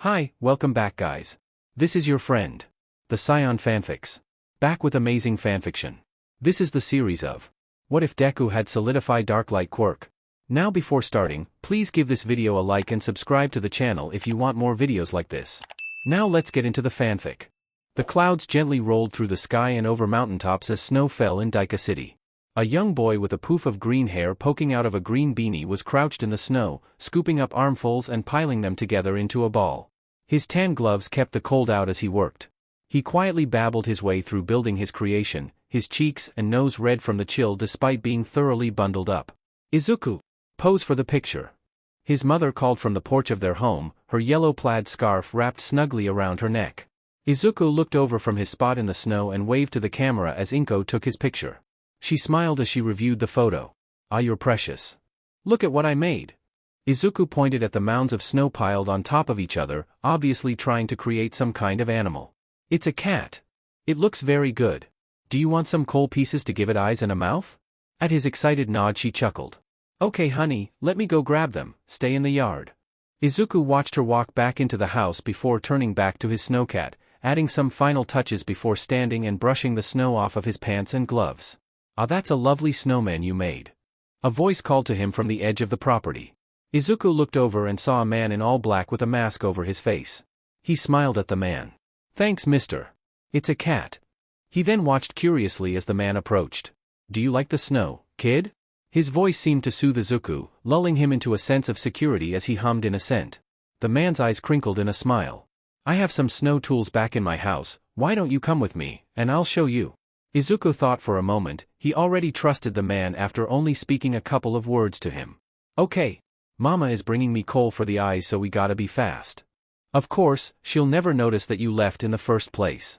Hi, welcome back guys. This is your friend, the Scion Fanfics. Back with amazing fanfiction. This is the series of What if Deku had Solidify Darklight Quirk? Now before starting, please give this video a like and subscribe to the channel if you want more videos like this. Now let's get into the fanfic. The clouds gently rolled through the sky and over mountaintops as snow fell in Deku City. A young boy with a poof of green hair poking out of a green beanie was crouched in the snow, scooping up armfuls and piling them together into a ball. His tan gloves kept the cold out as he worked. He quietly babbled his way through building his creation, his cheeks and nose red from the chill despite being thoroughly bundled up. Izuku, pose for the picture. His mother called from the porch of their home, her yellow plaid scarf wrapped snugly around her neck. Izuku looked over from his spot in the snow and waved to the camera as Inko took his picture. She smiled as she reviewed the photo. "Ah, you're precious. Look at what I made." Izuku pointed at the mounds of snow piled on top of each other, obviously trying to create some kind of animal. "It's a cat. It looks very good. Do you want some coal pieces to give it eyes and a mouth?" At his excited nod she chuckled. "Okay honey, let me go grab them, stay in the yard." Izuku watched her walk back into the house before turning back to his snowcat, adding some final touches before standing and brushing the snow off of his pants and gloves. "Ah, that's a lovely snowman you made." A voice called to him from the edge of the property. Izuku looked over and saw a man in all black with a mask over his face. He smiled at the man. "Thanks, mister. It's a cat." He then watched curiously as the man approached. "Do you like the snow, kid?" His voice seemed to soothe Izuku, lulling him into a sense of security as he hummed in assent. The man's eyes crinkled in a smile. "I have some snow tools back in my house, why don't you come with me, and I'll show you." Izuku thought for a moment. He already trusted the man after only speaking a couple of words to him. "Okay. Mama is bringing me coal for the eyes, so we gotta be fast. Of course, she'll never notice that you left in the first place."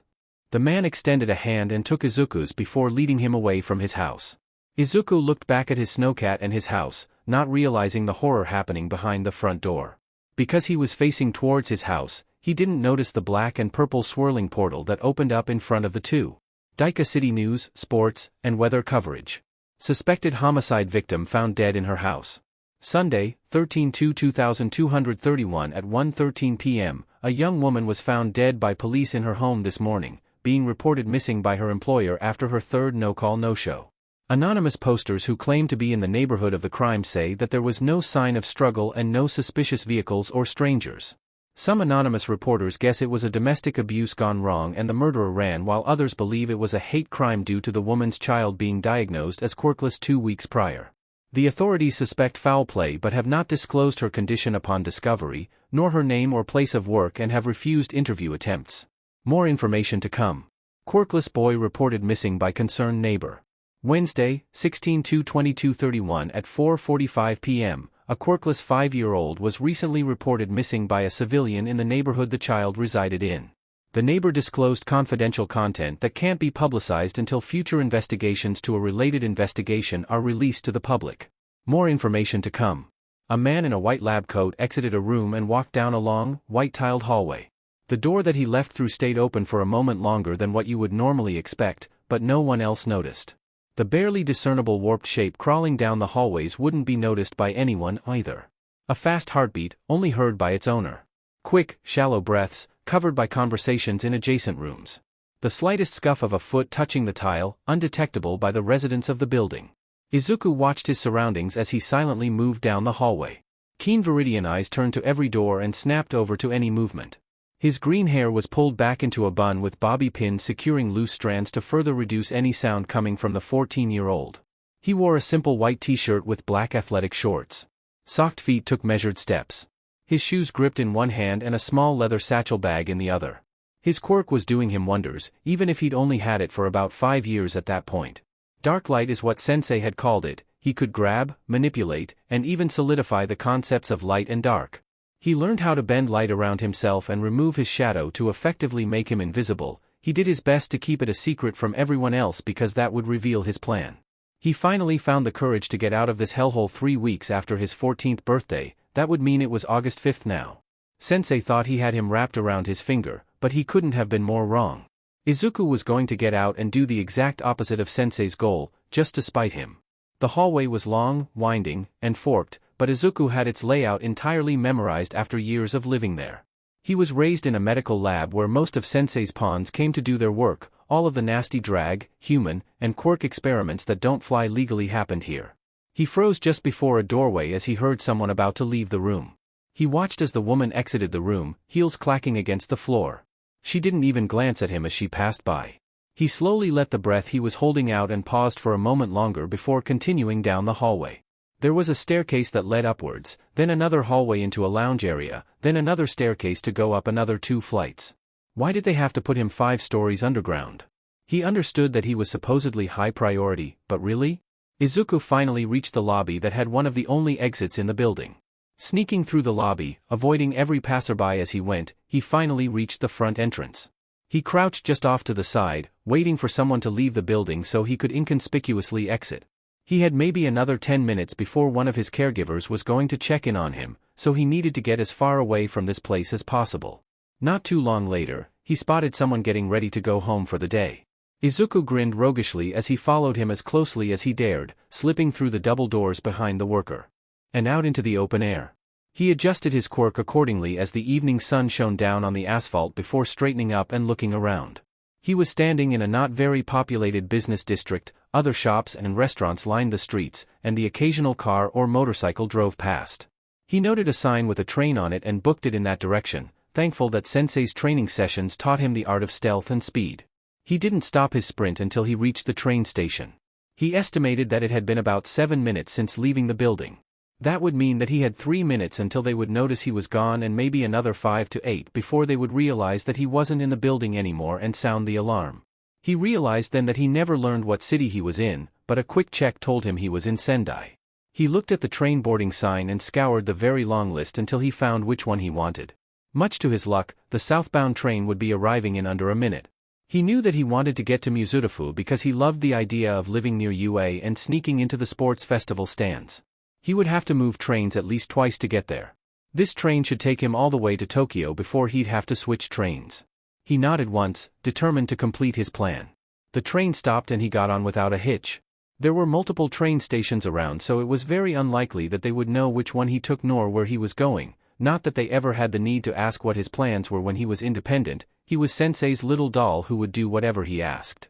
The man extended a hand and took Izuku's before leading him away from his house. Izuku looked back at his snowcat and his house, not realizing the horror happening behind the front door. Because he was facing towards his house, he didn't notice the black and purple swirling portal that opened up in front of the two. Deku City news, sports, and weather coverage. Suspected homicide victim found dead in her house. Sunday, 13/2/2231 at 1:13 p.m., a young woman was found dead by police in her home this morning, being reported missing by her employer after her third no-call no-show. Anonymous posters who claim to be in the neighborhood of the crime say that there was no sign of struggle and no suspicious vehicles or strangers. Some anonymous reporters guess it was a domestic abuse gone wrong and the murderer ran, while others believe it was a hate crime due to the woman's child being diagnosed as quirkless 2 weeks prior. The authorities suspect foul play but have not disclosed her condition upon discovery, nor her name or place of work, and have refused interview attempts. More information to come. Quirkless boy reported missing by concerned neighbor. Wednesday, 16/2/2231 at 4:45 p.m., a quirkless 5-year-old was recently reported missing by a civilian in the neighborhood the child resided in. The neighbor disclosed confidential content that can't be publicized until future investigations to a related investigation are released to the public. More information to come. A man in a white lab coat exited a room and walked down a long, white-tiled hallway. The door that he left through stayed open for a moment longer than what you would normally expect, but no one else noticed. The barely discernible warped shape crawling down the hallways wouldn't be noticed by anyone either. A fast heartbeat, only heard by its owner. Quick, shallow breaths, covered by conversations in adjacent rooms. The slightest scuff of a foot touching the tile, undetectable by the residents of the building. Izuku watched his surroundings as he silently moved down the hallway. Keen Viridian eyes turned to every door and snapped over to any movement. His green hair was pulled back into a bun with bobby pins securing loose strands to further reduce any sound coming from the 14-year-old. He wore a simple white t-shirt with black athletic shorts. Soft feet took measured steps. His shoes gripped in one hand and a small leather satchel bag in the other. His quirk was doing him wonders, even if he'd only had it for about 5 years at that point. Darklight is what Sensei had called it. He could grab, manipulate, and even solidify the concepts of light and dark. He learned how to bend light around himself and remove his shadow to effectively make him invisible. He did his best to keep it a secret from everyone else because that would reveal his plan. He finally found the courage to get out of this hellhole 3 weeks after his 14th birthday. That would mean it was August 5th now. Sensei thought he had him wrapped around his finger, but he couldn't have been more wrong. Izuku was going to get out and do the exact opposite of Sensei's goal, just to spite him. The hallway was long, winding, and forked, but Izuku had its layout entirely memorized after years of living there. He was raised in a medical lab where most of Sensei's pawns came to do their work. All of the nasty drag, human, and quirk experiments that don't fly legally happened here. He froze just before a doorway as he heard someone about to leave the room. He watched as the woman exited the room, heels clacking against the floor. She didn't even glance at him as she passed by. He slowly let the breath he was holding out and paused for a moment longer before continuing down the hallway. There was a staircase that led upwards, then another hallway into a lounge area, then another staircase to go up another 2 flights. Why did they have to put him 5 stories underground? He understood that he was supposedly high priority, but really? Izuku finally reached the lobby that had one of the only exits in the building. Sneaking through the lobby, avoiding every passerby as he went, he finally reached the front entrance. He crouched just off to the side, waiting for someone to leave the building so he could inconspicuously exit. He had maybe another 10 minutes before one of his caregivers was going to check in on him, so he needed to get as far away from this place as possible. Not too long later, he spotted someone getting ready to go home for the day. Izuku grinned roguishly as he followed him as closely as he dared, slipping through the double doors behind the worker. And out into the open air. He adjusted his quirk accordingly as the evening sun shone down on the asphalt before straightening up and looking around. He was standing in a not very populated business district, other shops and restaurants lined the streets, and the occasional car or motorcycle drove past. He noted a sign with a train on it and booked it in that direction, thankful that Sensei's training sessions taught him the art of stealth and speed. He didn't stop his sprint until he reached the train station. He estimated that it had been about 7 minutes since leaving the building. That would mean that he had 3 minutes until they would notice he was gone and maybe another 5 to 8 before they would realize that he wasn't in the building anymore and sound the alarm. He realized then that he never learned what city he was in, but a quick check told him he was in Sendai. He looked at the train boarding sign and scoured the very long list until he found which one he wanted. Much to his luck, the southbound train would be arriving in under a minute. He knew that he wanted to get to Musutafu because he loved the idea of living near UA and sneaking into the sports festival stands. He would have to move trains at least twice to get there. This train should take him all the way to Tokyo before he'd have to switch trains. He nodded once, determined to complete his plan. The train stopped and he got on without a hitch. There were multiple train stations around, so it was very unlikely that they would know which one he took nor where he was going, not that they ever had the need to ask what his plans were when he was independent. He was Sensei's little doll who would do whatever he asked.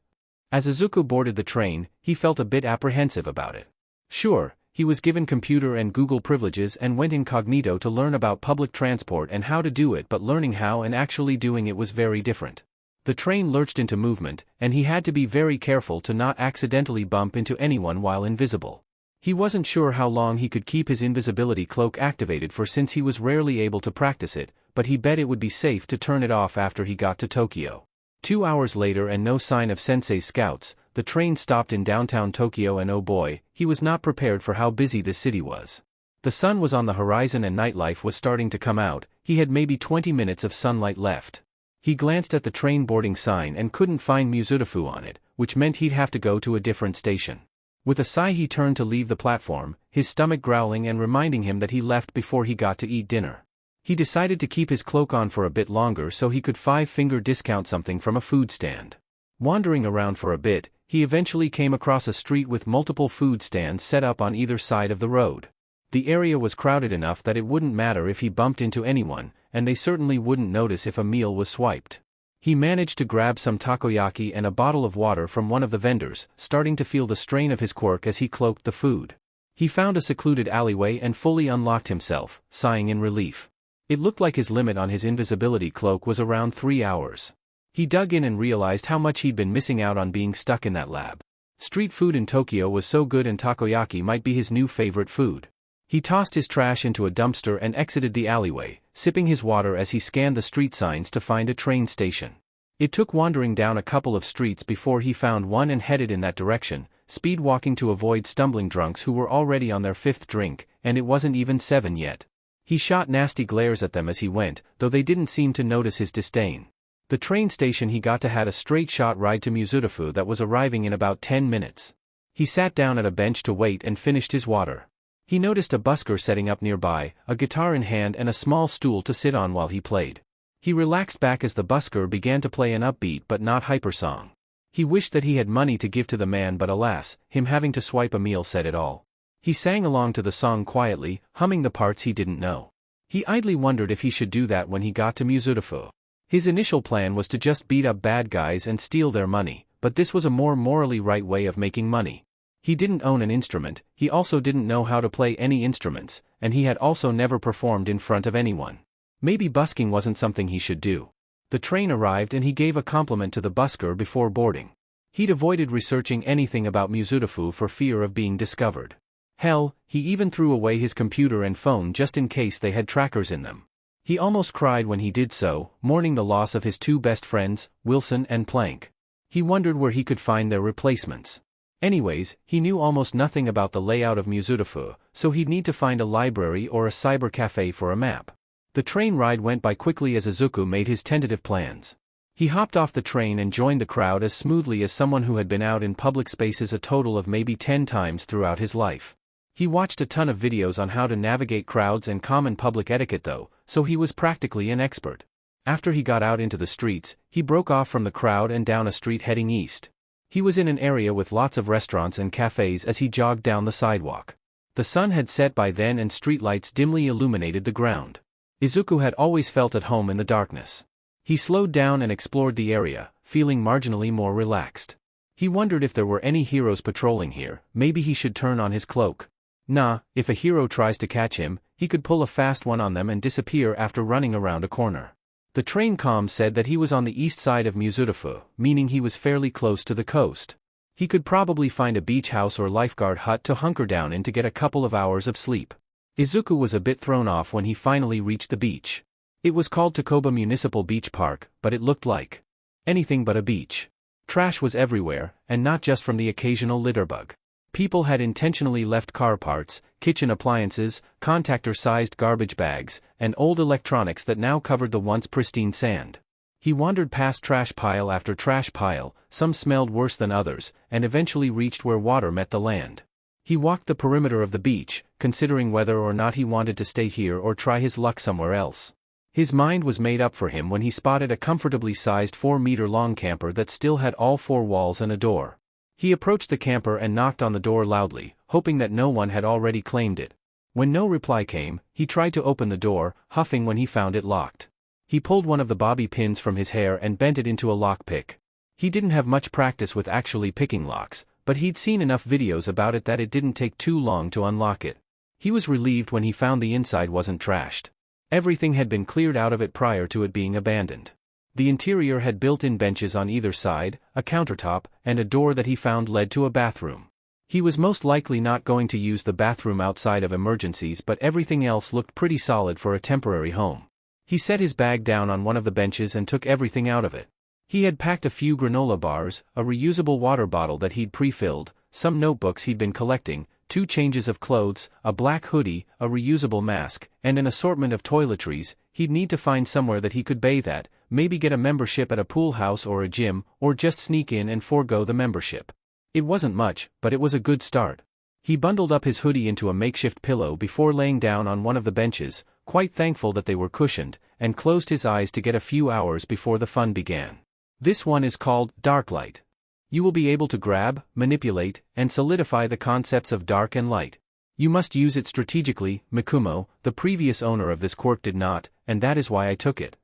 As Izuku boarded the train, he felt a bit apprehensive about it. Sure, he was given computer and Google privileges and went incognito to learn about public transport and how to do it, but learning how and actually doing it was very different. The train lurched into movement, and he had to be very careful to not accidentally bump into anyone while invisible. He wasn't sure how long he could keep his invisibility cloak activated for since he was rarely able to practice it, but he bet it would be safe to turn it off after he got to Tokyo. 2 hours later and no sign of Sensei's scouts, the train stopped in downtown Tokyo and oh boy, he was not prepared for how busy this city was. The sun was on the horizon and nightlife was starting to come out. He had maybe 20 minutes of sunlight left. He glanced at the train boarding sign and couldn't find Musutafu on it, which meant he'd have to go to a different station. With a sigh he turned to leave the platform, his stomach growling and reminding him that he left before he got to eat dinner. He decided to keep his cloak on for a bit longer so he could 5-finger discount something from a food stand. Wandering around for a bit, he eventually came across a street with multiple food stands set up on either side of the road. The area was crowded enough that it wouldn't matter if he bumped into anyone, and they certainly wouldn't notice if a meal was swiped. He managed to grab some takoyaki and a bottle of water from one of the vendors, starting to feel the strain of his quirk as he cloaked the food. He found a secluded alleyway and fully unlocked himself, sighing in relief. It looked like his limit on his invisibility cloak was around 3 hours. He dug in and realized how much he'd been missing out on being stuck in that lab. Street food in Tokyo was so good and takoyaki might be his new favorite food. He tossed his trash into a dumpster and exited the alleyway, sipping his water as he scanned the street signs to find a train station. It took wandering down a couple of streets before he found one and headed in that direction, speed walking to avoid stumbling drunks who were already on their 5th drink, and it wasn't even 7 yet. He shot nasty glares at them as he went, though they didn't seem to notice his disdain. The train station he got to had a straight-shot ride to Musutafu that was arriving in about 10 minutes. He sat down at a bench to wait and finished his water. He noticed a busker setting up nearby, a guitar in hand and a small stool to sit on while he played. He relaxed back as the busker began to play an upbeat but not hyper song. He wished that he had money to give to the man, but alas, him having to swipe a meal said it all. He sang along to the song quietly, humming the parts he didn't know. He idly wondered if he should do that when he got to Musutafu. His initial plan was to just beat up bad guys and steal their money, but this was a more morally right way of making money. He didn't own an instrument, he also didn't know how to play any instruments, and he had also never performed in front of anyone. Maybe busking wasn't something he should do. The train arrived and he gave a compliment to the busker before boarding. He'd avoided researching anything about Musutafu for fear of being discovered. Hell, he even threw away his computer and phone just in case they had trackers in them. He almost cried when he did so, mourning the loss of his two best friends, Wilson and Plank. He wondered where he could find their replacements. Anyways, he knew almost nothing about the layout of Musutafu, so he'd need to find a library or a cyber cafe for a map. The train ride went by quickly as Izuku made his tentative plans. He hopped off the train and joined the crowd as smoothly as someone who had been out in public spaces a total of maybe 10 times throughout his life. He watched a ton of videos on how to navigate crowds and common public etiquette though, so he was practically an expert. After he got out into the streets, he broke off from the crowd and down a street heading east. He was in an area with lots of restaurants and cafes as he jogged down the sidewalk. The sun had set by then and streetlights dimly illuminated the ground. Izuku had always felt at home in the darkness. He slowed down and explored the area, feeling marginally more relaxed. He wondered if there were any heroes patrolling here, maybe he should turn on his cloak. Nah, if a hero tries to catch him, he could pull a fast one on them and disappear after running around a corner. The train comm said that he was on the east side of Musutafu, meaning he was fairly close to the coast. He could probably find a beach house or lifeguard hut to hunker down in to get a couple of hours of sleep. Izuku was a bit thrown off when he finally reached the beach. It was called Takoba Municipal Beach Park, but it looked like anything but a beach. Trash was everywhere, and not just from the occasional litterbug. People had intentionally left car parts, kitchen appliances, contactor-sized garbage bags, and old electronics that now covered the once pristine sand. He wandered past trash pile after trash pile, some smelled worse than others, and eventually reached where water met the land. He walked the perimeter of the beach, considering whether or not he wanted to stay here or try his luck somewhere else. His mind was made up for him when he spotted a comfortably sized 4-meter-long camper that still had all 4 walls and a door. He approached the camper and knocked on the door loudly, hoping that no one had already claimed it. When no reply came, he tried to open the door, huffing when he found it locked. He pulled one of the bobby pins from his hair and bent it into a lockpick. He didn't have much practice with actually picking locks, but he'd seen enough videos about it that it didn't take too long to unlock it. He was relieved when he found the inside wasn't trashed. Everything had been cleared out of it prior to it being abandoned. The interior had built-in benches on either side, a countertop, and a door that he found led to a bathroom. He was most likely not going to use the bathroom outside of emergencies, but everything else looked pretty solid for a temporary home. He set his bag down on one of the benches and took everything out of it. He had packed a few granola bars, a reusable water bottle that he'd pre-filled, some notebooks he'd been collecting, 2 changes of clothes, a black hoodie, a reusable mask, and an assortment of toiletries. He'd need to find somewhere that he could bathe at, maybe get a membership at a pool house or a gym, or just sneak in and forego the membership. It wasn't much, but it was a good start. He bundled up his hoodie into a makeshift pillow before laying down on one of the benches, quite thankful that they were cushioned, and closed his eyes to get a few hours before the fun began. This one is called Darklight. You will be able to grab, manipulate, and solidify the concepts of dark and light. You must use it strategically. Mikumo, the previous owner of this quirk, did not, and that is why I took it.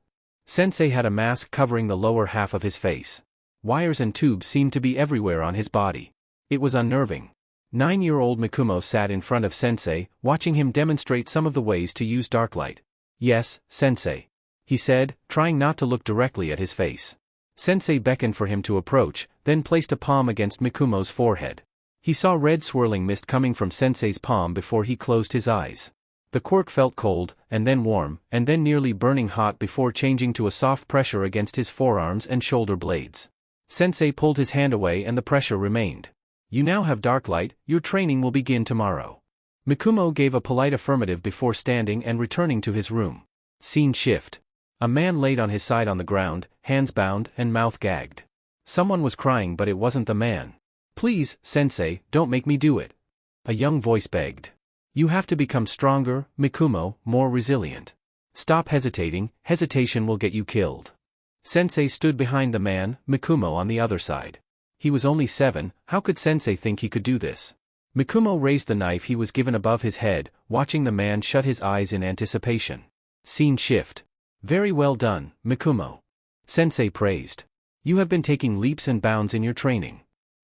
Sensei had a mask covering the lower half of his face. Wires and tubes seemed to be everywhere on his body. It was unnerving. 9-year-old Mikumo sat in front of Sensei, watching him demonstrate some of the ways to use Darklight. Yes, Sensei, he said, trying not to look directly at his face. Sensei beckoned for him to approach, then placed a palm against Mikumo's forehead. He saw red swirling mist coming from Sensei's palm before he closed his eyes. The quirk felt cold, and then warm, and then nearly burning hot before changing to a soft pressure against his forearms and shoulder blades. Sensei pulled his hand away and the pressure remained. You now have Darklight, your training will begin tomorrow. Mikumo gave a polite affirmative before standing and returning to his room. Scene shift. A man laid on his side on the ground, hands bound and mouth gagged. Someone was crying, but it wasn't the man. Please, Sensei, don't make me do it. A young voice begged. You have to become stronger, Mikumo, more resilient. Stop hesitating, hesitation will get you killed. Sensei stood behind the man, Mikumo on the other side. He was only 7, how could Sensei think he could do this? Mikumo raised the knife he was given above his head, watching the man shut his eyes in anticipation. Scene shift. Very well done, Mikumo. Sensei praised. You have been taking leaps and bounds in your training.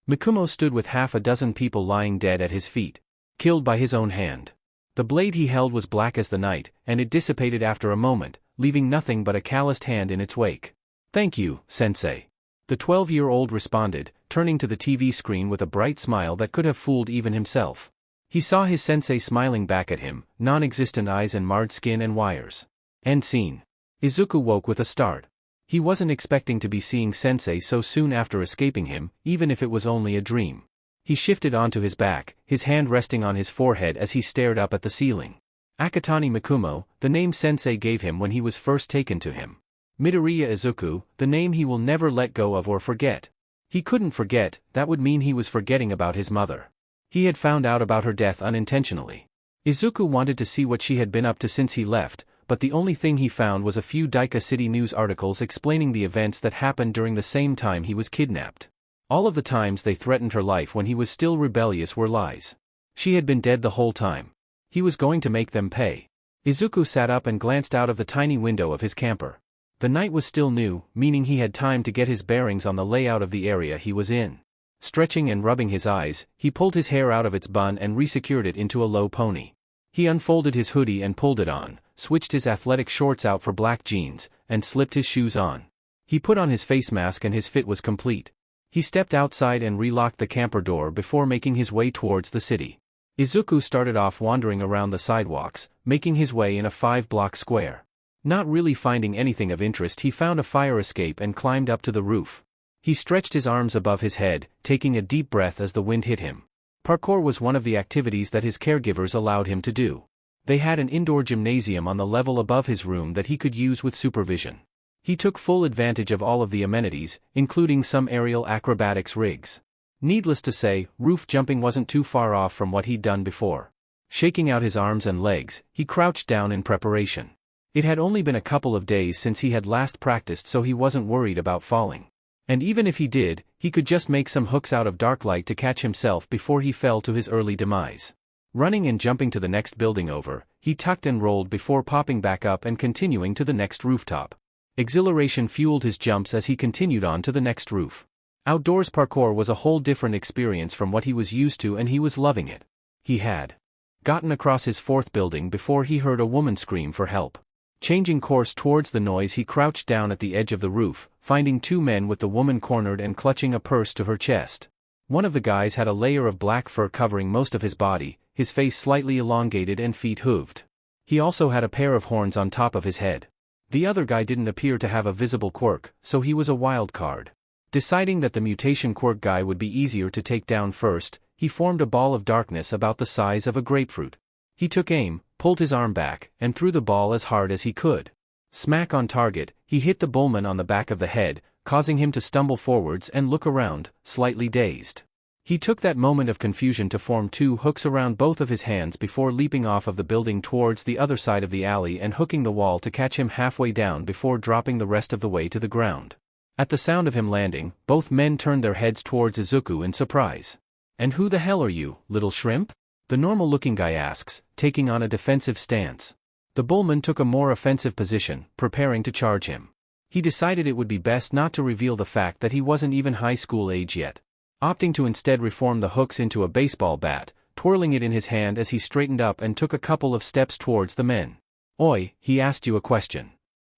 Mikumo stood with half a dozen people lying dead at his feet, killed by his own hand. The blade he held was black as the night, and it dissipated after a moment, leaving nothing but a calloused hand in its wake. Thank you, Sensei. The 12-year-old responded, turning to the TV screen with a bright smile that could have fooled even himself. He saw his sensei smiling back at him, non-existent eyes and marred skin and wires. End scene. Izuku woke with a start. He wasn't expecting to be seeing sensei so soon after escaping him, even if it was only a dream. He shifted onto his back, his hand resting on his forehead as he stared up at the ceiling. Akatani Mikumo, the name sensei gave him when he was first taken to him. Midoriya Izuku, the name he will never let go of or forget. He couldn't forget, that would mean he was forgetting about his mother. He had found out about her death unintentionally. Izuku wanted to see what she had been up to since he left, but the only thing he found was a few Daika City news articles explaining the events that happened during the same time he was kidnapped. All of the times they threatened her life when he was still rebellious were lies. She had been dead the whole time. He was going to make them pay. Izuku sat up and glanced out of the tiny window of his camper. The night was still new, meaning he had time to get his bearings on the layout of the area he was in. Stretching and rubbing his eyes, he pulled his hair out of its bun and resecured it into a low pony. He unfolded his hoodie and pulled it on, switched his athletic shorts out for black jeans, and slipped his shoes on. He put on his face mask and his fit was complete. He stepped outside and relocked the camper door before making his way towards the city. Izuku started off wandering around the sidewalks, making his way in a 5-block square. Not really finding anything of interest, he found a fire escape and climbed up to the roof. He stretched his arms above his head, taking a deep breath as the wind hit him. Parkour was one of the activities that his caregivers allowed him to do. They had an indoor gymnasium on the level above his room that he could use with supervision. He took full advantage of all of the amenities, including some aerial acrobatics rigs. Needless to say, roof jumping wasn't too far off from what he'd done before. Shaking out his arms and legs, he crouched down in preparation. It had only been a couple of days since he had last practiced, so he wasn't worried about falling. And even if he did, he could just make some hooks out of darklight to catch himself before he fell to his early demise. Running and jumping to the next building over, he tucked and rolled before popping back up and continuing to the next rooftop. Exhilaration fueled his jumps as he continued on to the next roof. Outdoors parkour was a whole different experience from what he was used to, and he was loving it. He had gotten across his 4th building before he heard a woman scream for help. Changing course towards the noise, he crouched down at the edge of the roof, finding 2 men with the woman cornered and clutching a purse to her chest. One of the guys had a layer of black fur covering most of his body, his face slightly elongated and feet hooved. He also had a pair of horns on top of his head. The other guy didn't appear to have a visible quirk, so he was a wild card. Deciding that the mutation quirk guy would be easier to take down first, he formed a ball of darkness about the size of a grapefruit. He took aim, pulled his arm back, and threw the ball as hard as he could. Smack on target, he hit the bullman on the back of the head, causing him to stumble forwards and look around, slightly dazed. He took that moment of confusion to form 2 hooks around both of his hands before leaping off of the building towards the other side of the alley and hooking the wall to catch him halfway down before dropping the rest of the way to the ground. At the sound of him landing, both men turned their heads towards Izuku in surprise. "And who the hell are you, little shrimp?" the normal-looking guy asks, taking on a defensive stance. The bullman took a more offensive position, preparing to charge him. He decided it would be best not to reveal the fact that he wasn't even high school age yet, opting to instead reform the hooks into a baseball bat, twirling it in his hand as he straightened up and took a couple of steps towards the men. "Oi, he asked you a question."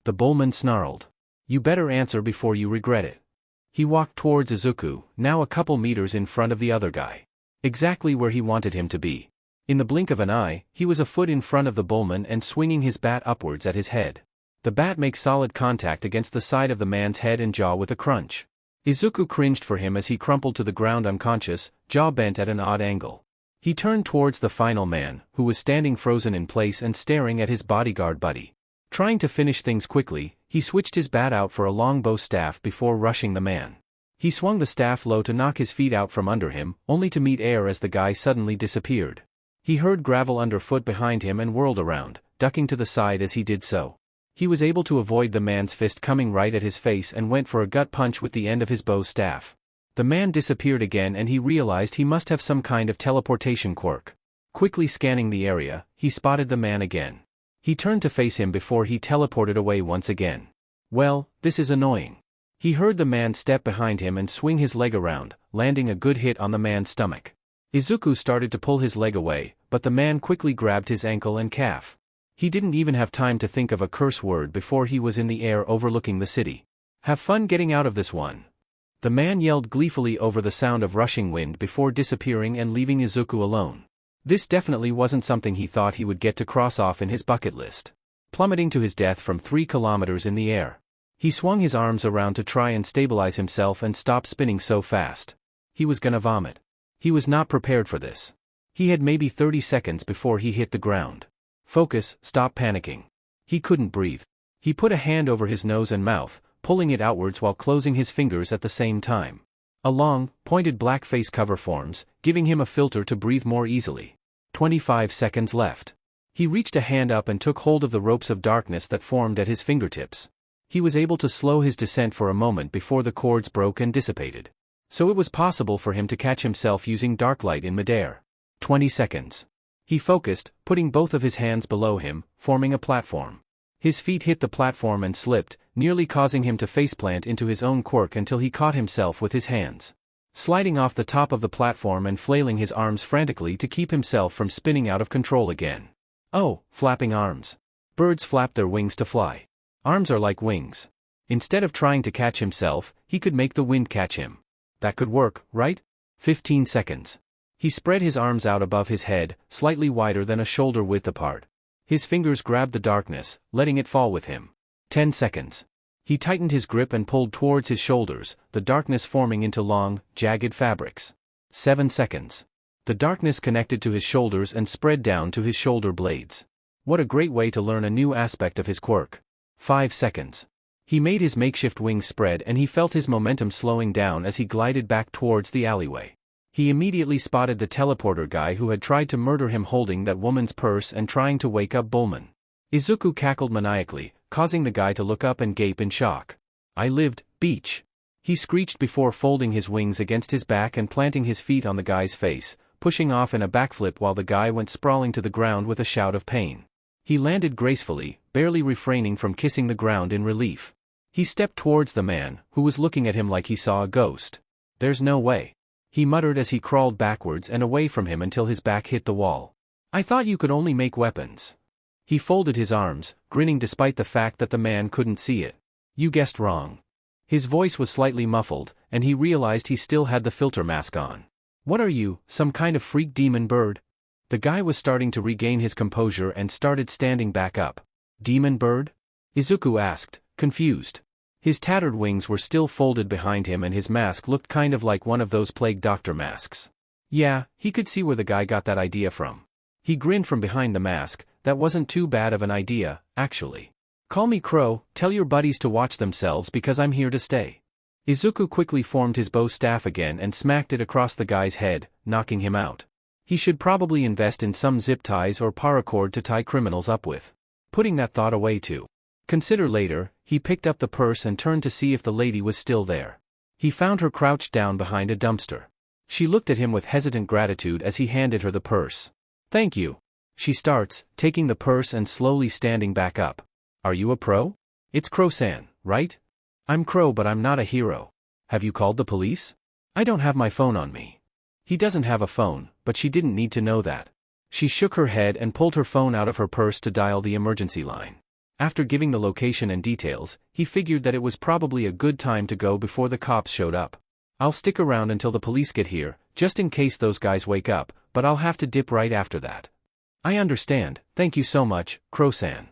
The bullman snarled. "You better answer before you regret it." He walked towards Izuku, now a couple meters in front of the other guy. Exactly where he wanted him to be. In the blink of an eye, he was a foot in front of the bullman and swinging his bat upwards at his head. The bat makes solid contact against the side of the man's head and jaw with a crunch. Izuku cringed for him as he crumpled to the ground unconscious, jaw bent at an odd angle. He turned towards the final man, who was standing frozen in place and staring at his bodyguard buddy. Trying to finish things quickly, he switched his bat out for a longbow staff before rushing the man. He swung the staff low to knock his feet out from under him, only to meet air as the guy suddenly disappeared. He heard gravel underfoot behind him and whirled around, ducking to the side as he did so. He was able to avoid the man's fist coming right at his face and went for a gut punch with the end of his bow staff. The man disappeared again and he realized he must have some kind of teleportation quirk. Quickly scanning the area, he spotted the man again. He turned to face him before he teleported away once again. Well, this is annoying. He heard the man step behind him and swing his leg around, landing a good hit on the man's stomach. Izuku started to pull his leg away, but the man quickly grabbed his ankle and calf. He didn't even have time to think of a curse word before he was in the air overlooking the city. Have fun getting out of this one. The man yelled gleefully over the sound of rushing wind before disappearing and leaving Izuku alone. This definitely wasn't something he thought he would get to cross off in his bucket list. Plummeting to his death from 3 kilometers in the air. He swung his arms around to try and stabilize himself and stop spinning so fast. He was gonna vomit. He was not prepared for this. He had maybe 30 seconds before he hit the ground. Focus, stop panicking. He couldn't breathe. He put a hand over his nose and mouth, pulling it outwards while closing his fingers at the same time. A long, pointed black face cover forms, giving him a filter to breathe more easily. 25 seconds left. He reached a hand up and took hold of the ropes of darkness that formed at his fingertips. He was able to slow his descent for a moment before the cords broke and dissipated. So it was possible for him to catch himself using darklight in midair. 20 seconds. He focused, putting both of his hands below him, forming a platform. His feet hit the platform and slipped, nearly causing him to faceplant into his own quirk until he caught himself with his hands. Sliding off the top of the platform and flailing his arms frantically to keep himself from spinning out of control again. Oh, flapping arms. Birds flap their wings to fly. Arms are like wings. Instead of trying to catch himself, he could make the wind catch him. That could work, right? 15 seconds. He spread his arms out above his head, slightly wider than a shoulder width apart. His fingers grabbed the darkness, letting it fall with him. 10 seconds. He tightened his grip and pulled towards his shoulders, the darkness forming into long, jagged fabrics. 7 seconds. The darkness connected to his shoulders and spread down to his shoulder blades. What a great way to learn a new aspect of his quirk. 5 seconds. He made his makeshift wings spread and he felt his momentum slowing down as he glided back towards the alleyway. He immediately spotted the teleporter guy who had tried to murder him holding that woman's purse and trying to wake up Bullman. Izuku cackled maniacally, causing the guy to look up and gape in shock. I lived, beach. He screeched before folding his wings against his back and planting his feet on the guy's face, pushing off in a backflip while the guy went sprawling to the ground with a shout of pain. He landed gracefully, barely refraining from kissing the ground in relief. He stepped towards the man, who was looking at him like he saw a ghost. There's no way. He muttered as he crawled backwards and away from him until his back hit the wall. I thought you could only make weapons. He folded his arms, grinning despite the fact that the man couldn't see it. You guessed wrong. His voice was slightly muffled, and he realized he still had the filter mask on. What are you, some kind of freak demon bird? The guy was starting to regain his composure and started standing back up. Demon bird? Izuku asked, confused. His tattered wings were still folded behind him and his mask looked kind of like one of those plague doctor masks. Yeah, he could see where the guy got that idea from. He grinned from behind the mask. That wasn't too bad of an idea, actually. Call me Crow, tell your buddies to watch themselves because I'm here to stay. Izuku quickly formed his bow staff again and smacked it across the guy's head, knocking him out. He should probably invest in some zip ties or paracord to tie criminals up with. Putting that thought away too. Consider later, he picked up the purse and turned to see if the lady was still there. He found her crouched down behind a dumpster. She looked at him with hesitant gratitude as he handed her the purse. Thank you. She starts, taking the purse and slowly standing back up. Are you a pro? It's Crow-san, right? I'm Crow but I'm not a hero. Have you called the police? I don't have my phone on me. He doesn't have a phone, but she didn't need to know that. She shook her head and pulled her phone out of her purse to dial the emergency line. After giving the location and details, he figured that it was probably a good time to go before the cops showed up. I'll stick around until the police get here, just in case those guys wake up, but I'll have to dip right after that. I understand, thank you so much, Crow-san.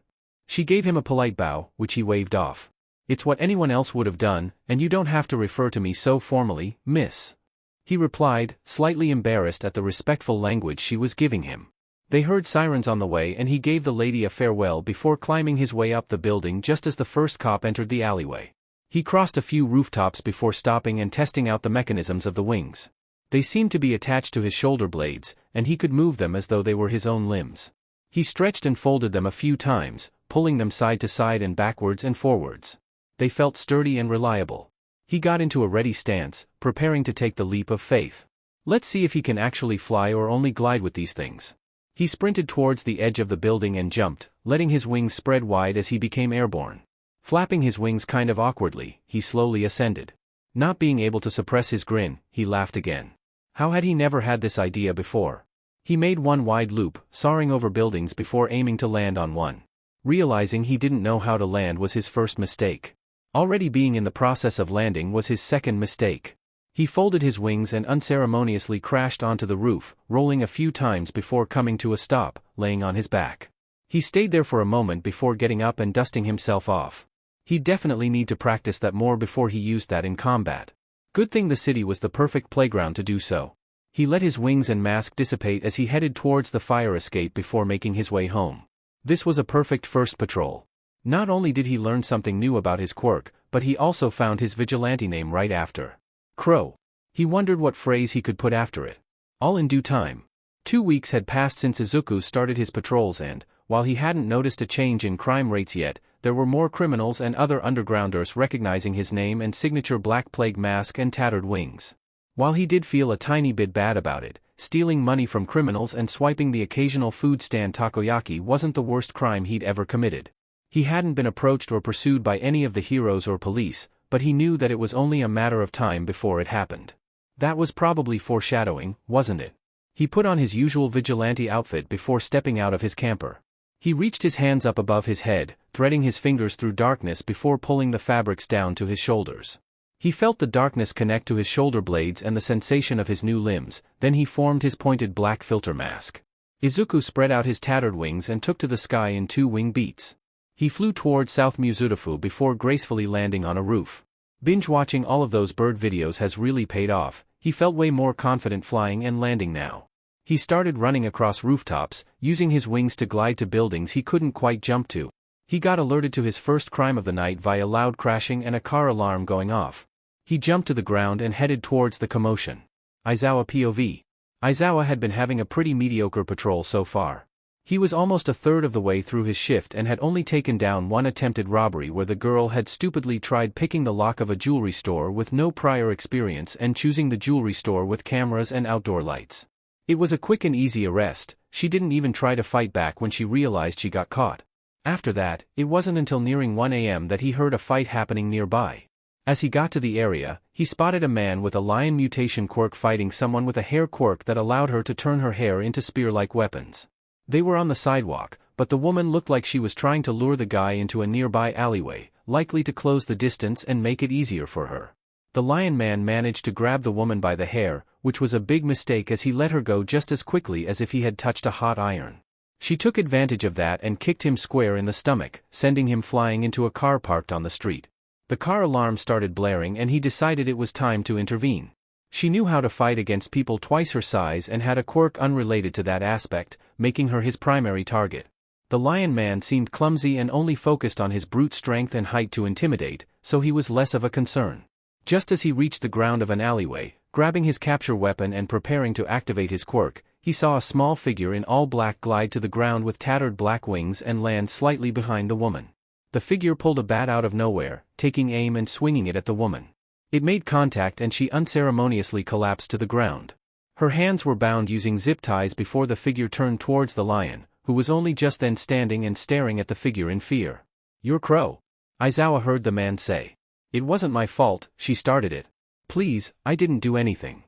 She gave him a polite bow, which he waved off. It's what anyone else would have done, and you don't have to refer to me so formally, miss. He replied, slightly embarrassed at the respectful language she was giving him. They heard sirens on the way and he gave the lady a farewell before climbing his way up the building just as the first cop entered the alleyway. He crossed a few rooftops before stopping and testing out the mechanisms of the wings. They seemed to be attached to his shoulder blades, and he could move them as though they were his own limbs. He stretched and folded them a few times, pulling them side to side and backwards and forwards. They felt sturdy and reliable. He got into a ready stance, preparing to take the leap of faith. Let's see if he can actually fly or only glide with these things. He sprinted towards the edge of the building and jumped, letting his wings spread wide as he became airborne. Flapping his wings kind of awkwardly, he slowly ascended. Not being able to suppress his grin, he laughed again. How had he never had this idea before? He made one wide loop, soaring over buildings before aiming to land on one. Realizing he didn't know how to land was his first mistake. Already being in the process of landing was his second mistake. He folded his wings and unceremoniously crashed onto the roof, rolling a few times before coming to a stop, laying on his back. He stayed there for a moment before getting up and dusting himself off. He'd definitely need to practice that more before he used that in combat. Good thing the city was the perfect playground to do so. He let his wings and mask dissipate as he headed towards the fire escape before making his way home. This was a perfect first patrol. Not only did he learn something new about his quirk, but he also found his vigilante name right after. Crow. He wondered what phrase he could put after it. All in due time. 2 weeks had passed since Izuku started his patrols and, while he hadn't noticed a change in crime rates yet, there were more criminals and other undergrounders recognizing his name and signature Black Plague mask and tattered wings. While he did feel a tiny bit bad about it, stealing money from criminals and swiping the occasional food stand takoyaki wasn't the worst crime he'd ever committed. He hadn't been approached or pursued by any of the heroes or police, but he knew that it was only a matter of time before it happened. That was probably foreshadowing, wasn't it? He put on his usual vigilante outfit before stepping out of his camper. He reached his hands up above his head, threading his fingers through darkness before pulling the fabrics down to his shoulders. He felt the darkness connect to his shoulder blades and the sensation of his new limbs, then he formed his pointed black filter mask. Izuku spread out his tattered wings and took to the sky in 2 wing beats. He flew towards South Musutafu before gracefully landing on a roof. Binge-watching all of those bird videos has really paid off. He felt way more confident flying and landing now. He started running across rooftops, using his wings to glide to buildings he couldn't quite jump to. He got alerted to his first crime of the night via loud crashing and a car alarm going off. He jumped to the ground and headed towards the commotion. Aizawa POV. Aizawa had been having a pretty mediocre patrol so far. He was almost a third of the way through his shift and had only taken down one attempted robbery where the girl had stupidly tried picking the lock of a jewelry store with no prior experience and choosing the jewelry store with cameras and outdoor lights. It was a quick and easy arrest. She didn't even try to fight back when she realized she got caught. After that, it wasn't until nearing 1 a.m. that he heard a fight happening nearby. As he got to the area, he spotted a man with a lion mutation quirk fighting someone with a hair quirk that allowed her to turn her hair into spear-like weapons. They were on the sidewalk, but the woman looked like she was trying to lure the guy into a nearby alleyway, likely to close the distance and make it easier for her. The lion man managed to grab the woman by the hair, which was a big mistake as he let her go just as quickly as if he had touched a hot iron. She took advantage of that and kicked him square in the stomach, sending him flying into a car parked on the street. The car alarm started blaring and he decided it was time to intervene. She knew how to fight against people twice her size and had a quirk unrelated to that aspect, making her his primary target. The lion man seemed clumsy and only focused on his brute strength and height to intimidate, so he was less of a concern. Just as he reached the ground of an alleyway, grabbing his capture weapon and preparing to activate his quirk, he saw a small figure in all black glide to the ground with tattered black wings and land slightly behind the woman. The figure pulled a bat out of nowhere, taking aim and swinging it at the woman. It made contact and she unceremoniously collapsed to the ground. Her hands were bound using zip ties before the figure turned towards the lion, who was only just then standing and staring at the figure in fear. "You're Crow," Aizawa heard the man say. "It wasn't my fault, she started it. Please, I didn't do anything."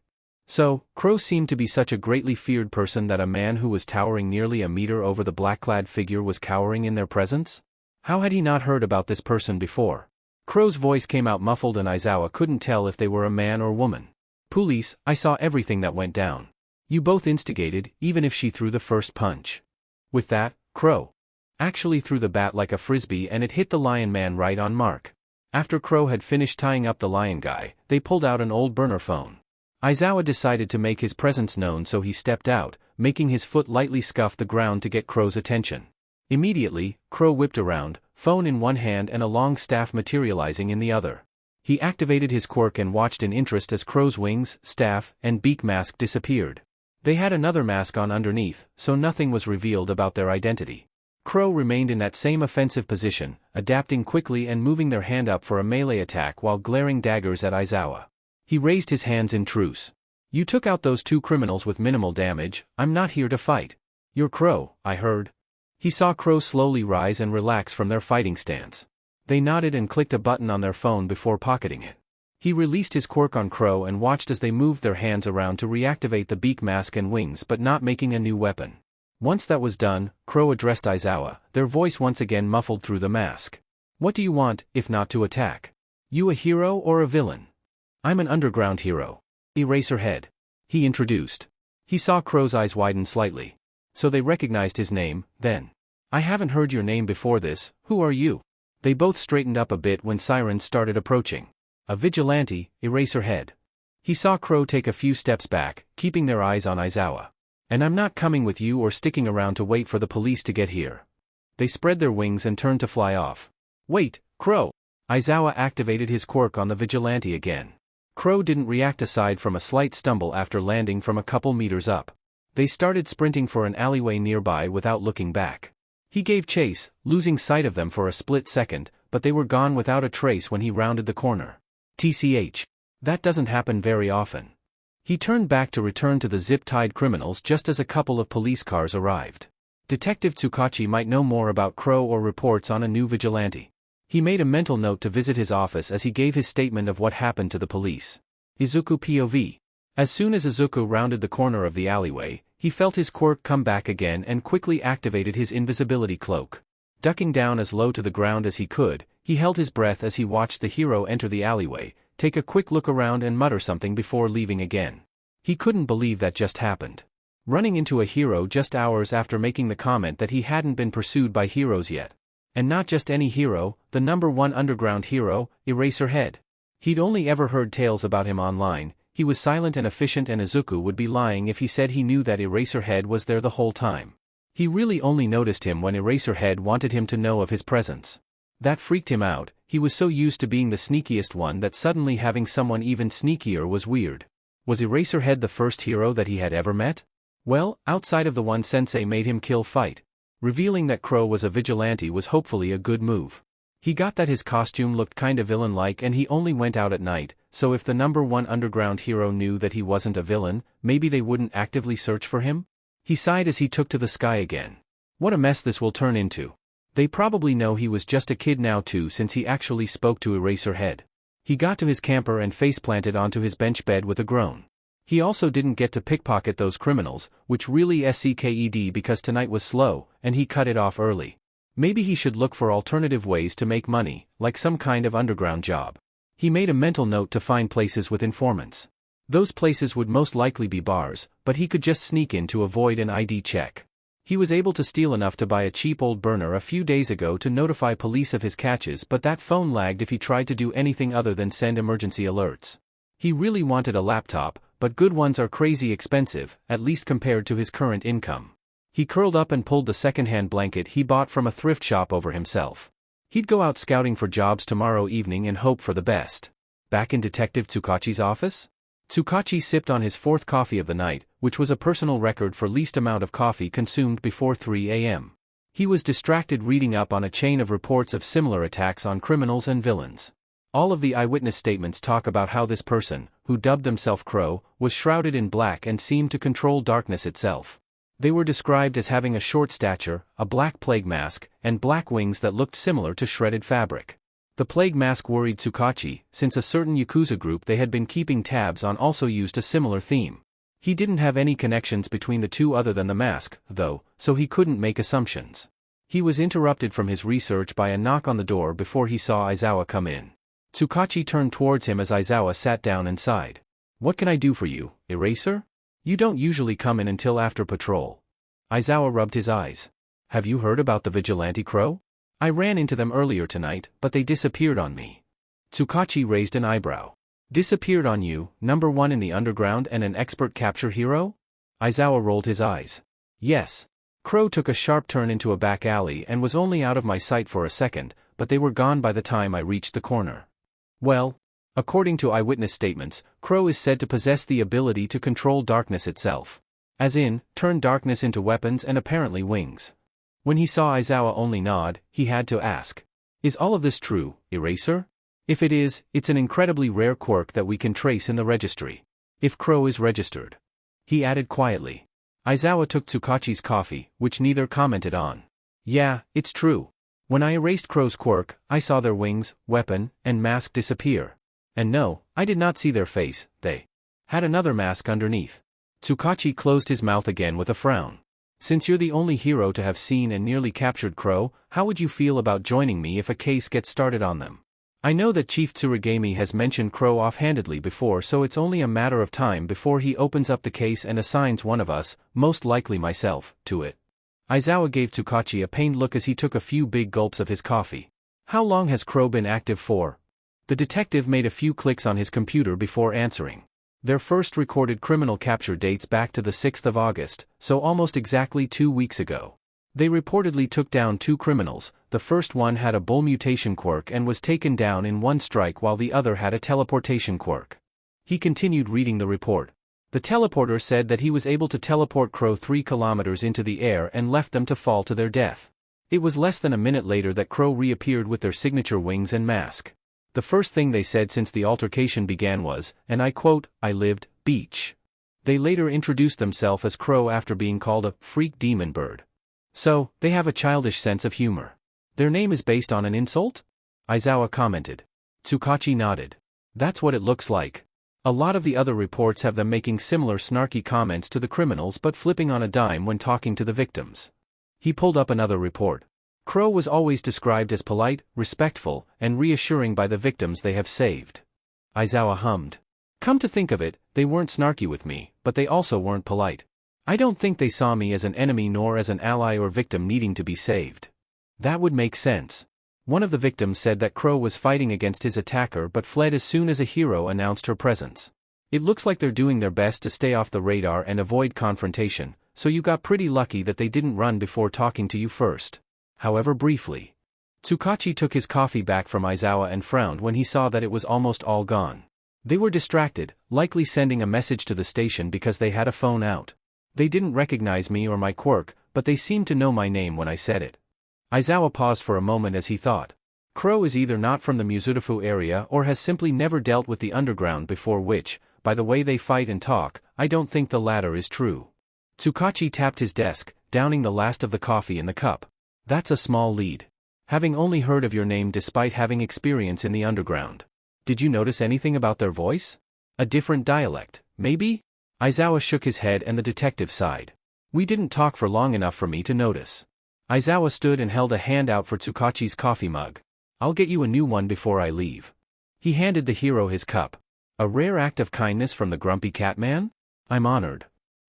So, Crow seemed to be such a greatly feared person that a man who was towering nearly a meter over the black-clad figure was cowering in their presence? How had he not heard about this person before? Crow's voice came out muffled and Aizawa couldn't tell if they were a man or woman. "Police, I saw everything that went down. You both instigated, even if she threw the first punch." With that, Crow actually threw the bat like a frisbee and it hit the lion man right on mark. After Crow had finished tying up the lion guy, they pulled out an old burner phone. Aizawa decided to make his presence known so he stepped out, making his foot lightly scuff the ground to get Crow's attention. Immediately, Crow whipped around, phone in one hand and a long staff materializing in the other. He activated his quirk and watched in interest as Crow's wings, staff, and beak mask disappeared. They had another mask on underneath, so nothing was revealed about their identity. Crow remained in that same offensive position, adapting quickly and moving their hand up for a melee attack while glaring daggers at Aizawa. He raised his hands in truce. "You took out those 2 criminals with minimal damage, I'm not here to fight." You're Crow, I heard. He saw Crow slowly rise and relax from their fighting stance. They nodded and clicked a button on their phone before pocketing it. He released his quirk on Crow and watched as they moved their hands around to reactivate the beak mask and wings but not making a new weapon. Once that was done, Crow addressed Aizawa, their voice once again muffled through the mask. What do you want, if not to attack? You a hero or a villain? I'm an underground hero. Eraserhead. He introduced. He saw Crow's eyes widen slightly. So they recognized his name, then. I haven't heard your name before this, who are you? They both straightened up a bit when sirens started approaching. A vigilante, Eraserhead. He saw Crow take a few steps back, keeping their eyes on Aizawa. And I'm not coming with you or sticking around to wait for the police to get here. They spread their wings and turned to fly off. Wait, Crow! Aizawa activated his quirk on the vigilante again. Crow didn't react aside from a slight stumble after landing from a couple meters up. They started sprinting for an alleyway nearby without looking back. He gave chase, losing sight of them for a split second, but they were gone without a trace when he rounded the corner. TCH. That doesn't happen very often. He turned back to return to the zip-tied criminals just as a couple of police cars arrived. Detective Tsukachi might know more about Crow or reports on a new vigilante. He made a mental note to visit his office as he gave his statement of what happened to the police. Izuku POV. As soon as Izuku rounded the corner of the alleyway, he felt his quirk come back again and quickly activated his invisibility cloak. Ducking down as low to the ground as he could, he held his breath as he watched the hero enter the alleyway, take a quick look around and mutter something before leaving again. He couldn't believe that just happened. Running into a hero just hours after making the comment that he hadn't been pursued by heroes yet. And not just any hero, the #1 underground hero, Eraserhead. He'd only ever heard tales about him online. He was silent and efficient, and Izuku would be lying if he said he knew that Eraserhead was there the whole time. He really only noticed him when Eraserhead wanted him to know of his presence. That freaked him out. He was so used to being the sneakiest one that suddenly having someone even sneakier was weird. Was Eraserhead the first hero that he had ever met? Well, outside of the one Sensei made him kill fight. Revealing that Crow was a vigilante was hopefully a good move. He got that his costume looked kinda villain-like and he only went out at night, so if the #1 underground hero knew that he wasn't a villain, maybe they wouldn't actively search for him? He sighed as he took to the sky again. What a mess this will turn into. They probably know he was just a kid now too, since he actually spoke to Eraserhead. He got to his camper and face-planted onto his bench bed with a groan. He also didn't get to pickpocket those criminals, which really sucked because tonight was slow, and he cut it off early. Maybe he should look for alternative ways to make money, like some kind of underground job. He made a mental note to find places with informants. Those places would most likely be bars, but he could just sneak in to avoid an ID check. He was able to steal enough to buy a cheap old burner a few days ago to notify police of his catches, but that phone lagged if he tried to do anything other than send emergency alerts. He really wanted a laptop, but good ones are crazy expensive, at least compared to his current income. He curled up and pulled the second-hand blanket he bought from a thrift shop over himself. He'd go out scouting for jobs tomorrow evening and hope for the best. Back in Detective Tsukachi's office? Tsukachi sipped on his fourth coffee of the night, which was a personal record for least amount of coffee consumed before 3 a.m. He was distracted reading up on a chain of reports of similar attacks on criminals and villains. All of the eyewitness statements talk about how this person, who dubbed themselves Crow, was shrouded in black and seemed to control darkness itself. They were described as having a short stature, a black plague mask, and black wings that looked similar to shredded fabric. The plague mask worried Tsukachi, since a certain Yakuza group they had been keeping tabs on also used a similar theme. He didn't have any connections between the two other than the mask, though, so he couldn't make assumptions. He was interrupted from his research by a knock on the door before he saw Aizawa come in. Tsukachi turned towards him as Aizawa sat down and sighed. "What can I do for you, Eraser? You don't usually come in until after patrol." Aizawa rubbed his eyes. "Have you heard about the vigilante Crow? I ran into them earlier tonight, but they disappeared on me." Tsukachi raised an eyebrow. "Disappeared on you, #1 in the underground and an expert capture hero?" Aizawa rolled his eyes. "Yes. Crow took a sharp turn into a back alley and was only out of my sight for a second, but they were gone by the time I reached the corner." Well, according to eyewitness statements, Crow is said to possess the ability to control darkness itself. As in, turn darkness into weapons and apparently wings. When he saw Aizawa only nod, he had to ask, "Is all of this true, Eraser? If it is, it's an incredibly rare quirk that we can trace in the registry. If Crow is registered." He added quietly. Aizawa took Tsukachi's coffee, which neither commented on. Yeah, it's true. When I erased Crow's quirk, I saw their wings, weapon, and mask disappear. And no, I did not see their face, they had another mask underneath. Tsukachi closed his mouth again with a frown. Since you're the only hero to have seen and nearly captured Crow, how would you feel about joining me if a case gets started on them? I know that Chief Tsurigami has mentioned Crow offhandedly before, so it's only a matter of time before he opens up the case and assigns one of us, most likely myself, to it. Aizawa gave Tsukachi a pained look as he took a few big gulps of his coffee. How long has Crow been active for? The detective made a few clicks on his computer before answering. Their first recorded criminal capture dates back to the 6th of August, so almost exactly 2 weeks ago. They reportedly took down 2 criminals. The first one had a bull mutation quirk and was taken down in one strike, while the other had a teleportation quirk. He continued reading the report. The teleporter said that he was able to teleport Crow 3 kilometers into the air and left them to fall to their death. It was less than a minute later that Crow reappeared with their signature wings and mask. The first thing they said since the altercation began was, and I quote, "I lived, beach." They later introduced themselves as Crow after being called a freak demon bird. So, they have a childish sense of humor. Their name is based on an insult? Aizawa commented. Tsukachi nodded. That's what it looks like. A lot of the other reports have them making similar snarky comments to the criminals but flipping on a dime when talking to the victims. He pulled up another report. Crow was always described as polite, respectful, and reassuring by the victims they have saved. Aizawa hummed. Come to think of it, they weren't snarky with me, but they also weren't polite. I don't think they saw me as an enemy nor as an ally or victim needing to be saved. That would make sense. One of the victims said that Crow was fighting against his attacker but fled as soon as a hero announced her presence. It looks like they're doing their best to stay off the radar and avoid confrontation, so you got pretty lucky that they didn't run before talking to you first. However briefly. Tsukachi took his coffee back from Aizawa and frowned when he saw that it was almost all gone. They were distracted, likely sending a message to the station because they had a phone out. They didn't recognize me or my quirk, but they seemed to know my name when I said it. Aizawa paused for a moment as he thought. Crow is either not from the Musutafu area or has simply never dealt with the underground before, which, by the way they fight and talk, I don't think the latter is true. Tsukachi tapped his desk, downing the last of the coffee in the cup. That's a small lead. Having only heard of your name despite having experience in the underground. Did you notice anything about their voice? A different dialect, maybe? Aizawa shook his head and the detective sighed. We didn't talk for long enough for me to notice. Aizawa stood and held a hand out for Tsukachi's coffee mug. I'll get you a new one before I leave. He handed the hero his cup. A rare act of kindness from the grumpy cat man? I'm honored.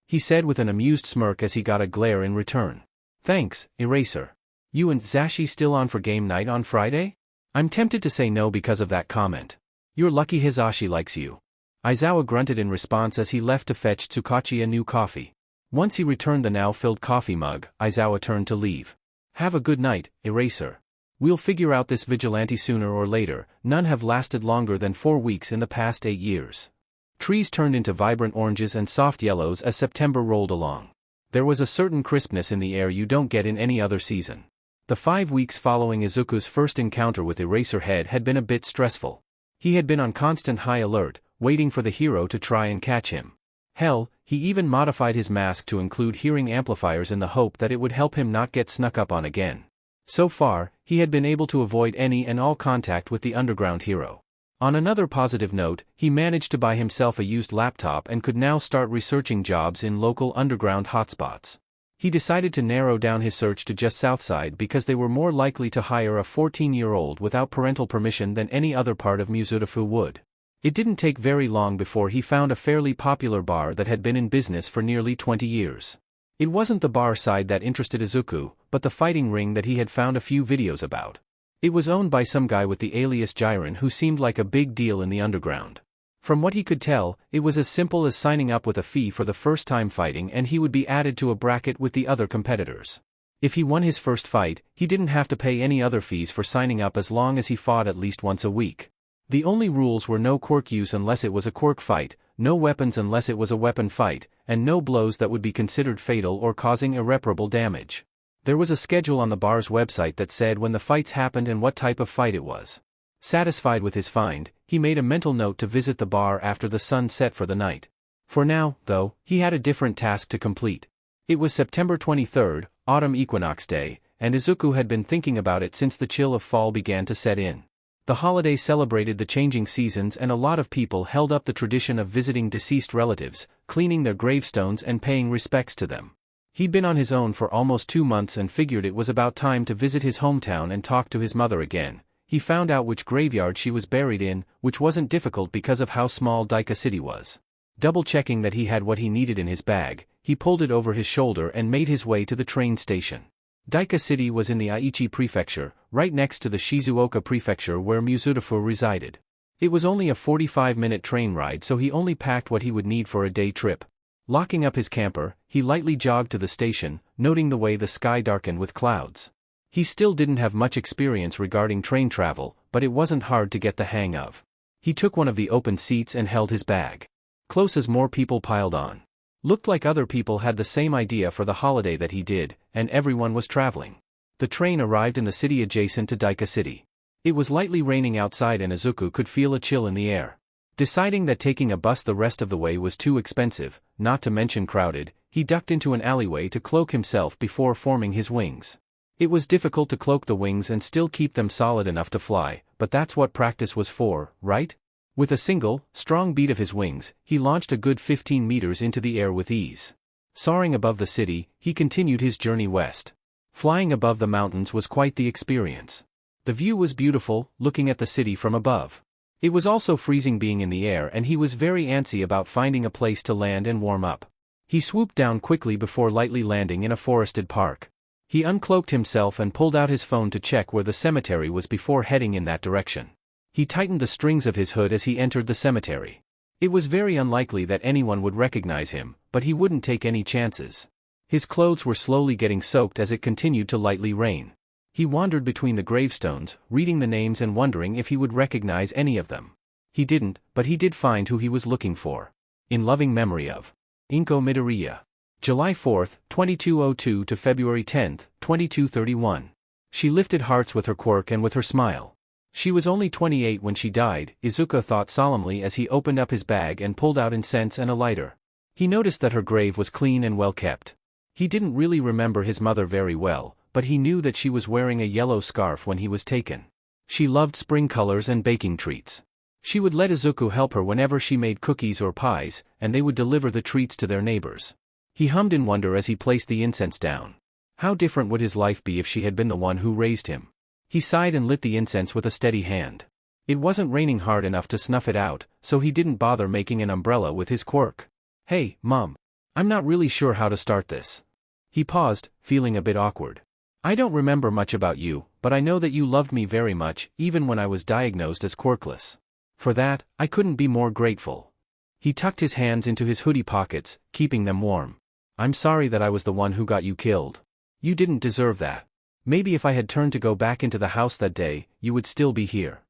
He said with an amused smirk as he got a glare in return. Thanks, Eraser. You and Zashi still on for game night on Friday? I'm tempted to say no because of that comment. You're lucky Hizashi likes you. Aizawa grunted in response as he left to fetch Tsukachi a new coffee. Once he returned the now-filled coffee mug, Aizawa turned to leave. Have a good night, Eraser. We'll figure out this vigilante sooner or later. None have lasted longer than 4 weeks in the past 8 years. Trees turned into vibrant oranges and soft yellows as September rolled along. There was a certain crispness in the air you don't get in any other season. The 5 weeks following Izuku's first encounter with Eraserhead had been a bit stressful. He had been on constant high alert, waiting for the hero to try and catch him. Hell, he even modified his mask to include hearing amplifiers in the hope that it would help him not get snuck up on again. So far, he had been able to avoid any and all contact with the underground hero. On another positive note, he managed to buy himself a used laptop and could now start researching jobs in local underground hotspots. He decided to narrow down his search to just Southside because they were more likely to hire a 14-year-old without parental permission than any other part of Musutafu would. It didn't take very long before he found a fairly popular bar that had been in business for nearly 20 years. It wasn't the bar side that interested Izuku, but the fighting ring that he had found a few videos about. It was owned by some guy with the alias Jiren who seemed like a big deal in the underground. From what he could tell, it was as simple as signing up with a fee for the first time fighting and he would be added to a bracket with the other competitors. If he won his first fight, he didn't have to pay any other fees for signing up as long as he fought at least once a week. The only rules were no quirk use unless it was a quirk fight, no weapons unless it was a weapon fight, and no blows that would be considered fatal or causing irreparable damage. There was a schedule on the bar's website that said when the fights happened and what type of fight it was. Satisfied with his find, he made a mental note to visit the bar after the sun set for the night. For now, though, he had a different task to complete. It was September 23rd, autumn equinox day, and Izuku had been thinking about it since the chill of fall began to set in. The holiday celebrated the changing seasons, and a lot of people held up the tradition of visiting deceased relatives, cleaning their gravestones and paying respects to them. He'd been on his own for almost 2 months and figured it was about time to visit his hometown and talk to his mother again. He found out which graveyard she was buried in, which wasn't difficult because of how small Daika City was. Double-checking that he had what he needed in his bag, he pulled it over his shoulder and made his way to the train station. Daika City was in the Aichi Prefecture, right next to the Shizuoka Prefecture where Musutafu resided. It was only a 45-minute train ride, so he only packed what he would need for a day trip. Locking up his camper, he lightly jogged to the station, noting the way the sky darkened with clouds. He still didn't have much experience regarding train travel, but it wasn't hard to get the hang of. He took one of the open seats and held his bag. Close as more people piled on. Looked like other people had the same idea for the holiday that he did, and everyone was traveling. The train arrived in the city adjacent to Daika City. It was lightly raining outside and Izuku could feel a chill in the air. Deciding that taking a bus the rest of the way was too expensive, not to mention crowded, he ducked into an alleyway to cloak himself before forming his wings. It was difficult to cloak the wings and still keep them solid enough to fly, but that's what practice was for, right? With a single, strong beat of his wings, he launched a good 15 meters into the air with ease. Soaring above the city, he continued his journey west. Flying above the mountains was quite the experience. The view was beautiful, looking at the city from above. It was also freezing being in the air, and he was very antsy about finding a place to land and warm up. He swooped down quickly before lightly landing in a forested park. He uncloaked himself and pulled out his phone to check where the cemetery was before heading in that direction. He tightened the strings of his hood as he entered the cemetery. It was very unlikely that anyone would recognize him, but he wouldn't take any chances. His clothes were slowly getting soaked as it continued to lightly rain. He wandered between the gravestones, reading the names and wondering if he would recognize any of them. He didn't, but he did find who he was looking for. In loving memory of Inko Midoriya. July 4, 2202 to February 10, 2231. She lifted hearts with her quirk and with her smile. She was only 28 when she died, Izuku thought solemnly as he opened up his bag and pulled out incense and a lighter. He noticed that her grave was clean and well kept. He didn't really remember his mother very well, but he knew that she was wearing a yellow scarf when he was taken. She loved spring colors and baking treats. She would let Izuku help her whenever she made cookies or pies, and they would deliver the treats to their neighbors. He hummed in wonder as he placed the incense down. How different would his life be if she had been the one who raised him? He sighed and lit the incense with a steady hand. It wasn't raining hard enough to snuff it out, so he didn't bother making an umbrella with his quirk. "Hey, Mom. I'm not really sure how to start this." He paused, feeling a bit awkward. "I don't remember much about you, but I know that you loved me very much, even when I was diagnosed as quirkless. For that, I couldn't be more grateful." He tucked his hands into his hoodie pockets, keeping them warm. "I'm sorry that I was the one who got you killed. You didn't deserve that. Maybe if I had turned to go back into the house that day, you would still be here."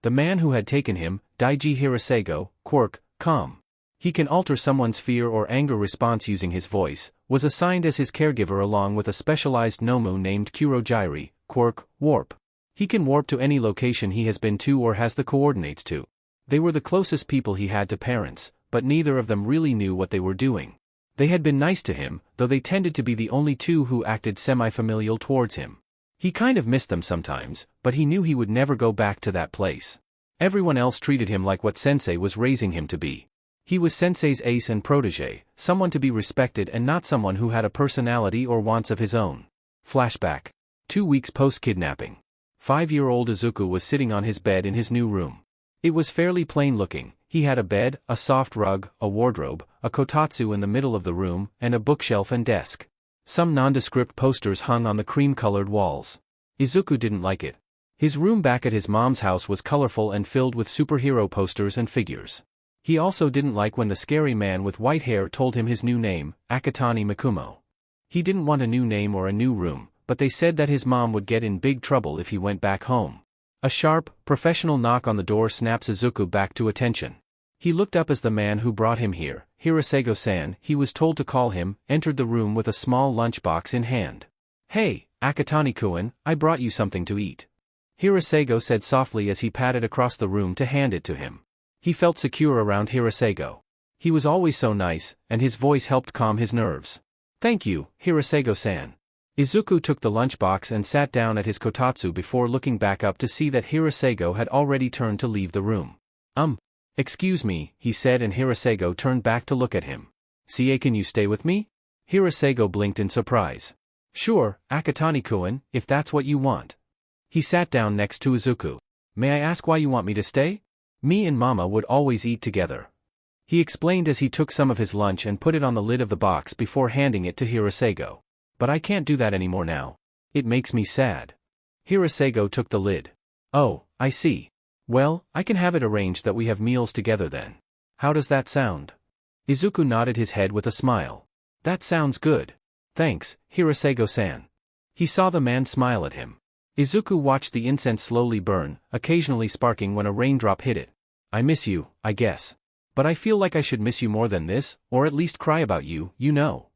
The man who had taken him, Daiji Hirasego, quirk, calm. He can alter someone's fear or anger response using his voice, was assigned as his caregiver along with a specialized Nomu named Kurojiri, quirk, warp. He can warp to any location he has been to or has the coordinates to. They were the closest people he had to parents, but neither of them really knew what they were doing. They had been nice to him, though they tended to be the only two who acted semi-familial towards him. He kind of missed them sometimes, but he knew he would never go back to that place. Everyone else treated him like what Sensei was raising him to be. He was Sensei's ace and protege, someone to be respected and not someone who had a personality or wants of his own. Flashback. 2 weeks post-kidnapping. 5-year-old Izuku was sitting on his bed in his new room. It was fairly plain-looking. He had a bed, a soft rug, a wardrobe, a kotatsu in the middle of the room, and a bookshelf and desk. Some nondescript posters hung on the cream-colored walls. Izuku didn't like it. His room back at his mom's house was colorful and filled with superhero posters and figures. He also didn't like when the scary man with white hair told him his new name, Akatani Mikumo. He didn't want a new name or a new room, but they said that his mom would get in big trouble if he went back home. A sharp, professional knock on the door snaps Izuku back to attention. He looked up as the man who brought him here, Hirasego-san, he was told to call him, entered the room with a small lunchbox in hand. "Hey, Akatani-kun, I brought you something to eat," Hirasego said softly as he padded across the room to hand it to him. He felt secure around Hirasego. He was always so nice, and his voice helped calm his nerves. Thank you, Hirasego-san. Izuku took the lunchbox and sat down at his kotatsu before looking back up to see that Hirasego had already turned to leave the room. Excuse me, he said, and Hirasego turned back to look at him. "Sie, can you stay with me?" Hirasego blinked in surprise. "Sure, Akatani-kun, if that's what you want." He sat down next to Izuku. "May I ask why you want me to stay?" "Me and Mama would always eat together," he explained as he took some of his lunch and put it on the lid of the box before handing it to Hirasego. "But I can't do that anymore now. It makes me sad." Hirasego took the lid. "Oh, I see. Well, I can have it arranged that we have meals together then. How does that sound?" Izuku nodded his head with a smile. "That sounds good. Thanks, Hirasego-san." He saw the man smile at him. Izuku watched the incense slowly burn, occasionally sparking when a raindrop hit it. "I miss you, I guess. But I feel like I should miss you more than this, or at least cry about you, you know."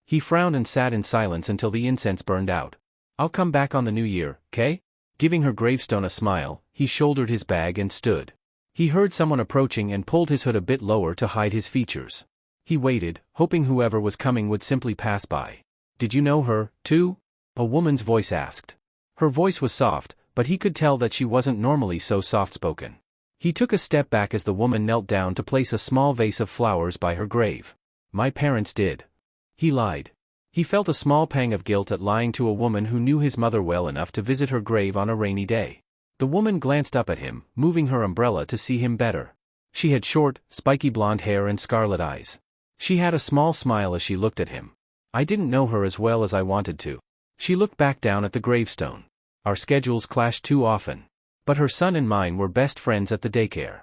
He frowned and sat in silence until the incense burned out. "I'll come back on the new year, 'kay?" Giving her gravestone a smile, he shouldered his bag and stood. He heard someone approaching and pulled his hood a bit lower to hide his features. He waited, hoping whoever was coming would simply pass by. "Did you know her, too?" a woman's voice asked. Her voice was soft, but he could tell that she wasn't normally so soft-spoken. He took a step back as the woman knelt down to place a small vase of flowers by her grave. "My parents did." He lied. He felt a small pang of guilt at lying to a woman who knew his mother well enough to visit her grave on a rainy day. The woman glanced up at him, moving her umbrella to see him better. She had short, spiky blonde hair and scarlet eyes. She had a small smile as she looked at him. "I didn't know her as well as I wanted to." She looked back down at the gravestone. "Our schedules clashed too often. But her son and mine were best friends at the daycare."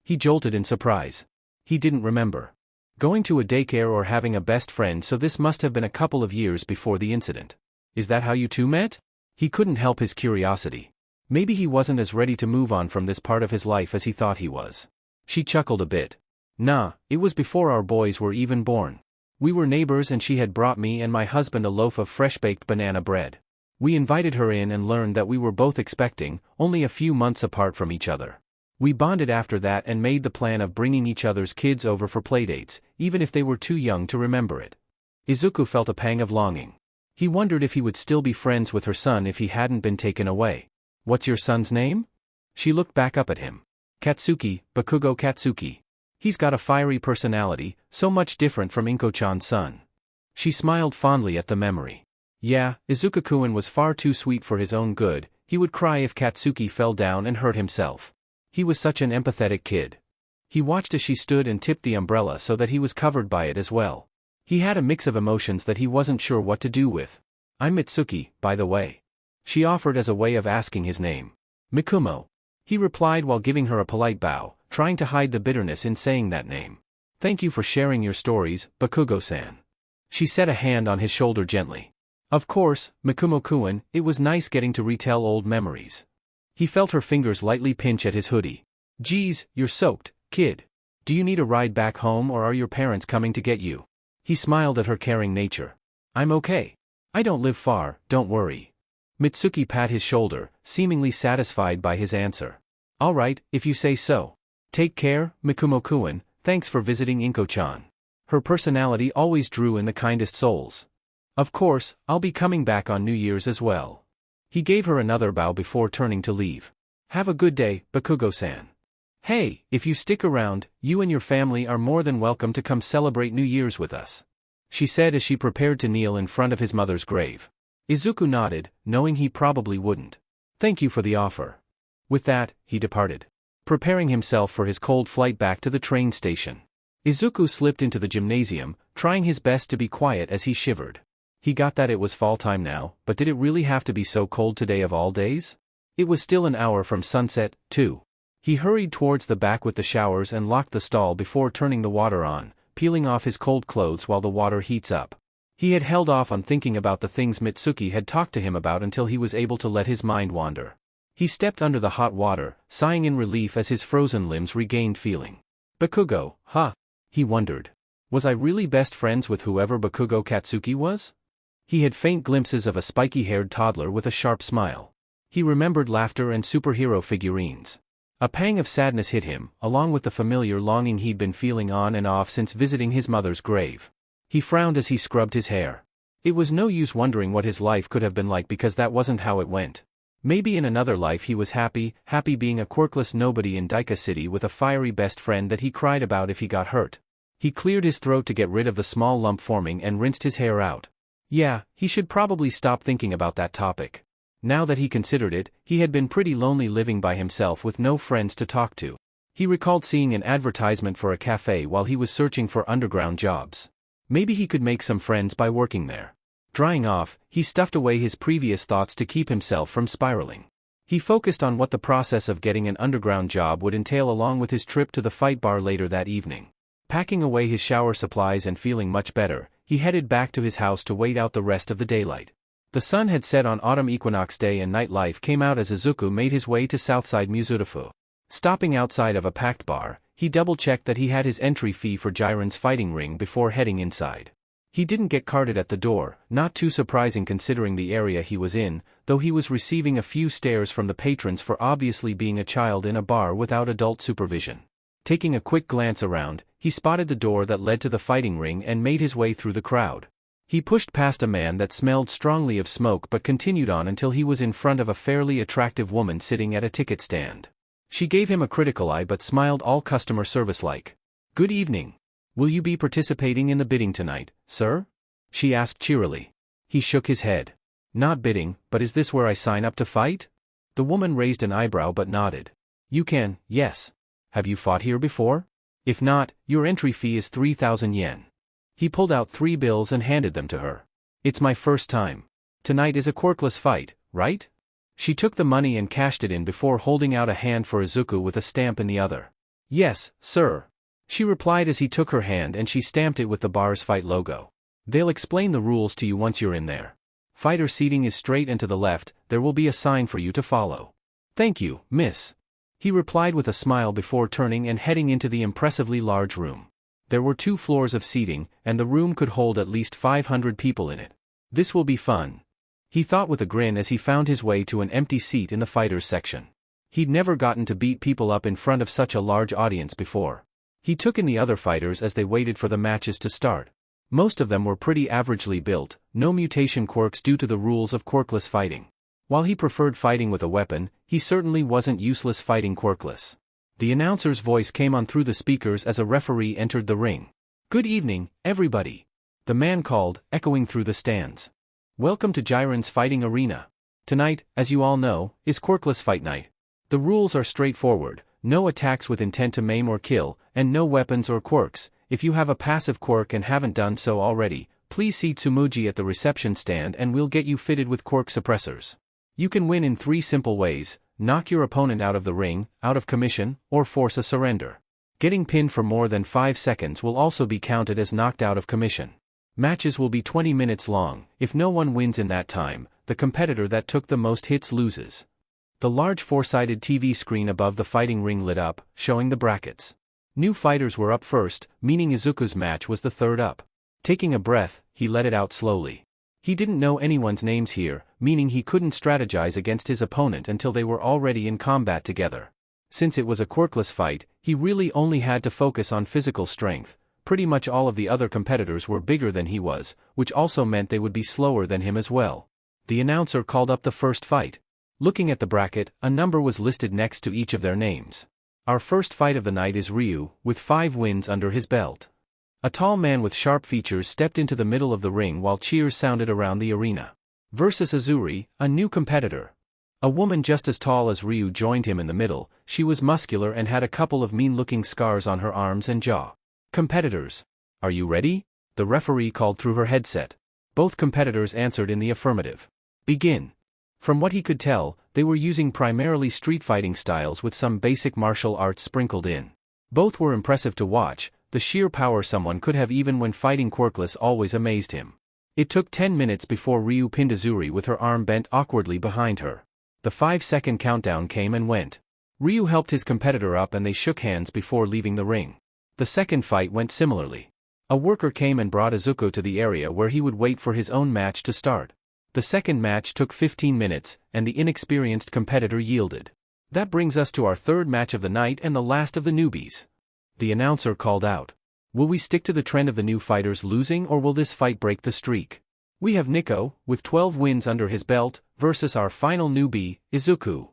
He jolted in surprise. He didn't remember going to a daycare or having a best friend, so this must have been a couple of years before the incident. "Is that how you two met?" He couldn't help his curiosity. Maybe he wasn't as ready to move on from this part of his life as he thought he was. She chuckled a bit. "Nah, it was before our boys were even born. We were neighbors and she had brought me and my husband a loaf of fresh-baked banana bread. We invited her in and learned that we were both expecting, only a few months apart from each other. We bonded after that and made the plan of bringing each other's kids over for playdates, even if they were too young to remember it." Izuku felt a pang of longing. He wondered if he would still be friends with her son if he hadn't been taken away. "What's your son's name?" She looked back up at him. "Katsuki, Bakugo Katsuki. He's got a fiery personality, so much different from Inko-chan's son." She smiled fondly at the memory. Yeah, Izuku-kun was far too sweet for his own good. He would cry if Katsuki fell down and hurt himself. He was such an empathetic kid. He watched as she stood and tipped the umbrella so that he was covered by it as well. He had a mix of emotions that he wasn't sure what to do with. "I'm Mitsuki, by the way," she offered as a way of asking his name. "Mikumo," he replied while giving her a polite bow, trying to hide the bitterness in saying that name. "Thank you for sharing your stories, Bakugo-san." She set a hand on his shoulder gently. "Of course, Mikumo-kun, it was nice getting to retell old memories." He felt her fingers lightly pinch at his hoodie. "Geez, you're soaked, kid. Do you need a ride back home or are your parents coming to get you?" He smiled at her caring nature. "I'm okay. I don't live far, don't worry." Mitsuki pat his shoulder, seemingly satisfied by his answer. "All right, if you say so. Take care, Mikumo-kun, thanks for visiting Inko-chan." Her personality always drew in the kindest souls. "Of course, I'll be coming back on New Year's as well." He gave her another bow before turning to leave. "Have a good day, Bakugo-san. Hey, if you stick around, you and your family are more than welcome to come celebrate New Year's with us," she said as she prepared to kneel in front of his mother's grave. Izuku nodded, knowing he probably wouldn't. "Thank you for the offer." With that, he departed, preparing himself for his cold flight back to the train station. Izuku slipped into the gymnasium, trying his best to be quiet as he shivered. He got that it was fall time now, but did it really have to be so cold today of all days? It was still an hour from sunset, too. He hurried towards the back with the showers and locked the stall before turning the water on, peeling off his cold clothes while the water heats up. He had held off on thinking about the things Mitsuki had talked to him about until he was able to let his mind wander. He stepped under the hot water, sighing in relief as his frozen limbs regained feeling. "Bakugo, huh?" he wondered. Was I really best friends with whoever Bakugo Katsuki was? He had faint glimpses of a spiky-haired toddler with a sharp smile. He remembered laughter and superhero figurines. A pang of sadness hit him, along with the familiar longing he'd been feeling on and off since visiting his mother's grave. He frowned as he scrubbed his hair. It was no use wondering what his life could have been like because that wasn't how it went. Maybe in another life he was happy being a quirkless nobody in Daika City with a fiery best friend that he cried about if he got hurt. He cleared his throat to get rid of the small lump forming and rinsed his hair out. Yeah, he should probably stop thinking about that topic. Now that he considered it, he had been pretty lonely living by himself with no friends to talk to. He recalled seeing an advertisement for a cafe while he was searching for underground jobs. Maybe he could make some friends by working there. Drying off, he stuffed away his previous thoughts to keep himself from spiraling. He focused on what the process of getting an underground job would entail along with his trip to the fight bar later that evening. Packing away his shower supplies and feeling much better, he headed back to his house to wait out the rest of the daylight. The sun had set on autumn equinox day and nightlife came out as Izuku made his way to Southside Musutafu. Stopping outside of a packed bar, he double-checked that he had his entry fee for Jiren's fighting ring before heading inside. He didn't get carded at the door, not too surprising considering the area he was in, though he was receiving a few stares from the patrons for obviously being a child in a bar without adult supervision. Taking a quick glance around, he spotted the door that led to the fighting ring and made his way through the crowd. He pushed past a man that smelled strongly of smoke but continued on until he was in front of a fairly attractive woman sitting at a ticket stand. She gave him a critical eye but smiled all customer service-like. "Good evening. Will you be participating in the bidding tonight, sir?" she asked cheerily. He shook his head. "Not bidding, but is this where I sign up to fight?" The woman raised an eyebrow but nodded. "You can, yes. Have you fought here before? If not, your entry fee is 3,000 yen. He pulled out 3 bills and handed them to her. "It's my first time. Tonight is a quirkless fight, right?" She took the money and cashed it in before holding out a hand for Izuku with a stamp in the other. "Yes, sir," she replied as he took her hand and she stamped it with the bar's fight logo. "They'll explain the rules to you once you're in there. Fighter seating is straight and to the left, there will be a sign for you to follow." "Thank you, miss," he replied with a smile before turning and heading into the impressively large room. There were 2 floors of seating, and the room could hold at least 500 people in it. "This will be fun," he thought with a grin as he found his way to an empty seat in the fighters section. He'd never gotten to beat people up in front of such a large audience before. He took in the other fighters as they waited for the matches to start. Most of them were pretty averagely built, no mutation quirks due to the rules of quirkless fighting. While he preferred fighting with a weapon, he certainly wasn't useless fighting quirkless. The announcer's voice came on through the speakers as a referee entered the ring. "Good evening, everybody," the man called, echoing through the stands. "Welcome to Jiren's fighting arena. Tonight, as you all know, is quirkless fight night. The rules are straightforward, no attacks with intent to maim or kill, and no weapons or quirks. If you have a passive quirk and haven't done so already, please see Tsumuji at the reception stand and we'll get you fitted with quirk suppressors. You can win in 3 simple ways: knock your opponent out of the ring, out of commission, or force a surrender. Getting pinned for more than 5 seconds will also be counted as knocked out of commission. Matches will be 20 minutes long. If no one wins in that time, the competitor that took the most hits loses." The large 4-sided TV screen above the fighting ring lit up, showing the brackets. New fighters were up first, meaning Izuku's match was the third up. Taking a breath, he let it out slowly. He didn't know anyone's names here, meaning he couldn't strategize against his opponent until they were already in combat together. Since it was a quirkless fight, he really only had to focus on physical strength. Pretty much all of the other competitors were bigger than he was, which also meant they would be slower than him as well. The announcer called up the first fight. Looking at the bracket, a number was listed next to each of their names. "Our first fight of the night is Ryu, with 5 wins under his belt." A tall man with sharp features stepped into the middle of the ring while cheers sounded around the arena. Versus Azuri, a new competitor. A woman just as tall as Ryu joined him in the middle. She was muscular and had a couple of mean-looking scars on her arms and jaw. "Competitors, are you ready?" the referee called through her headset. Both competitors answered in the affirmative. "Begin." From what he could tell, they were using primarily street fighting styles with some basic martial arts sprinkled in. Both were impressive to watch. The sheer power someone could have even when fighting quirkless always amazed him. It took 10 minutes before Ryu pinned Azuri with her arm bent awkwardly behind her. The 5-second countdown came and went. Ryu helped his competitor up and they shook hands before leaving the ring. The second fight went similarly. A worker came and brought Izuku to the area where he would wait for his own match to start. The second match took 15 minutes, and the inexperienced competitor yielded. "That brings us to our third match of the night and the last of the newbies," the announcer called out. "Will we stick to the trend of the new fighters losing or will this fight break the streak?" We have Nico, with 12 wins under his belt, versus our final newbie, Izuku.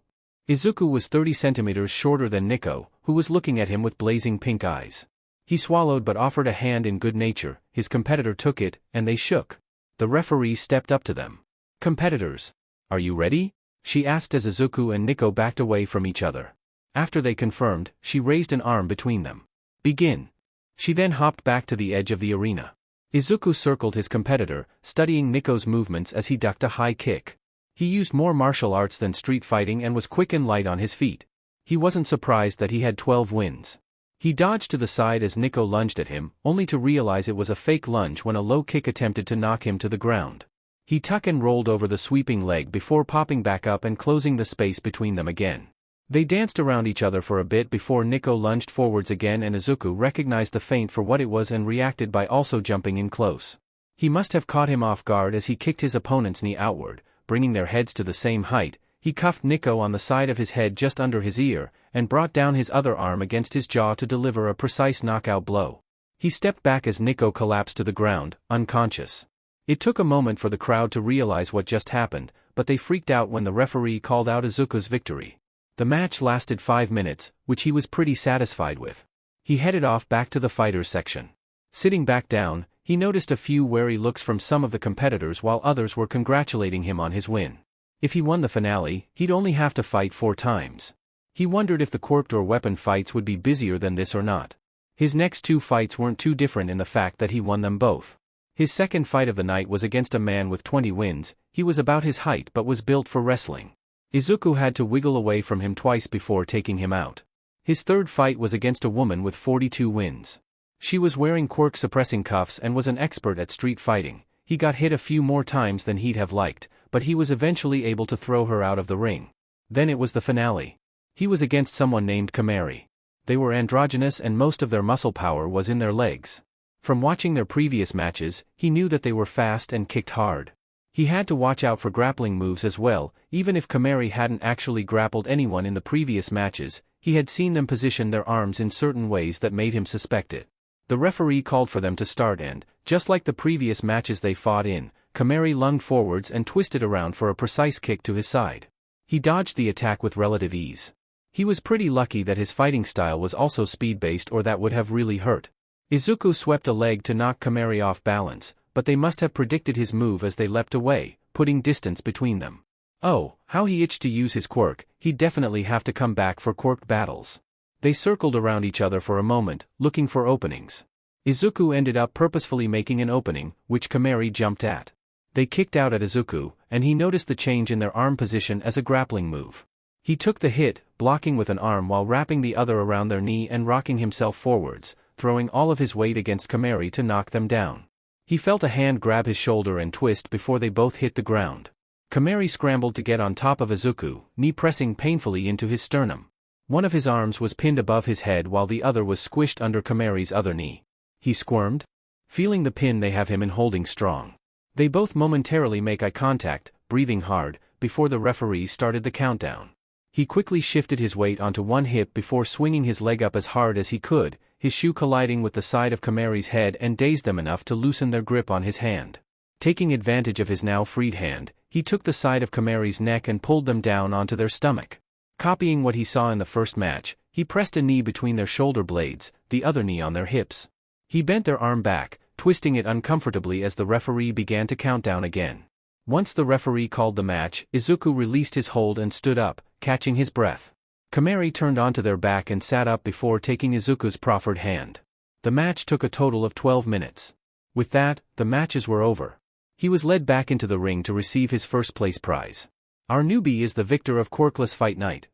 Izuku was 30 centimeters shorter than Nico, who was looking at him with blazing pink eyes. He swallowed but offered a hand in good nature. His competitor took it, and they shook. The referee stepped up to them. "Competitors, are you ready?" she asked as Izuku and Nico backed away from each other. After they confirmed, she raised an arm between them. "Begin." She then hopped back to the edge of the arena. Izuku circled his competitor, studying Nico's movements as he ducked a high kick. He used more martial arts than street fighting and was quick and light on his feet. He wasn't surprised that he had 12 wins. He dodged to the side as Nico lunged at him, only to realize it was a fake lunge when a low kick attempted to knock him to the ground. He tucked and rolled over the sweeping leg before popping back up and closing the space between them again. They danced around each other for a bit before Nico lunged forwards again and Izuku recognized the feint for what it was and reacted by also jumping in close. He must have caught him off guard as he kicked his opponent's knee outward, bringing their heads to the same height. He cuffed Nico on the side of his head just under his ear, and brought down his other arm against his jaw to deliver a precise knockout blow. He stepped back as Nico collapsed to the ground, unconscious. It took a moment for the crowd to realize what just happened, but they freaked out when the referee called out Izuku's victory. The match lasted 5 minutes, which he was pretty satisfied with. He headed off back to the fighters section. Sitting back down, he noticed a few wary looks from some of the competitors while others were congratulating him on his win. If he won the finale, he'd only have to fight 4 times. He wondered if the quirked or weapon fights would be busier than this or not. His next 2 fights weren't too different in the fact that he won them both. His second fight of the night was against a man with 20 wins. He was about his height but was built for wrestling. Izuku had to wiggle away from him twice before taking him out. His third fight was against a woman with 42 wins. She was wearing quirk-suppressing cuffs and was an expert at street fighting. He got hit a few more times than he'd have liked, but he was eventually able to throw her out of the ring. Then it was the finale. He was against someone named Kamari. They were androgynous and most of their muscle power was in their legs. From watching their previous matches, he knew that they were fast and kicked hard. He had to watch out for grappling moves as well. Even if Kamari hadn't actually grappled anyone in the previous matches, he had seen them position their arms in certain ways that made him suspect it. The referee called for them to start and, just like the previous matches they fought in, Kamari lunged forwards and twisted around for a precise kick to his side. He dodged the attack with relative ease. He was pretty lucky that his fighting style was also speed-based or that would have really hurt. Izuku swept a leg to knock Kamari off balance, but they must have predicted his move as they leapt away, putting distance between them. Oh, how he itched to use his quirk. He'd definitely have to come back for quirked battles. They circled around each other for a moment, looking for openings. Izuku ended up purposefully making an opening, which Kamari jumped at. They kicked out at Izuku, and he noticed the change in their arm position as a grappling move. He took the hit, blocking with an arm while wrapping the other around their knee and rocking himself forwards, throwing all of his weight against Kamari to knock them down. He felt a hand grab his shoulder and twist before they both hit the ground. Kamari scrambled to get on top of Izuku, knee pressing painfully into his sternum. One of his arms was pinned above his head while the other was squished under Kamari's other knee. He squirmed. Feeling the pin they have him in holding strong. They both momentarily make eye contact, breathing hard, before the referee started the countdown. He quickly shifted his weight onto one hip before swinging his leg up as hard as he could, his shoe colliding with the side of Kamari's head and dazed them enough to loosen their grip on his hand. Taking advantage of his now freed hand, he took the side of Kamari's neck and pulled them down onto their stomach. Copying what he saw in the first match, he pressed a knee between their shoulder blades, the other knee on their hips. He bent their arm back, twisting it uncomfortably as the referee began to count down again. Once the referee called the match, Izuku released his hold and stood up, catching his breath. Kamari turned onto their back and sat up before taking Izuku's proffered hand. The match took a total of 12 minutes. With that, the matches were over. He was led back into the ring to receive his first place prize. "Our newbie is the victor of Quirkless Fight Night,"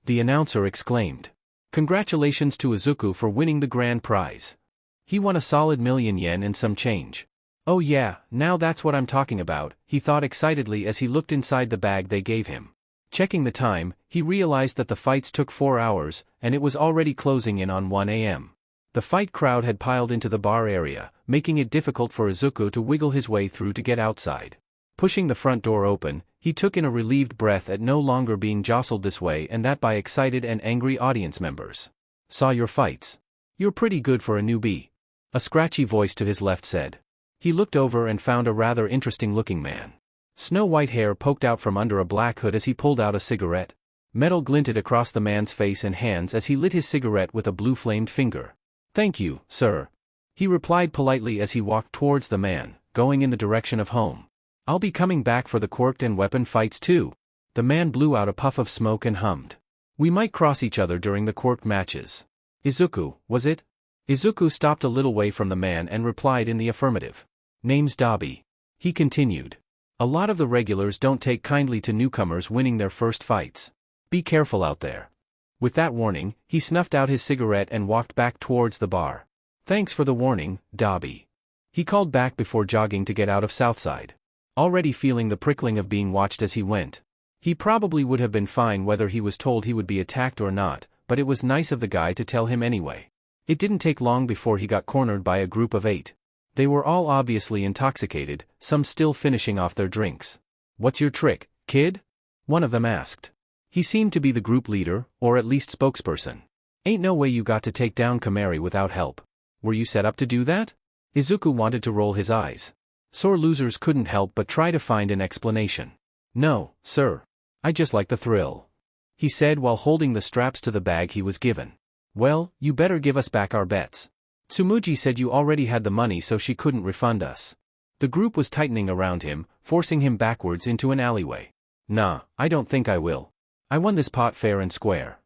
the announcer exclaimed. "Congratulations to Izuku for winning the grand prize. He won a solid $1,000,000 and some change." "Oh yeah, now that's what I'm talking about," he thought excitedly as he looked inside the bag they gave him. Checking the time, he realized that the fights took 4 hours, and it was already closing in on 1 a.m. The fight crowd had piled into the bar area, making it difficult for Izuku to wiggle his way through to get outside. Pushing the front door open, he took in a relieved breath at no longer being jostled this way and that by excited and angry audience members. "Saw your fights. You're pretty good for a newbie," a scratchy voice to his left said. He looked over and found a rather interesting-looking man. Snow-white hair poked out from under a black hood as he pulled out a cigarette. Metal glinted across the man's face and hands as he lit his cigarette with a blue-flamed finger. "Thank you, sir," he replied politely as he walked towards the man, going in the direction of home. "I'll be coming back for the quirked and weapon fights too." The man blew out a puff of smoke and hummed. "We might cross each other during the quirked matches." "Izuku, was it?" Izuku stopped a little way from the man and replied in the affirmative. "Name's Dabi," he continued. "A lot of the regulars don't take kindly to newcomers winning their first fights. Be careful out there." With that warning, he snuffed out his cigarette and walked back towards the bar. "Thanks for the warning, Dabi," he called back before jogging to get out of Southside. Already feeling the prickling of being watched as he went. He probably would have been fine whether he was told he would be attacked or not, but it was nice of the guy to tell him anyway. It didn't take long before he got cornered by a group of 8. They were all obviously intoxicated, some still finishing off their drinks. "What's your trick, kid?" one of them asked. He seemed to be the group leader, or at least spokesperson. "Ain't no way you got to take down Kamari without help. Were you set up to do that?" Izuku wanted to roll his eyes. Sore losers couldn't help but try to find an explanation. "No, sir. I just like the thrill," he said while holding the straps to the bag he was given. "Well, you better give us back our bets. Tsumugi said you already had the money so she couldn't refund us." The group was tightening around him, forcing him backwards into an alleyway. "Nah, I don't think I will. I won this pot fair and square."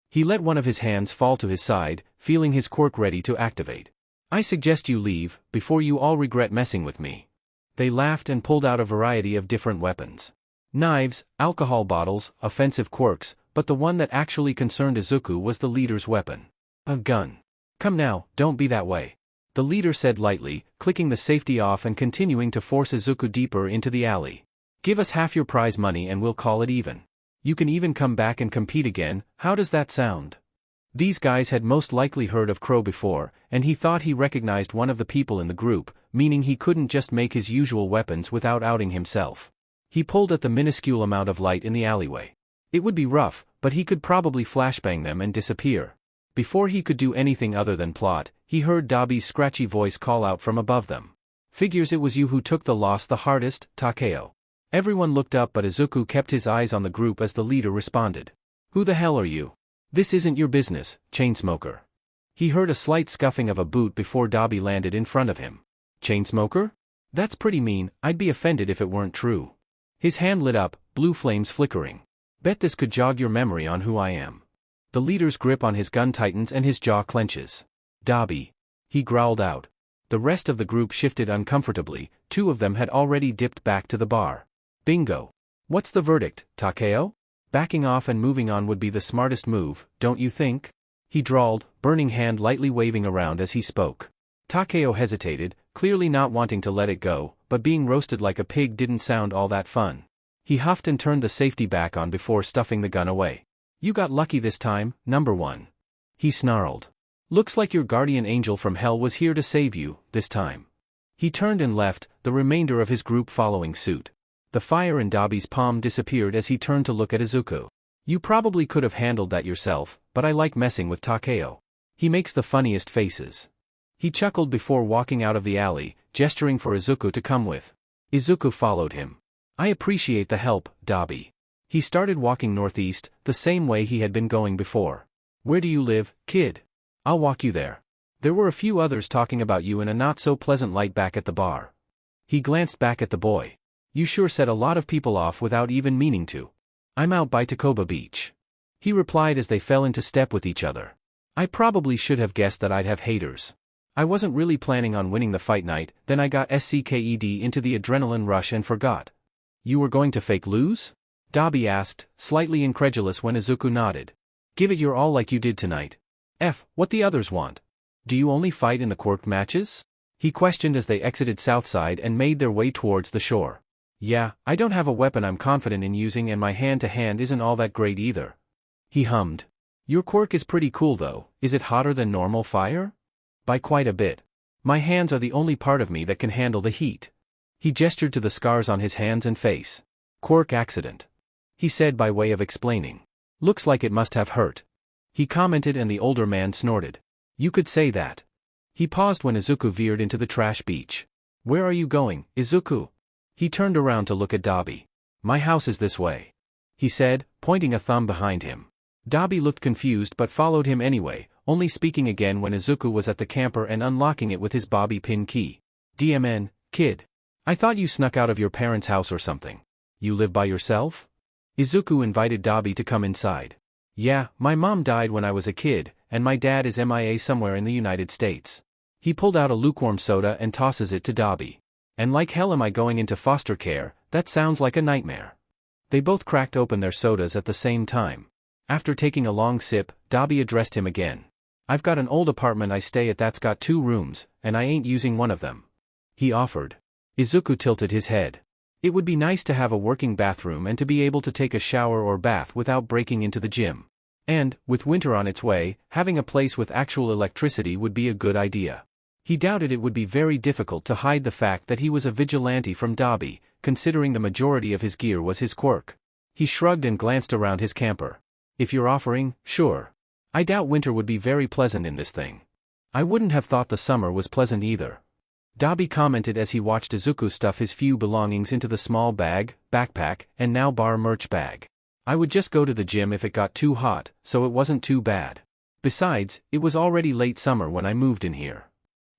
He let one of his hands fall to his side, feeling his quirk ready to activate. "I suggest you leave, before you all regret messing with me." They laughed and pulled out a variety of different weapons. Knives, alcohol bottles, offensive quirks, but the one that actually concerned Izuku was the leader's weapon. A gun. "Come now, don't be that way," the leader said lightly, clicking the safety off and continuing to force Izuku deeper into the alley. "Give us half your prize money and we'll call it even. You can even come back and compete again, how does that sound?" These guys had most likely heard of Crow before, and he thought he recognized one of the people in the group, meaning he couldn't just make his usual weapons without outing himself. He pulled at the minuscule amount of light in the alleyway. It would be rough, but he could probably flashbang them and disappear. Before he could do anything other than plot, he heard Dabi's scratchy voice call out from above them. "Figures it was you who took the loss the hardest, Takeo." Everyone looked up but Izuku kept his eyes on the group as the leader responded. "Who the hell are you? This isn't your business, Chainsmoker." He heard a slight scuffing of a boot before Dabi landed in front of him. "Chainsmoker? That's pretty mean, I'd be offended if it weren't true." His hand lit up, blue flames flickering. "Bet this could jog your memory on who I am." The leader's grip on his gun tightens and his jaw clenches. "Dabi," he growled out. The rest of the group shifted uncomfortably, 2 of them had already dipped back to the bar. "Bingo. What's the verdict, Takeo? Backing off and moving on would be the smartest move, don't you think?" he drawled, burning hand lightly waving around as he spoke. Takeo hesitated, clearly not wanting to let it go, but being roasted like a pig didn't sound all that fun. He huffed and turned the safety back on before stuffing the gun away. "You got lucky this time, number 1. He snarled. "Looks like your guardian angel from hell was here to save you, this time." He turned and left, the remainder of his group following suit. The fire in Dabi's palm disappeared as he turned to look at Izuku. "You probably could have handled that yourself, but I like messing with Takeo. He makes the funniest faces." He chuckled before walking out of the alley, gesturing for Izuku to come with. Izuku followed him. "I appreciate the help, Dabi." He started walking northeast, the same way he had been going before. "Where do you live, kid? I'll walk you there." There were a few others talking about you in a not-so-pleasant light back at the bar. He glanced back at the boy. "You sure set a lot of people off without even meaning to." "I'm out by Takoba Beach," he replied as they fell into step with each other. "I probably should have guessed that I'd have haters. I wasn't really planning on winning the fight night, then I got SCKED into the adrenaline rush and forgot." "You were going to fake lose?" Dabi asked, slightly incredulous when Izuku nodded. "Give it your all like you did tonight. What the others want. Do you only fight in the quirked matches?" he questioned as they exited Southside and made their way towards the shore. "Yeah, I don't have a weapon I'm confident in using and my hand-to-hand isn't all that great either," he hummed. "Your quirk is pretty cool though, is it hotter than normal fire?" "By quite a bit. My hands are the only part of me that can handle the heat." He gestured to the scars on his hands and face. "Quirk accident," he said by way of explaining. "Looks like it must have hurt," he commented and the older man snorted. "You could say that." He paused when Izuku veered into the trash beach. Where are you going, Izuku? He turned around to look at Dabi. My house is this way, he said, pointing a thumb behind him. Dabi looked confused but followed him anyway, only speaking again when Izuku was at the camper and unlocking it with his bobby pin key. DMN, kid. I thought you snuck out of your parents' house or something. You live by yourself? Izuku invited Dabi to come inside. Yeah, my mom died when I was a kid, and my dad is MIA somewhere in the United States. He pulled out a lukewarm soda and tosses it to Dabi. And like hell am I going into foster care, that sounds like a nightmare. They both cracked open their sodas at the same time. After taking a long sip, Dabi addressed him again. I've got an old apartment I stay at that's got 2 rooms, and I ain't using one of them, he offered. Izuku tilted his head. It would be nice to have a working bathroom and to be able to take a shower or bath without breaking into the gym. And, with winter on its way, having a place with actual electricity would be a good idea. He doubted it would be very difficult to hide the fact that he was a vigilante from Dabi, considering the majority of his gear was his quirk. He shrugged and glanced around his camper. If you're offering, sure. I doubt winter would be very pleasant in this thing. I wouldn't have thought the summer was pleasant either. Dabi commented as he watched Izuku stuff his few belongings into the small bag, backpack, and now bar merch bag. I would just go to the gym if it got too hot, so it wasn't too bad. Besides, it was already late summer when I moved in here.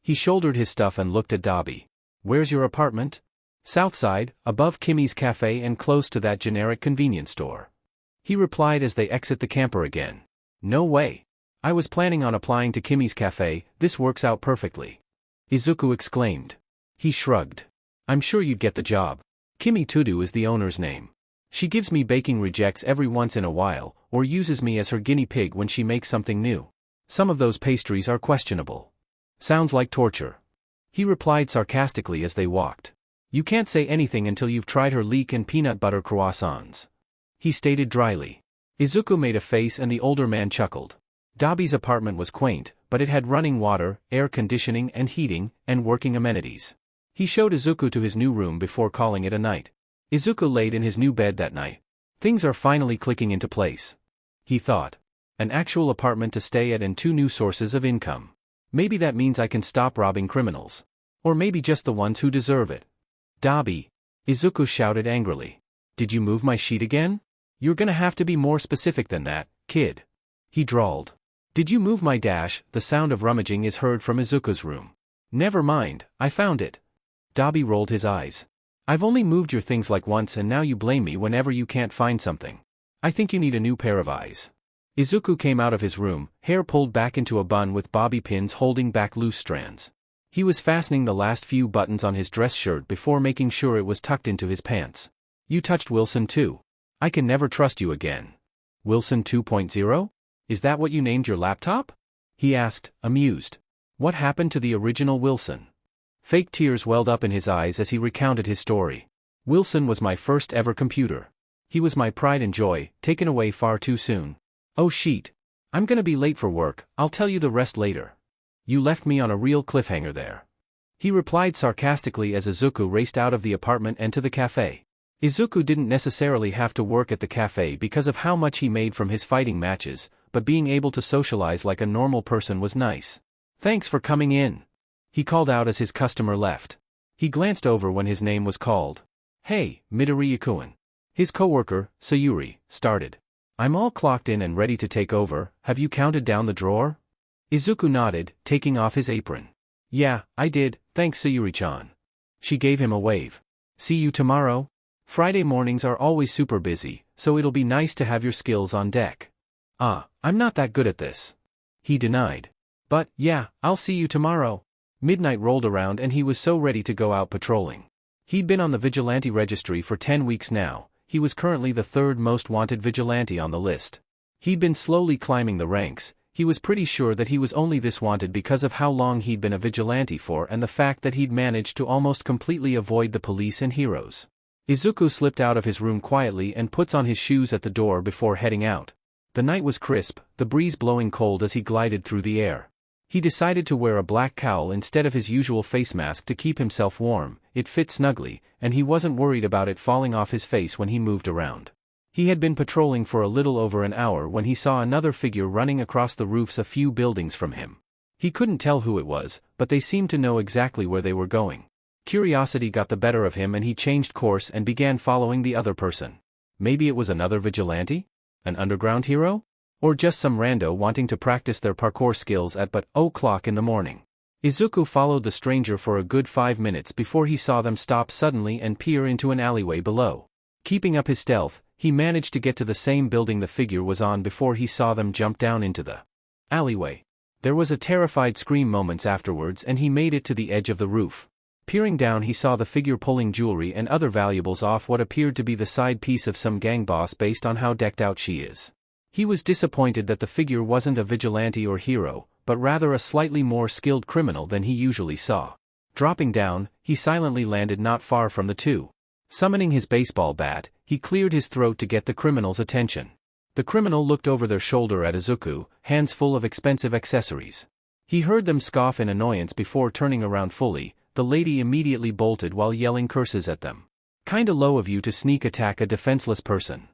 He shouldered his stuff and looked at Dabi. Where's your apartment? Southside, above Kimmy's cafe and close to that generic convenience store. He replied as they exit the camper again. No way. I was planning on applying to Kimmy's cafe, this works out perfectly. Izuku exclaimed. He shrugged. I'm sure you'd get the job. Kimmy Tudu is the owner's name. She gives me baking rejects every once in a while, or uses me as her guinea pig when she makes something new. Some of those pastries are questionable. Sounds like torture. He replied sarcastically as they walked. You can't say anything until you've tried her leek and peanut butter croissants, he stated dryly. Izuku made a face and the older man chuckled. Dabi's apartment was quaint, but it had running water, air conditioning and heating, and working amenities. He showed Izuku to his new room before calling it a night. Izuku laid in his new bed that night. Things are finally clicking into place, he thought. An actual apartment to stay at and 2 new sources of income. Maybe that means I can stop robbing criminals. Or maybe just the ones who deserve it. Dabi! Izuku shouted angrily. Did you move my sheet again? You're gonna have to be more specific than that, kid. He drawled. Did you move my dash? The sound of rummaging is heard from Izuku's room. Never mind, I found it. Dabi rolled his eyes. I've only moved your things like once and now you blame me whenever you can't find something. I think you need a new pair of eyes. Izuku came out of his room, hair pulled back into a bun with bobby pins holding back loose strands. He was fastening the last few buttons on his dress shirt before making sure it was tucked into his pants. You touched Wilson too. I can never trust you again. Wilson 2.0? Is that what you named your laptop? He asked, amused. What happened to the original Wilson? Fake tears welled up in his eyes as he recounted his story. Wilson was my first ever computer. He was my pride and joy, taken away far too soon. Oh shit. I'm gonna be late for work, I'll tell you the rest later. You left me on a real cliffhanger there. He replied sarcastically as Izuku raced out of the apartment and to the cafe. Izuku didn't necessarily have to work at the cafe because of how much he made from his fighting matches, but being able to socialize like a normal person was nice. Thanks for coming in, he called out as his customer left. He glanced over when his name was called. Hey, Midoriya Izuku. His coworker, Sayuri, started. I'm all clocked in and ready to take over, have you counted down the drawer? Izuku nodded, taking off his apron. Yeah, I did, thanks Sayuri-chan. She gave him a wave. See you tomorrow? Friday mornings are always super busy, so it'll be nice to have your skills on deck. I'm not that good at this, he denied. But, yeah, I'll see you tomorrow. Midnight rolled around and he was so ready to go out patrolling. He'd been on the vigilante registry for 10 weeks now. He was currently the 3rd most wanted vigilante on the list. He'd been slowly climbing the ranks. He was pretty sure that he was only this wanted because of how long he'd been a vigilante for and the fact that he'd managed to almost completely avoid the police and heroes. Izuku slipped out of his room quietly and puts on his shoes at the door before heading out. The night was crisp, the breeze blowing cold as he glided through the air. He decided to wear a black cowl instead of his usual face mask to keep himself warm. It fit snugly, and he wasn't worried about it falling off his face when he moved around. He had been patrolling for a little over an hour when he saw another figure running across the roofs a few buildings from him. He couldn't tell who it was, but they seemed to know exactly where they were going. Curiosity got the better of him and he changed course and began following the other person. Maybe it was another vigilante? An underground hero? Or just some rando wanting to practice their parkour skills at but 0:00 in the morning. Izuku followed the stranger for a good 5 minutes before he saw them stop suddenly and peer into an alleyway below. Keeping up his stealth, he managed to get to the same building the figure was on before he saw them jump down into the alleyway. There was a terrified scream moments afterwards and he made it to the edge of the roof. Peering down he saw the figure pulling jewelry and other valuables off what appeared to be the side piece of some gang boss based on how decked out she is. He was disappointed that the figure wasn't a vigilante or hero, but rather a slightly more skilled criminal than he usually saw. Dropping down, he silently landed not far from the two. Summoning his baseball bat, he cleared his throat to get the criminal's attention. The criminal looked over their shoulder at Izuku, hands full of expensive accessories. He heard them scoff in annoyance before turning around fully. The lady immediately bolted while yelling curses at them. "Kinda low of you to sneak attack a defenseless person,"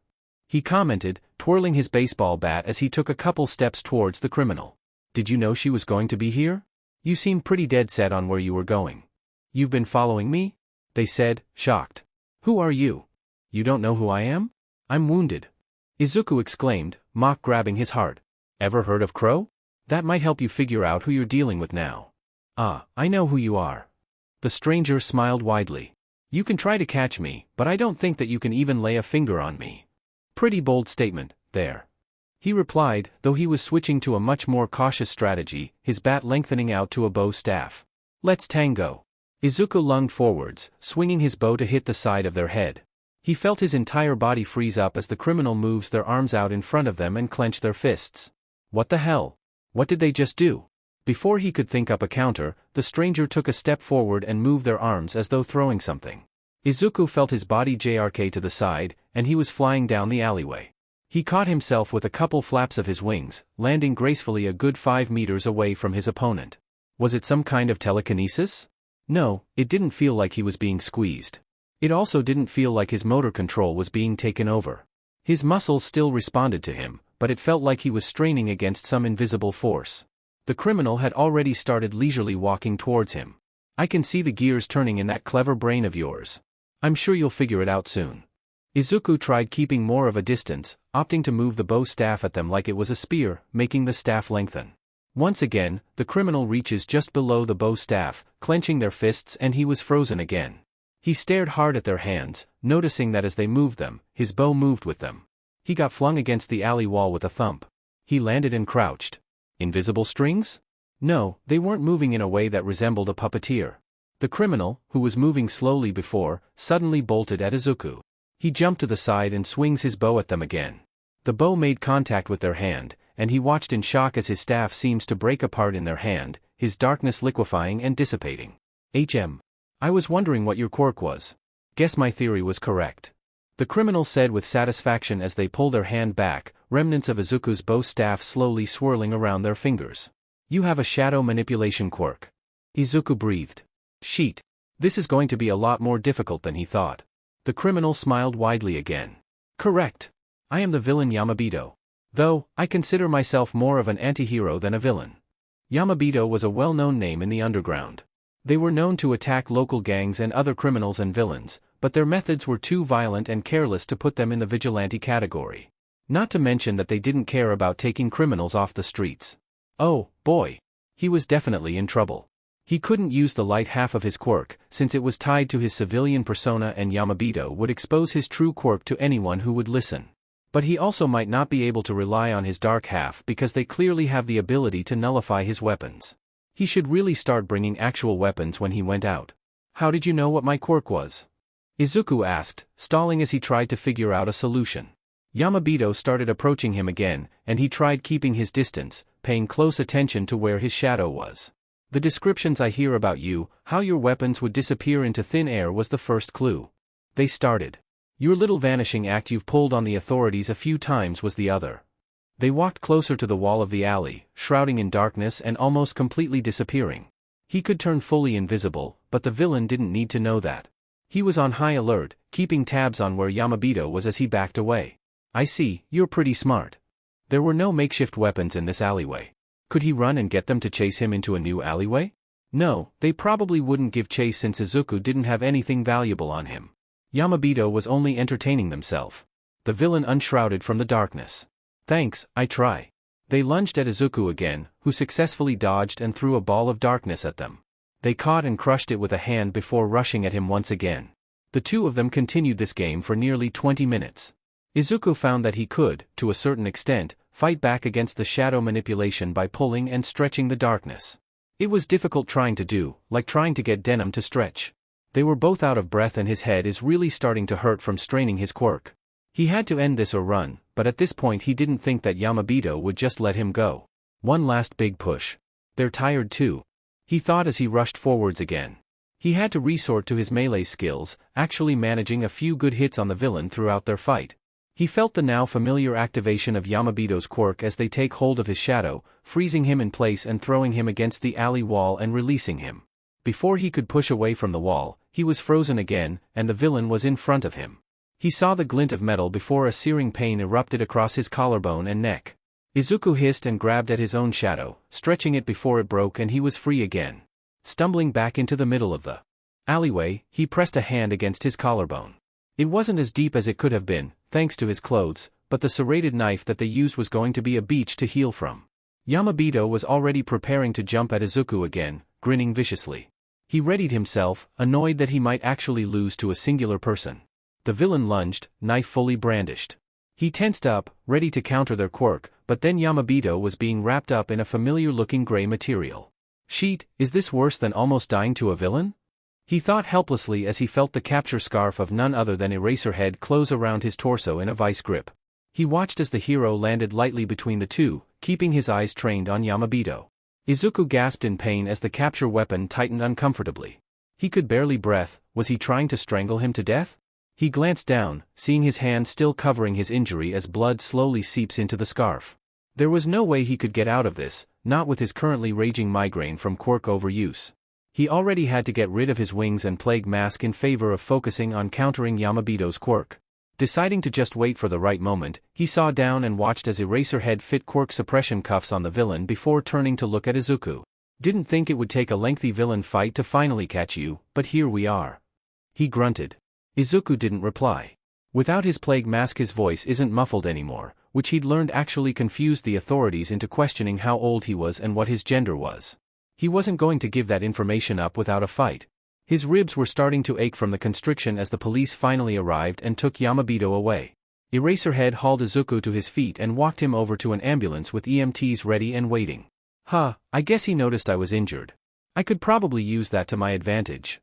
he commented, twirling his baseball bat as he took a couple steps towards the criminal. "Did you know she was going to be here? You seem pretty dead set on where you were going." "You've been following me?" they said, shocked. "Who are you? You don't know who I am?" "I'm wounded," Izuku exclaimed, mock grabbing his heart. "Ever heard of Crow? That might help you figure out who you're dealing with now." "Ah, I know who you are." The stranger smiled widely. "You can try to catch me, but I don't think that you can even lay a finger on me." "Pretty bold statement, there," he replied, though he was switching to a much more cautious strategy, his bat lengthening out to a bow staff. "Let's tango." Izuku lunged forwards, swinging his bow to hit the side of their head. He felt his entire body freeze up as the criminal moves their arms out in front of them and clench their fists. What the hell? What did they just do? Before he could think up a counter, the stranger took a step forward and moved their arms as though throwing something. Izuku felt his body jerk to the side, and he was flying down the alleyway. He caught himself with a couple flaps of his wings, landing gracefully a good 5 meters away from his opponent. Was it some kind of telekinesis? No, it didn't feel like he was being squeezed. It also didn't feel like his motor control was being taken over. His muscles still responded to him, but it felt like he was straining against some invisible force. The criminal had already started leisurely walking towards him. "I can see the gears turning in that clever brain of yours. I'm sure you'll figure it out soon." Izuku tried keeping more of a distance, opting to move the bow staff at them like it was a spear, making the staff lengthen. Once again, the criminal reaches just below the bow staff, clenching their fists, and he was frozen again. He stared hard at their hands, noticing that as they moved them, his bow moved with them. He got flung against the alley wall with a thump. He landed and crouched. Invisible strings? No, they weren't moving in a way that resembled a puppeteer. The criminal, who was moving slowly before, suddenly bolted at Izuku. He jumped to the side and swings his bow at them again. The bow made contact with their hand, and he watched in shock as his staff seems to break apart in their hand, his darkness liquefying and dissipating. I was wondering what your quirk was. Guess my theory was correct," the criminal said with satisfaction as they pulled their hand back, remnants of Izuku's bow staff slowly swirling around their fingers. "You have a shadow manipulation quirk." Izuku breathed. "Sheet. This is going to be a lot more difficult than he thought." The criminal smiled widely again. "Correct. I am the villain Yamabito. Though, I consider myself more of an anti-hero than a villain." Yamabito was a well-known name in the underground. They were known to attack local gangs and other criminals and villains, but their methods were too violent and careless to put them in the vigilante category. Not to mention that they didn't care about taking criminals off the streets. Oh, boy. He was definitely in trouble. He couldn't use the light half of his quirk, since it was tied to his civilian persona and Yamabito would expose his true quirk to anyone who would listen. But he also might not be able to rely on his dark half because they clearly have the ability to nullify his weapons. He should really start bringing actual weapons when he went out. "How did you know what my quirk was?" Izuku asked, stalling as he tried to figure out a solution. Yamabito started approaching him again, and he tried keeping his distance, paying close attention to where his shadow was. "The descriptions I hear about you, how your weapons would disappear into thin air was the first clue." They started. "Your little vanishing act you've pulled on the authorities a few times was the other." They walked closer to the wall of the alley, shrouding in darkness and almost completely disappearing. He could turn fully invisible, but the villain didn't need to know that. He was on high alert, keeping tabs on where Yamabito was as he backed away. "I see, you're pretty smart." There were no makeshift weapons in this alleyway. Could he run and get them to chase him into a new alleyway? No, they probably wouldn't give chase since Izuku didn't have anything valuable on him. Yamabito was only entertaining themselves. The villain unshrouded from the darkness. Thanks, I try. They lunged at Izuku again, who successfully dodged and threw a ball of darkness at them. They caught and crushed it with a hand before rushing at him once again. The two of them continued this game for nearly 20 minutes. Izuku found that he could, to a certain extent, fight back against the shadow manipulation by pulling and stretching the darkness. It was difficult trying to do, like trying to get denim to stretch. They were both out of breath and his head is really starting to hurt from straining his quirk. He had to end this or run, but at this point he didn't think that Yamabito would just let him go. One last big push. They're tired too, he thought as he rushed forwards again. He had to resort to his melee skills, actually managing a few good hits on the villain throughout their fight. He felt the now familiar activation of Yamabito's quirk as they take hold of his shadow, freezing him in place and throwing him against the alley wall and releasing him. Before he could push away from the wall, he was frozen again, and the villain was in front of him. He saw the glint of metal before a searing pain erupted across his collarbone and neck. Izuku hissed and grabbed at his own shadow, stretching it before it broke and he was free again. Stumbling back into the middle of the alleyway, he pressed a hand against his collarbone. It wasn't as deep as it could have been, thanks to his clothes, but the serrated knife that they used was going to be a beach to heal from. Yamabito was already preparing to jump at Izuku again, grinning viciously. He readied himself, annoyed that he might actually lose to a singular person. The villain lunged, knife fully brandished. He tensed up, ready to counter their quirk, but then Yamabito was being wrapped up in a familiar-looking gray material. Sheet, is this worse than almost dying to a villain? He thought helplessly as he felt the capture scarf of none other than Eraserhead close around his torso in a vice grip. He watched as the hero landed lightly between the two, keeping his eyes trained on Yamabito. Izuku gasped in pain as the capture weapon tightened uncomfortably. He could barely breathe. Was he trying to strangle him to death? He glanced down, seeing his hand still covering his injury as blood slowly seeps into the scarf. There was no way he could get out of this, not with his currently raging migraine from quirk overuse. He already had to get rid of his wings and plague mask in favor of focusing on countering Yamabito's quirk. Deciding to just wait for the right moment, he saw down and watched as Eraserhead fit quirk suppression cuffs on the villain before turning to look at Izuku. Didn't think it would take a lengthy villain fight to finally catch you, but here we are. He grunted. Izuku didn't reply. Without his plague mask his voice isn't muffled anymore, which he'd learned actually confused the authorities into questioning how old he was and what his gender was. He wasn't going to give that information up without a fight. His ribs were starting to ache from the constriction as the police finally arrived and took Yamabito away. Eraserhead hauled Izuku to his feet and walked him over to an ambulance with EMTs ready and waiting. I guess he noticed I was injured. I could probably use that to my advantage.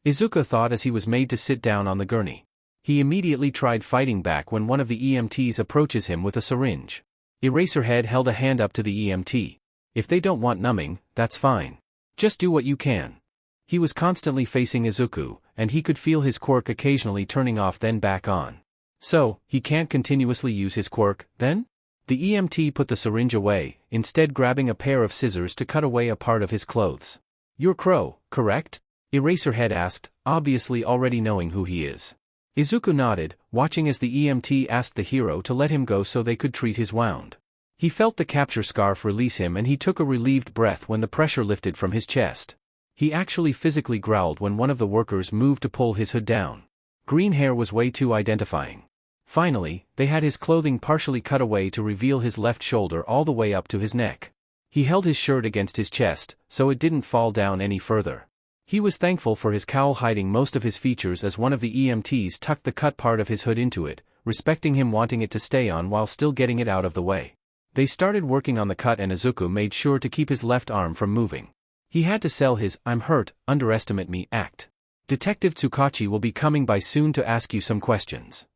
Izuku thought as he was made to sit down on the gurney. He immediately tried fighting back when one of the EMTs approaches him with a syringe. Eraserhead held a hand up to the EMT. If they don't want numbing, that's fine. Just do what you can. He was constantly facing Izuku, and he could feel his quirk occasionally turning off then back on. So, he can't continuously use his quirk, then? The EMT put the syringe away, instead grabbing a pair of scissors to cut away a part of his clothes. You're Crow, correct? Eraserhead asked, obviously already knowing who he is. Izuku nodded, watching as the EMT asked the hero to let him go so they could treat his wound. He felt the capture scarf release him and he took a relieved breath when the pressure lifted from his chest. He actually physically growled when one of the workers moved to pull his hood down. Green hair was way too identifying. Finally, they had his clothing partially cut away to reveal his left shoulder all the way up to his neck. He held his shirt against his chest, so it didn't fall down any further. He was thankful for his cowl hiding most of his features as one of the EMTs tucked the cut part of his hood into it, respecting him wanting it to stay on while still getting it out of the way. They started working on the cut and Izuku made sure to keep his left arm from moving. He had to sell his "I'm hurt, underestimate me" act. Detective Tsukachi will be coming by soon to ask you some questions.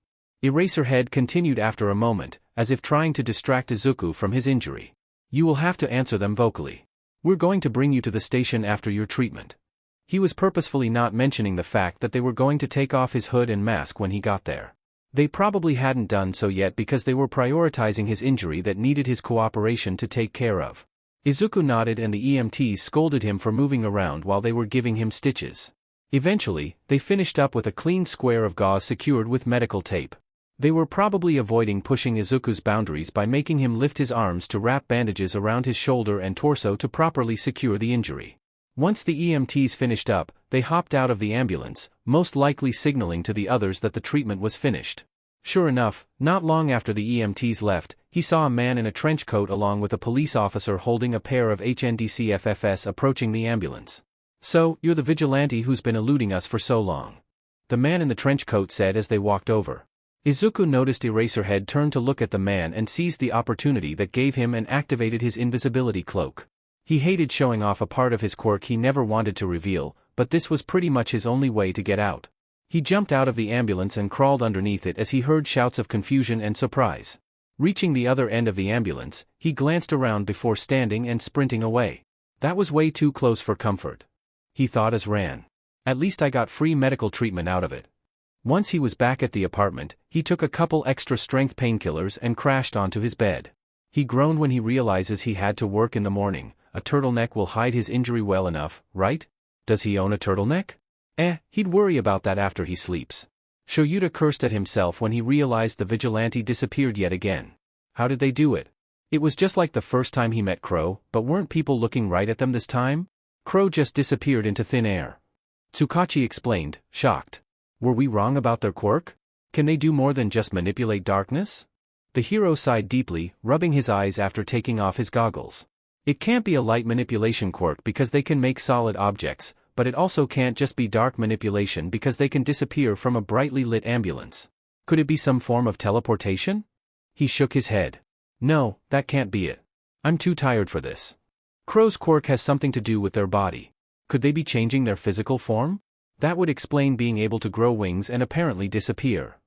Eraserhead continued after a moment, as if trying to distract Izuku from his injury. You will have to answer them vocally. We're going to bring you to the station after your treatment. He was purposefully not mentioning the fact that they were going to take off his hood and mask when he got there. They probably hadn't done so yet because they were prioritizing his injury that needed his cooperation to take care of. Izuku nodded and the EMTs scolded him for moving around while they were giving him stitches. Eventually, they finished up with a clean square of gauze secured with medical tape. They were probably avoiding pushing Izuku's boundaries by making him lift his arms to wrap bandages around his shoulder and torso to properly secure the injury. Once the EMTs finished up, they hopped out of the ambulance, most likely signaling to the others that the treatment was finished. Sure enough, not long after the EMTs left, he saw a man in a trench coat along with a police officer holding a pair of HNDCFFs approaching the ambulance. "So, you're the vigilante who's been eluding us for so long," the man in the trench coat said as they walked over. Izuku noticed Eraserhead turned to look at the man and seized the opportunity that gave him and activated his invisibility cloak. He hated showing off a part of his quirk he never wanted to reveal, but this was pretty much his only way to get out. He jumped out of the ambulance and crawled underneath it as he heard shouts of confusion and surprise. Reaching the other end of the ambulance, he glanced around before standing and sprinting away. That was way too close for comfort, he thought as ran. At least I got free medical treatment out of it. Once he was back at the apartment, he took a couple extra strength painkillers and crashed onto his bed. He groaned when he realizes he had to work in the morning. A turtleneck will hide his injury well enough, right? Does he own a turtleneck? He'd worry about that after he sleeps. Shoyuta cursed at himself when he realized the vigilante disappeared yet again. How did they do it? It was just like the first time he met Crow, but weren't people looking right at them this time? Crow just disappeared into thin air. Tsukachi explained, shocked. Were we wrong about their quirk? Can they do more than just manipulate darkness? The hero sighed deeply, rubbing his eyes after taking off his goggles. It can't be a light manipulation quirk because they can make solid objects, but it also can't just be dark manipulation because they can disappear from a brightly lit ambulance. Could it be some form of teleportation? He shook his head. No, that can't be it. I'm too tired for this. Crow's quirk has something to do with their body. Could they be changing their physical form? That would explain being able to grow wings and apparently disappear.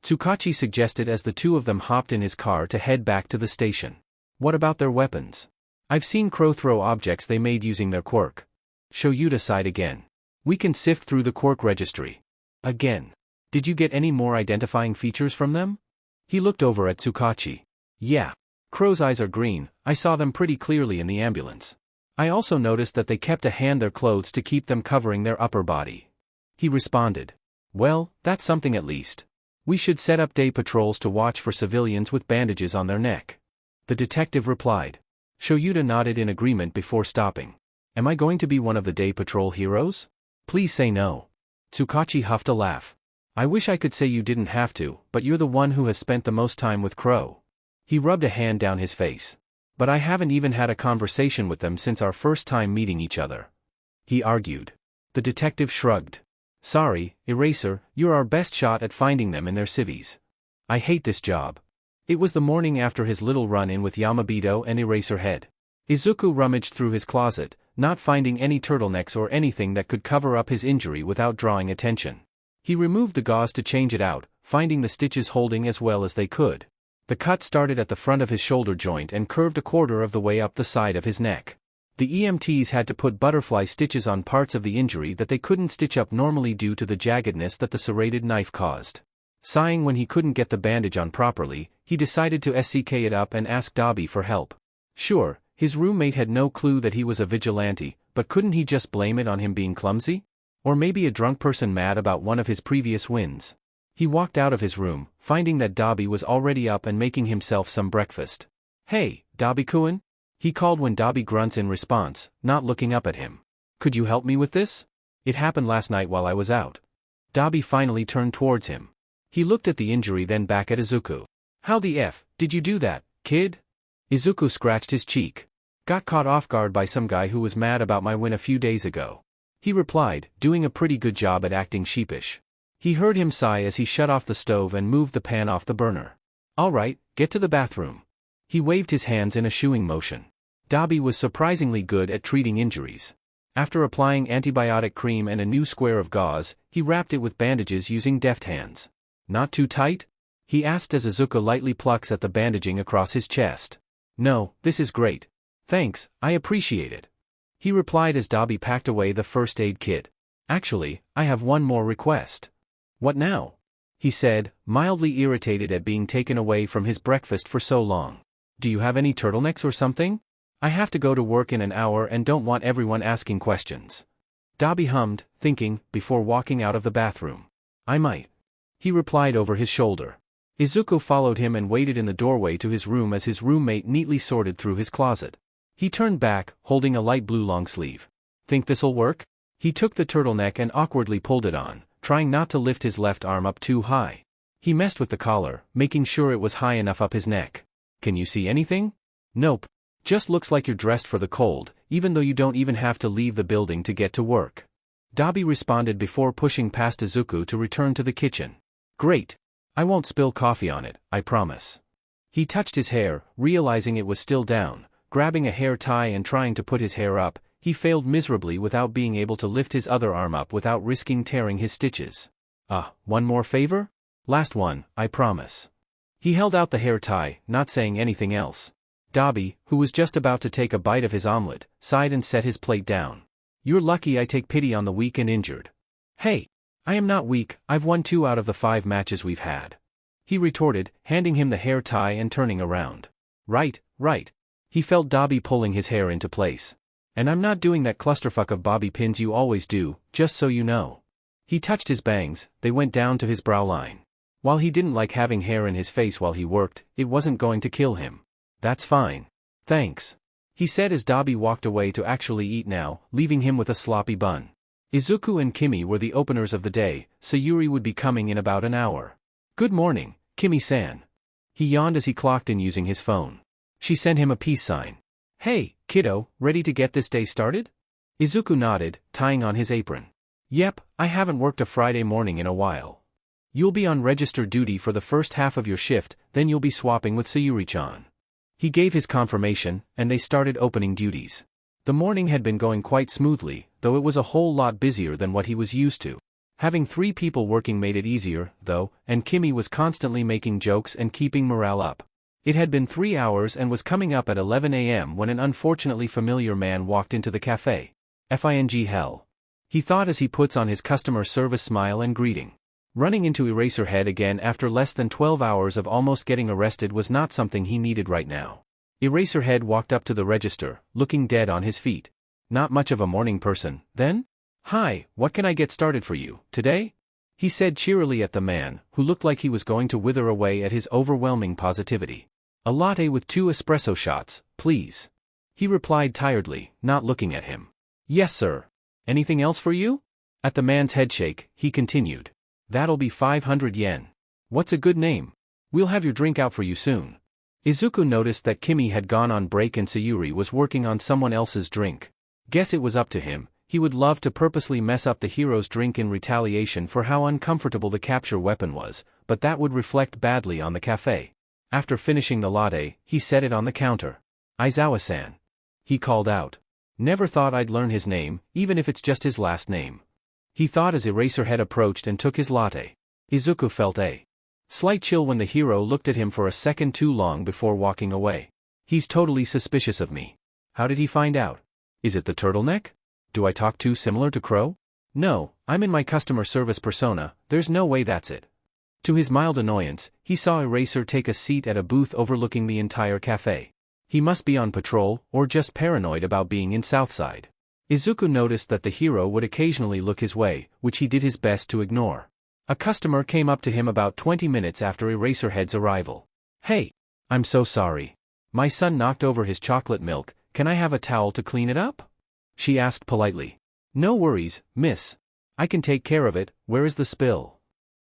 Tsukachi suggested as the two of them hopped in his car to head back to the station. What about their weapons? I've seen Crow throw objects they made using their quirk. Shoyuta sighed again. We can sift through the quirk registry. Again. Did you get any more identifying features from them? He looked over at Tsukachi. Yeah. Crow's eyes are green, I saw them pretty clearly in the ambulance. I also noticed that they kept a hand their clothes to keep them covering their upper body. He responded. Well, that's something at least. We should set up day patrols to watch for civilians with bandages on their neck. The detective replied. Shoyuta nodded in agreement before stopping. Am I going to be one of the day patrol heroes? Please say no. Tsukachi huffed a laugh. I wish I could say you didn't have to, but you're the one who has spent the most time with Crow. He rubbed a hand down his face. But I haven't even had a conversation with them since our first time meeting each other. He argued. The detective shrugged. Sorry, Eraser, you're our best shot at finding them in their civvies. I hate this job. It was the morning after his little run-in with Yamabito and Eraserhead. Izuku rummaged through his closet, not finding any turtlenecks or anything that could cover up his injury without drawing attention. He removed the gauze to change it out, finding the stitches holding as well as they could. The cut started at the front of his shoulder joint and curved a quarter of the way up the side of his neck. The EMTs had to put butterfly stitches on parts of the injury that they couldn't stitch up normally due to the jaggedness that the serrated knife caused. Sighing when he couldn't get the bandage on properly, he decided to SCK it up and ask Dabi for help. Sure, his roommate had no clue that he was a vigilante, but couldn't he just blame it on him being clumsy? Or maybe a drunk person mad about one of his previous wins. He walked out of his room, finding that Dabi was already up and making himself some breakfast. Hey, Dabi-kun? He called when Dabi grunts in response, not looking up at him. Could you help me with this? It happened last night while I was out. Dabi finally turned towards him. He looked at the injury then back at Izuku. How the F did you do that, kid? Izuku scratched his cheek. Got caught off guard by some guy who was mad about my win a few days ago. He replied, doing a pretty good job at acting sheepish. He heard him sigh as he shut off the stove and moved the pan off the burner. All right, get to the bathroom. He waved his hands in a shooing motion. Dabi was surprisingly good at treating injuries. After applying antibiotic cream and a new square of gauze, he wrapped it with bandages using deft hands. Not too tight? He asked as Izuku lightly plucks at the bandaging across his chest. No, this is great. Thanks, I appreciate it. He replied as Dabi packed away the first aid kit. Actually, I have one more request. What now? He said, mildly irritated at being taken away from his breakfast for so long. Do you have any turtlenecks or something? I have to go to work in an hour and don't want everyone asking questions. Dabi hummed, thinking, before walking out of the bathroom. I might. He replied over his shoulder. Izuku followed him and waited in the doorway to his room as his roommate neatly sorted through his closet. He turned back, holding a light blue long sleeve. Think this'll work? He took the turtleneck and awkwardly pulled it on, trying not to lift his left arm up too high. He messed with the collar, making sure it was high enough up his neck. Can you see anything? Nope. Just looks like you're dressed for the cold, even though you don't even have to leave the building to get to work. Dabi responded before pushing past Izuku to return to the kitchen. Great. I won't spill coffee on it, I promise. He touched his hair, realizing it was still down, grabbing a hair tie and trying to put his hair up. He failed miserably without being able to lift his other arm up without risking tearing his stitches. One more favor? Last one, I promise. He held out the hair tie, not saying anything else. Dabi, who was just about to take a bite of his omelet, sighed and set his plate down. You're lucky I take pity on the weak and injured. Hey, I am not weak, I've won 2 out of the 5 matches we've had. He retorted, handing him the hair tie and turning around. Right. He felt Dabi pulling his hair into place. And I'm not doing that clusterfuck of bobby pins you always do, just so you know. He touched his bangs, they went down to his brow line. While he didn't like having hair in his face while he worked, it wasn't going to kill him. That's fine. Thanks. He said as Dabi walked away to actually eat now, leaving him with a sloppy bun. Izuku and Kimi were the openers of the day, Sayuri would be coming in about an hour. Good morning, Kimi-san. He yawned as he clocked in using his phone. She sent him a peace sign. Hey, kiddo, ready to get this day started? Izuku nodded, tying on his apron. Yep, I haven't worked a Friday morning in a while. You'll be on register duty for the first half of your shift, then you'll be swapping with Sayuri-chan. He gave his confirmation, and they started opening duties. The morning had been going quite smoothly, though it was a whole lot busier than what he was used to. Having 3 people working made it easier, though, and Kimi was constantly making jokes and keeping morale up. It had been 3 hours and was coming up at 11 a.m. when an unfortunately familiar man walked into the cafe. Fing hell. He thought as he puts on his customer service smile and greeting. Running into Eraserhead again after less than 12 hours of almost getting arrested was not something he needed right now. Eraserhead walked up to the register, looking dead on his feet. Not much of a morning person, then? Hi, what can I get started for you, today? He said cheerily at the man, who looked like he was going to wither away at his overwhelming positivity. A latte with 2 espresso shots, please. He replied tiredly, not looking at him. Yes, sir. Anything else for you? At the man's headshake, he continued. That'll be 500 yen. What's a good name? We'll have your drink out for you soon. Izuku noticed that Kimi had gone on break and Sayuri was working on someone else's drink. Guess it was up to him. He would love to purposely mess up the hero's drink in retaliation for how uncomfortable the capture weapon was, but that would reflect badly on the cafe. After finishing the latte, he set it on the counter. Aizawa-san. He called out. Never thought I'd learn his name, even if it's just his last name. He thought as Eraserhead approached and took his latte. Izuku felt a slight chill when the hero looked at him for a second too long before walking away. He's totally suspicious of me. How did he find out? Is it the turtleneck? Do I talk too similar to Crow? No, I'm in my customer service persona, there's no way that's it. To his mild annoyance, he saw Eraser take a seat at a booth overlooking the entire cafe. He must be on patrol, or just paranoid about being in Southside. Izuku noticed that the hero would occasionally look his way, which he did his best to ignore. A customer came up to him about 20 minutes after Eraserhead's arrival. Hey, I'm so sorry. My son knocked over his chocolate milk, can I have a towel to clean it up? She asked politely. No worries, miss. I can take care of it, where is the spill?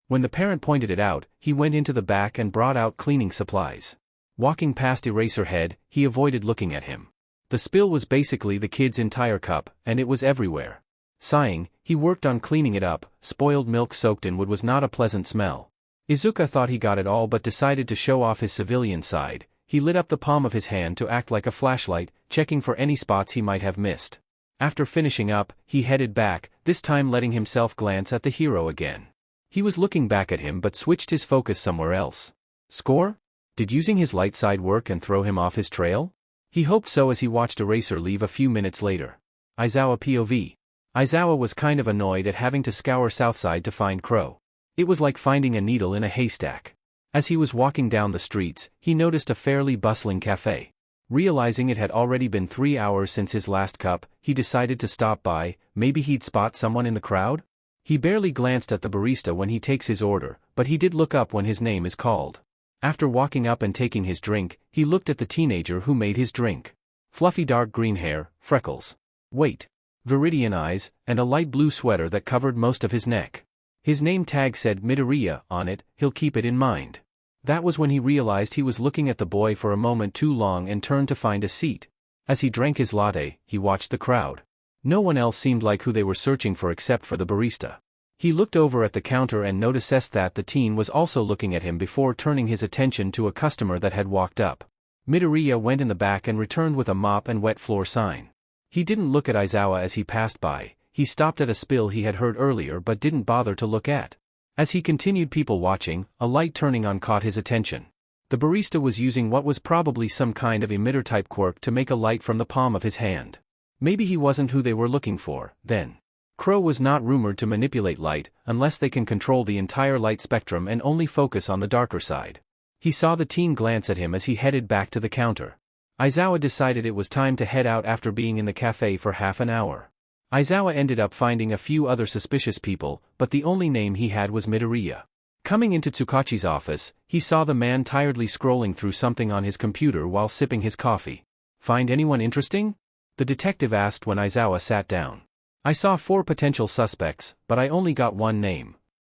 When the parent pointed it out, he went into the back and brought out cleaning supplies. Walking past Eraserhead, he avoided looking at him. The spill was basically the kid's entire cup, and it was everywhere. Sighing, he worked on cleaning it up. Spoiled milk soaked in wood was not a pleasant smell. Izuku thought he got it all but decided to show off his civilian side. He lit up the palm of his hand to act like a flashlight, checking for any spots he might have missed. After finishing up, he headed back, this time letting himself glance at the hero again. He was looking back at him but switched his focus somewhere else. Score? Did using his light side work and throw him off his trail? He hoped so as he watched Eraser leave a few minutes later. Aizawa POV. Aizawa was kind of annoyed at having to scour Southside to find Crow. It was like finding a needle in a haystack. As he was walking down the streets, he noticed a fairly bustling cafe. Realizing it had already been 3 hours since his last cup, he decided to stop by. Maybe he'd spot someone in the crowd? He barely glanced at the barista when he takes his order, but he did look up when his name is called. After walking up and taking his drink, he looked at the teenager who made his drink. Fluffy dark green hair, freckles. Wait. viridian eyes, and a light blue sweater that covered most of his neck. His name tag said Midoriya on it. He'll keep it in mind. That was when he realized he was looking at the boy for a moment too long and turned to find a seat. As he drank his latte, he watched the crowd. No one else seemed like who they were searching for except for the barista. He looked over at the counter and noticed that the teen was also looking at him before turning his attention to a customer that had walked up. Midoriya went in the back and returned with a mop and wet floor sign. He didn't look at Aizawa as he passed by. He stopped at a spill he had heard earlier but didn't bother to look at. As he continued people watching, a light turning on caught his attention. The barista was using what was probably some kind of emitter-type quirk to make a light from the palm of his hand. Maybe he wasn't who they were looking for, then. Crow was not rumored to manipulate light, unless they can control the entire light spectrum and only focus on the darker side. He saw the teen glance at him as he headed back to the counter. Aizawa decided it was time to head out after being in the cafe for half an hour. Aizawa ended up finding a few other suspicious people, but the only name he had was Midoriya. Coming into Tsukachi's office, he saw the man tiredly scrolling through something on his computer while sipping his coffee. "Find anyone interesting?" the detective asked when Aizawa sat down. "I saw 4 potential suspects, but I only got one name,"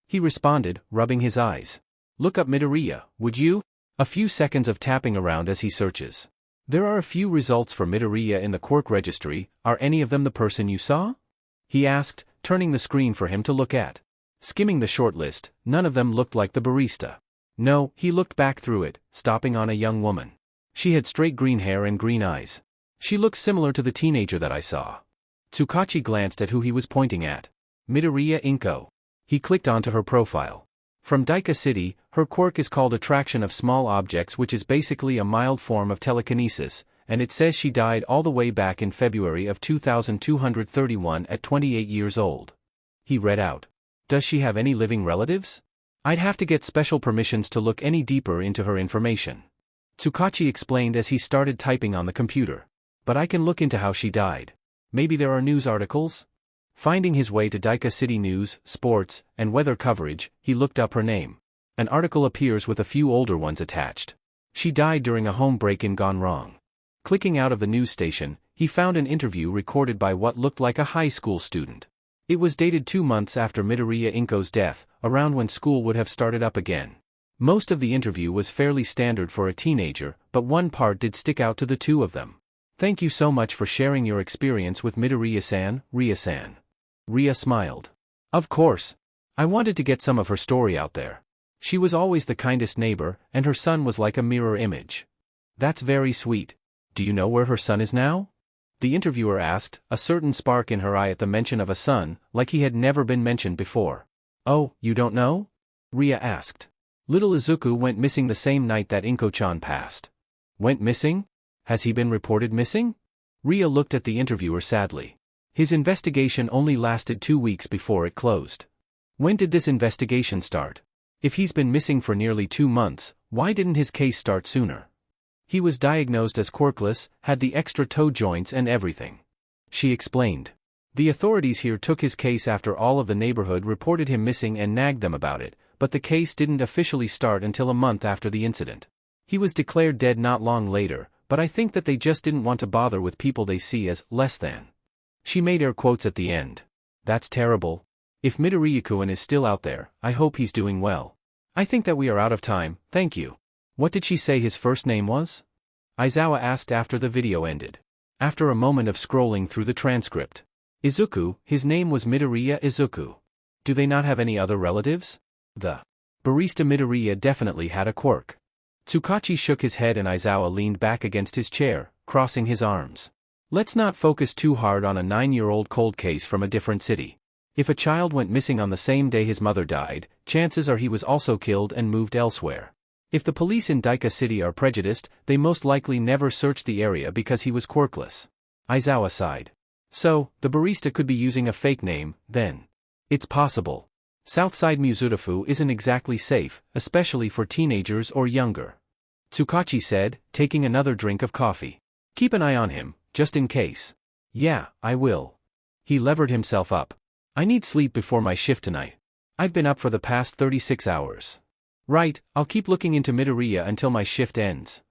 he responded, rubbing his eyes. "Look up Midoriya, would you?" A few seconds of tapping around as he searches. "There are a few results for Midoriya in the quirk registry. Are any of them the person you saw?" he asked, turning the screen for him to look at. Skimming the short list, none of them looked like the barista. No, he looked back through it, stopping on a young woman. She had straight green hair and green eyes. She looked similar to the teenager that I saw. Tsukachi glanced at who he was pointing at. Midoriya Izuku. He clicked onto her profile. From Daika City, her quirk is called Attraction of Small Objects, which is basically a mild form of telekinesis, and it says she died all the way back in February of 2231 at 28 years old. He read out. "Does she have any living relatives? I'd have to get special permissions to look any deeper into her information." Tsukachi explained as he started typing on the computer. "But I can look into how she died. Maybe there are news articles?" Finding his way to Daika City news, sports, and weather coverage, he looked up her name. An article appears with a few older ones attached. She died during a home break-in gone wrong. Clicking out of the news station, he found an interview recorded by what looked like a high school student. It was dated 2 months after Midoriya Izuku's death, around when school would have started up again. Most of the interview was fairly standard for a teenager, but one part did stick out to the two of them. "Thank you so much for sharing your experience with Midoriya-san, Ria-san." Ria smiled. "Of course. I wanted to get some of her story out there. She was always the kindest neighbor, and her son was like a mirror image." "That's very sweet. Do you know where her son is now?" the interviewer asked, a certain spark in her eye at the mention of a son, like he had never been mentioned before. "Oh, you don't know?" Ria asked. "Little Izuku went missing the same night that Inko-chan passed." "Went missing? Has he been reported missing?" Ria looked at the interviewer sadly. "His investigation only lasted 2 weeks before it closed." "When did this investigation start? If he's been missing for nearly 2 months, why didn't his case start sooner?" "He was diagnosed as quirkless, had the extra toe joints and everything," she explained. "The authorities here took his case after all of the neighborhood reported him missing and nagged them about it, but the case didn't officially start until a month after the incident. He was declared dead not long later, but I think that they just didn't want to bother with people they see as less than." She made air quotes at the end. "That's terrible. If Midoriya-kun is still out there, I hope he's doing well. I think that we are out of time, thank you." "What did she say his first name was?" Aizawa asked after the video ended. After a moment of scrolling through the transcript. "Izuku, his name was Midoriya Izuku. Do they not have any other relatives?" The barista Midoriya definitely had a quirk. Tsukachi shook his head and Aizawa leaned back against his chair, crossing his arms. "Let's not focus too hard on a 9-year-old cold case from a different city. If a child went missing on the same day his mother died, chances are he was also killed and moved elsewhere. If the police in Daika City are prejudiced, they most likely never searched the area because he was quirkless." Aizawa sighed. "So, the barista could be using a fake name, then." "It's possible. Southside Musutafu isn't exactly safe, especially for teenagers or younger," Tsukachi said, taking another drink of coffee. "Keep an eye on him, just in case." "Yeah, I will." He levered himself up. "I need sleep before my shift tonight. I've been up for the past 36 hours. "Right, I'll keep looking into Midoriya until my shift ends,"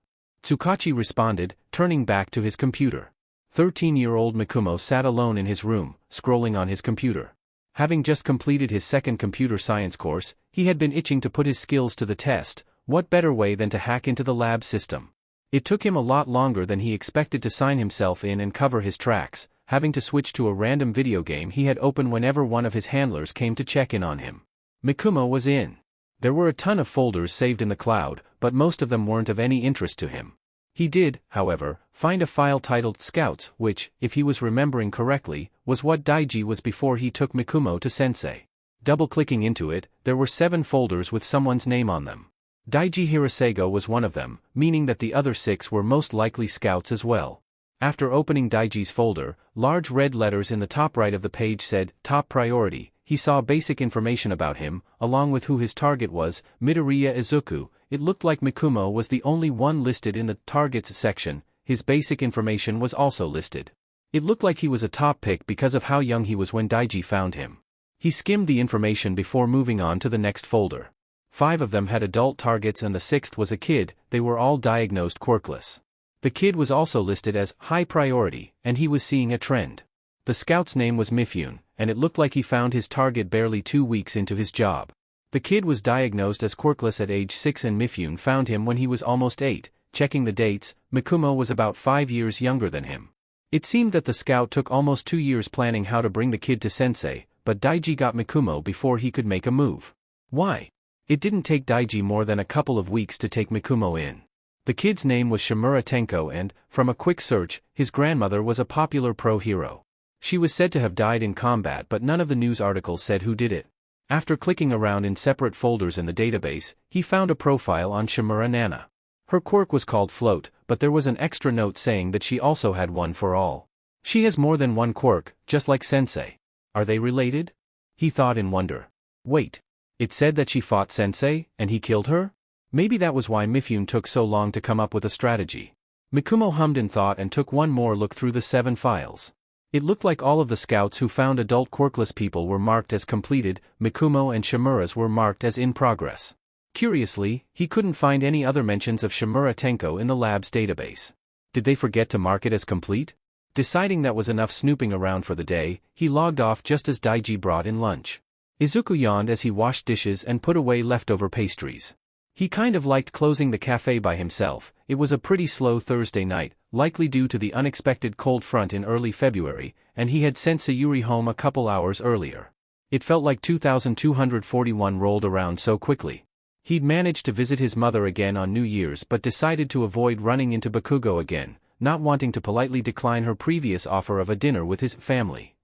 Tsukachi responded, turning back to his computer. 13-year-old Mikumo sat alone in his room, scrolling on his computer. Having just completed his second computer science course, he had been itching to put his skills to the test. What better way than to hack into the lab system? It took him a lot longer than he expected to sign himself in and cover his tracks, having to switch to a random video game he had opened whenever one of his handlers came to check in on him. Mikumo was in. There were a ton of folders saved in the cloud, but most of them weren't of any interest to him. He did, however, find a file titled Scouts, which, if he was remembering correctly, was what Daiji was before he took Mikumo to Sensei. Double-clicking into it, there were 7 folders with someone's name on them. Daiji Hirasego was one of them, meaning that the other 6 were most likely Scouts as well. After opening Daiji's folder, large red letters in the top right of the page said, Top Priority. He saw basic information about him, along with who his target was, Midoriya Izuku. It looked like Mikumo was the only one listed in the Targets section. His basic information was also listed. It looked like he was a top pick because of how young he was when Daiji found him. He skimmed the information before moving on to the next folder. 5 of them had adult targets and the 6th was a kid. They were all diagnosed quirkless. The kid was also listed as high priority, and he was seeing a trend. The scout's name was Mifune, and it looked like he found his target barely 2 weeks into his job. The kid was diagnosed as quirkless at age 6 and Mifune found him when he was almost 8. Checking the dates, Mikumo was about 5 years younger than him. It seemed that the scout took almost 2 years planning how to bring the kid to Sensei, but Daiji got Mikumo before he could make a move. Why? It didn't take Daiji more than a couple of weeks to take Mikumo in. The kid's name was Shimura Tenko and, from a quick search, his grandmother was a popular pro hero. She was said to have died in combat, but none of the news articles said who did it. After clicking around in separate folders in the database, he found a profile on Shimura Nana. Her quirk was called Float, but there was an extra note saying that she also had one for all. She has more than one quirk, just like Sensei. Are they related? He thought in wonder. Wait. It said that she fought Sensei, and he killed her? Maybe that was why Mifune took so long to come up with a strategy. Mikumo hummed in thought and took one more look through the 7 files. It looked like all of the scouts who found adult quirkless people were marked as completed. Mikumo and Shimura's were marked as in progress. Curiously, he couldn't find any other mentions of Shimura Tenko in the lab's database. Did they forget to mark it as complete? Deciding that was enough snooping around for the day, he logged off just as Daiji brought in lunch. Izuku yawned as he washed dishes and put away leftover pastries. He kind of liked closing the cafe by himself. It was a pretty slow Thursday night, likely due to the unexpected cold front in early February, and he had sent Sayuri home a couple hours earlier. It felt like 2241 rolled around so quickly. He'd managed to visit his mother again on New Year's but decided to avoid running into Bakugo again, not wanting to politely decline her previous offer of a dinner with his family.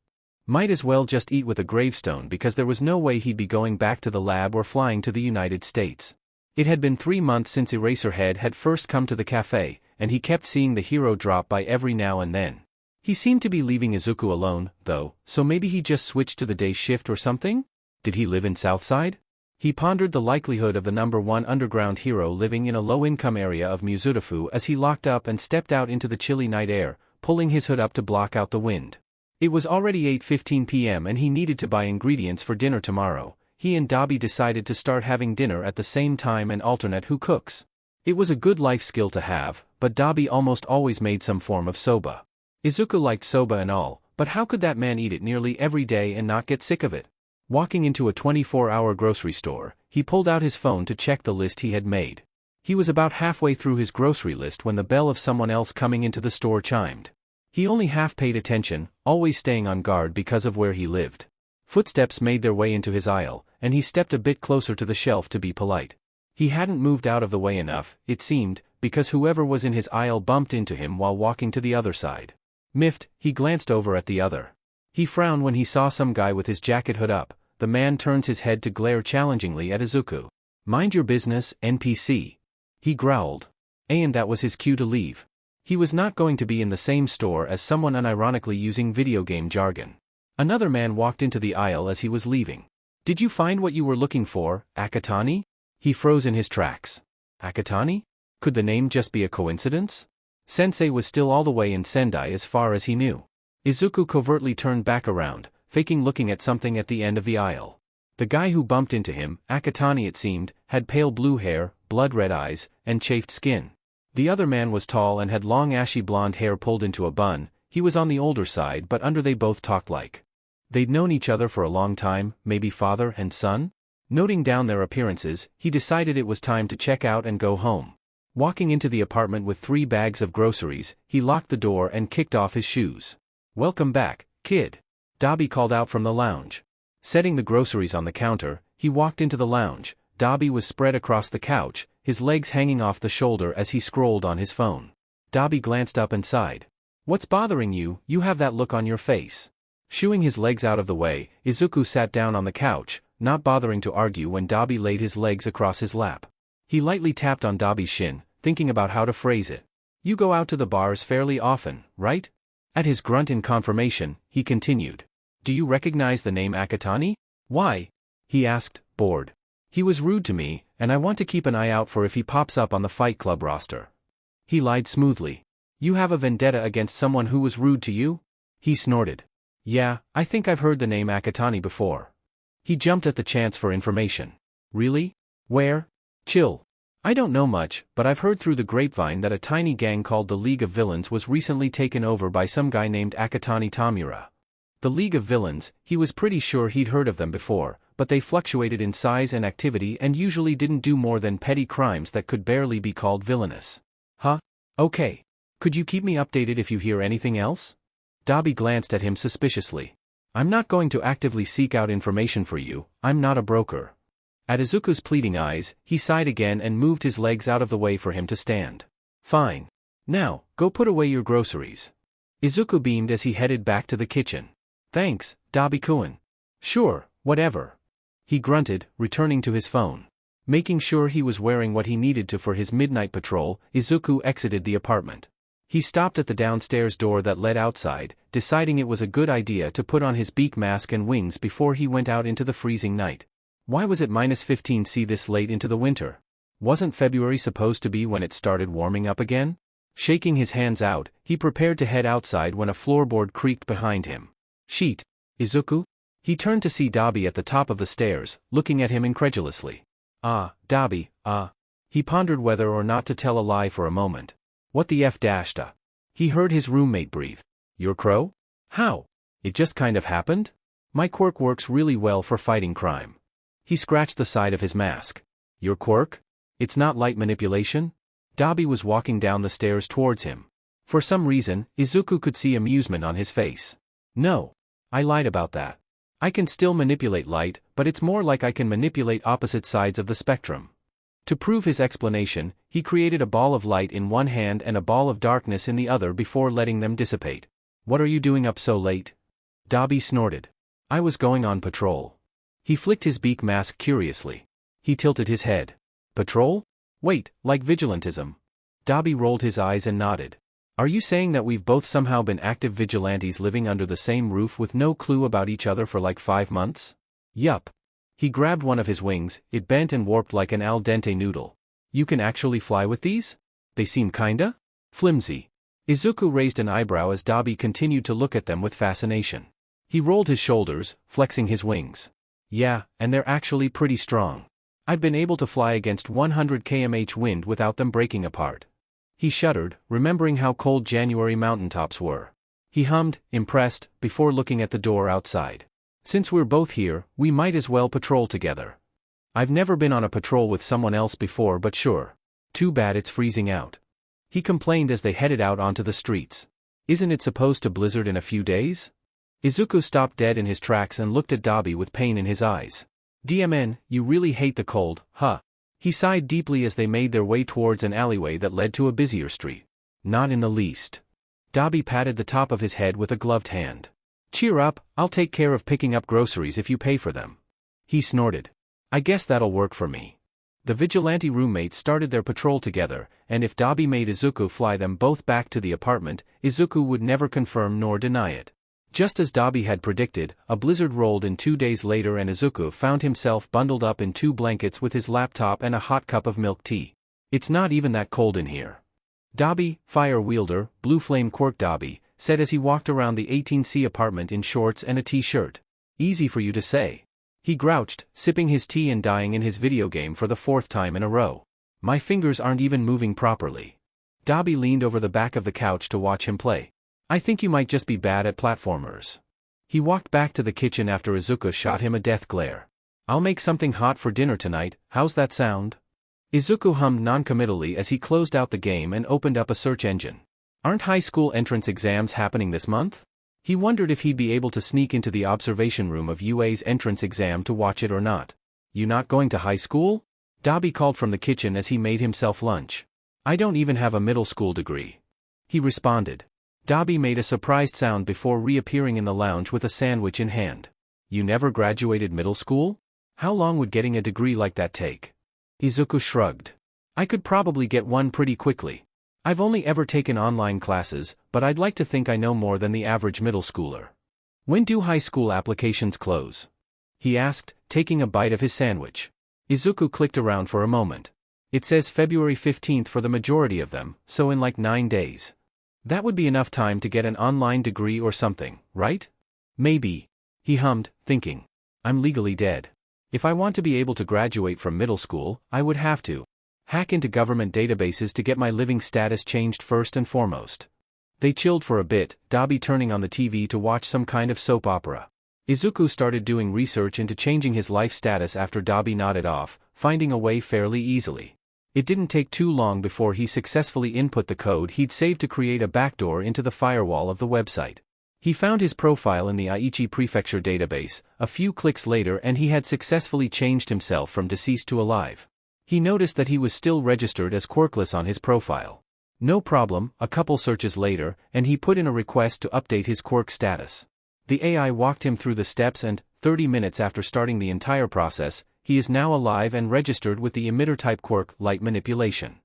Might as well just eat with a gravestone because there was no way he'd be going back to the lab or flying to the United States. It had been 3 months since Eraserhead had first come to the cafe, and he kept seeing the hero drop by every now and then. He seemed to be leaving Izuku alone, though, so maybe he just switched to the day shift or something? Did he live in Southside? He pondered the likelihood of the #1 underground hero living in a low-income area of Musutafu as he locked up and stepped out into the chilly night air, pulling his hood up to block out the wind. It was already 8:15 p.m. and he needed to buy ingredients for dinner tomorrow. He and Dabi decided to start having dinner at the same time and alternate who cooks. It was a good life skill to have, but Dabi almost always made some form of soba. Izuku liked soba and all, but how could that man eat it nearly every day and not get sick of it? Walking into a 24-hour grocery store, he pulled out his phone to check the list he had made. He was about halfway through his grocery list when the bell of someone else coming into the store chimed. He only half paid attention, always staying on guard because of where he lived. Footsteps made their way into his aisle, and he stepped a bit closer to the shelf to be polite. He hadn't moved out of the way enough, it seemed, because whoever was in his aisle bumped into him while walking to the other side. Miffed, he glanced over at the other. He frowned when he saw some guy with his jacket hood up. The man turns his head to glare challengingly at Izuku. "Mind your business, NPC." He growled. And that was his cue to leave. He was not going to be in the same store as someone unironically using video game jargon. Another man walked into the aisle as he was leaving. "Did you find what you were looking for, Akatani?" He froze in his tracks. Akatani? Could the name just be a coincidence? Sensei was still all the way in Sendai as far as he knew. Izuku covertly turned back around, faking looking at something at the end of the aisle. The guy who bumped into him, Akatani it seemed, had pale blue hair, blood-red eyes, and chafed skin. The other man was tall and had long ashy blonde hair pulled into a bun. He was on the older side, but under they both talked like they'd known each other for a long time, maybe father and son? Noting down their appearances, he decided it was time to check out and go home. Walking into the apartment with 3 bags of groceries, he locked the door and kicked off his shoes. "Welcome back, kid," Dobby called out from the lounge. Setting the groceries on the counter, he walked into the lounge. Dobby was spread across the couch, his legs hanging off the shoulder as he scrolled on his phone. Dobby glanced up and sighed. "What's bothering you? You have that look on your face." Shooing his legs out of the way, Izuku sat down on the couch, not bothering to argue when Dobby laid his legs across his lap. He lightly tapped on Dobby's shin, thinking about how to phrase it. "You go out to the bars fairly often, right?" At his grunt in confirmation, he continued. "Do you recognize the name Akatani?" "Why?" he asked, bored. "He was rude to me, and I want to keep an eye out for if he pops up on the Fight Club roster." He lied smoothly. "You have a vendetta against someone who was rude to you?" He snorted. "Yeah, I think I've heard the name Akatani before." He jumped at the chance for information. "Really? Where?" "Chill. I don't know much, but I've heard through the grapevine that a tiny gang called the League of Villains was recently taken over by some guy named Akatani Tamura. The League of Villains, he was pretty sure he'd heard of them before, but they fluctuated in size and activity and usually didn't do more than petty crimes that could barely be called villainous." "Huh? Okay. Could you keep me updated if you hear anything else?" Dobby glanced at him suspiciously. "I'm not going to actively seek out information for you, I'm not a broker." At Izuku's pleading eyes, he sighed again and moved his legs out of the way for him to stand. "Fine. Now, go put away your groceries." Izuku beamed as he headed back to the kitchen. "Thanks, Dobby-kun." "Sure, whatever." He grunted, returning to his phone. Making sure he was wearing what he needed to for his midnight patrol, Izuku exited the apartment. He stopped at the downstairs door that led outside, deciding it was a good idea to put on his beak mask and wings before he went out into the freezing night. Why was it -15°C this late into the winter? Wasn't February supposed to be when it started warming up again? Shaking his hands out, he prepared to head outside when a floorboard creaked behind him. "Sheet. Izuku?" He turned to see Dobby at the top of the stairs, looking at him incredulously. "Ah, Dobby, ah." He pondered whether or not to tell a lie for a moment. "What the F-? He heard his roommate breathe. "Your crow? How? It just kind of happened? My quirk works really well for fighting crime." He scratched the side of his mask. "Your quirk? It's not light manipulation?" Dobby was walking down the stairs towards him. For some reason, Izuku could see amusement on his face. "No. I lied about that. I can still manipulate light, but it's more like I can manipulate opposite sides of the spectrum." To prove his explanation, he created a ball of light in one hand and a ball of darkness in the other before letting them dissipate. "What are you doing up so late?" Dobby snorted. "I was going on patrol." He flicked his beak mask curiously. He tilted his head. "Patrol? Wait, like vigilantism?" Dobby rolled his eyes and nodded. "Are you saying that we've both somehow been active vigilantes living under the same roof with no clue about each other for like 5 months? Yup. He grabbed one of his wings, it bent and warped like an al dente noodle. "You can actually fly with these? They seem kinda flimsy." Izuku raised an eyebrow as Dobby continued to look at them with fascination. He rolled his shoulders, flexing his wings. "Yeah, and they're actually pretty strong. I've been able to fly against 100 km/h wind without them breaking apart." He shuddered, remembering how cold January mountaintops were. He hummed, impressed, before looking at the door outside. "Since we're both here, we might as well patrol together. I've never been on a patrol with someone else before, but sure. Too bad it's freezing out." He complained as they headed out onto the streets. "Isn't it supposed to blizzard in a few days?" Izuku stopped dead in his tracks and looked at Dobby with pain in his eyes. "DMN, you really hate the cold, huh?" He sighed deeply as they made their way towards an alleyway that led to a busier street. "Not in the least." Dobby patted the top of his head with a gloved hand. "Cheer up, I'll take care of picking up groceries if you pay for them." He snorted. "I guess that'll work for me." The vigilante roommates started their patrol together, and if Dobby made Izuku fly them both back to the apartment, Izuku would never confirm nor deny it. Just as Dobby had predicted, a blizzard rolled in 2 days later and Izuku found himself bundled up in 2 blankets with his laptop and a hot cup of milk tea. "It's not even that cold in here." Dobby, fire wielder, blue flame quirk Dobby, said as he walked around the 18C apartment in shorts and a t-shirt. "Easy for you to say." He grouched, sipping his tea and dying in his video game for the 4th time in a row. "My fingers aren't even moving properly." Dobby leaned over the back of the couch to watch him play. I think you might just be bad at platformers. He walked back to the kitchen after Izuku shot him a death glare. I'll make something hot for dinner tonight, how's that sound? Izuku hummed noncommittally as he closed out the game and opened up a search engine. Aren't high school entrance exams happening this month? He wondered if he'd be able to sneak into the observation room of UA's entrance exam to watch it or not. You not going to high school? Dabi called from the kitchen as he made himself lunch. I don't even have a middle school degree. He responded. Dabi made a surprised sound before reappearing in the lounge with a sandwich in hand. You never graduated middle school? How long would getting a degree like that take? Izuku shrugged. I could probably get one pretty quickly. I've only ever taken online classes, but I'd like to think I know more than the average middle schooler. When do high school applications close? He asked, taking a bite of his sandwich. Izuku clicked around for a moment. It says February 15th for the majority of them, so in like 9 days. That would be enough time to get an online degree or something, right? Maybe. He hummed, thinking. I'm legally dead. If I want to be able to graduate from middle school, I would have to hack into government databases to get my living status changed first and foremost. They chilled for a bit, Dabi turning on the TV to watch some kind of soap opera. Izuku started doing research into changing his life status after Dabi nodded off, finding a way fairly easily. It didn't take too long before he successfully input the code he'd saved to create a backdoor into the firewall of the website. He found his profile in the Aichi Prefecture database, a few clicks later, and he had successfully changed himself from deceased to alive. He noticed that he was still registered as quirkless on his profile. No problem, a couple searches later, and he put in a request to update his quirk status. The AI walked him through the steps and, 30 minutes after starting the entire process, he is now alive and registered with the emitter-type quirk, Light Manipulation.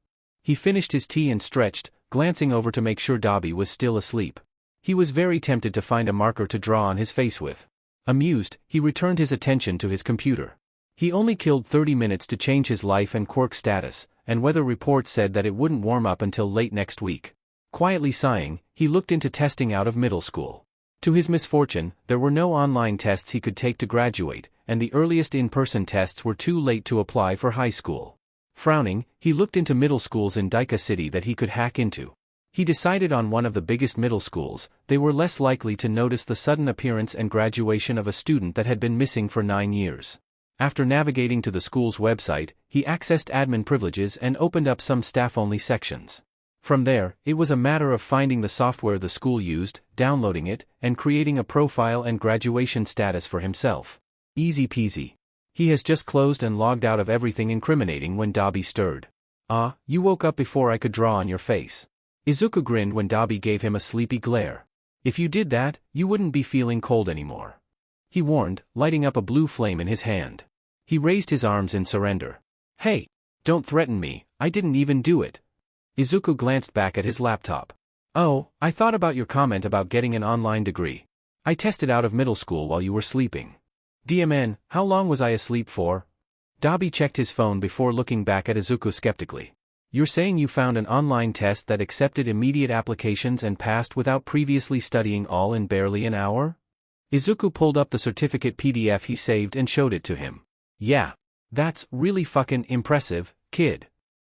He finished his tea and stretched, glancing over to make sure Dabi was still asleep. He was very tempted to find a marker to draw on his face with. Amused, he returned his attention to his computer. He only killed 30 minutes to change his life and quirk status, and weather reports said that it wouldn't warm up until late next week. Quietly sighing, he looked into testing out of middle school. To his misfortune, there were no online tests he could take to graduate, and the earliest in-person tests were too late to apply for high school. Frowning, he looked into middle schools in Daika City that he could hack into. He decided on one of the biggest middle schools. They were less likely to notice the sudden appearance and graduation of a student that had been missing for 9 years. After navigating to the school's website, he accessed admin privileges and opened up some staff-only sections. From there, it was a matter of finding the software the school used, downloading it, and creating a profile and graduation status for himself. Easy peasy. He has just closed and logged out of everything incriminating when Dabi stirred. Ah, you woke up before I could draw on your face. Izuku grinned when Dabi gave him a sleepy glare. If you did that, you wouldn't be feeling cold anymore. He warned, lighting up a blue flame in his hand. He raised his arms in surrender. Hey! Don't threaten me, I didn't even do it. Izuku glanced back at his laptop. Oh, I thought about your comment about getting an online degree. I tested out of middle school while you were sleeping. DMN, how long was I asleep for? Dabi checked his phone before looking back at Izuku skeptically. You're saying you found an online test that accepted immediate applications and passed without previously studying all in barely an hour? Izuku pulled up the certificate PDF he saved and showed it to him. Yeah. That's really fucking impressive, kid.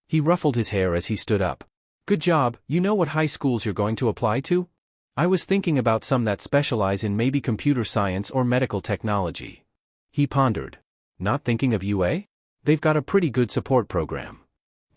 He ruffled his hair as he stood up. Good job, you know what high schools you're going to apply to? I was thinking about some that specialize in maybe computer science or medical technology. He pondered. Not thinking of UA? They've got a pretty good support program.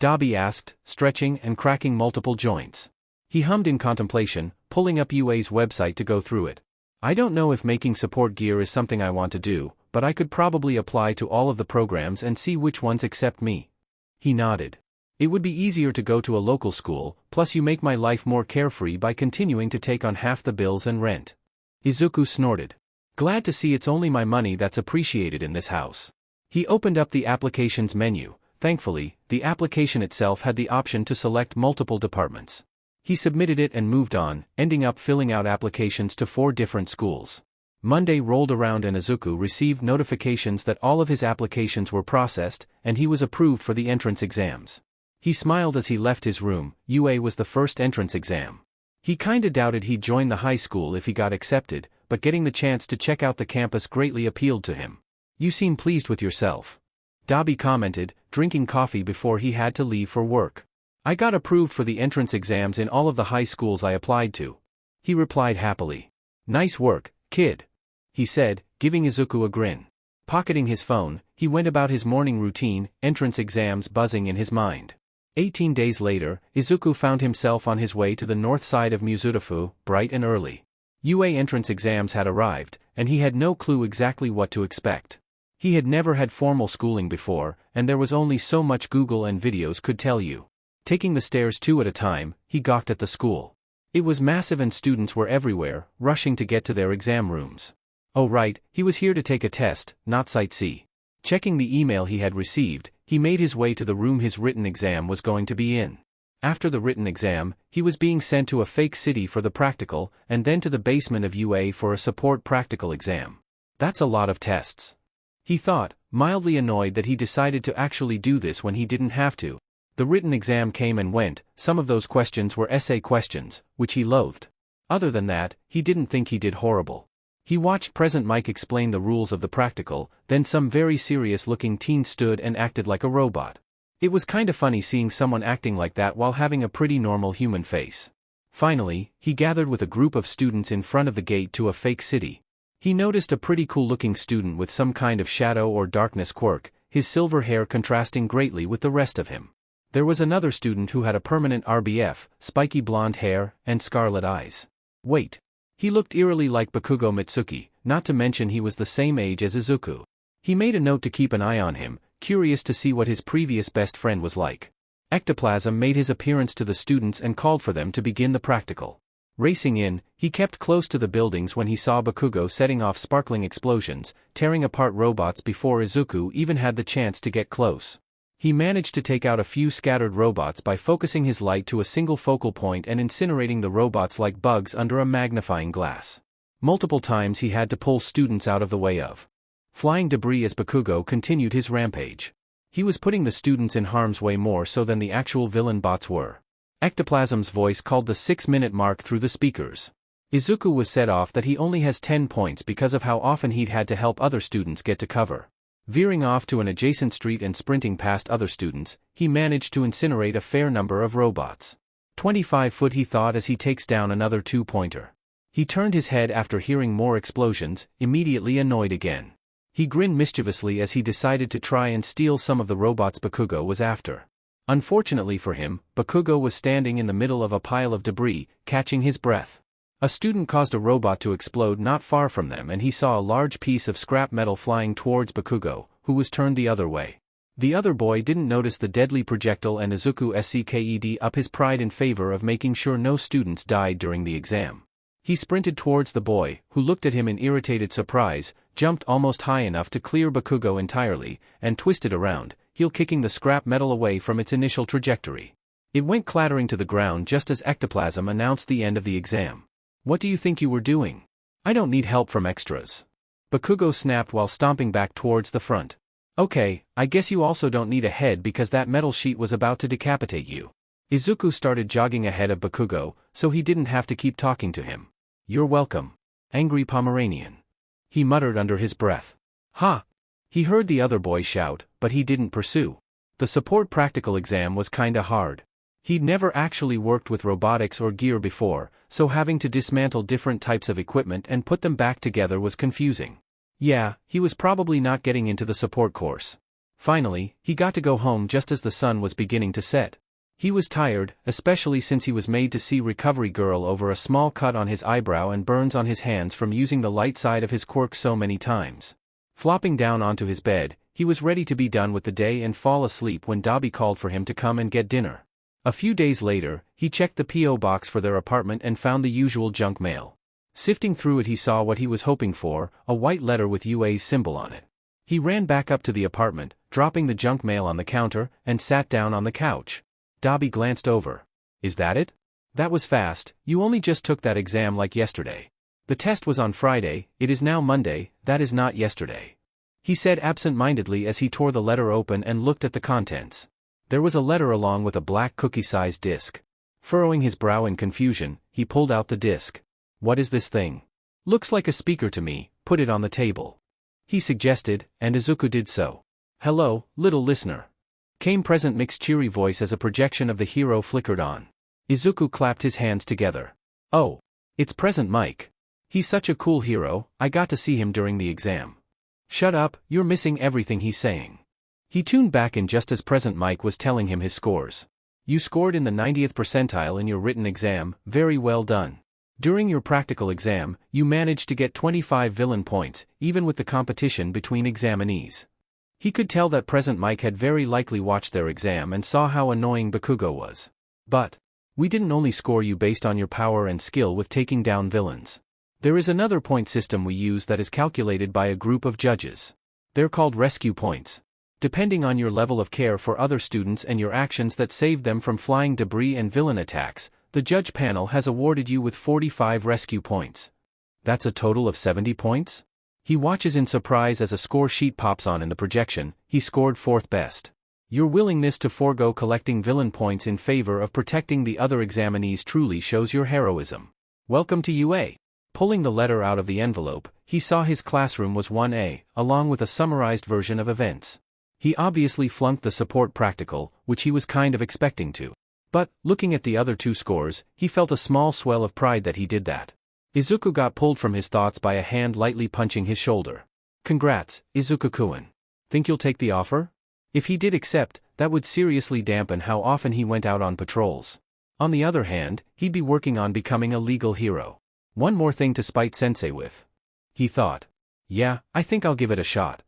Dabi asked, stretching and cracking multiple joints. He hummed in contemplation, pulling up UA's website to go through it. I don't know if making support gear is something I want to do, but I could probably apply to all of the programs and see which ones accept me. He nodded. It would be easier to go to a local school, plus you make my life more carefree by continuing to take on half the bills and rent. Izuku snorted. Glad to see it's only my money that's appreciated in this house. He opened up the applications menu. Thankfully, the application itself had the option to select multiple departments. He submitted it and moved on, ending up filling out applications to 4 different schools. Monday rolled around and Izuku received notifications that all of his applications were processed, and he was approved for the entrance exams. He smiled as he left his room. UA was the first entrance exam. He kinda doubted he'd join the high school if he got accepted, but getting the chance to check out the campus greatly appealed to him. You seem pleased with yourself. Dabi commented, drinking coffee before he had to leave for work. I got approved for the entrance exams in all of the high schools I applied to. He replied happily. "Nice work, kid," he said, giving Izuku a grin. Pocketing his phone, he went about his morning routine, entrance exams buzzing in his mind. 18 days later, Izuku found himself on his way to the north side of Musutafu, bright and early. UA entrance exams had arrived, and he had no clue exactly what to expect. He had never had formal schooling before, and there was only so much Google and videos could tell you. Taking the stairs two at a time, he gawked at the school. It was massive and students were everywhere, rushing to get to their exam rooms. Oh right, he was here to take a test, not sightsee. Checking the email he had received, he made his way to the room his written exam was going to be in. After the written exam, he was being sent to a fake city for the practical, and then to the basement of UA for a support practical exam. That's a lot of tests, he thought, mildly annoyed that he decided to actually do this when he didn't have to. The written exam came and went, some of those questions were essay questions, which he loathed. Other than that, he didn't think he did horrible. He watched Present Mike explain the rules of the practical, then some very serious-looking teen stood and acted like a robot. It was kinda funny seeing someone acting like that while having a pretty normal human face. Finally, he gathered with a group of students in front of the gate to a fake city. He noticed a pretty cool-looking student with some kind of shadow or darkness quirk, his silver hair contrasting greatly with the rest of him. There was another student who had a permanent RBF, spiky blonde hair, and scarlet eyes. Wait. He looked eerily like Bakugo Mitsuki, not to mention he was the same age as Izuku. He made a note to keep an eye on him, curious to see what his previous best friend was like. Ectoplasm made his appearance to the students and called for them to begin the practical. Racing in, he kept close to the buildings when he saw Bakugo setting off sparkling explosions, tearing apart robots before Izuku even had the chance to get close. He managed to take out a few scattered robots by focusing his light to a single focal point and incinerating the robots like bugs under a magnifying glass. Multiple times he had to pull students out of the way of flying debris as Bakugo continued his rampage. He was putting the students in harm's way more so than the actual villain bots were. Ectoplasm's voice called the 6-minute mark through the speakers. Izuku was set off that he only has 10 points because of how often he'd had to help other students get to cover. Veering off to an adjacent street and sprinting past other students, he managed to incinerate a fair number of robots. 25 foot he thought as he takes down another 2-pointer. He turned his head after hearing more explosions, immediately annoyed again. He grinned mischievously as he decided to try and steal some of the robots Bakugo was after. Unfortunately for him, Bakugo was standing in the middle of a pile of debris, catching his breath. A student caused a robot to explode not far from them and he saw a large piece of scrap metal flying towards Bakugo, who was turned the other way. The other boy didn't notice the deadly projectile and Izuku sked up his pride in favor of making sure no students died during the exam. He sprinted towards the boy, who looked at him in irritated surprise, jumped almost high enough to clear Bakugo entirely, and twisted around, heel kicking the scrap metal away from its initial trajectory. It went clattering to the ground just as Ectoplasm announced the end of the exam. "What do you think you were doing? I don't need help from extras," Bakugo snapped while stomping back towards the front. "Okay, I guess you also don't need a head because that metal sheet was about to decapitate you." Izuku started jogging ahead of Bakugo, so he didn't have to keep talking to him. "You're welcome, angry Pomeranian," he muttered under his breath. "Ha!" He heard the other boy shout, but he didn't pursue. The support practical exam was kinda hard. He'd never actually worked with robotics or gear before, so having to dismantle different types of equipment and put them back together was confusing. Yeah, he was probably not getting into the support course. Finally, he got to go home just as the sun was beginning to set. He was tired, especially since he was made to see Recovery Girl over a small cut on his eyebrow and burns on his hands from using the light side of his quirk so many times. Flopping down onto his bed, he was ready to be done with the day and fall asleep when Dobby called for him to come and get dinner. A few days later, he checked the P.O. box for their apartment and found the usual junk mail. Sifting through it he saw what he was hoping for, a white letter with UA's symbol on it. He ran back up to the apartment, dropping the junk mail on the counter, and sat down on the couch. Dobby glanced over. "Is that it? That was fast, you only just took that exam like yesterday." "The test was on Friday, it is now Monday, that is not yesterday," he said absent-mindedly as he tore the letter open and looked at the contents. There was a letter along with a black cookie-sized disc. Furrowing his brow in confusion, he pulled out the disc. "What is this thing? Looks like a speaker to me, put it on the table," he suggested, and Izuku did so. "Hello, little listener," came Present Mic's cheery voice as a projection of the hero flickered on. Izuku clapped his hands together. "Oh. It's Present Mike. He's such a cool hero, I got to see him during the exam. Shut up, you're missing everything he's saying. He tuned back in just as Present Mike was telling him his scores. You scored in the 90th percentile in your written exam, very well done. During your practical exam, you managed to get 25 villain points, even with the competition between examinees. He could tell that Present Mike had very likely watched their exam and saw how annoying Bakugo was. But we didn't only score you based on your power and skill with taking down villains. There is another point system we use that is calculated by a group of judges. They're called rescue points. Depending on your level of care for other students and your actions that saved them from flying debris and villain attacks, the judge panel has awarded you with 45 rescue points. That's a total of 70 points? He watches in surprise as a score sheet pops on in the projection. He scored 4th best. Your willingness to forego collecting villain points in favor of protecting the other examinees truly shows your heroism. Welcome to UA. Pulling the letter out of the envelope, he saw his classroom was 1A, along with a summarized version of events. He obviously flunked the support practical, which he was kind of expecting to. But, looking at the other 2 scores, he felt a small swell of pride that he did that. Izuku got pulled from his thoughts by a hand lightly punching his shoulder. Congrats, Izuku-kun. Think you'll take the offer? If he did accept, that would seriously dampen how often he went out on patrols. On the other hand, he'd be working on becoming a legal hero. One more thing to spite Sensei with. He thought. Yeah, I think I'll give it a shot.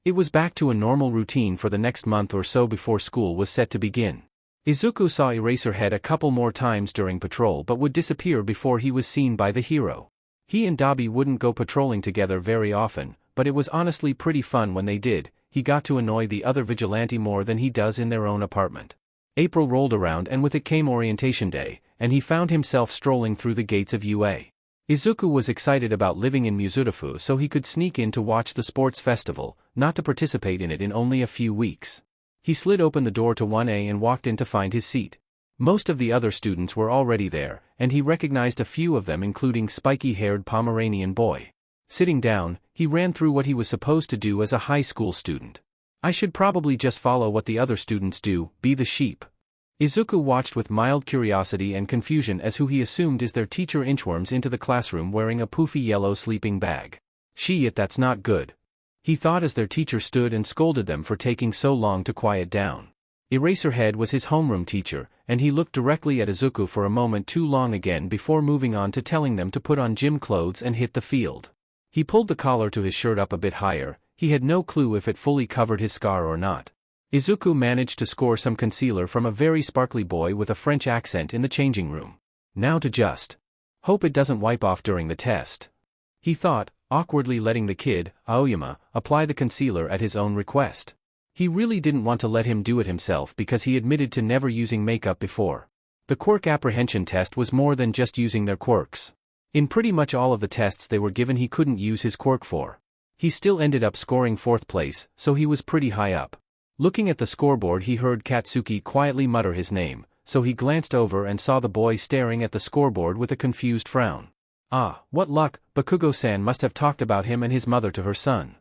It was back to a normal routine for the next month or so before school was set to begin. Izuku saw Eraserhead a couple more times during patrol but would disappear before he was seen by the hero. He and Dabi wouldn't go patrolling together very often, but it was honestly pretty fun when they did. He got to annoy the other vigilante more than he does in their own apartment. April rolled around and with it came orientation day, and he found himself strolling through the gates of UA. Izuku was excited about living in Musutafu so he could sneak in to watch the sports festival, not to participate in it in only a few weeks. He slid open the door to 1A and walked in to find his seat. Most of the other students were already there, and he recognized a few of them including spiky-haired Pomeranian boy. Sitting down, he ran through what he was supposed to do as a high school student. I should probably just follow what the other students do, be the sheep. Izuku watched with mild curiosity and confusion as who he assumed is their teacher inchworms into the classroom wearing a poofy yellow sleeping bag. Shit, that's not good. He thought as their teacher stood and scolded them for taking so long to quiet down. Eraserhead was his homeroom teacher, and he looked directly at Izuku for a moment too long again before moving on to telling them to put on gym clothes and hit the field. He pulled the collar to his shirt up a bit higher. He had no clue if it fully covered his scar or not. Izuku managed to score some concealer from a very sparkly boy with a French accent in the changing room. Now to just hope it doesn't wipe off during the test, he thought, awkwardly letting the kid, Aoyama, apply the concealer at his own request. He really didn't want to let him do it himself because he admitted to never using makeup before. The quirk apprehension test was more than just using their quirks. In pretty much all of the tests they were given he couldn't use his quirk for. He still ended up scoring 4th place, so he was pretty high up. Looking at the scoreboard he heard Katsuki quietly mutter his name, so he glanced over and saw the boy staring at the scoreboard with a confused frown. Ah, what luck, Bakugo-san must have talked about him and his mother to her son.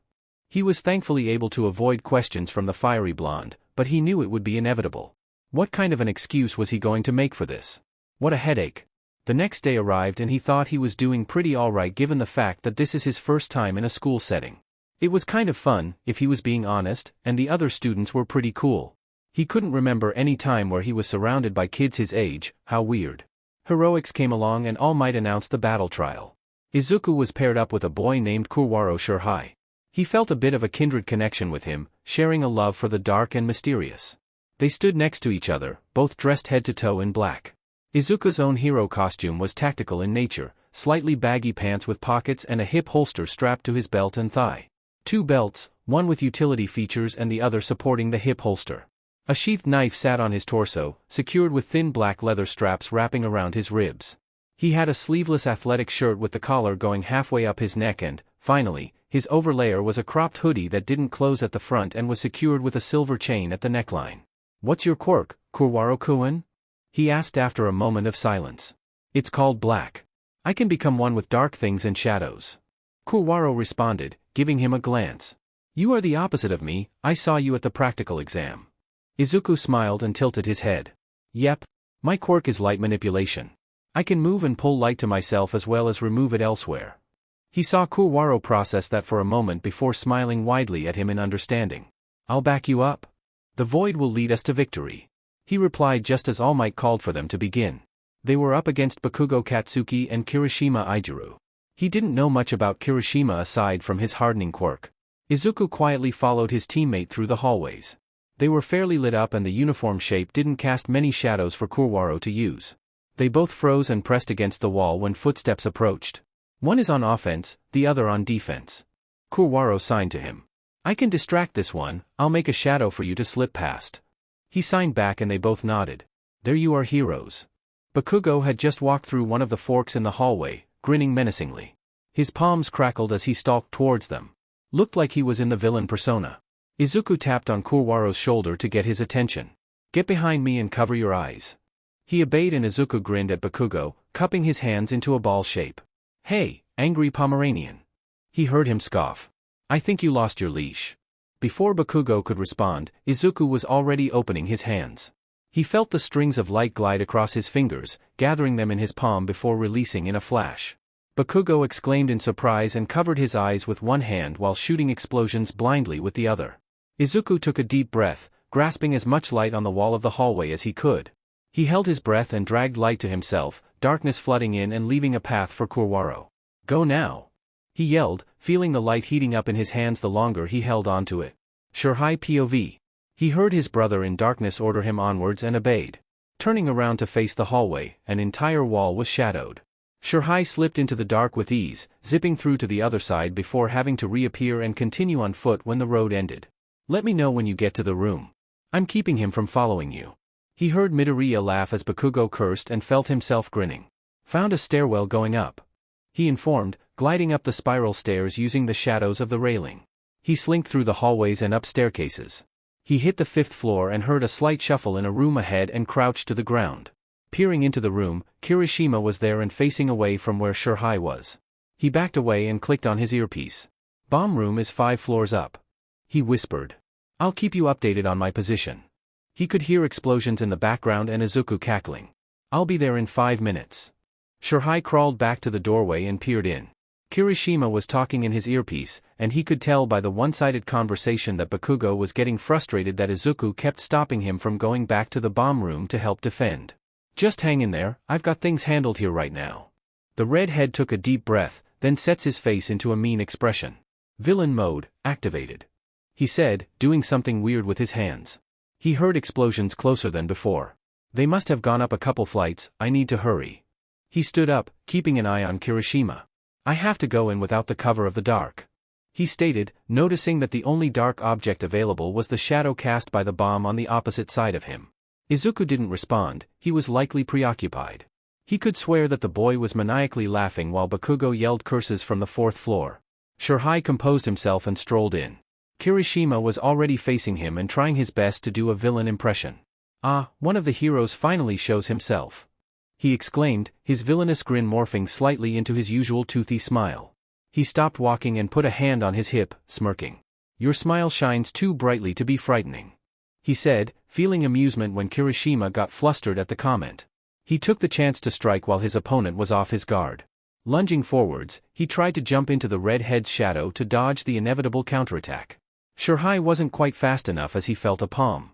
He was thankfully able to avoid questions from the fiery blonde, but he knew it would be inevitable. What kind of an excuse was he going to make for this? What a headache. The next day arrived and he thought he was doing pretty alright given the fact that this is his first time in a school setting. It was kind of fun, if he was being honest, and the other students were pretty cool. He couldn't remember any time where he was surrounded by kids his age. How weird. Heroics came along and All Might announced the battle trial. Izuku was paired up with a boy named Kurwaro Shurhai. He felt a bit of a kindred connection with him, sharing a love for the dark and mysterious. They stood next to each other, both dressed head to toe in black. Izuku's own hero costume was tactical in nature, slightly baggy pants with pockets and a hip holster strapped to his belt and thigh. 2 belts, one with utility features and the other supporting the hip holster. A sheathed knife sat on his torso, secured with thin black leather straps wrapping around his ribs. He had a sleeveless athletic shirt with the collar going halfway up his neck and, finally, his overlayer was a cropped hoodie that didn't close at the front and was secured with a silver chain at the neckline. What's your quirk, Kurwaro-kun? He asked after a moment of silence. It's called black. I can become one with dark things and shadows. Kurwaro responded, giving him a glance. You are the opposite of me, I saw you at the practical exam. Izuku smiled and tilted his head. Yep. My quirk is light manipulation. I can move and pull light to myself as well as remove it elsewhere. He saw Kurwaro process that for a moment before smiling widely at him in understanding. I'll back you up. The void will lead us to victory. He replied just as All Might called for them to begin. They were up against Bakugo Katsuki and Kirishima Izuku. He didn't know much about Kirishima aside from his hardening quirk. Izuku quietly followed his teammate through the hallways. They were fairly lit up and the uniform shape didn't cast many shadows for Kurwaro to use. They both froze and pressed against the wall when footsteps approached. One is on offense, the other on defense. Kurwaro signed to him. I can distract this one, I'll make a shadow for you to slip past. He signed back and they both nodded. There you are, heroes. Bakugo had just walked through one of the forks in the hallway, grinning menacingly. His palms crackled as he stalked towards them. Looked like he was in the villain persona. Izuku tapped on Kurwaro's shoulder to get his attention. Get behind me and cover your eyes. He obeyed and Izuku grinned at Bakugo, cupping his hands into a ball shape. Hey, angry Pomeranian. He heard him scoff. I think you lost your leash. Before Bakugo could respond, Izuku was already opening his hands. He felt the strings of light glide across his fingers, gathering them in his palm before releasing in a flash. Bakugo exclaimed in surprise and covered his eyes with one hand while shooting explosions blindly with the other. Izuku took a deep breath, grasping as much light on the wall of the hallway as he could. He held his breath and dragged light to himself, darkness flooding in and leaving a path for Kurwaro. Go now! He yelled, feeling the light heating up in his hands the longer he held onto it. Shurhai POV. He heard his brother in darkness order him onwards and obeyed. Turning around to face the hallway, an entire wall was shadowed. Shurhai slipped into the dark with ease, zipping through to the other side before having to reappear and continue on foot when the road ended. Let me know when you get to the room. I'm keeping him from following you. He heard Midoriya laugh as Bakugo cursed and felt himself grinning. Found a stairwell going up. He informed, gliding up the spiral stairs using the shadows of the railing. He slinked through the hallways and up staircases. He hit the 5th floor and heard a slight shuffle in a room ahead and crouched to the ground. Peering into the room, Kirishima was there and facing away from where Shurhai was. He backed away and clicked on his earpiece. Bomb room is 5 floors up. He whispered. I'll keep you updated on my position. He could hear explosions in the background and Izuku cackling. I'll be there in 5 minutes. Shurhai crawled back to the doorway and peered in. Kirishima was talking in his earpiece, and he could tell by the one-sided conversation that Bakugo was getting frustrated that Izuku kept stopping him from going back to the bomb room to help defend. Just hang in there, I've got things handled here right now. The redhead took a deep breath, then sets his face into a mean expression. Villain mode, activated. He said, doing something weird with his hands. He heard explosions closer than before. They must have gone up a couple flights, I need to hurry. He stood up, keeping an eye on Kirishima. I have to go in without the cover of the dark. He stated, noticing that the only dark object available was the shadow cast by the bomb on the opposite side of him. Izuku didn't respond, he was likely preoccupied. He could swear that the boy was maniacally laughing while Bakugo yelled curses from the 4th floor. Shurhai composed himself and strolled in. Kirishima was already facing him and trying his best to do a villain impression. Ah, one of the heroes finally shows himself. He exclaimed, his villainous grin morphing slightly into his usual toothy smile. He stopped walking and put a hand on his hip, smirking. Your smile shines too brightly to be frightening. He said, feeling amusement when Kirishima got flustered at the comment. He took the chance to strike while his opponent was off his guard. Lunging forwards, he tried to jump into the redhead's shadow to dodge the inevitable counterattack. Shurhai wasn't quite fast enough as he felt a palm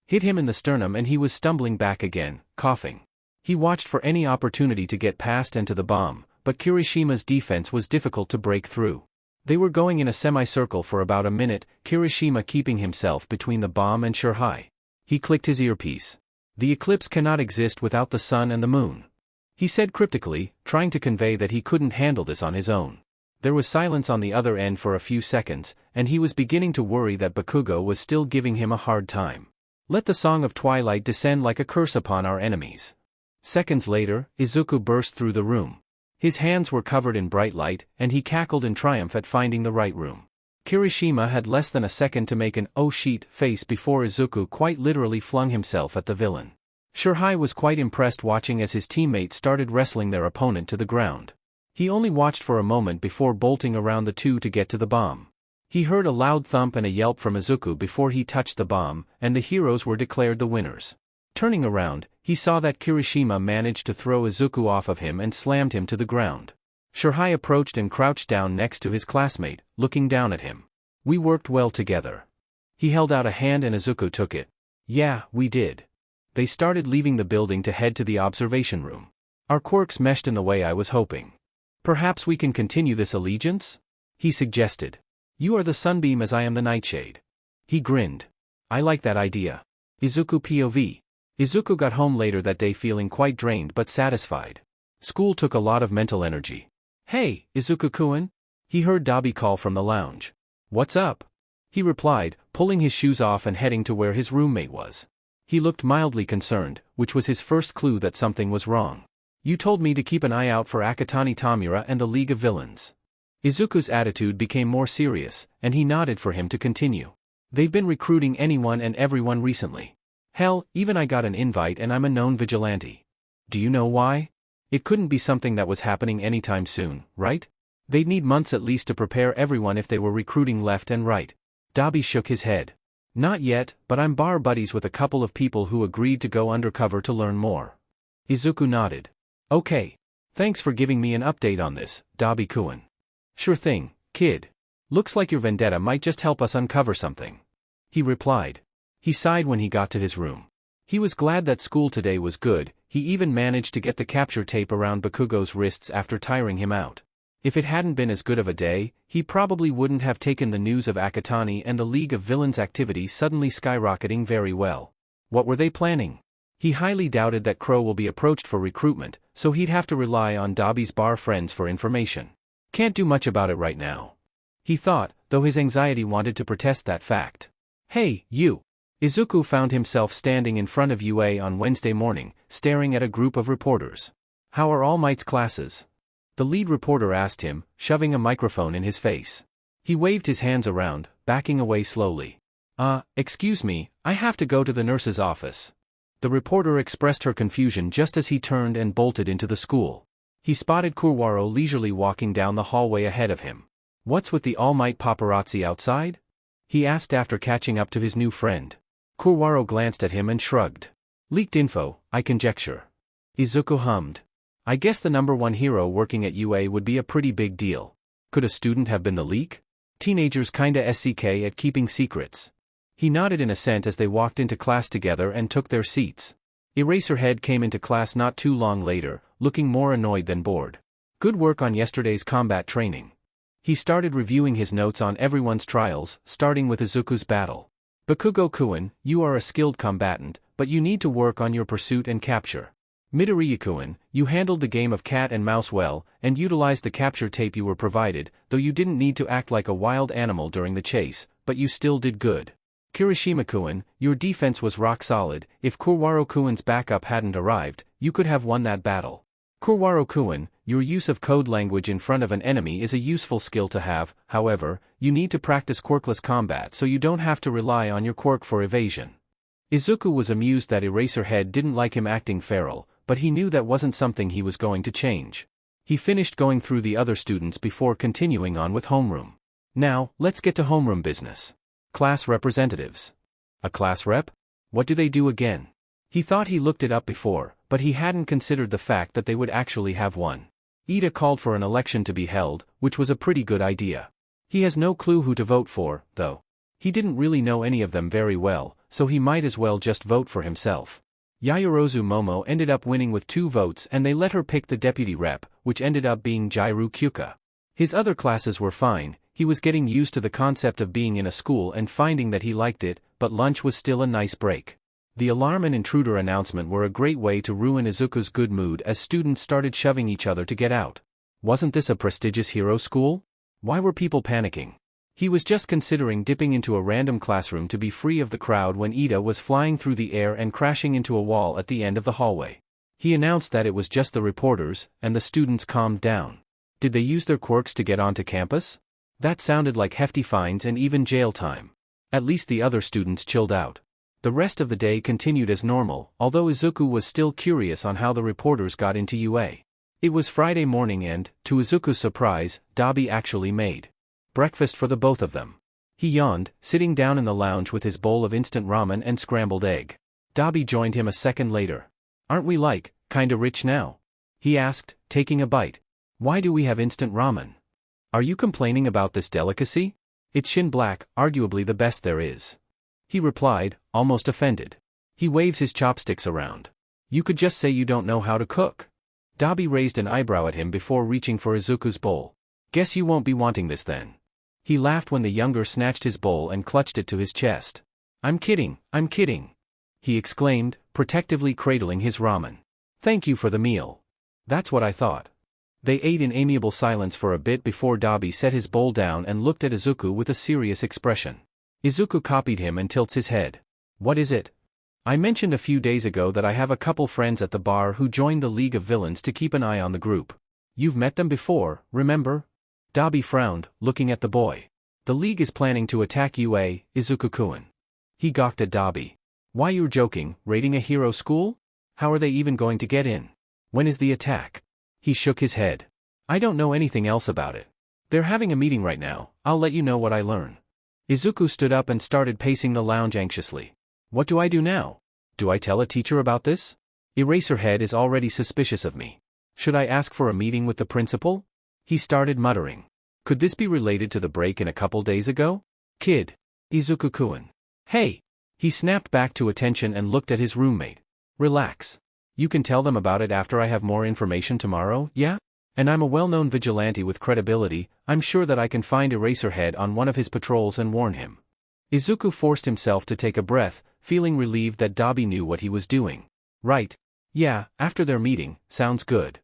hit him in the sternum and he was stumbling back again, coughing. He watched for any opportunity to get past and to the bomb, but Kirishima's defense was difficult to break through. They were going in a semicircle for about a minute, Kirishima keeping himself between the bomb and Shurhai. He clicked his earpiece. The eclipse cannot exist without the sun and the moon. He said cryptically, trying to convey that he couldn't handle this on his own. There was silence on the other end for a few seconds, and he was beginning to worry that Bakugo was still giving him a hard time. Let the Song of Twilight descend like a curse upon our enemies. Seconds later, Izuku burst through the room. His hands were covered in bright light, and he cackled in triumph at finding the right room. Kirishima had less than a second to make an "oh shit" face before Izuku quite literally flung himself at the villain. Shurhai was quite impressed watching as his teammates started wrestling their opponent to the ground. He only watched for a moment before bolting around the two to get to the bomb. He heard a loud thump and a yelp from Izuku before he touched the bomb, and the heroes were declared the winners. Turning around, he saw that Kirishima managed to throw Izuku off of him and slammed him to the ground. Shirhai approached and crouched down next to his classmate, looking down at him. We worked well together. He held out a hand and Izuku took it. Yeah, we did. They started leaving the building to head to the observation room. Our quirks meshed in the way I was hoping. Perhaps we can continue this allegiance? He suggested. You are the sunbeam as I am the nightshade. He grinned. I like that idea. Izuku POV. Izuku got home later that day feeling quite drained but satisfied. School took a lot of mental energy. Hey, Izuku-kun? He heard Dabi call from the lounge. What's up? He replied, pulling his shoes off and heading to where his roommate was. He looked mildly concerned, which was his first clue that something was wrong. You told me to keep an eye out for Akatani Tamura and the League of Villains. Izuku's attitude became more serious, and he nodded for him to continue. They've been recruiting anyone and everyone recently. Hell, even I got an invite and I'm a known vigilante. Do you know why? It couldn't be something that was happening anytime soon, right? They'd need months at least to prepare everyone if they were recruiting left and right. Dabi shook his head. Not yet, but I'm bar buddies with a couple of people who agreed to go undercover to learn more. Izuku nodded. Okay. Thanks for giving me an update on this, Dabi-kun. Sure thing, kid. Looks like your vendetta might just help us uncover something. He replied. He sighed when he got to his room. He was glad that school today was good. He even managed to get the capture tape around Bakugo's wrists after tiring him out. If it hadn't been as good of a day, he probably wouldn't have taken the news of Akatani and the League of Villains activity suddenly skyrocketing very well. What were they planning? He highly doubted that Crow will be approached for recruitment, so he'd have to rely on Dabi's bar friends for information. Can't do much about it right now. He thought, though his anxiety wanted to protest that fact. Hey, you! Izuku found himself standing in front of UA on Wednesday morning, staring at a group of reporters. How are All Might's classes? The lead reporter asked him, shoving a microphone in his face. He waved his hands around, backing away slowly. Excuse me, I have to go to the nurse's office. The reporter expressed her confusion just as he turned and bolted into the school. He spotted Kurwaro leisurely walking down the hallway ahead of him. What's with the All Might paparazzi outside? He asked after catching up to his new friend. Kurwaro glanced at him and shrugged. Leaked info, I conjecture. Izuku hummed. I guess the #1 hero working at UA would be a pretty big deal. Could a student have been the leak? Teenagers kinda SCK at keeping secrets. He nodded in assent as they walked into class together and took their seats. Eraserhead came into class not too long later, looking more annoyed than bored. Good work on yesterday's combat training. He started reviewing his notes on everyone's trials, starting with Izuku's battle. Bakugo-kun, you are a skilled combatant, but you need to work on your pursuit and capture. Midoriya-kun, you handled the game of cat and mouse well, and utilized the capture tape you were provided, though you didn't need to act like a wild animal during the chase, but you still did good. Kirishima-kun, your defense was rock solid. If Kurwaro-kun's backup hadn't arrived, you could have won that battle. Kurwaro-kun, your use of code language in front of an enemy is a useful skill to have, however, you need to practice quirkless combat so you don't have to rely on your quirk for evasion. Izuku was amused that Eraserhead didn't like him acting feral, but he knew that wasn't something he was going to change. He finished going through the other students before continuing on with homeroom. Now, let's get to homeroom business. Class representatives. A class rep? What do they do again? He thought he looked it up before, but he hadn't considered the fact that they would actually have one. Ida called for an election to be held, which was a pretty good idea. He has no clue who to vote for, though. He didn't really know any of them very well, so he might as well just vote for himself. Yaoyorozu Momo ended up winning with 2 votes and they let her pick the deputy rep, which ended up being Jairu Kyuka. His other classes were fine. He was getting used to the concept of being in a school and finding that he liked it, but lunch was still a nice break. The alarm and intruder announcement were a great way to ruin Izuku's good mood as students started shoving each other to get out. Wasn't this a prestigious hero school? Why were people panicking? He was just considering dipping into a random classroom to be free of the crowd when Ida was flying through the air and crashing into a wall at the end of the hallway. He announced that it was just the reporters, and the students calmed down. Did they use their quirks to get onto campus? That sounded like hefty fines and even jail time. At least the other students chilled out. The rest of the day continued as normal, although Izuku was still curious on how the reporters got into UA. It was Friday morning and, to Izuku's surprise, Dabi actually made breakfast for the both of them. He yawned, sitting down in the lounge with his bowl of instant ramen and scrambled egg. Dabi joined him a second later. Aren't we like, kinda rich now? He asked, taking a bite. Why do we have instant ramen? Are you complaining about this delicacy? It's shin black, arguably the best there is. He replied, almost offended. He waves his chopsticks around. You could just say you don't know how to cook. Dabi raised an eyebrow at him before reaching for Izuku's bowl. Guess you won't be wanting this then. He laughed when the younger snatched his bowl and clutched it to his chest. I'm kidding, he exclaimed, protectively cradling his ramen. Thank you for the meal. That's what I thought. They ate in amiable silence for a bit before Dabi set his bowl down and looked at Izuku with a serious expression. Izuku copied him and tilts his head. What is it? I mentioned a few days ago that I have a couple friends at the bar who joined the League of Villains to keep an eye on the group. You've met them before, remember? Dabi frowned, looking at the boy. The League is planning to attack UA, Izuku-kun. He gawked at Dabi. Why, you're joking, raiding a hero school? How are they even going to get in? When is the attack? He shook his head. I don't know anything else about it. They're having a meeting right now, I'll let you know what I learn. Izuku stood up and started pacing the lounge anxiously. What do I do now? Do I tell a teacher about this? Eraserhead is already suspicious of me. Should I ask for a meeting with the principal? He started muttering. Could this be related to the break-in a couple days ago? Kid. Izuku-kun. Hey! He snapped back to attention and looked at his roommate. Relax. You can tell them about it after I have more information tomorrow, yeah? And I'm a well-known vigilante with credibility, I'm sure that I can find Eraserhead on one of his patrols and warn him. Izuku forced himself to take a breath, feeling relieved that Dabi knew what he was doing. Right. Yeah, after their meeting, sounds good.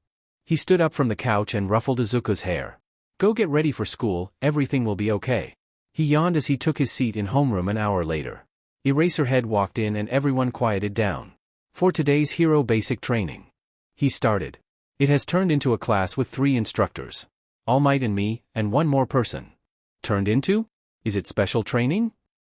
He stood up from the couch and ruffled Izuku's hair. Go get ready for school, everything will be okay. He yawned as he took his seat in homeroom an hour later. Eraserhead walked in and everyone quieted down. For today's hero basic training. He started. It has turned into a class with 3 instructors. All Might and me, and one more person. Turned into? Is it special training?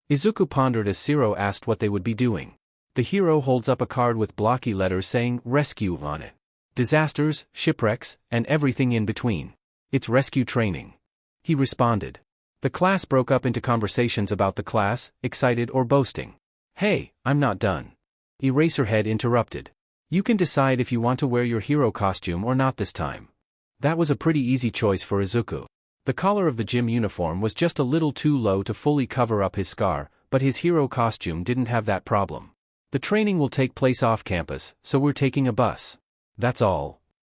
Izuku pondered as Zero asked what they would be doing. The hero holds up a card with blocky letters saying rescue on it. Disasters, shipwrecks, and everything in between. It's rescue training. He responded. The class broke up into conversations about the class, excited or boasting. Hey, I'm not done. Eraserhead interrupted. You can decide if you want to wear your hero costume or not this time. That was a pretty easy choice for Izuku. The collar of the gym uniform was just a little too low to fully cover up his scar, but his hero costume didn't have that problem. The training will take place off campus, so we're taking a bus. That's all.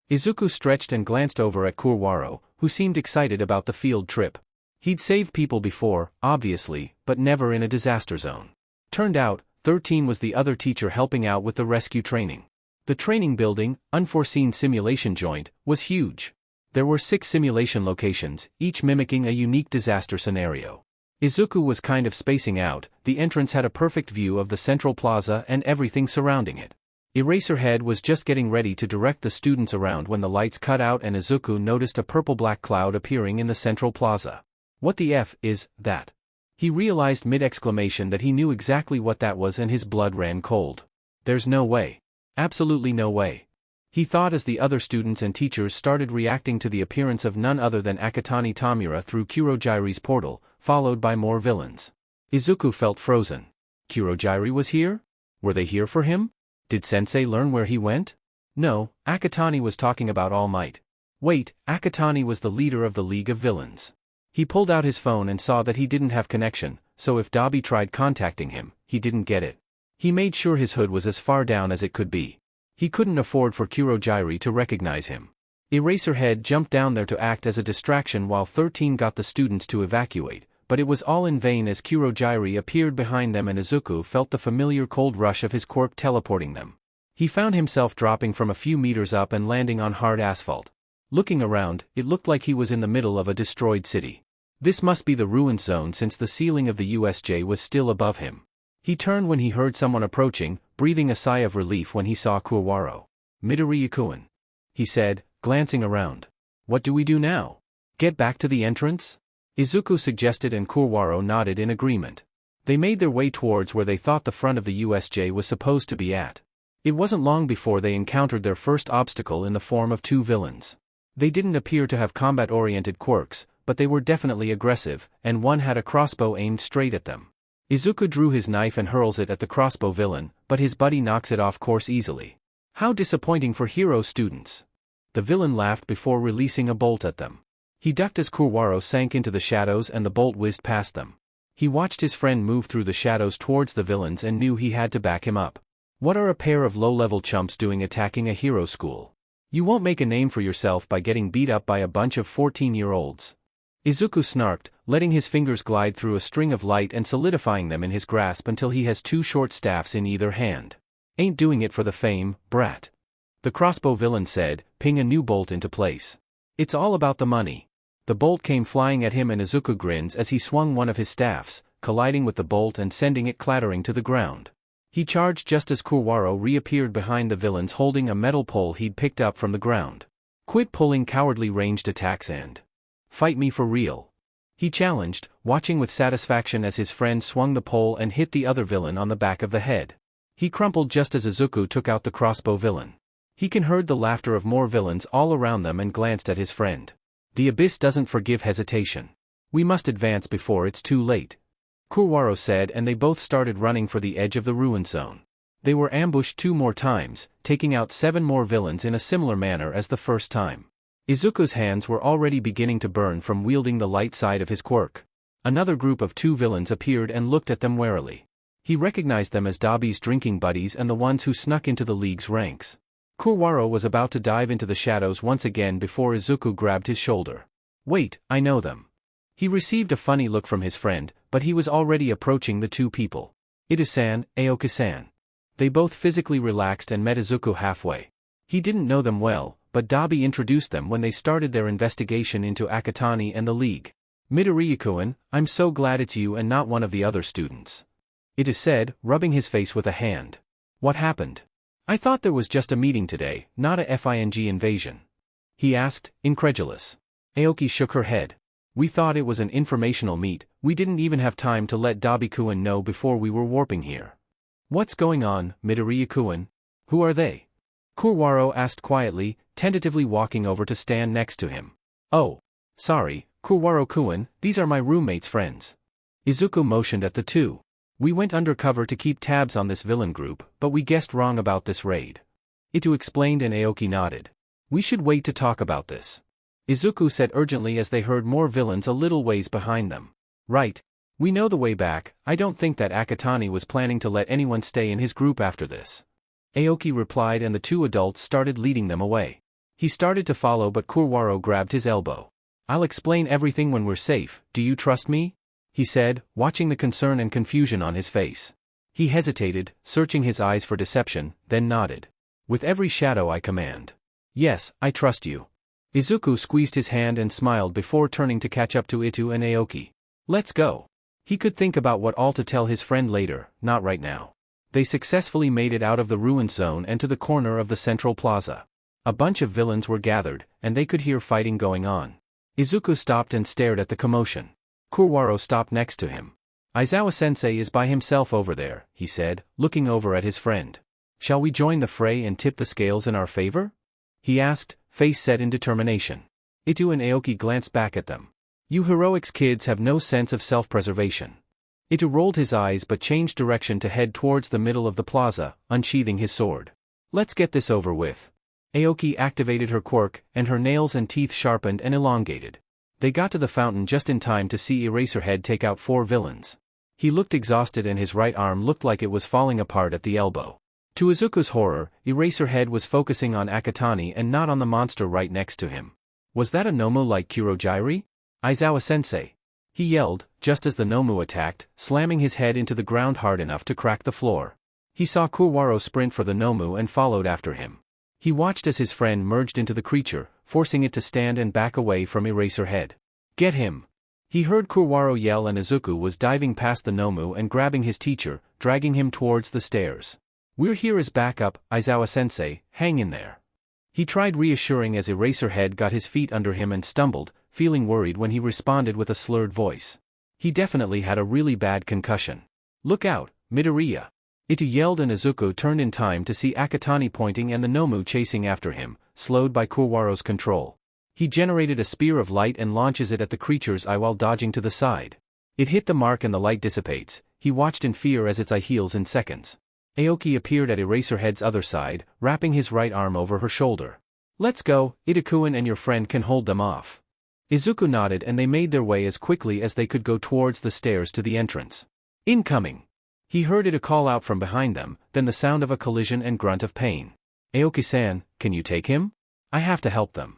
Izuku stretched and glanced over at Kurwaro, who seemed excited about the field trip. He'd saved people before, obviously, but never in a disaster zone. Turned out, 13 was the other teacher helping out with the rescue training. The training building, unforeseen simulation joint, was huge. There were 6 simulation locations, each mimicking a unique disaster scenario. Izuku was kind of spacing out, the entrance had a perfect view of the central plaza and everything surrounding it. Eraserhead was just getting ready to direct the students around when the lights cut out and Izuku noticed a purple-black cloud appearing in the central plaza. What the F is that? He realized mid-exclamation that he knew exactly what that was and his blood ran cold. There's no way. Absolutely no way. He thought as the other students and teachers started reacting to the appearance of none other than Akatani Tamura through Kurogiri's portal, followed by more villains. Izuku felt frozen. Kurogiri was here? Were they here for him? Did Sensei learn where he went? No, Akatani was talking about All Might. Wait, Akatani was the leader of the League of Villains. He pulled out his phone and saw that he didn't have connection, so if Dabi tried contacting him, he didn't get it. He made sure his hood was as far down as it could be. He couldn't afford for Kurogiri to recognize him. Eraserhead jumped down there to act as a distraction while 13 got the students to evacuate, but it was all in vain as Kurogiri appeared behind them and Izuku felt the familiar cold rush of his quirk teleporting them. He found himself dropping from a few meters up and landing on hard asphalt. Looking around, it looked like he was in the middle of a destroyed city. This must be the ruined zone since the ceiling of the USJ was still above him. He turned when he heard someone approaching, breathing a sigh of relief when he saw Kurwaro. Midoriya-kun, he said, glancing around. What do we do now? Get back to the entrance? Izuku suggested and Kurwaro nodded in agreement. They made their way towards where they thought the front of the USJ was supposed to be at. It wasn't long before they encountered their first obstacle in the form of 2 villains. They didn't appear to have combat-oriented quirks, but they were definitely aggressive, and one had a crossbow aimed straight at them. Izuku drew his knife and hurls it at the crossbow villain, but his buddy knocks it off course easily. How disappointing for hero students. The villain laughed before releasing a bolt at them. He ducked as Kurwaro sank into the shadows and the bolt whizzed past them. He watched his friend move through the shadows towards the villains and knew he had to back him up. What are a pair of low-level chumps doing attacking a hero school? You won't make a name for yourself by getting beat up by a bunch of 14-year-olds. Izuku snarked, letting his fingers glide through a string of light and solidifying them in his grasp until he has two short staffs in either hand. Ain't doing it for the fame, brat. The crossbow villain said, ping a new bolt into place. It's all about the money. The bolt came flying at him and Izuku grins as he swung one of his staffs, colliding with the bolt and sending it clattering to the ground. He charged just as Kurwaro reappeared behind the villains holding a metal pole he'd picked up from the ground. Quit pulling cowardly ranged attacks and fight me for real. He challenged, watching with satisfaction as his friend swung the pole and hit the other villain on the back of the head. He crumpled just as Izuku took out the crossbow villain. He heard the laughter of more villains all around them and glanced at his friend. The abyss doesn't forgive hesitation. We must advance before it's too late. Kurwaro said, and they both started running for the edge of the ruin zone. They were ambushed 2 more times, taking out 7 more villains in a similar manner as the first time. Izuku's hands were already beginning to burn from wielding the light side of his quirk. Another group of 2 villains appeared and looked at them warily. He recognized them as Dabi's drinking buddies and the ones who snuck into the league's ranks. Kurwaro was about to dive into the shadows once again before Izuku grabbed his shoulder. Wait, I know them. He received a funny look from his friend, but he was already approaching the 2 people. Ita-san, Aoki-san. They both physically relaxed and met Izuku halfway. He didn't know them well, but Dabi introduced them when they started their investigation into Akatani and the League. Midoriya-kun, I'm so glad it's you and not one of the other students. Ita said, rubbing his face with a hand. What happened? I thought there was just a meeting today, not a FING invasion. He asked, incredulous. Aoki shook her head. We thought it was an informational meet, we didn't even have time to let Dabi-kun know before we were warping here. What's going on, Midoriya-kun? Who are they? Kurwaro asked quietly, tentatively walking over to stand next to him. Oh. Sorry, Kurwaro-kun, these are my roommate's friends. Izuku motioned at the 2. We went undercover to keep tabs on this villain group, but we guessed wrong about this raid. Itu explained and Aoki nodded. We should wait to talk about this. Izuku said urgently as they heard more villains a little ways behind them. Right. We know the way back. I don't think that Akatani was planning to let anyone stay in his group after this. Aoki replied and the 2 adults started leading them away. He started to follow but Kurwaro grabbed his elbow. I'll explain everything when we're safe, do you trust me? He said, watching the concern and confusion on his face. He hesitated, searching his eyes for deception, then nodded. With every shadow I command. Yes, I trust you. Izuku squeezed his hand and smiled before turning to catch up to Itu and Aoki. Let's go. He could think about what all to tell his friend later, not right now. They successfully made it out of the ruin zone and to the corner of the central plaza. A bunch of villains were gathered, and they could hear fighting going on. Izuku stopped and stared at the commotion. Kurwaro stopped next to him. Aizawa-sensei is by himself over there, he said, looking over at his friend. Shall we join the fray and tip the scales in our favor? He asked, face set in determination. Itu and Aoki glanced back at them. You heroics kids have no sense of self-preservation. Itu rolled his eyes but changed direction to head towards the middle of the plaza, unsheathing his sword. Let's get this over with. Aoki activated her quirk, and her nails and teeth sharpened and elongated. They got to the fountain just in time to see Eraserhead take out 4 villains. He looked exhausted and his right arm looked like it was falling apart at the elbow. To Izuku's horror, Eraserhead was focusing on Akatani and not on the monster right next to him. Was that a Nomu like Kurogiri? Aizawa-sensei. He yelled, just as the Nomu attacked, slamming his head into the ground hard enough to crack the floor. He saw Kurwaro sprint for the Nomu and followed after him. He watched as his friend merged into the creature, forcing it to stand and back away from Eraserhead. Get him! He heard Kurwaro yell and Izuku was diving past the Nomu and grabbing his teacher, dragging him towards the stairs. We're here as backup, Aizawa-sensei, hang in there. He tried reassuring as Eraserhead got his feet under him and stumbled, feeling worried when he responded with a slurred voice. He definitely had a really bad concussion. Look out, Midoriya! Itu yelled and Izuku turned in time to see Akatani pointing and the Nomu chasing after him, slowed by Kurwaro's control. He generated a spear of light and launches it at the creature's eye while dodging to the side. It hit the mark and the light dissipates, He watched in fear as its eye heals in seconds. Aoki appeared at Eraserhead's other side, wrapping his right arm over her shoulder. "Let's go, Itakuen and your friend can hold them off." Izuku nodded and they made their way as quickly as they could go towards the stairs to the entrance. "Incoming!" He heard Ita call out from behind them, then the sound of a collision and grunt of pain. "Aoki-san, can you take him? I have to help them."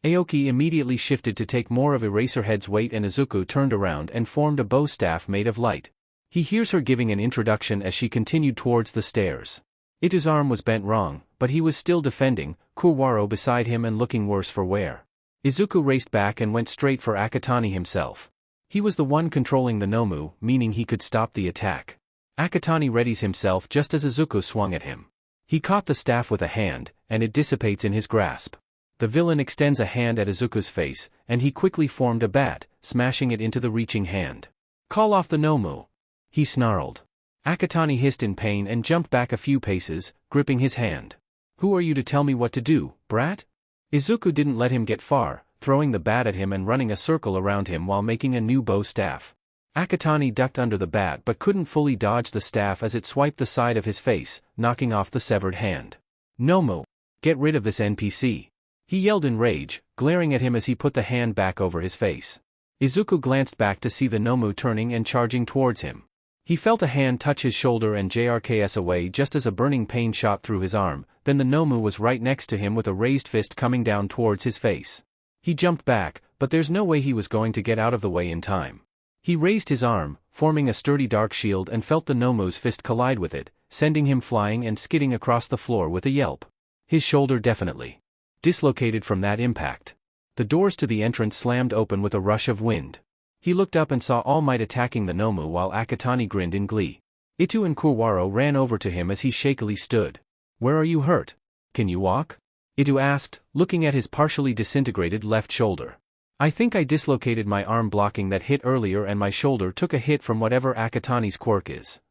Aoki immediately shifted to take more of Eraserhead's weight and Izuku turned around and formed a bow staff made of light. He hears her giving an introduction as she continued towards the stairs. Itu's arm was bent wrong, but he was still defending, Kurwaro beside him and looking worse for wear. Izuku raced back and went straight for Akatani himself. He was the one controlling the Nomu, meaning he could stop the attack. Akatani readies himself just as Izuku swung at him. He caught the staff with a hand, and it dissipates in his grasp. The villain extends a hand at Izuku's face, and he quickly formed a bat, smashing it into the reaching hand. "Call off the Nomu!" he snarled. Akatani hissed in pain and jumped back a few paces, gripping his hand. "Who are you to tell me what to do, brat?" Izuku didn't let him get far, throwing the bat at him and running a circle around him while making a new bow staff. Akatani ducked under the bat but couldn't fully dodge the staff as it swiped the side of his face, knocking off the severed hand. "Nomu! Get rid of this NPC!" he yelled in rage, glaring at him as he put the hand back over his face. Izuku glanced back to see the Nomu turning and charging towards him. He felt a hand touch his shoulder and JRKS away just as a burning pain shot through his arm, then the Nomu was right next to him with a raised fist coming down towards his face. He jumped back, but there's no way he was going to get out of the way in time. He raised his arm, forming a sturdy dark shield and felt the Nomu's fist collide with it, sending him flying and skidding across the floor with a yelp. His shoulder definitely dislocated from that impact. The doors to the entrance slammed open with a rush of wind. He looked up and saw All Might attacking the Nomu while Akatani grinned in glee. Itu and Kurwaro ran over to him as he shakily stood. "Where are you hurt? Can you walk?" Itu asked, looking at his partially disintegrated left shoulder. "I think I dislocated my arm blocking that hit earlier and my shoulder took a hit from whatever Akatani's quirk is,"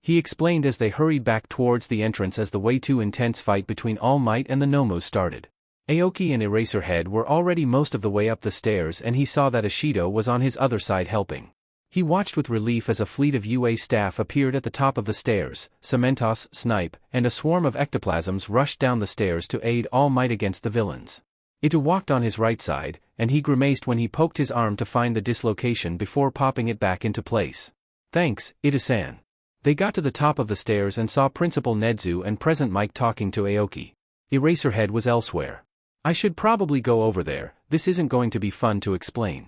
he explained as they hurried back towards the entrance as the way too intense fight between All Might and the Nomu started. Aoki and Eraserhead were already most of the way up the stairs and he saw that Ashido was on his other side helping. He watched with relief as a fleet of UA staff appeared at the top of the stairs, Cementos, Snipe, and a swarm of ectoplasms rushed down the stairs to aid All Might against the villains. Itu walked on his right side, and he grimaced when he poked his arm to find the dislocation before popping it back into place. "Thanks, Itu-san." They got to the top of the stairs and saw Principal Nedzu and Present Mike talking to Aoki. Eraserhead was elsewhere. "I should probably go over there, this isn't going to be fun to explain,"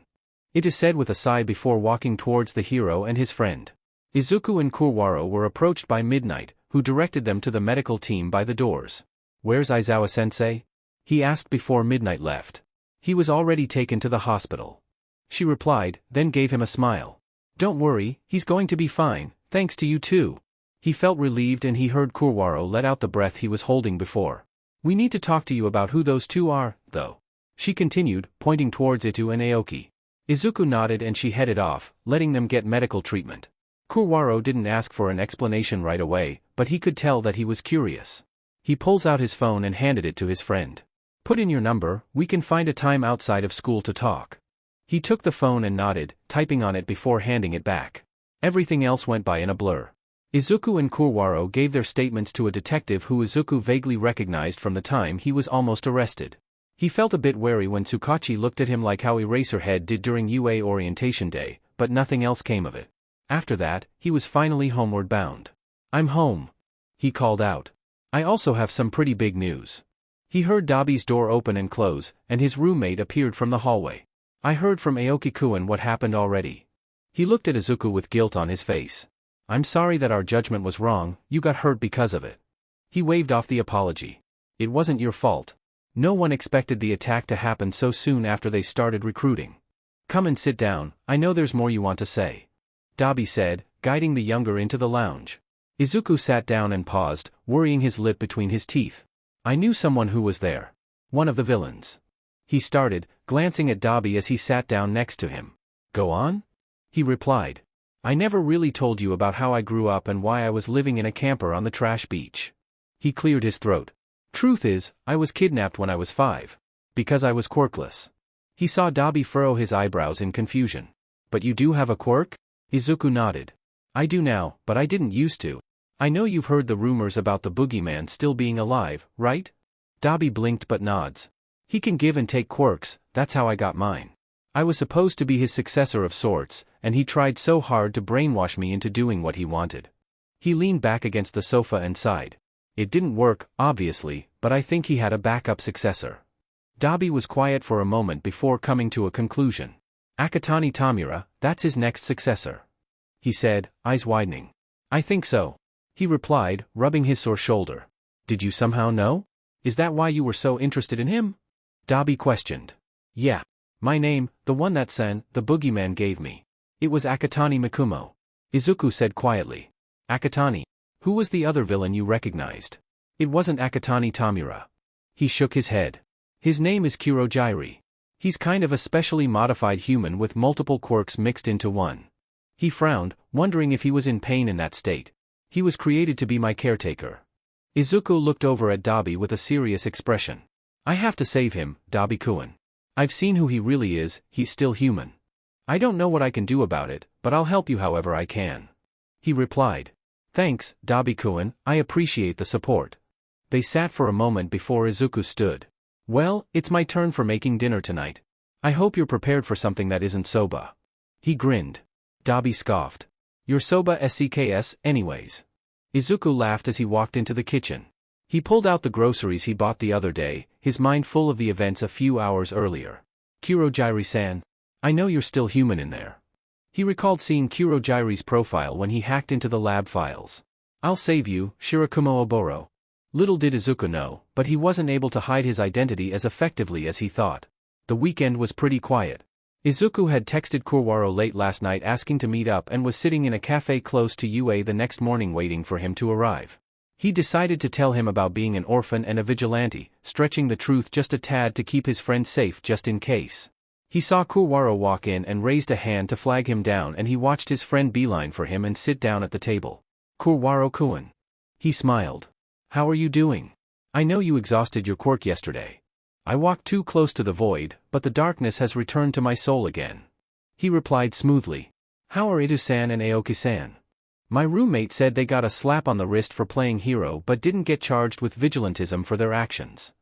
Itu said with a sigh before walking towards the hero and his friend. Izuku and Kurwaro were approached by Midnight, who directed them to the medical team by the doors. "Where's Aizawa-sensei?" he asked before Midnight left. "He was already taken to the hospital," she replied, then gave him a smile. "Don't worry, he's going to be fine, thanks to you too." He felt relieved and he heard Kurwaro let out the breath he was holding before. "We need to talk to you about who those two are, though," she continued, pointing towards Itu and Aoki. Izuku nodded and she headed off, letting them get medical treatment. Kurwaro didn't ask for an explanation right away, but he could tell that he was curious. He pulls out his phone and handed it to his friend. "Put in your number, we can find a time outside of school to talk." He took the phone and nodded, typing on it before handing it back. Everything else went by in a blur. Izuku and Kurwaro gave their statements to a detective who Izuku vaguely recognized from the time he was almost arrested. He felt a bit wary when Tsukachi looked at him like how Eraserhead did during UA Orientation Day, but nothing else came of it. After that, he was finally homeward bound. "I'm home," he called out. "I also have some pretty big news." He heard Dabi's door open and close, and his roommate appeared from the hallway. "I heard from Aoki-kun what happened already." He looked at Izuku with guilt on his face. "I'm sorry that our judgment was wrong, you got hurt because of it." He waved off the apology. "It wasn't your fault. No one expected the attack to happen so soon after they started recruiting. Come and sit down, I know there's more you want to say," Dabi said, guiding the younger into the lounge. Izuku sat down and paused, worrying his lip between his teeth. "I knew someone who was there. One of the villains." He started, glancing at Dabi as he sat down next to him. "Go on?" he replied. "I never really told you about how I grew up and why I was living in a camper on the trash beach." He cleared his throat. "Truth is, I was kidnapped when I was 5. Because I was quirkless." He saw Dabi furrow his eyebrows in confusion. "But you do have a quirk?" Izuku nodded. I do now, but I didn't used to. I know you've heard the rumors about the boogeyman still being alive, right? Dabi blinked but nods. He can give and take quirks, that's how I got mine. I was supposed to be his successor of sorts, and he tried so hard to brainwash me into doing what he wanted. He leaned back against the sofa and sighed. It didn't work, obviously, but I think he had a backup successor. Dabi was quiet for a moment before coming to a conclusion. Akatani Tamura, that's his next successor. He said, eyes widening. I think so. He replied, rubbing his sore shoulder. Did you somehow know? Is that why you were so interested in him? Dabi questioned. Yeah. My name, the one that Sen, the boogeyman gave me. It was Akatani Mikumo. Izuku said quietly. Akatani. Who was the other villain you recognized? It wasn't Akatani Tamura. He shook his head. His name is Kurojairi. He's kind of a specially modified human with multiple quirks mixed into one. He frowned, wondering if he was in pain in that state. He was created to be my caretaker. Izuku looked over at Dabi with a serious expression. I have to save him, Dabi-kun. I've seen who he really is, he's still human. I don't know what I can do about it, but I'll help you however I can. He replied. Thanks, Dabi-kun, I appreciate the support. They sat for a moment before Izuku stood. Well, it's my turn for making dinner tonight. I hope you're prepared for something that isn't soba. He grinned. Dabi scoffed. You're soba seks, anyways. Izuku laughed as he walked into the kitchen. He pulled out the groceries he bought the other day, his mind full of the events a few hours earlier. Kurojairi-san. I know you're still human in there. He recalled seeing Kurojairi's profile when he hacked into the lab files. I'll save you, Shirakumo Oboro. Little did Izuku know, but he wasn't able to hide his identity as effectively as he thought. The weekend was pretty quiet. Izuku had texted Kurwaro late last night asking to meet up and was sitting in a cafe close to UA the next morning waiting for him to arrive. He decided to tell him about being an orphan and a vigilante, stretching the truth just a tad to keep his friend safe just in case. He saw Kurwaro walk in and raised a hand to flag him down, and he watched his friend beeline for him and sit down at the table. Kurwaro-kun. He smiled. How are you doing? I know you exhausted your quirk yesterday. I walked too close to the void, but the darkness has returned to my soul again. He replied smoothly. How are Itu-san and Aoki-san? My roommate said they got a slap on the wrist for playing hero but didn't get charged with vigilantism for their actions.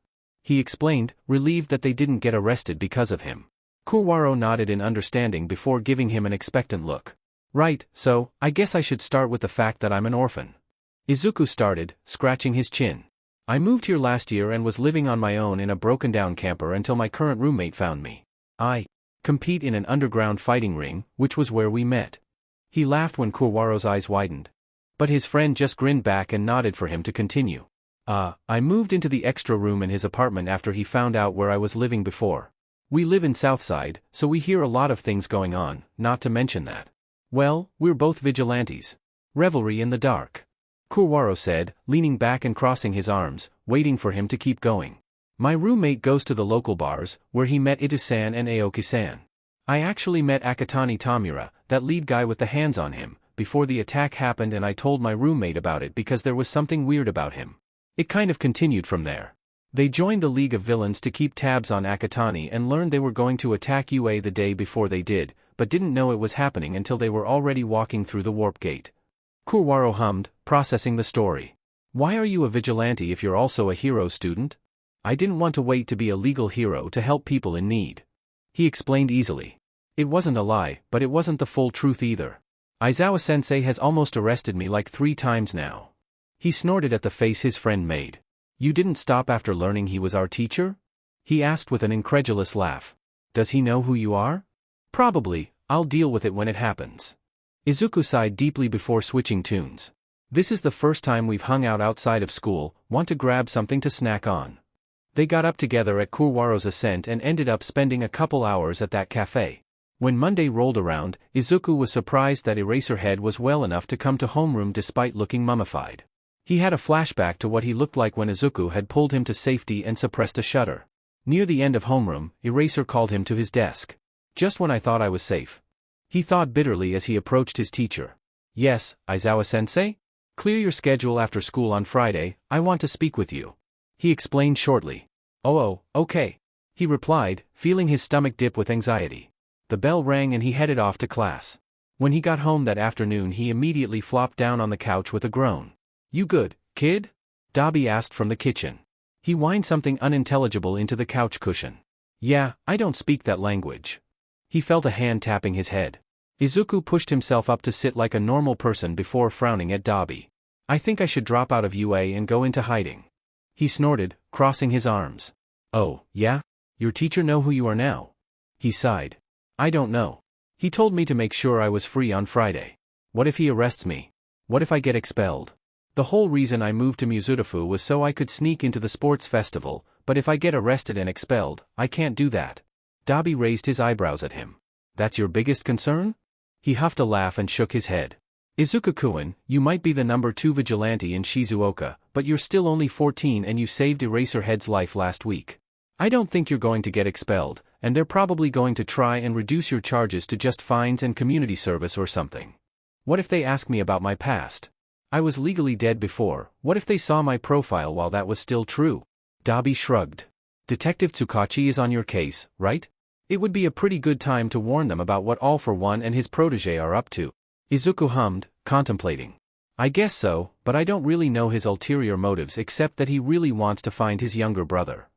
He explained, relieved that they didn't get arrested because of him. Kurwaro nodded in understanding before giving him an expectant look. Right, so, I guess I should start with the fact that I'm an orphan. Izuku started, scratching his chin. I moved here last year and was living on my own in a broken-down camper until my current roommate found me. I compete in an underground fighting ring, which was where we met. He laughed when Kurwaro's eyes widened. But his friend just grinned back and nodded for him to continue. I moved into the extra room in his apartment after he found out where I was living before. We live in Southside, so we hear a lot of things going on, not to mention that. Well, we're both vigilantes. Revelry in the dark. Kurwaro said, leaning back and crossing his arms, waiting for him to keep going. My roommate goes to the local bars, where he met Itu-san and Aoki-san. I actually met Akatani Tamura, that lead guy with the hands on him, before the attack happened, and I told my roommate about it because there was something weird about him. It kind of continued from there. They joined the League of Villains to keep tabs on Akatani and learned they were going to attack UA the day before they did, but didn't know it was happening until they were already walking through the warp gate. Kurwaro hummed, processing the story. Why are you a vigilante if you're also a hero student? I didn't want to wait to be a legal hero to help people in need. He explained easily. It wasn't a lie, but it wasn't the full truth either. Aizawa-sensei has almost arrested me like 3 times now. He snorted at the face his friend made. You didn't stop after learning he was our teacher? He asked with an incredulous laugh. Does he know who you are? Probably, I'll deal with it when it happens. Izuku sighed deeply before switching tunes. This is the first time we've hung out outside of school, want to grab something to snack on. They got up together at Kurwaro's ascent and ended up spending a couple hours at that cafe. When Monday rolled around, Izuku was surprised that Eraserhead was well enough to come to homeroom despite looking mummified. He had a flashback to what he looked like when Izuku had pulled him to safety and suppressed a shudder. Near the end of homeroom, Eraser called him to his desk. Just when I thought I was safe. He thought bitterly as he approached his teacher. Yes, Aizawa-sensei? Clear your schedule after school on Friday, I want to speak with you. He explained shortly. Oh, okay. He replied, feeling his stomach dip with anxiety. The bell rang and he headed off to class. When he got home that afternoon, he immediately flopped down on the couch with a groan. "You good, kid?" Dabi asked from the kitchen. He whined something unintelligible into the couch cushion. "Yeah, I don't speak that language." He felt a hand tapping his head. Izuku pushed himself up to sit like a normal person before frowning at Dabi. "I think I should drop out of UA and go into hiding." He snorted, crossing his arms. "Oh, yeah? Your teacher know who you are now?" He sighed. "I don't know. He told me to make sure I was free on Friday. What if he arrests me? What if I get expelled? The whole reason I moved to Musutafu was so I could sneak into the sports festival, but if I get arrested and expelled, I can't do that." Dabi raised his eyebrows at him. "That's your biggest concern?" He huffed a laugh and shook his head. "Izuku-kun, you might be the number 2 vigilante in Shizuoka, but you're still only 14 and you saved Eraserhead's life last week. I don't think you're going to get expelled, and they're probably going to try and reduce your charges to just fines and community service or something. What if they ask me about my past? I was legally dead before. What if they saw my profile while that was still true?" Dabi shrugged. "Detective Tsukachi is on your case, right? It would be a pretty good time to warn them about what All for One and his protege are up to." Izuku hummed, contemplating. "I guess so, but I don't really know his ulterior motives except that he really wants to find his younger brother.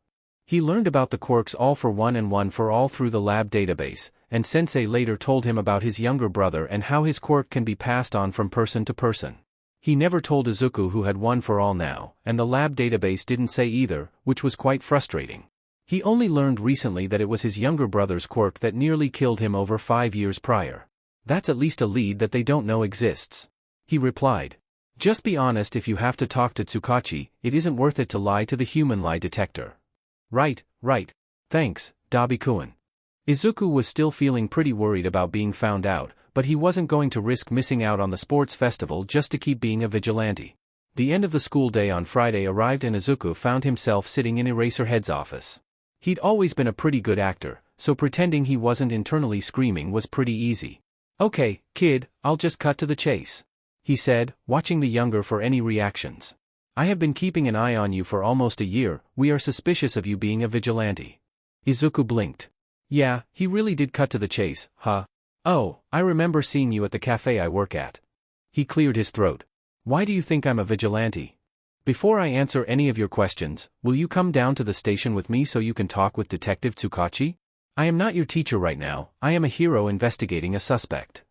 He learned about the quirks All for One and One for All through the lab database, and Sensei later told him about his younger brother and how his quirk can be passed on from person to person. He never told Izuku who had One for All now, and the lab database didn't say either, which was quite frustrating. He only learned recently that it was his younger brother's quirk that nearly killed him over 5 years prior. That's at least a lead that they don't know exists." He replied. "Just be honest. If you have to talk to Tsukachi, it isn't worth it to lie to the human lie detector." Right. Thanks, Dabi-kun." Izuku was still feeling pretty worried about being found out, but he wasn't going to risk missing out on the sports festival just to keep being a vigilante. The end of the school day on Friday arrived and Izuku found himself sitting in Eraserhead's office. He'd always been a pretty good actor, so pretending he wasn't internally screaming was pretty easy. "Okay, kid, I'll just cut to the chase," he said, watching the younger for any reactions. "I have been keeping an eye on you for almost a year. We are suspicious of you being a vigilante." Izuku blinked. "Yeah, he really did cut to the chase, huh? Oh, I remember seeing you at the cafe I work at." He cleared his throat. "Why do you think I'm a vigilante? Before I answer any of your questions, will you come down to the station with me so you can talk with Detective Tsukachi? I am not your teacher right now. I am a hero investigating a suspect."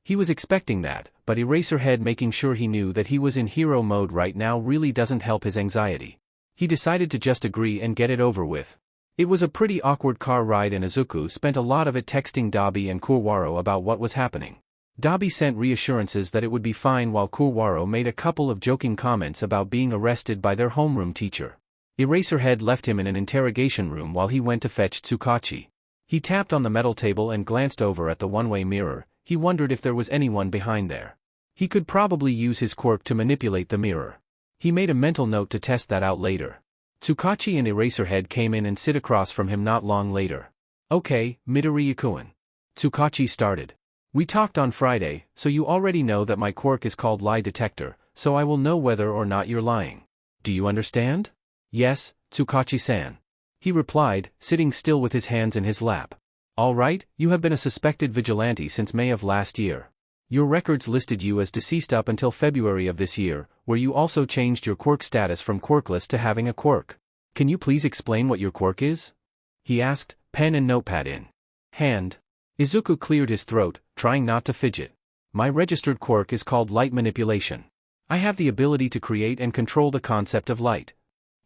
He was expecting that, but Eraserhead making sure he knew that he was in hero mode right now really doesn't help his anxiety. He decided to just agree and get it over with. It was a pretty awkward car ride and Izuku spent a lot of it texting Dabi and Kurwaro about what was happening. Dabi sent reassurances that it would be fine while Kurwaro made a couple of joking comments about being arrested by their homeroom teacher. Eraserhead left him in an interrogation room while he went to fetch Tsukachi. He tapped on the metal table and glanced over at the one-way mirror. He wondered if there was anyone behind there. He could probably use his quirk to manipulate the mirror. He made a mental note to test that out later. Tsukachi and Eraserhead came in and sit across from him not long later. "Okay, Midoriya-kun." Tsukachi started. "We talked on Friday, so you already know that my quirk is called Lie Detector, so I will know whether or not you're lying. Do you understand?" "Yes, Tsukachi-san," he replied, sitting still with his hands in his lap. "All right, you have been a suspected vigilante since May of last year. Your records listed you as deceased up until February of this year, where you also changed your quirk status from quirkless to having a quirk. Can you please explain what your quirk is?" he asked, pen and notepad in hand. Izuku cleared his throat, trying not to fidget. "My registered quirk is called Light Manipulation. I have the ability to create and control the concept of light.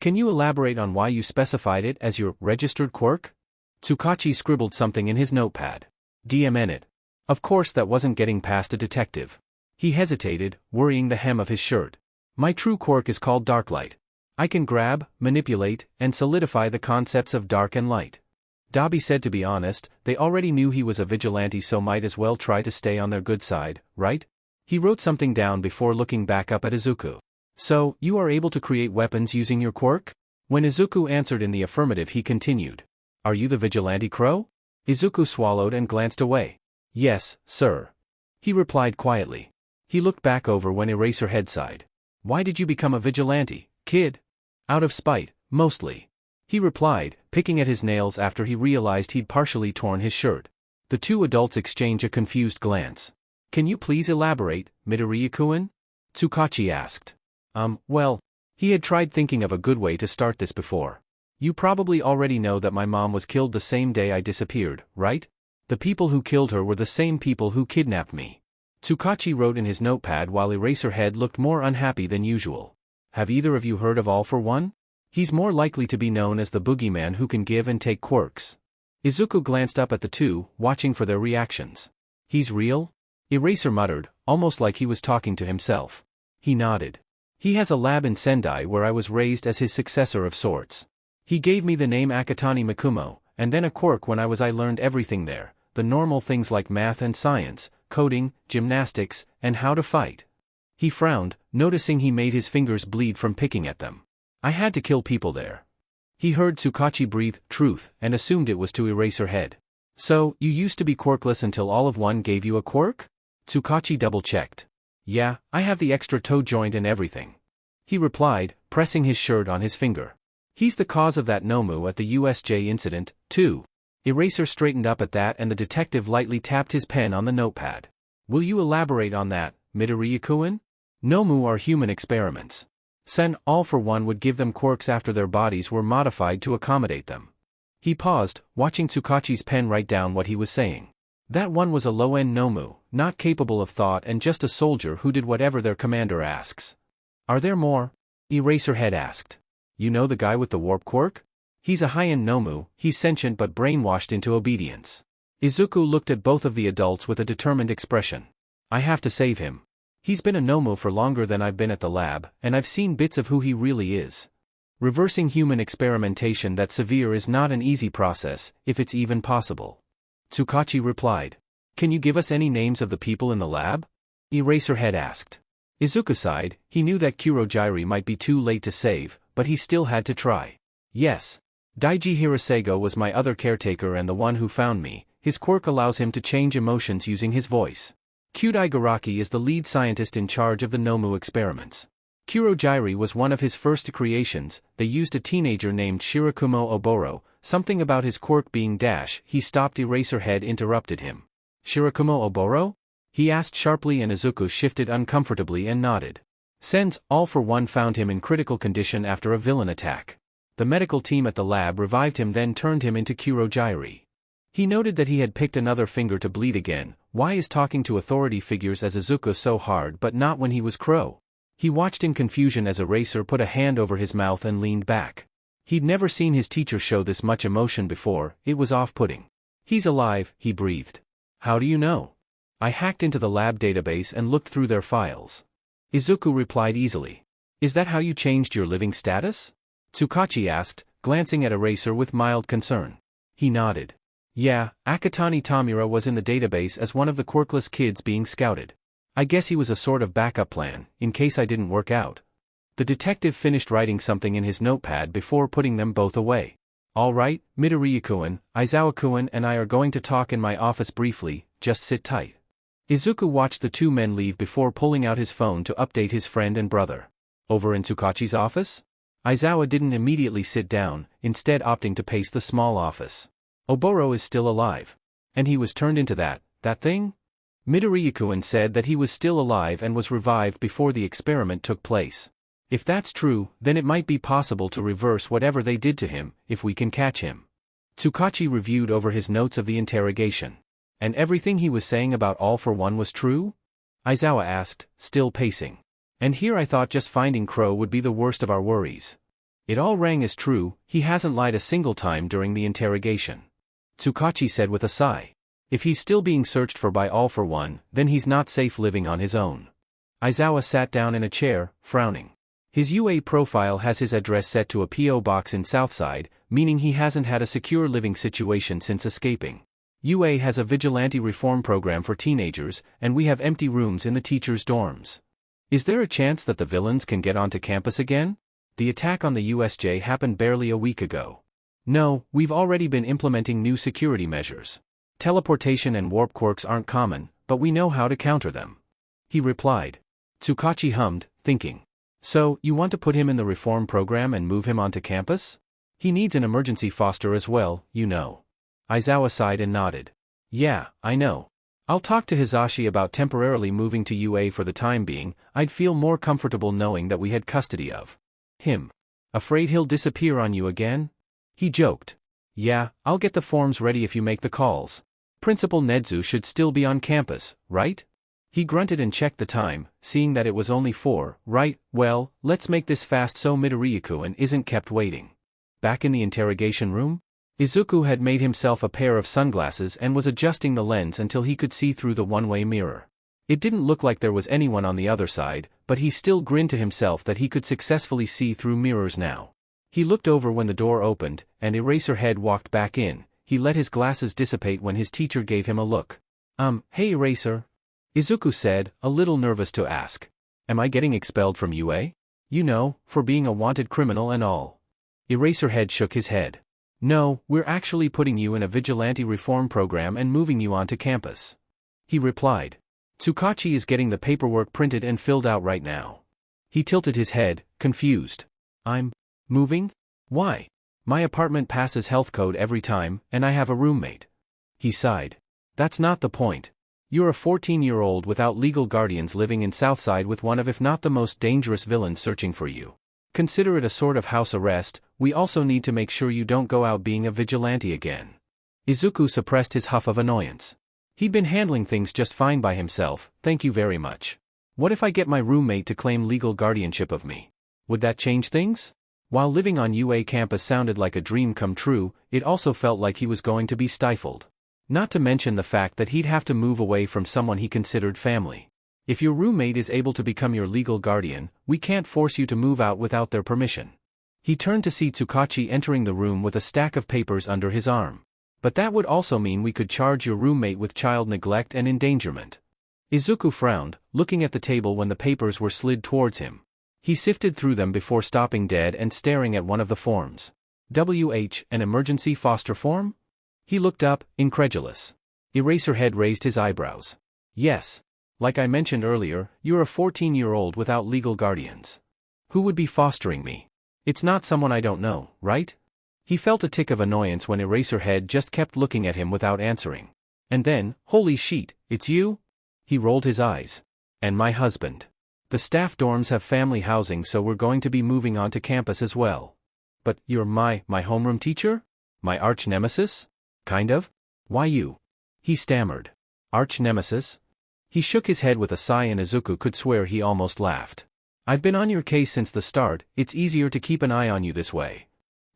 Can you elaborate on why you specified it as your registered quirk?" Tsukachi scribbled something in his notepad. DMN it. Of course that wasn't getting past a detective. He hesitated, worrying the hem of his shirt. "My true quirk is called Darklight. I can grab, manipulate, and solidify the concepts of dark and light." Dabi said to be honest, they already knew he was a vigilante so might as well try to stay on their good side, right? He wrote something down before looking back up at Izuku. "So, you are able to create weapons using your quirk?" When Izuku answered in the affirmative he continued. "Are you the vigilante crow?" Izuku swallowed and glanced away. "Yes, sir," he replied quietly. He looked back over when Eraserhead sighed. "Why did you become a vigilante, kid?" "Out of spite, mostly," he replied, picking at his nails after he realized he'd partially torn his shirt. The two adults exchanged a confused glance. Can you please elaborate, Midoriya-kun? Tsukachi asked. Well, he had tried thinking of a good way to start this before. You probably already know that my mom was killed the same day I disappeared, right? The people who killed her were the same people who kidnapped me. Tsukachi wrote in his notepad while Eraserhead looked more unhappy than usual. Have either of you heard of All for One? He's more likely to be known as the boogeyman who can give and take quirks. Izuku glanced up at the two, watching for their reactions. He's real? Eraser muttered, almost like he was talking to himself. He nodded. He has a lab in Sendai where I was raised as his successor of sorts. He gave me the name Akatani Mikumo, and then a quirk when I learned everything there, the normal things like math and science, coding, gymnastics, and how to fight. He frowned, noticing he made his fingers bleed from picking at them. I had to kill people there. He heard Tsukachi breathe truth and assumed it was to Eraserhead. So, you used to be quirkless until All of One gave you a quirk? Tsukachi double-checked. Yeah, I have the extra toe joint and everything. He replied, pressing his shirt on his finger. He's the cause of that Nomu at the USJ incident, too. Eraser straightened up at that and the detective lightly tapped his pen on the notepad. Will you elaborate on that, Midoriya-kun? Nomu are human experiments. Sen, All for One would give them quirks after their bodies were modified to accommodate them. He paused, watching Tsukachi's pen write down what he was saying. That one was a low-end Nomu, not capable of thought and just a soldier who did whatever their commander asks. Are there more? Eraserhead asked. You know the guy with the warp quirk? He's a high-end Nomu, he's sentient but brainwashed into obedience. Izuku looked at both of the adults with a determined expression. I have to save him. He's been a Nomu for longer than I've been at the lab, and I've seen bits of who he really is. Reversing human experimentation that severe is not an easy process, if it's even possible. Tsukachi replied. Can you give us any names of the people in the lab? Eraserhead asked. Izuku sighed, he knew that Kurogyri might be too late to save, but he still had to try. Yes. Daiji Hirasego was my other caretaker and the one who found me. His quirk allows him to change emotions using his voice. Kyudai Garaki is the lead scientist in charge of the Nomu experiments. Kurogyri was one of his first creations. They used a teenager named Shirakumo Oboro, something about his quirk being dash. He stopped. Eraserhead interrupted him. Shirakumo Oboro? He asked sharply and Izuku shifted uncomfortably and nodded. Sen's All for One found him in critical condition after a villain attack. The medical team at the lab revived him then turned him into Kurogyri. He noted that he had picked another finger to bleed again. Why is talking to authority figures as Izuku so hard but not when he was Crow? He watched in confusion as Eraser put a hand over his mouth and leaned back. He'd never seen his teacher show this much emotion before, it was off-putting. He's alive, he breathed. How do you know? I hacked into the lab database and looked through their files. Izuku replied easily. Is that how you changed your living status? Tsukachi asked, glancing at Eraser with mild concern. He nodded. Yeah, Akatani Tamura was in the database as one of the quirkless kids being scouted. I guess he was a sort of backup plan, in case I didn't work out. The detective finished writing something in his notepad before putting them both away. All right, Midoriya-kun, Aizawa-kun and I are going to talk in my office briefly, just sit tight. Izuku watched the two men leave before pulling out his phone to update his friend and brother. Over in Tsukachi's office? Aizawa didn't immediately sit down, instead opting to pace the small office. Oboro is still alive. And he was turned into that thing? Midoriya-kun said that he was still alive and was revived before the experiment took place. If that's true, then it might be possible to reverse whatever they did to him, if we can catch him. Tsukachi reviewed over his notes of the interrogation. And everything he was saying about All for One was true? Aizawa asked, still pacing. And here I thought just finding Crow would be the worst of our worries. It all rang as true, he hasn't lied a single time during the interrogation. Tsukachi said with a sigh. If he's still being searched for by All for One, then he's not safe living on his own. Aizawa sat down in a chair, frowning. His UA profile has his address set to a P.O. box in Southside, meaning he hasn't had a secure living situation since escaping. UA has a vigilante reform program for teenagers, and we have empty rooms in the teachers' dorms. Is there a chance that the villains can get onto campus again? The attack on the USJ happened barely a week ago. No, we've already been implementing new security measures. Teleportation and warp quirks aren't common, but we know how to counter them. He replied. Tsukachi hummed, thinking. So, you want to put him in the reform program and move him onto campus? He needs an emergency foster as well, you know. Aizawa sighed and nodded. Yeah, I know. I'll talk to Hisashi about temporarily moving to UA for the time being. I'd feel more comfortable knowing that we had custody of him. Afraid he'll disappear on you again? He joked. Yeah, I'll get the forms ready if you make the calls. Principal Nedzu should still be on campus, right? He grunted and checked the time, seeing that it was only 4, right? Well, let's make this fast so Midoriya isn't kept waiting. Back in the interrogation room? Izuku had made himself a pair of sunglasses and was adjusting the lens until he could see through the one-way mirror. It didn't look like there was anyone on the other side, but he still grinned to himself that he could successfully see through mirrors now. He looked over when the door opened, and Eraserhead walked back in. He let his glasses dissipate when his teacher gave him a look. Hey Eraser. Izuku said, a little nervous to ask. Am I getting expelled from UA? You know, for being a wanted criminal and all. Eraserhead shook his head. No, we're actually putting you in a vigilante reform program and moving you onto campus. He replied. Tsukachi is getting the paperwork printed and filled out right now. He tilted his head, confused. I'm moving? Why? My apartment passes health code every time, and I have a roommate. He sighed. That's not the point. You're a 14-year-old without legal guardians living in Southside with one of if not the most dangerous villains searching for you. Consider it a sort of house arrest. We also need to make sure you don't go out being a vigilante again. Izuku suppressed his huff of annoyance. He'd been handling things just fine by himself, thank you very much. What if I get my roommate to claim legal guardianship of me? Would that change things? While living on UA campus sounded like a dream come true, it also felt like he was going to be stifled. Not to mention the fact that he'd have to move away from someone he considered family. If your roommate is able to become your legal guardian, we can't force you to move out without their permission. He turned to see Tsukachi entering the room with a stack of papers under his arm. But that would also mean we could charge your roommate with child neglect and endangerment. Izuku frowned, looking at the table when the papers were slid towards him. He sifted through them before stopping dead and staring at one of the forms. WH, an emergency foster form? He looked up, incredulous. Eraserhead raised his eyebrows. Yes. Like I mentioned earlier, you're a 14-year-old without legal guardians. Who would be fostering me? It's not someone I don't know, right? He felt a tick of annoyance when Eraserhead just kept looking at him without answering. And then, holy shit, it's you? He rolled his eyes. And my husband. The staff dorms have family housing, so we're going to be moving on to campus as well. But you're my homeroom teacher? My arch nemesis? Kind of? Why you? He stammered. Arch nemesis? He shook his head with a sigh and Izuku could swear he almost laughed. I've been on your case since the start, it's easier to keep an eye on you this way.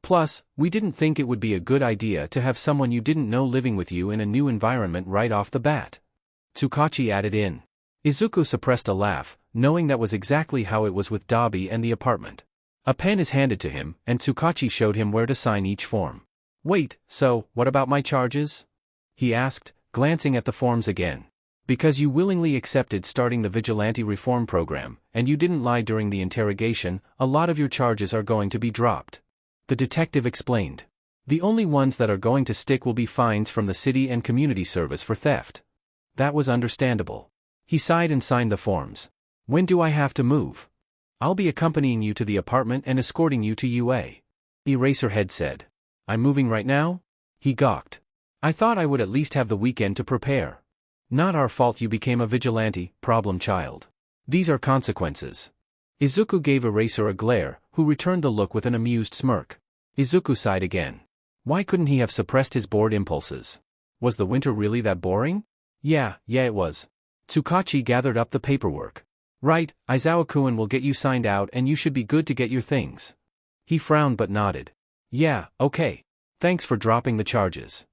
Plus, we didn't think it would be a good idea to have someone you didn't know living with you in a new environment right off the bat. Tsukachi added in. Izuku suppressed a laugh, knowing that was exactly how it was with Dabi and the apartment. A pen is handed to him, and Tsukachi showed him where to sign each form. Wait, so, what about my charges? He asked, glancing at the forms again. Because you willingly accepted starting the vigilante reform program, and you didn't lie during the interrogation, a lot of your charges are going to be dropped. The detective explained. The only ones that are going to stick will be fines from the city and community service for theft. That was understandable. He sighed and signed the forms. When do I have to move? I'll be accompanying you to the apartment and escorting you to UA. Eraserhead said. I'm moving right now? He gawked. I thought I would at least have the weekend to prepare. Not our fault you became a vigilante, problem child. These are consequences. Izuku gave Eraser a glare, who returned the look with an amused smirk. Izuku sighed again. Why couldn't he have suppressed his bored impulses? Was the winter really that boring? Yeah, it was. Tsukachi gathered up the paperwork. Right, Aizawa-kun will get you signed out and you should be good to get your things. He frowned but nodded. Yeah, okay. Thanks for dropping the charges.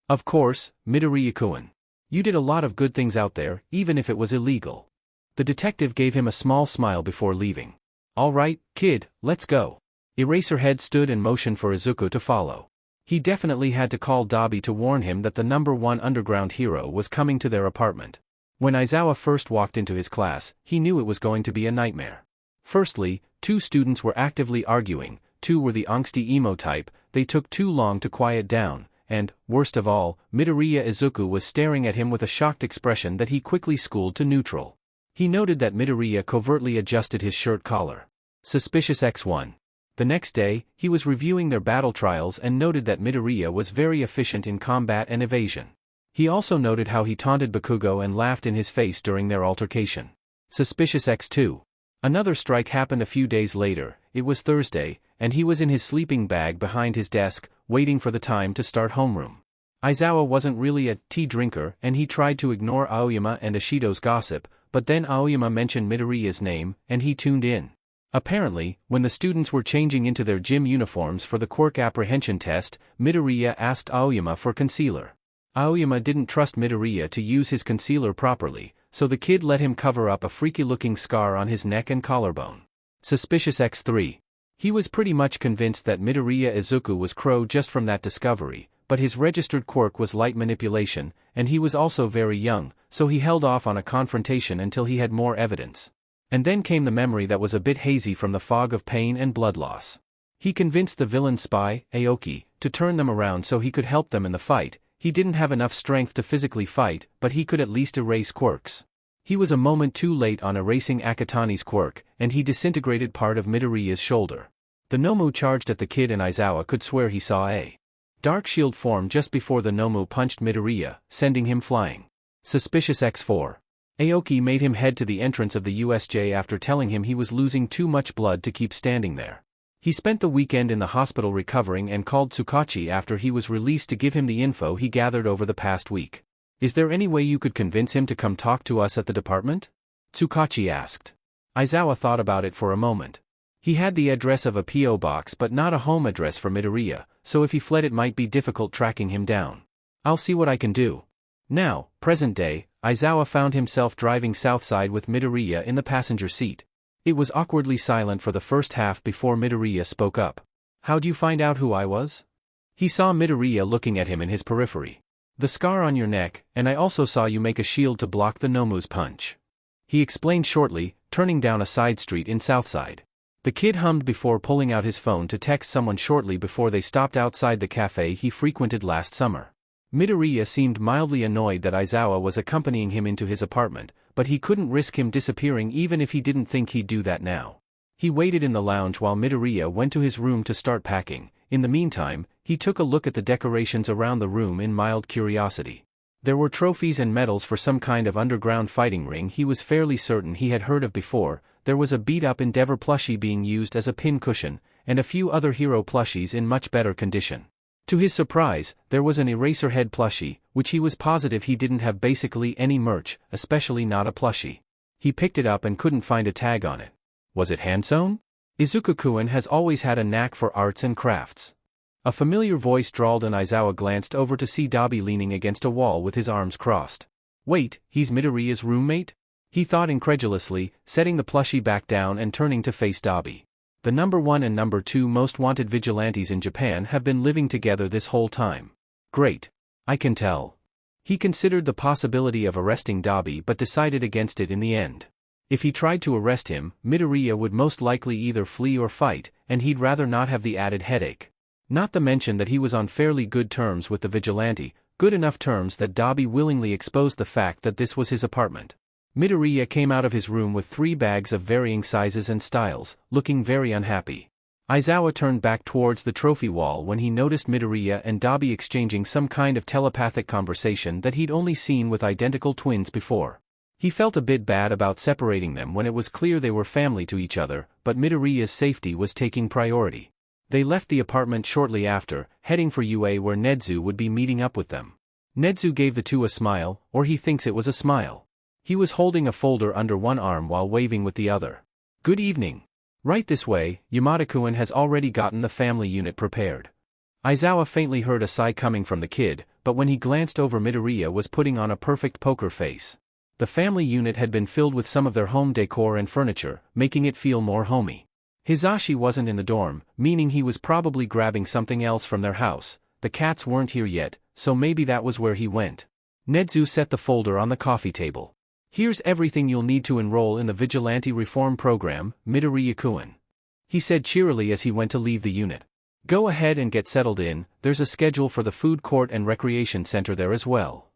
Of course, Midoriya-kun. You did a lot of good things out there, even if it was illegal. The detective gave him a small smile before leaving. All right, kid, let's go. Eraserhead stood and motioned for Izuku to follow. He definitely had to call Dabi to warn him that the #1 underground hero was coming to their apartment. When Aizawa first walked into his class, he knew it was going to be a nightmare. Firstly, 2 students were actively arguing, 2 were the angsty emo type, they took too long to quiet down, and, worst of all, Midoriya Izuku was staring at him with a shocked expression that he quickly schooled to neutral. He noted that Midoriya covertly adjusted his shirt collar. Suspicious X1. The next day, he was reviewing their battle trials and noted that Midoriya was very efficient in combat and evasion. He also noted how he taunted Bakugo and laughed in his face during their altercation. Suspicious X2. Another strike happened a few days later. It was Thursday, and he was in his sleeping bag behind his desk, waiting for the time to start homeroom. Aizawa wasn't really a tea drinker, and he tried to ignore Aoyama and Ishido's gossip, but then Aoyama mentioned Midoriya's name, and he tuned in. Apparently, when the students were changing into their gym uniforms for the quirk apprehension test, Midoriya asked Aoyama for concealer. Aoyama didn't trust Midoriya to use his concealer properly, so the kid let him cover up a freaky-looking scar on his neck and collarbone. Suspicious X3. He was pretty much convinced that Midoriya Izuku was Crow just from that discovery, but his registered quirk was light manipulation, and he was also very young, so he held off on a confrontation until he had more evidence. And then came the memory that was a bit hazy from the fog of pain and blood loss. He convinced the villain spy, Aoki, to turn them around so he could help them in the fight. He didn't have enough strength to physically fight, but he could at least erase quirks. He was a moment too late on erasing Akatani's quirk, and he disintegrated part of Midoriya's shoulder. The Nomu charged at the kid, and Aizawa could swear he saw a dark shield form just before the Nomu punched Midoriya, sending him flying. Suspicious X4. Aoki made him head to the entrance of the USJ after telling him he was losing too much blood to keep standing there. He spent the weekend in the hospital recovering and called Tsukachi after he was released to give him the info he gathered over the past week. "Is there any way you could convince him to come talk to us at the department?" Tsukachi asked. Aizawa thought about it for a moment. He had the address of a P.O. box but not a home address for Midoriya, so if he fled it might be difficult tracking him down. "I'll see what I can do." Now, present day, Aizawa found himself driving southside with Midoriya in the passenger seat. It was awkwardly silent for the first half before Midoriya spoke up. "How'd you find out who I was?" He saw Midoriya looking at him in his periphery. "The scar on your neck, and I also saw you make a shield to block the Nomu's punch," he explained shortly, turning down a side street in Southside. The kid hummed before pulling out his phone to text someone shortly before they stopped outside the cafe he frequented last summer. Midoriya seemed mildly annoyed that Aizawa was accompanying him into his apartment, but he couldn't risk him disappearing even if he didn't think he'd do that now. He waited in the lounge while Midoriya went to his room to start packing. In the meantime, he took a look at the decorations around the room in mild curiosity. There were trophies and medals for some kind of underground fighting ring he was fairly certain he had heard of before. There was a beat-up Endeavor plushie being used as a pin cushion, and a few other hero plushies in much better condition. To his surprise, there was an Eraserhead plushie, which he was positive he didn't have basically any merch, especially not a plushie. He picked it up and couldn't find a tag on it. Was it hand-sewn? Izuku-kun has always had a knack for arts and crafts. A familiar voice drawled, and Aizawa glanced over to see Dabi leaning against a wall with his arms crossed. "Wait, he's Midoriya's roommate?" he thought incredulously, setting the plushie back down and turning to face Dabi. The number 1 and number 2 most wanted vigilantes in Japan have been living together this whole time. Great. I can tell. He considered the possibility of arresting Dabi but decided against it in the end. If he tried to arrest him, Midoriya would most likely either flee or fight, and he'd rather not have the added headache. Not to mention that he was on fairly good terms with the vigilante, good enough terms that Dabi willingly exposed the fact that this was his apartment. Midoriya came out of his room with 3 bags of varying sizes and styles, looking very unhappy. Aizawa turned back towards the trophy wall when he noticed Midoriya and Dabi exchanging some kind of telepathic conversation that he'd only seen with identical twins before. He felt a bit bad about separating them when it was clear they were family to each other, but Midoriya's safety was taking priority. They left the apartment shortly after, heading for UA where Nedzu would be meeting up with them. Nedzu gave the two a smile, or he thinks it was a smile. He was holding a folder under one arm while waving with the other. "Good evening. Right this way, Yamada-kun has already gotten the family unit prepared." Aizawa faintly heard a sigh coming from the kid, but when he glanced over, Midoriya was putting on a perfect poker face. The family unit had been filled with some of their home decor and furniture, making it feel more homey. Hizashi wasn't in the dorm, meaning he was probably grabbing something else from their house. The cats weren't here yet, so maybe that was where he went. Nedzu set the folder on the coffee table. "Here's everything you'll need to enroll in the Vigilante Reform Program, Midoriya-kun," he said cheerily as he went to leave the unit. "Go ahead and get settled in. There's a schedule for the food court and recreation center there as well."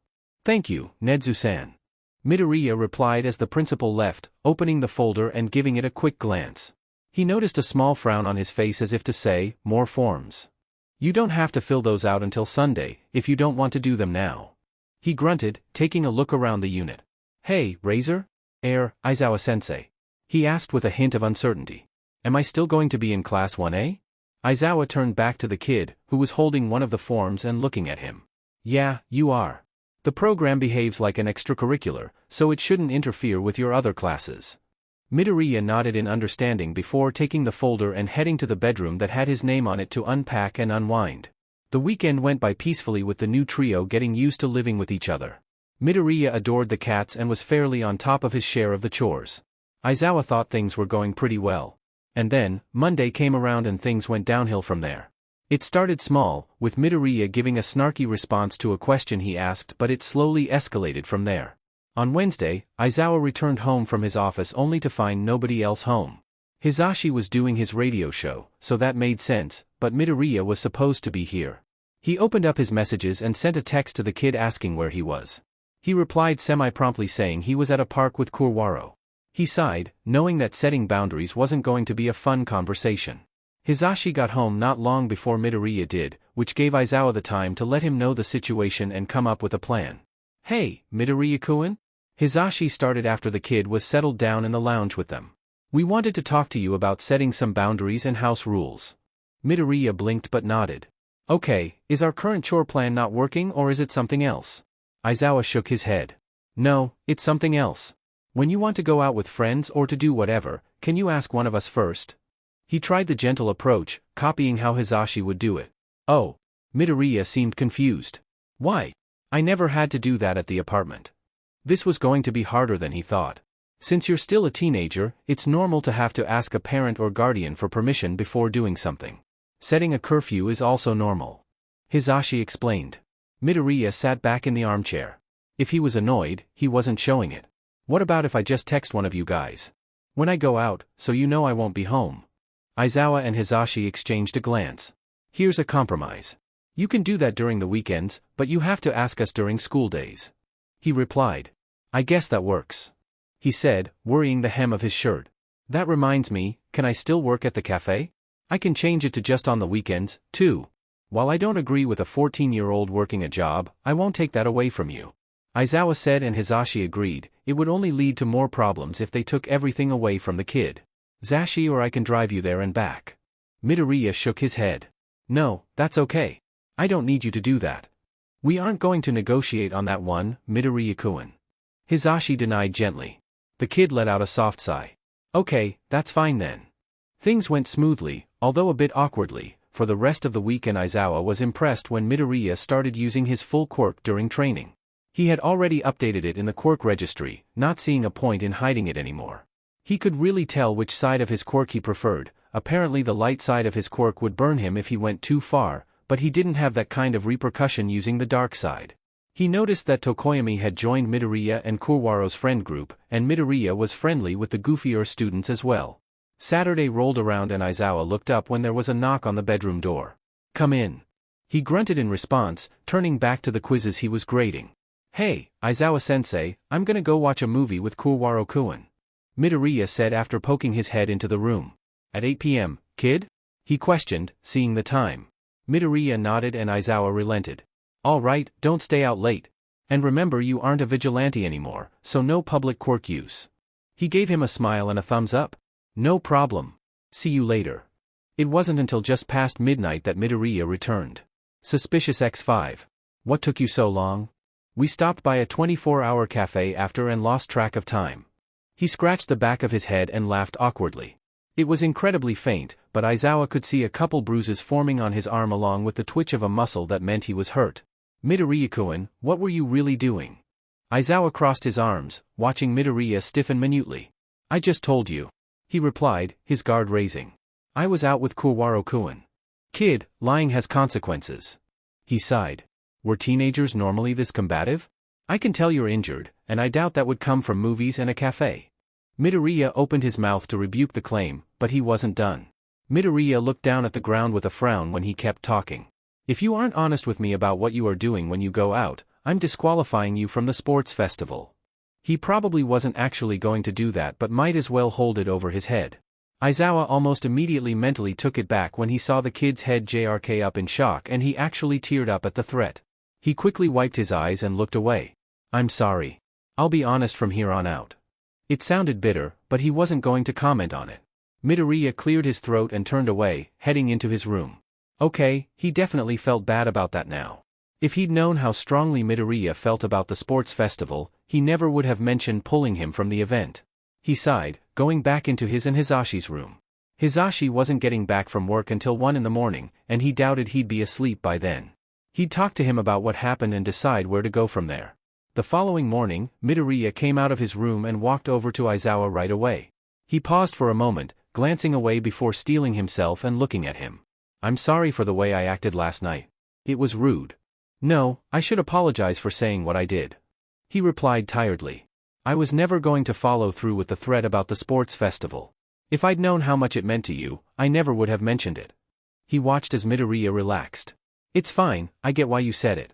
"Thank you, Nedzu-san," Midoriya replied as the principal left, opening the folder and giving it a quick glance. He noticed a small frown on his face as if to say, "More forms. You don't have to fill those out until Sunday, if you don't want to do them now." He grunted, taking a look around the unit. Hey, Razor? Aizawa-sensei. He asked with a hint of uncertainty. Am I still going to be in Class 1A? Aizawa turned back to the kid, who was holding one of the forms and looking at him. Yeah, you are. The program behaves like an extracurricular, so it shouldn't interfere with your other classes. Midoriya nodded in understanding before taking the folder and heading to the bedroom that had his name on it to unpack and unwind. The weekend went by peacefully with the new trio getting used to living with each other. Midoriya adored the cats and was fairly on top of his share of the chores. Aizawa thought things were going pretty well. And then, Monday came around and things went downhill from there. It started small, with Midoriya giving a snarky response to a question he asked, but it slowly escalated from there. On Wednesday, Aizawa returned home from his office only to find nobody else home. Hisashi was doing his radio show, so that made sense, but Midoriya was supposed to be here. He opened up his messages and sent a text to the kid asking where he was. He replied semi-promptly saying he was at a park with Kurwaro. He sighed, knowing that setting boundaries wasn't going to be a fun conversation. Hisashi got home not long before Midoriya did, which gave Aizawa the time to let him know the situation and come up with a plan. Hey, Midoriya-kun? Hisashi started after the kid was settled down in the lounge with them. We wanted to talk to you about setting some boundaries and house rules. Midoriya blinked but nodded. Okay, is our current chore plan not working or is it something else? Aizawa shook his head. No, it's something else. When you want to go out with friends or to do whatever, can you ask one of us first? He tried the gentle approach, copying how Hisashi would do it. Oh. Midoriya seemed confused. Why? I never had to do that at the apartment. This was going to be harder than he thought. Since you're still a teenager, it's normal to have to ask a parent or guardian for permission before doing something. Setting a curfew is also normal. Hisashi explained. Midoriya sat back in the armchair. If he was annoyed, he wasn't showing it. What about if I just text one of you guys? When I go out, so you know I won't be home. Aizawa and Hisashi exchanged a glance. Here's a compromise. You can do that during the weekends, but you have to ask us during school days. He replied. I guess that works. He said, worrying the hem of his shirt. That reminds me, can I still work at the cafe? I can change it to just on the weekends, too. While I don't agree with a 14-year-old working a job, I won't take that away from you. Aizawa said and Hisashi agreed, it would only lead to more problems if they took everything away from the kid. Zashi or I can drive you there and back. Midoriya shook his head. No, that's okay. I don't need you to do that. We aren't going to negotiate on that one, Midoriya-kun. Hisashi denied gently. The kid let out a soft sigh. Okay, that's fine then. Things went smoothly, although a bit awkwardly, for the rest of the week, and Aizawa was impressed when Midoriya started using his full quirk during training. He had already updated it in the quirk registry, not seeing a point in hiding it anymore. He could really tell which side of his quirk he preferred. Apparently the light side of his quirk would burn him if he went too far, but he didn't have that kind of repercussion using the dark side. He noticed that Tokoyami had joined Midoriya and Kurwaro's friend group, and Midoriya was friendly with the goofier students as well. Saturday rolled around and Aizawa looked up when there was a knock on the bedroom door. Come in. He grunted in response, turning back to the quizzes he was grading. Hey, Aizawa-sensei, I'm gonna go watch a movie with Kurwaro-kun. Midoriya said after poking his head into the room. At 8 p.m., kid? He questioned, seeing the time. Midoriya nodded and Aizawa relented. All right, don't stay out late. And remember, you aren't a vigilante anymore, so no public quirk use. He gave him a smile and a thumbs up. No problem. See you later. It wasn't until just past midnight that Midoriya returned. Suspicious X5. What took you so long? We stopped by a 24-hour cafe after and lost track of time. He scratched the back of his head and laughed awkwardly. It was incredibly faint, but Aizawa could see a couple bruises forming on his arm along with the twitch of a muscle that meant he was hurt. Midoriya-kun, what were you really doing? Aizawa crossed his arms, watching Midoriya stiffen minutely. I just told you. He replied, his guard raising. I was out with Kurwaro-kun. Kid, lying has consequences. He sighed. Were teenagers normally this combative? I can tell you're injured, and I doubt that would come from movies and a cafe. Midoriya opened his mouth to rebuke the claim, but he wasn't done. Midoriya looked down at the ground with a frown when he kept talking. If you aren't honest with me about what you are doing when you go out, I'm disqualifying you from the sports festival. He probably wasn't actually going to do that but might as well hold it over his head. Aizawa almost immediately mentally took it back when he saw the kid's head jerk up in shock and he actually teared up at the threat. He quickly wiped his eyes and looked away. I'm sorry. I'll be honest from here on out. It sounded bitter, but he wasn't going to comment on it. Midoriya cleared his throat and turned away, heading into his room. Okay, he definitely felt bad about that now. If he'd known how strongly Midoriya felt about the sports festival, he never would have mentioned pulling him from the event. He sighed, going back into his and Hisashi's room. Hisashi wasn't getting back from work until 1 in the morning, and he doubted he'd be asleep by then. He'd talk to him about what happened and decide where to go from there. The following morning, Midoriya came out of his room and walked over to Aizawa right away. He paused for a moment, glancing away before steeling himself and looking at him. I'm sorry for the way I acted last night. It was rude. No, I should apologize for saying what I did. He replied tiredly. I was never going to follow through with the threat about the sports festival. If I'd known how much it meant to you, I never would have mentioned it. He watched as Midoriya relaxed. It's fine, I get why you said it.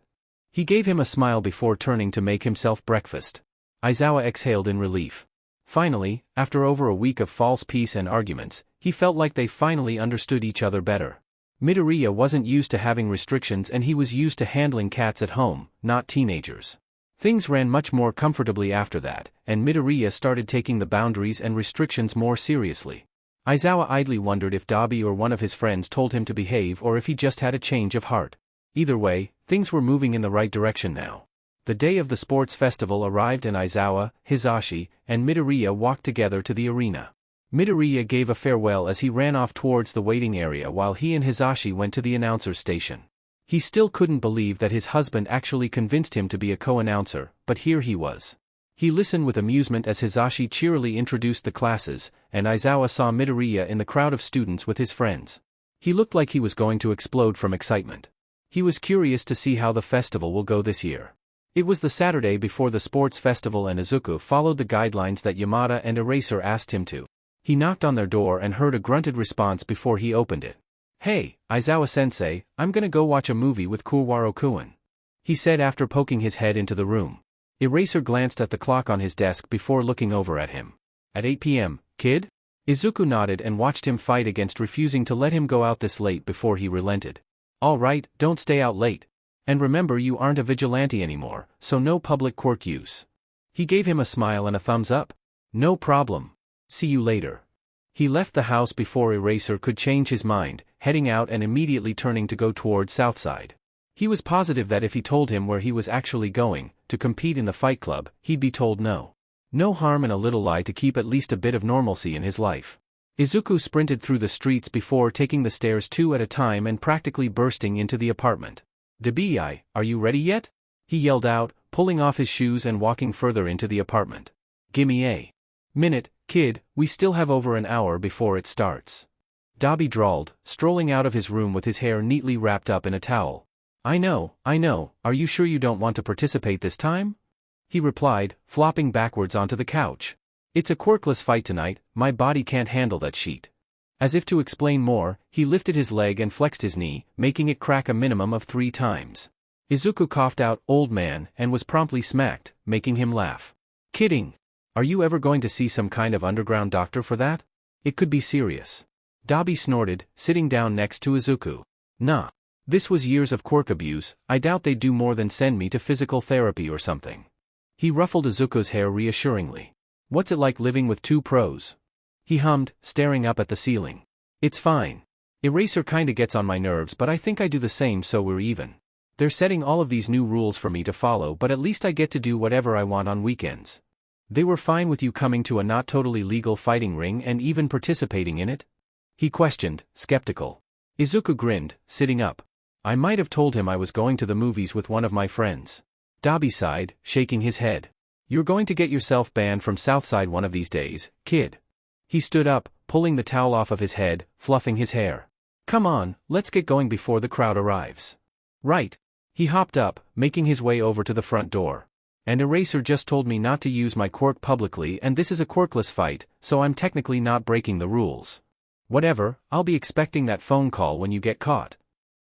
He gave him a smile before turning to make himself breakfast. Aizawa exhaled in relief. Finally, after over a week of false peace and arguments, he felt like they finally understood each other better. Midoriya wasn't used to having restrictions and he was used to handling cats at home, not teenagers. Things ran much more comfortably after that, and Midoriya started taking the boundaries and restrictions more seriously. Aizawa idly wondered if Dabi or one of his friends told him to behave or if he just had a change of heart. Either way, things were moving in the right direction now. The day of the sports festival arrived and Aizawa, Hisashi, and Midoriya walked together to the arena. Midoriya gave a farewell as he ran off towards the waiting area while he and Hisashi went to the announcer's station. He still couldn't believe that his husband actually convinced him to be a co-announcer, but here he was. He listened with amusement as Hisashi cheerily introduced the classes, and Aizawa saw Midoriya in the crowd of students with his friends. He looked like he was going to explode from excitement. He was curious to see how the festival will go this year. It was the Saturday before the sports festival and Izuku followed the guidelines that Yamada and Eraser asked him to. He knocked on their door and heard a grunted response before he opened it. Hey, Aizawa-sensei, I'm gonna go watch a movie with Kurwaro-kun, he said after poking his head into the room. Eraser glanced at the clock on his desk before looking over at him. At 8 p.m., kid? Izuku nodded and watched him fight against refusing to let him go out this late before he relented. All right, don't stay out late. And remember you aren't a vigilante anymore, so no public quirk use. He gave him a smile and a thumbs up. No problem. See you later. He left the house before Eraser could change his mind, heading out and immediately turning to go toward Southside. He was positive that if he told him where he was actually going, to compete in the fight club, he'd be told no. No harm in a little lie to keep at least a bit of normalcy in his life. Izuku sprinted through the streets before taking the stairs 2 at a time and practically bursting into the apartment. Dabi, are you ready yet? He yelled out, pulling off his shoes and walking further into the apartment. Gimme a minute, kid, we still have over an hour before it starts. Dabi drawled, strolling out of his room with his hair neatly wrapped up in a towel. I know, are you sure you don't want to participate this time? He replied, flopping backwards onto the couch. It's a quirkless fight tonight, my body can't handle that sheet. As if to explain more, he lifted his leg and flexed his knee, making it crack a minimum of 3 times. Izuku coughed out, old man, and was promptly smacked, making him laugh. Kidding. Are you ever going to see some kind of underground doctor for that? It could be serious. Dabi snorted, sitting down next to Izuku. Nah. This was years of quirk abuse, I doubt they'd do more than send me to physical therapy or something. He ruffled Izuku's hair reassuringly. What's it like living with 2 pros? He hummed, staring up at the ceiling. It's fine. Eraser kinda gets on my nerves but I think I do the same so we're even. They're setting all of these new rules for me to follow but at least I get to do whatever I want on weekends. They were fine with you coming to a not totally legal fighting ring and even participating in it? He questioned, skeptical. Izuku grinned, sitting up. I might have told him I was going to the movies with one of my friends. Dabi sighed, shaking his head. You're going to get yourself banned from Southside one of these days, kid. He stood up, pulling the towel off of his head, fluffing his hair. Come on, let's get going before the crowd arrives. Right. He hopped up, making his way over to the front door. And Eraser just told me not to use my quirk publicly and this is a quirkless fight, so I'm technically not breaking the rules. Whatever, I'll be expecting that phone call when you get caught.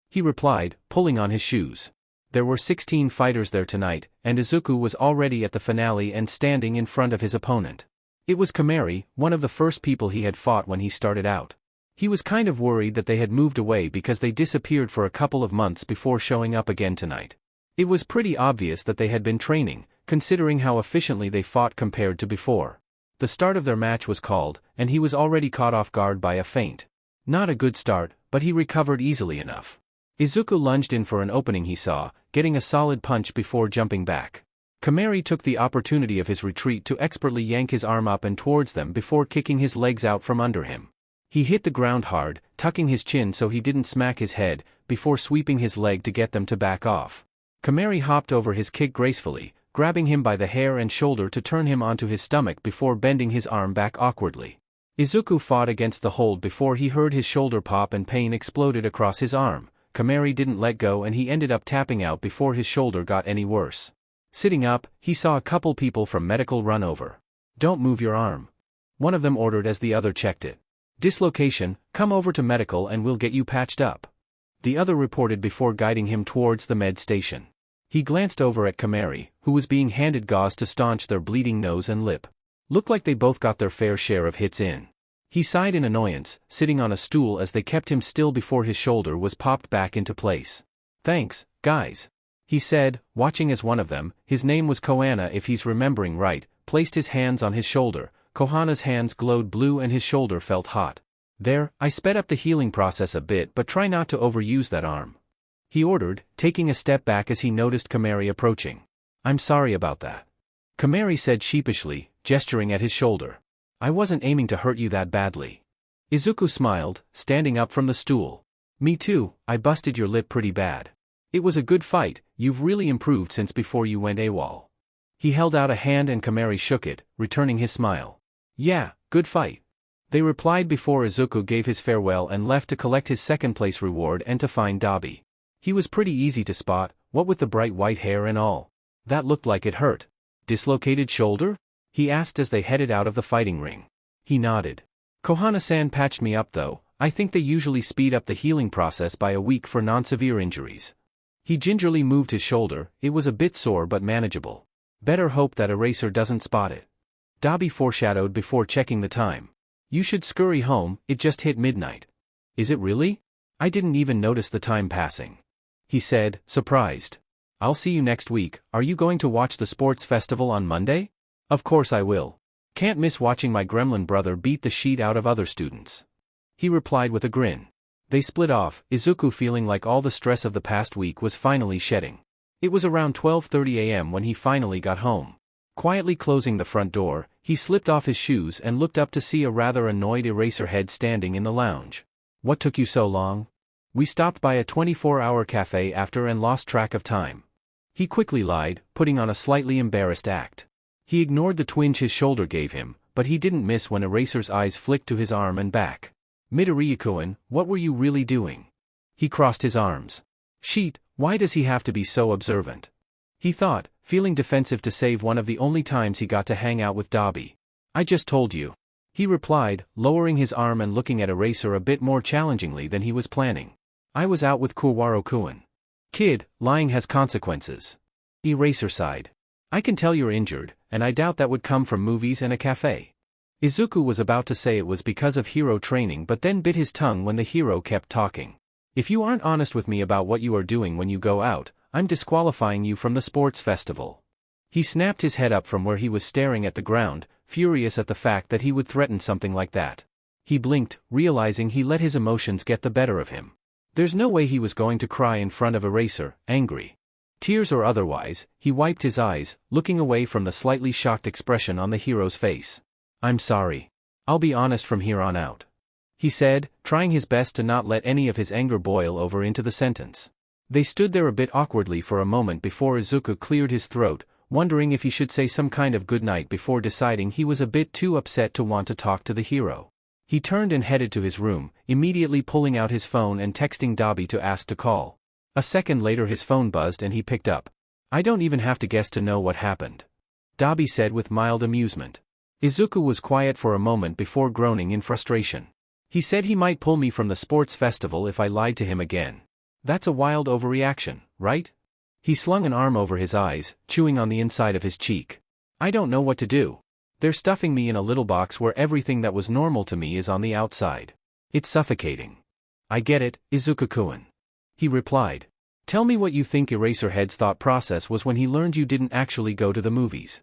He replied, pulling on his shoes. There were 16 fighters there tonight, and Izuku was already at the finale and standing in front of his opponent. It was Kamari, one of the first people he had fought when he started out. He was kind of worried that they had moved away because they disappeared for a couple of months before showing up again tonight. It was pretty obvious that they had been training, considering how efficiently they fought compared to before. The start of their match was called, and he was already caught off guard by a feint. Not a good start, but he recovered easily enough. Izuku lunged in for an opening he saw, getting a solid punch before jumping back. Kamari took the opportunity of his retreat to expertly yank his arm up and towards them before kicking his legs out from under him. He hit the ground hard, tucking his chin so he didn't smack his head, before sweeping his leg to get them to back off. Kamari hopped over his kick gracefully, grabbing him by the hair and shoulder to turn him onto his stomach before bending his arm back awkwardly. Izuku fought against the hold before he heard his shoulder pop and pain exploded across his arm. Kamari didn't let go and he ended up tapping out before his shoulder got any worse. Sitting up, he saw a couple people from medical run over. "Don't move your arm," one of them ordered as the other checked it. "Dislocation, come over to medical and we'll get you patched up," the other reported before guiding him towards the med station. He glanced over at Kamari, who was being handed gauze to staunch their bleeding nose and lip. Looked like they both got their fair share of hits in. He sighed in annoyance, sitting on a stool as they kept him still before his shoulder was popped back into place. "Thanks, guys," he said, watching as one of them, his name was Koana if he's remembering right, placed his hands on his shoulder. Kohana's hands glowed blue and his shoulder felt hot. "There, I sped up the healing process a bit but try not to overuse that arm," he ordered, taking a step back as he noticed Kamari approaching. "I'm sorry about that," Kamari said sheepishly, gesturing at his shoulder. "I wasn't aiming to hurt you that badly." Izuku smiled, standing up from the stool. "Me too, I busted your lip pretty bad. It was a good fight, you've really improved since before you went AWOL." He held out a hand and Kamari shook it, returning his smile. "Yeah, good fight," they replied before Izuku gave his farewell and left to collect his second-place reward and to find Dabi. He was pretty easy to spot, what with the bright white hair and all. "That looked like it hurt. Dislocated shoulder?" he asked as they headed out of the fighting ring. He nodded. "Kohana-san patched me up though, I think they usually speed up the healing process by a week for non-severe injuries." He gingerly moved his shoulder, it was a bit sore but manageable. "Better hope that eraser doesn't spot it," Dabi foreshadowed before checking the time. "You should scurry home, it just hit midnight." "Is it really? I didn't even notice the time passing," he said, surprised. "I'll see you next week. Are you going to watch the sports festival on Monday?" "Of course I will. Can't miss watching my gremlin brother beat the sheet out of other students," he replied with a grin. They split off, Izuku feeling like all the stress of the past week was finally shedding. It was around 12:30 a.m. when he finally got home. Quietly closing the front door, he slipped off his shoes and looked up to see a rather annoyed Eraserhead standing in the lounge. "What took you so long?" "We stopped by a 24-hour cafe after and lost track of time," he quickly lied, putting on a slightly embarrassed act. He ignored the twinge his shoulder gave him, but he didn't miss when Eraser's eyes flicked to his arm and back. "Midoriya-kun, what were you really doing?" He crossed his arms. "Sheet, why does he have to be so observant?" he thought, feeling defensive to save one of the only times he got to hang out with Dabi. "I just told you," he replied, lowering his arm and looking at Eraser a bit more challengingly than he was planning. "I was out with Kurwaro-kun." "Kid, lying has consequences." Eraser sighed. "I can tell you're injured, and I doubt that would come from movies and a cafe." Izuku was about to say it was because of hero training but then bit his tongue when the hero kept talking. "If you aren't honest with me about what you are doing when you go out, I'm disqualifying you from the sports festival." He snapped his head up from where he was staring at the ground, furious at the fact that he would threaten something like that. He blinked, realizing he let his emotions get the better of him. There's no way he was going to cry in front of Eraser, angry. Tears or otherwise, he wiped his eyes, looking away from the slightly shocked expression on the hero's face. "I'm sorry. I'll be honest from here on out," he said, trying his best to not let any of his anger boil over into the sentence. They stood there a bit awkwardly for a moment before Izuku cleared his throat, wondering if he should say some kind of goodnight before deciding he was a bit too upset to want to talk to the hero. He turned and headed to his room, immediately pulling out his phone and texting Dabi to ask to call. A second later his phone buzzed and he picked up. "I don't even have to guess to know what happened," Dabi said with mild amusement. Izuku was quiet for a moment before groaning in frustration. "He said he might pull me from the sports festival if I lied to him again. That's a wild overreaction, right?" He slung an arm over his eyes, chewing on the inside of his cheek. "I don't know what to do. They're stuffing me in a little box where everything that was normal to me is on the outside. It's suffocating." "I get it, Izuku-kun," he replied. Tell me what you think Eraserhead's thought process was when he learned you didn't actually go to the movies.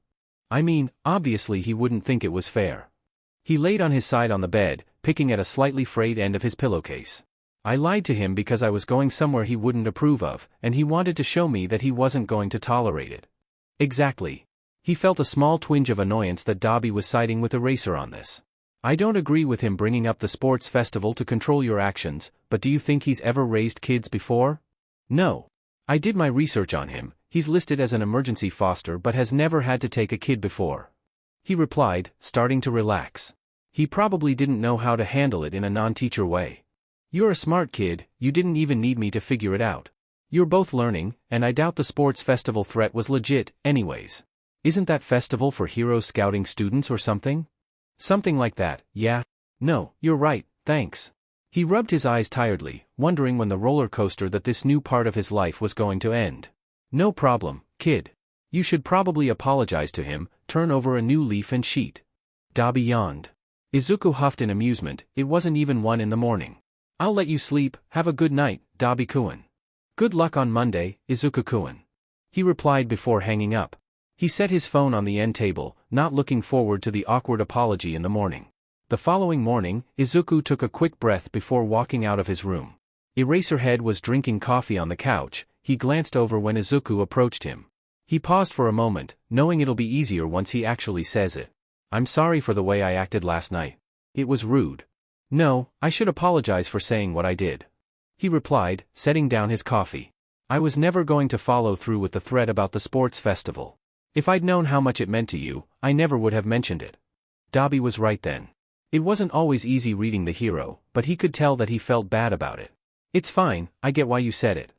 I mean, obviously he wouldn't think it was fair. He laid on his side on the bed, picking at a slightly frayed end of his pillowcase. I lied to him because I was going somewhere he wouldn't approve of, and he wanted to show me that he wasn't going to tolerate it. Exactly. He felt a small twinge of annoyance that Dobby was siding with Eraser on this. I don't agree with him bringing up the sports festival to control your actions, but do you think he's ever raised kids before? No. I did my research on him. He's listed as an emergency foster but has never had to take a kid before. He replied, starting to relax. He probably didn't know how to handle it in a non-teacher way. You're a smart kid, you didn't even need me to figure it out. You're both learning, and I doubt the sports festival threat was legit, anyways. Isn't that festival for heroes scouting students or something? Something like that, yeah? No, you're right, thanks. He rubbed his eyes tiredly, wondering when the roller coaster that this new part of his life was going to end. No problem, kid. You should probably apologize to him, turn over a new leaf and sheet. Dobby yawned. Izuku huffed in amusement, it wasn't even 1 in the morning. I'll let you sleep, have a good night, Dobby-kun. Good luck on Monday, Izuku-kun. He replied before hanging up. He set his phone on the end table, not looking forward to the awkward apology in the morning. The following morning, Izuku took a quick breath before walking out of his room. Eraserhead was drinking coffee on the couch. He glanced over when Izuku approached him. He paused for a moment, knowing it'll be easier once he actually says it. I'm sorry for the way I acted last night. It was rude. No, I should apologize for saying what I did. He replied, setting down his coffee. I was never going to follow through with the threat about the sports festival. If I'd known how much it meant to you, I never would have mentioned it. Dobby was right then. It wasn't always easy reading the hero, but he could tell that he felt bad about it. It's fine, I get why you said it.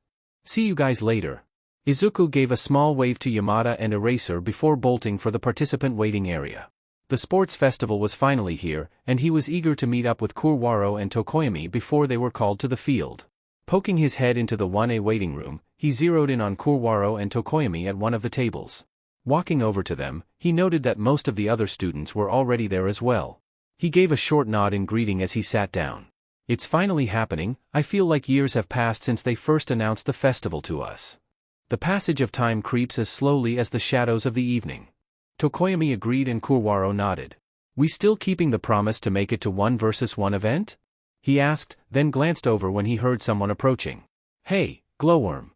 See you guys later. Izuku gave a small wave to Yamada and Eraser before bolting for the participant waiting area. The sports festival was finally here, and he was eager to meet up with Kurwaro and Tokoyami before they were called to the field. Poking his head into the 1A waiting room, he zeroed in on Kurwaro and Tokoyami at one of the tables. Walking over to them, he noted that most of the other students were already there as well. He gave a short nod in greeting as he sat down. It's finally happening, I feel like years have passed since they first announced the festival to us. The passage of time creeps as slowly as the shadows of the evening. Tokoyami agreed and Kurwaro nodded. We still keeping the promise to make it to 1 versus 1 event? He asked, then glanced over when he heard someone approaching. Hey, Glowworm.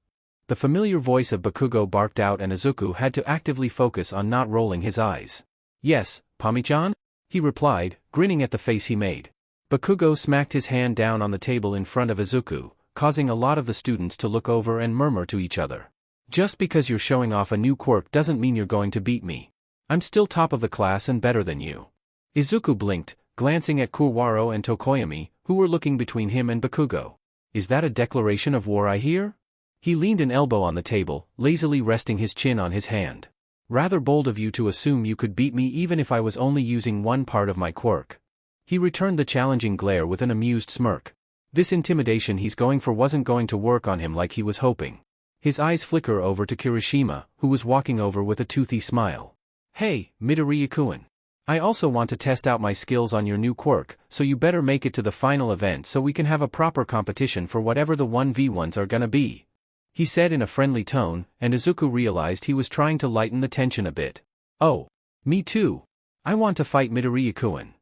The familiar voice of Bakugo barked out and Izuku had to actively focus on not rolling his eyes. Yes, Pami-chan? He replied, grinning at the face he made. Bakugo smacked his hand down on the table in front of Izuku, causing a lot of the students to look over and murmur to each other. Just because you're showing off a new quirk doesn't mean you're going to beat me. I'm still top of the class and better than you. Izuku blinked, glancing at Kurwaro and Tokoyami, who were looking between him and Bakugo. Is that a declaration of war I hear? He leaned an elbow on the table, lazily resting his chin on his hand. Rather bold of you to assume you could beat me even if I was only using one part of my quirk. He returned the challenging glare with an amused smirk. This intimidation he's going for wasn't going to work on him like he was hoping. His eyes flicker over to Kirishima, who was walking over with a toothy smile. Hey, Midoriya-kun. I also want to test out my skills on your new quirk, so you better make it to the final event so we can have a proper competition for whatever the 1v1s are gonna be. He said in a friendly tone, and Izuku realized he was trying to lighten the tension a bit. Oh, me too. I want to fight Midoriya-kun.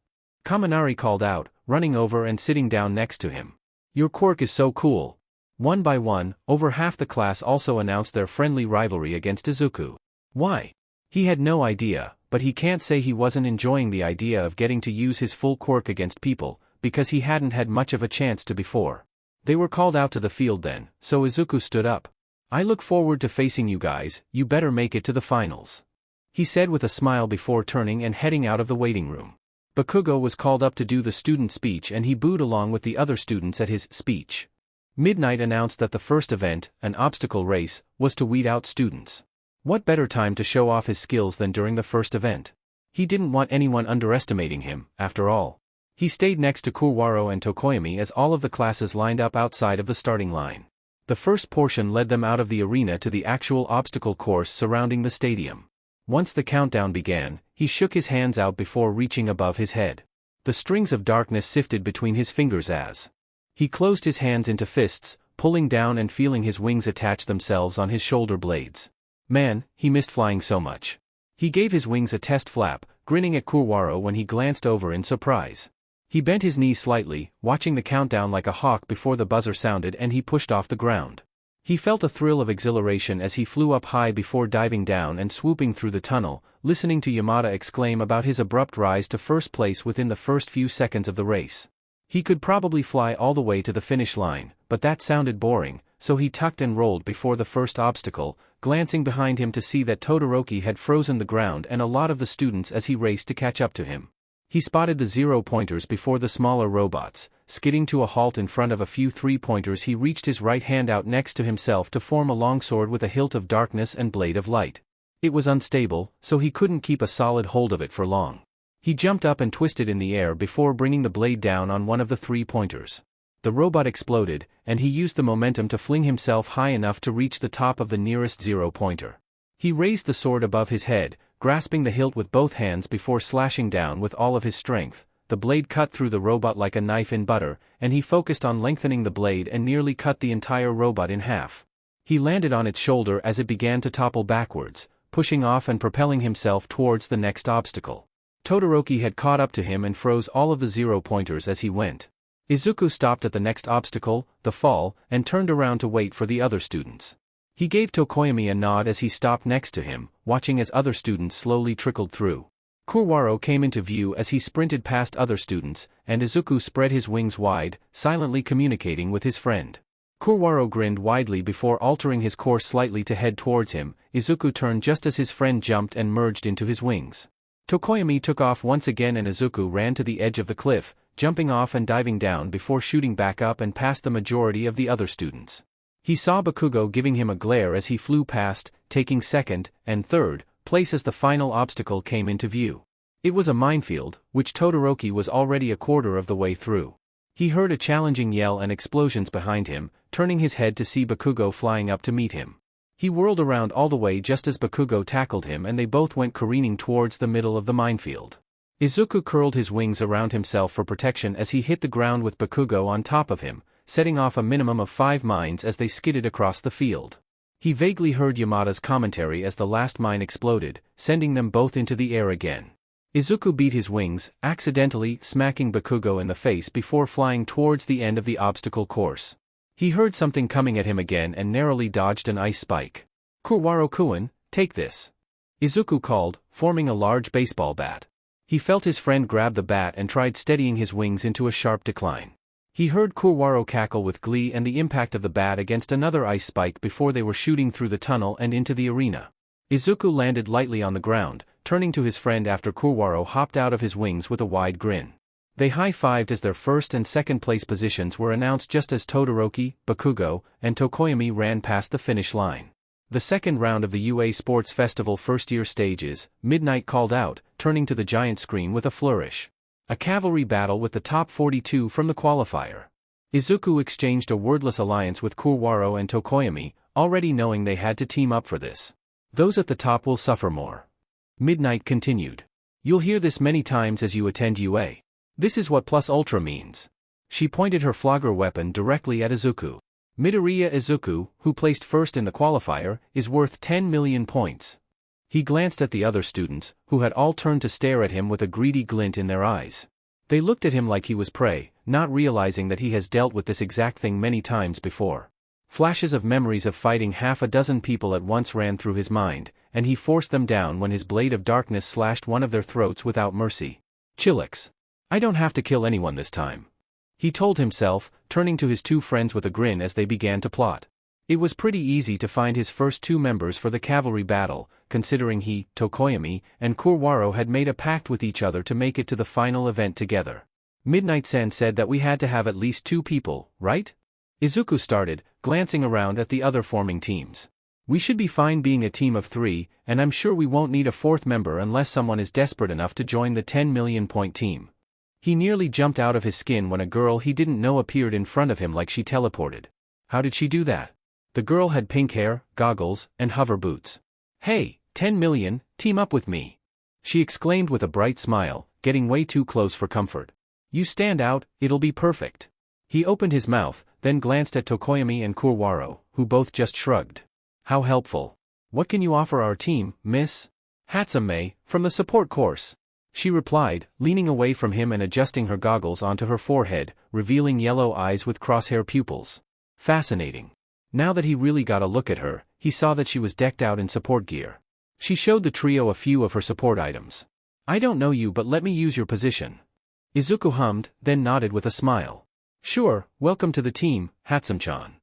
Kaminari called out, running over and sitting down next to him. Your quirk is so cool. One by one, over half the class also announced their friendly rivalry against Izuku. Why? He had no idea, but he can't say he wasn't enjoying the idea of getting to use his full quirk against people, because he hadn't had much of a chance to before. They were called out to the field then, so Izuku stood up. I look forward to facing you guys, you better make it to the finals. He said with a smile before turning and heading out of the waiting room. Bakugo was called up to do the student speech and he booed along with the other students at his speech. Midnight announced that the first event, an obstacle race, was to weed out students. What better time to show off his skills than during the first event? He didn't want anyone underestimating him, after all. He stayed next to Kurwaro and Tokoyami as all of the classes lined up outside of the starting line. The first portion led them out of the arena to the actual obstacle course surrounding the stadium. Once the countdown began, he shook his hands out before reaching above his head. The strings of darkness sifted between his fingers as he closed his hands into fists, pulling down and feeling his wings attach themselves on his shoulder blades. Man, he missed flying so much. He gave his wings a test flap, grinning at Kurwaro when he glanced over in surprise. He bent his knees slightly, watching the countdown like a hawk before the buzzer sounded and he pushed off the ground. He felt a thrill of exhilaration as he flew up high before diving down and swooping through the tunnel, listening to Yamada exclaim about his abrupt rise to first place within the first few seconds of the race. He could probably fly all the way to the finish line, but that sounded boring, so he tucked and rolled before the first obstacle, glancing behind him to see that Todoroki had frozen the ground and a lot of the students as he raced to catch up to him. He spotted the 0-pointers before the smaller robots. Skidding to a halt in front of a few 3-pointers, he reached his right hand out next to himself to form a longsword with a hilt of darkness and blade of light. It was unstable, so he couldn't keep a solid hold of it for long. He jumped up and twisted in the air before bringing the blade down on one of the 3-pointers. The robot exploded, and he used the momentum to fling himself high enough to reach the top of the nearest 0-pointer. He raised the sword above his head, grasping the hilt with both hands before slashing down with all of his strength. The blade cut through the robot like a knife in butter, and he focused on lengthening the blade and nearly cut the entire robot in half. He landed on its shoulder as it began to topple backwards, pushing off and propelling himself towards the next obstacle. Todoroki had caught up to him and froze all of the 0-pointers as he went. Izuku stopped at the next obstacle, the fall, and turned around to wait for the other students. He gave Tokoyami a nod as he stopped next to him, watching as other students slowly trickled through. Kurwaro came into view as he sprinted past other students, and Izuku spread his wings wide, silently communicating with his friend. Kurwaro grinned widely before altering his course slightly to head towards him. Izuku turned just as his friend jumped and merged into his wings. Tokoyami took off once again and Izuku ran to the edge of the cliff, jumping off and diving down before shooting back up and past the majority of the other students. He saw Bakugo giving him a glare as he flew past, taking second and third place as the final obstacle came into view. It was a minefield, which Todoroki was already a quarter of the way through. He heard a challenging yell and explosions behind him, turning his head to see Bakugo flying up to meet him. He whirled around all the way just as Bakugo tackled him and they both went careening towards the middle of the minefield. Izuku curled his wings around himself for protection as he hit the ground with Bakugo on top of him, setting off a minimum of 5 mines as they skidded across the field. He vaguely heard Yamada's commentary as the last mine exploded, sending them both into the air again. Izuku beat his wings, accidentally smacking Bakugo in the face before flying towards the end of the obstacle course. He heard something coming at him again and narrowly dodged an ice spike. "Kurwaro-kun, take this," Izuku called, forming a large baseball bat. He felt his friend grab the bat and tried steadying his wings into a sharp decline. He heard Kurwaro cackle with glee and the impact of the bat against another ice spike before they were shooting through the tunnel and into the arena. Izuku landed lightly on the ground, turning to his friend after Kurwaro hopped out of his wings with a wide grin. They high-fived as their first and second place positions were announced just as Todoroki, Bakugo, and Tokoyami ran past the finish line. The second round of the UA Sports Festival first-year stages, Midnight called out, turning to the giant screen with a flourish. A cavalry battle with the top 42 from the qualifier. Izuku exchanged a wordless alliance with Kurwaro and Tokoyami, already knowing they had to team up for this. Those at the top will suffer more. Midnight continued. You'll hear this many times as you attend UA. This is what Plus Ultra means. She pointed her flogger weapon directly at Izuku. Midoriya Izuku, who placed first in the qualifier, is worth 10 million points. He glanced at the other students, who had all turned to stare at him with a greedy glint in their eyes. They looked at him like he was prey, not realizing that he has dealt with this exact thing many times before. Flashes of memories of fighting half a dozen people at once ran through his mind, and he forced them down when his blade of darkness slashed one of their throats without mercy. Chillax. I don't have to kill anyone this time, he told himself, turning to his two friends with a grin as they began to plot. It was pretty easy to find his first 2 members for the cavalry battle, considering he, Tokoyami, and Kurwaro had made a pact with each other to make it to the final event together. Midnight-san said that we had to have at least 2 people, right? Izuku started, glancing around at the other forming teams. We should be fine being a team of 3, and I'm sure we won't need a 4th member unless someone is desperate enough to join the 10 million point team. He nearly jumped out of his skin when a girl he didn't know appeared in front of him like she teleported. How did she do that? The girl had pink hair, goggles, and hover boots. Hey, 10 million, team up with me, she exclaimed with a bright smile, getting way too close for comfort. You stand out, it'll be perfect. He opened his mouth, then glanced at Tokoyami and Kurwaro, who both just shrugged. How helpful. What can you offer our team, Miss? Hatsume, from the support course. She replied, leaning away from him and adjusting her goggles onto her forehead, revealing yellow eyes with crosshair pupils. Fascinating. Now that he really got a look at her, he saw that she was decked out in support gear. She showed the trio a few of her support items. I don't know you, but let me use your position. Izuku hummed, then nodded with a smile. Sure, welcome to the team, Hatsume-chan.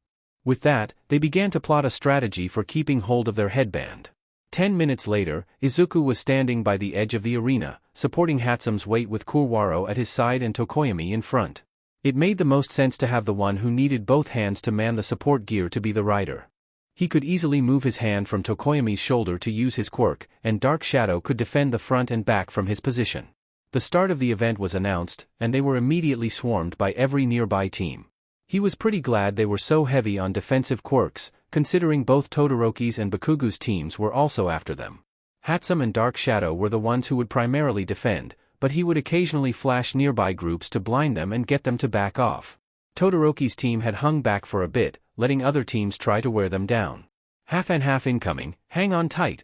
With that, they began to plot a strategy for keeping hold of their headband. 10 minutes later, Izuku was standing by the edge of the arena, supporting Hatsume's weight with Kurwaro at his side and Tokoyami in front. It made the most sense to have the one who needed both hands to man the support gear to be the rider. He could easily move his hand from Tokoyami's shoulder to use his quirk, and Dark Shadow could defend the front and back from his position. The start of the event was announced, and they were immediately swarmed by every nearby team. He was pretty glad they were so heavy on defensive quirks, considering both Todoroki's and Bakugu's teams were also after them. Hatsume and Dark Shadow were the ones who would primarily defend, but he would occasionally flash nearby groups to blind them and get them to back off. Todoroki's team had hung back for a bit, letting other teams try to wear them down. Half and half incoming, hang on tight.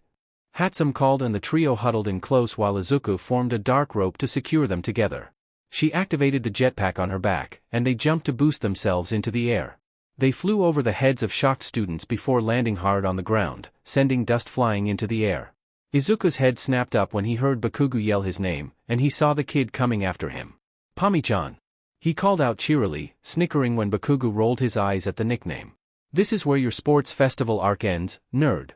Hatsume called and the trio huddled in close while Izuku formed a dark rope to secure them together. She activated the jetpack on her back, and they jumped to boost themselves into the air. They flew over the heads of shocked students before landing hard on the ground, sending dust flying into the air. Izuku's head snapped up when he heard Bakugu yell his name, and he saw the kid coming after him. Pami-chan. He called out cheerily, snickering when Bakugu rolled his eyes at the nickname. This is where your sports festival arc ends, nerd.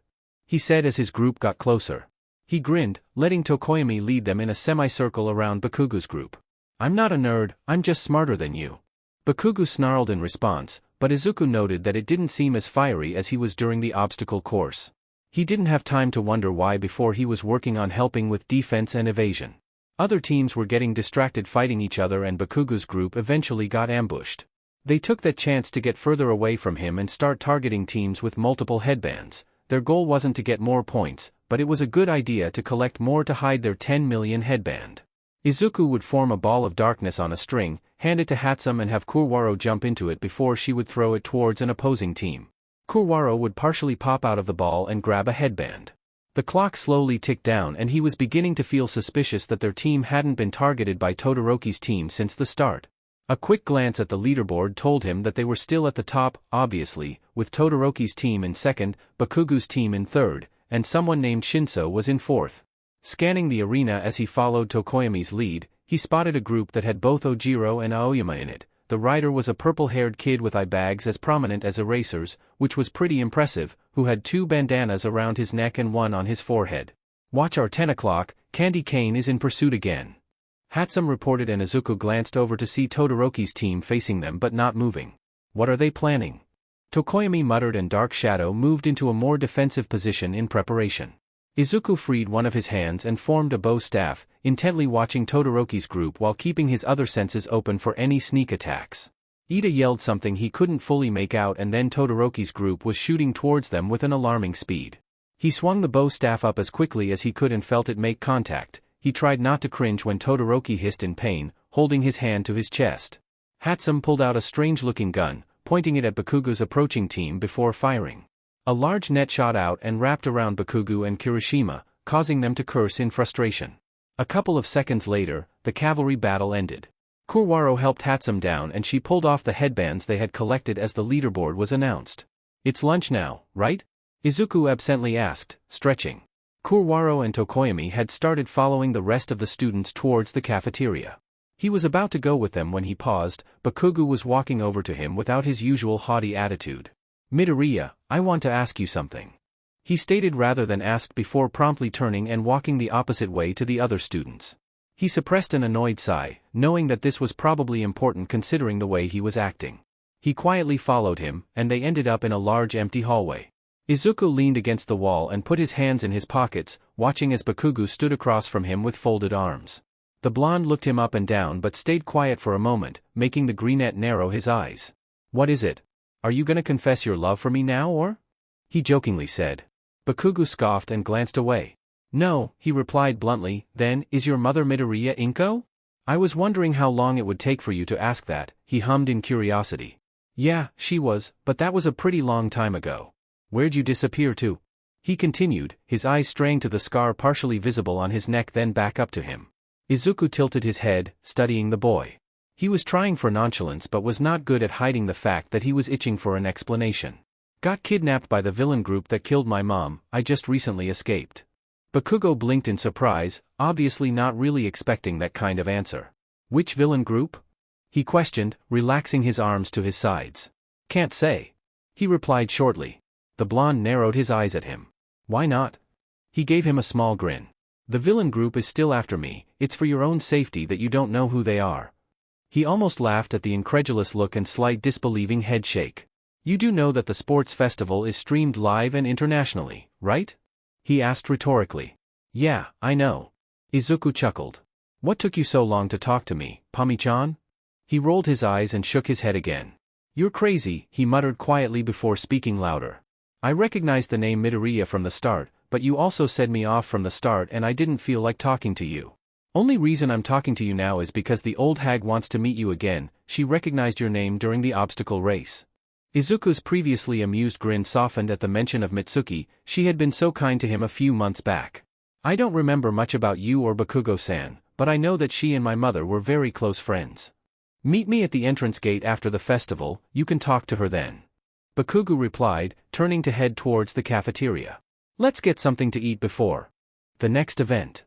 He said as his group got closer. He grinned, letting Tokoyami lead them in a semicircle around Bakugu's group. I'm not a nerd, I'm just smarter than you. Bakugu snarled in response, but Izuku noted that it didn't seem as fiery as he was during the obstacle course. He didn't have time to wonder why before he was working on helping with defense and evasion. Other teams were getting distracted fighting each other and Bakugu's group eventually got ambushed. They took that chance to get further away from him and start targeting teams with multiple headbands. Their goal wasn't to get more points, but it was a good idea to collect more to hide their 10 million headband. Izuku would form a ball of darkness on a string, hand it to Hatsume and have Kurwaro jump into it before she would throw it towards an opposing team. Kurwaro would partially pop out of the ball and grab a headband. The clock slowly ticked down and he was beginning to feel suspicious that their team hadn't been targeted by Todoroki's team since the start. A quick glance at the leaderboard told him that they were still at the top, obviously, with Todoroki's team in second, Bakugu's team in third, and someone named Shinso was in fourth. Scanning the arena as he followed Tokoyami's lead, he spotted a group that had both Ojiro and Aoyama in it. The rider was a purple-haired kid with eye bags as prominent as erasers, which was pretty impressive, who had 2 bandanas around his neck and one on his forehead. Watch our 10 o'clock, Candy Cane is in pursuit again. Hatsume reported and Izuku glanced over to see Todoroki's team facing them but not moving. What are they planning? Tokoyami muttered and Dark Shadow moved into a more defensive position in preparation. Izuku freed one of his hands and formed a bow staff, intently watching Todoroki's group while keeping his other senses open for any sneak attacks. Ida yelled something he couldn't fully make out and then Todoroki's group was shooting towards them with an alarming speed. He swung the bow staff up as quickly as he could and felt it make contact. He tried not to cringe when Todoroki hissed in pain, holding his hand to his chest. Hatsume pulled out a strange-looking gun, pointing it at Bakugu's approaching team before firing. A large net shot out and wrapped around Bakugu and Kirishima, causing them to curse in frustration. A couple of seconds later, the cavalry battle ended. Kurwaro helped Hatsume down and she pulled off the headbands they had collected as the leaderboard was announced. It's lunch now, right? Izuku absently asked, stretching. Kurwaro and Tokoyami had started following the rest of the students towards the cafeteria. He was about to go with them when he paused. Bakugu was walking over to him without his usual haughty attitude. Midoriya, I want to ask you something. He stated rather than asked before promptly turning and walking the opposite way to the other students. He suppressed an annoyed sigh, knowing that this was probably important considering the way he was acting. He quietly followed him, and they ended up in a large empty hallway. Izuku leaned against the wall and put his hands in his pockets, watching as Bakugu stood across from him with folded arms. The blonde looked him up and down but stayed quiet for a moment, making the brunette narrow his eyes. What is it? Are you gonna confess your love for me now or? He jokingly said. Bakugu scoffed and glanced away. No, he replied bluntly. Then, is your mother Midoriya Inko? I was wondering how long it would take for you to ask that, he hummed in curiosity. Yeah, she was, but that was a pretty long time ago. Where'd you disappear to? He continued, his eyes straying to the scar partially visible on his neck then back up to him. Izuku tilted his head, studying the boy. He was trying for nonchalance but was not good at hiding the fact that he was itching for an explanation. Got kidnapped by the villain group that killed my mom, I just recently escaped. Bakugo blinked in surprise, obviously not really expecting that kind of answer. Which villain group? He questioned, relaxing his arms to his sides. Can't say. He replied shortly. The blonde narrowed his eyes at him. Why not? He gave him a small grin. The villain group is still after me, it's for your own safety that you don't know who they are. He almost laughed at the incredulous look and slight disbelieving head shake. You do know that the sports festival is streamed live and internationally, right? He asked rhetorically. Yeah, I know. Izuku chuckled. What took you so long to talk to me, Pami-chan? He rolled his eyes and shook his head again. You're crazy, he muttered quietly before speaking louder. I recognized the name Midoriya from the start, but you also said me off from the start and I didn't feel like talking to you. Only reason I'm talking to you now is because the old hag wants to meet you again, she recognized your name during the obstacle race. Izuku's previously amused grin softened at the mention of Mitsuki, she had been so kind to him a few months back. I don't remember much about you or Bakugo-san, but I know that she and my mother were very close friends. Meet me at the entrance gate after the festival, you can talk to her then. Bakugo replied, turning to head towards the cafeteria. Let's get something to eat before the next event.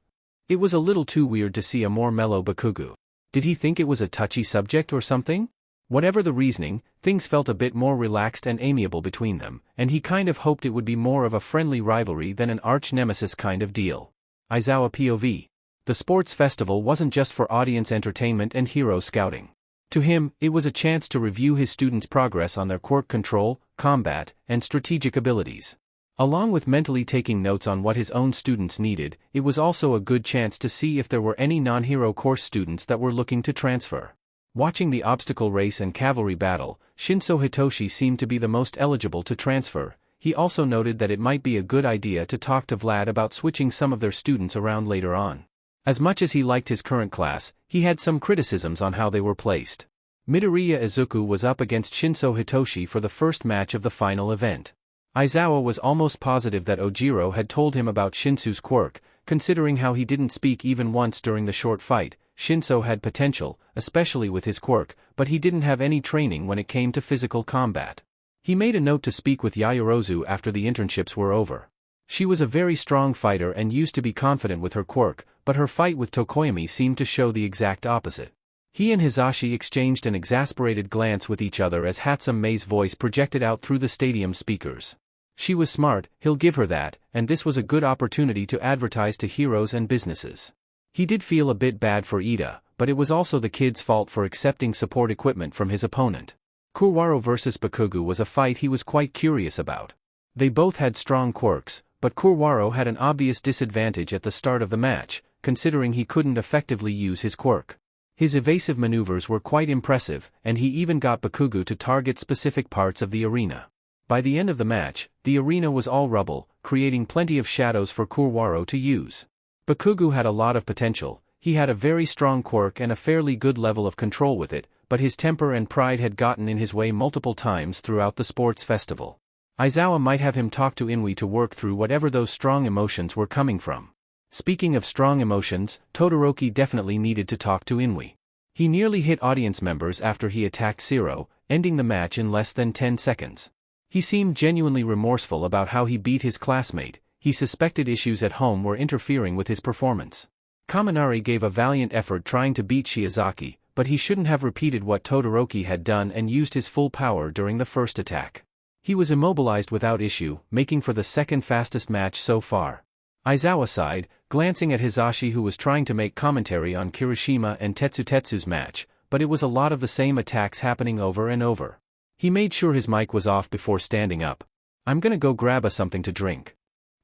It was a little too weird to see a more mellow Bakugo. Did he think it was a touchy subject or something? Whatever the reasoning, things felt a bit more relaxed and amiable between them, and he kind of hoped it would be more of a friendly rivalry than an arch-nemesis kind of deal. Aizawa POV. The sports festival wasn't just for audience entertainment and hero scouting. To him, it was a chance to review his students' progress on their quirk control, combat, and strategic abilities. Along with mentally taking notes on what his own students needed, it was also a good chance to see if there were any non-hero course students that were looking to transfer. Watching the obstacle race and cavalry battle, Shinso Hitoshi seemed to be the most eligible to transfer. He also noted that it might be a good idea to talk to Vlad about switching some of their students around later on. As much as he liked his current class, he had some criticisms on how they were placed. Midoriya Izuku was up against Shinso Hitoshi for the first match of the final event. Aizawa was almost positive that Ojiro had told him about Shinsu's quirk, considering how he didn't speak even once during the short fight. Shinso had potential, especially with his quirk, but he didn't have any training when it came to physical combat. He made a note to speak with Yaoyorozu after the internships were over. She was a very strong fighter and used to be confident with her quirk, but her fight with Tokoyami seemed to show the exact opposite. He and Hizashi exchanged an exasperated glance with each other as Hatsum Mei's voice projected out through the stadium speakers. She was smart, he'll give her that, and this was a good opportunity to advertise to heroes and businesses. He did feel a bit bad for Ida, but it was also the kid's fault for accepting support equipment from his opponent. Kurwaro vs Bakugo was a fight he was quite curious about. They both had strong quirks, but Kurwaro had an obvious disadvantage at the start of the match, considering he couldn't effectively use his quirk. His evasive maneuvers were quite impressive, and he even got Bakugo to target specific parts of the arena. By the end of the match, the arena was all rubble, creating plenty of shadows for Kurwaro to use. Bakugo had a lot of potential, he had a very strong quirk and a fairly good level of control with it, but his temper and pride had gotten in his way multiple times throughout the sports festival. Aizawa might have him talk to Inui to work through whatever those strong emotions were coming from. Speaking of strong emotions, Todoroki definitely needed to talk to Inui. He nearly hit audience members after he attacked Zero, ending the match in less than 10 seconds. He seemed genuinely remorseful about how he beat his classmate. He suspected issues at home were interfering with his performance. Kaminari gave a valiant effort trying to beat Shiozaki, but he shouldn't have repeated what Todoroki had done and used his full power during the first attack. He was immobilized without issue, making for the second fastest match so far. Aizawa sighed, glancing at Hizashi who was trying to make commentary on Kirishima and Tetsutetsu's match, but it was a lot of the same attacks happening over and over. He made sure his mic was off before standing up. I'm gonna go grab us something to drink.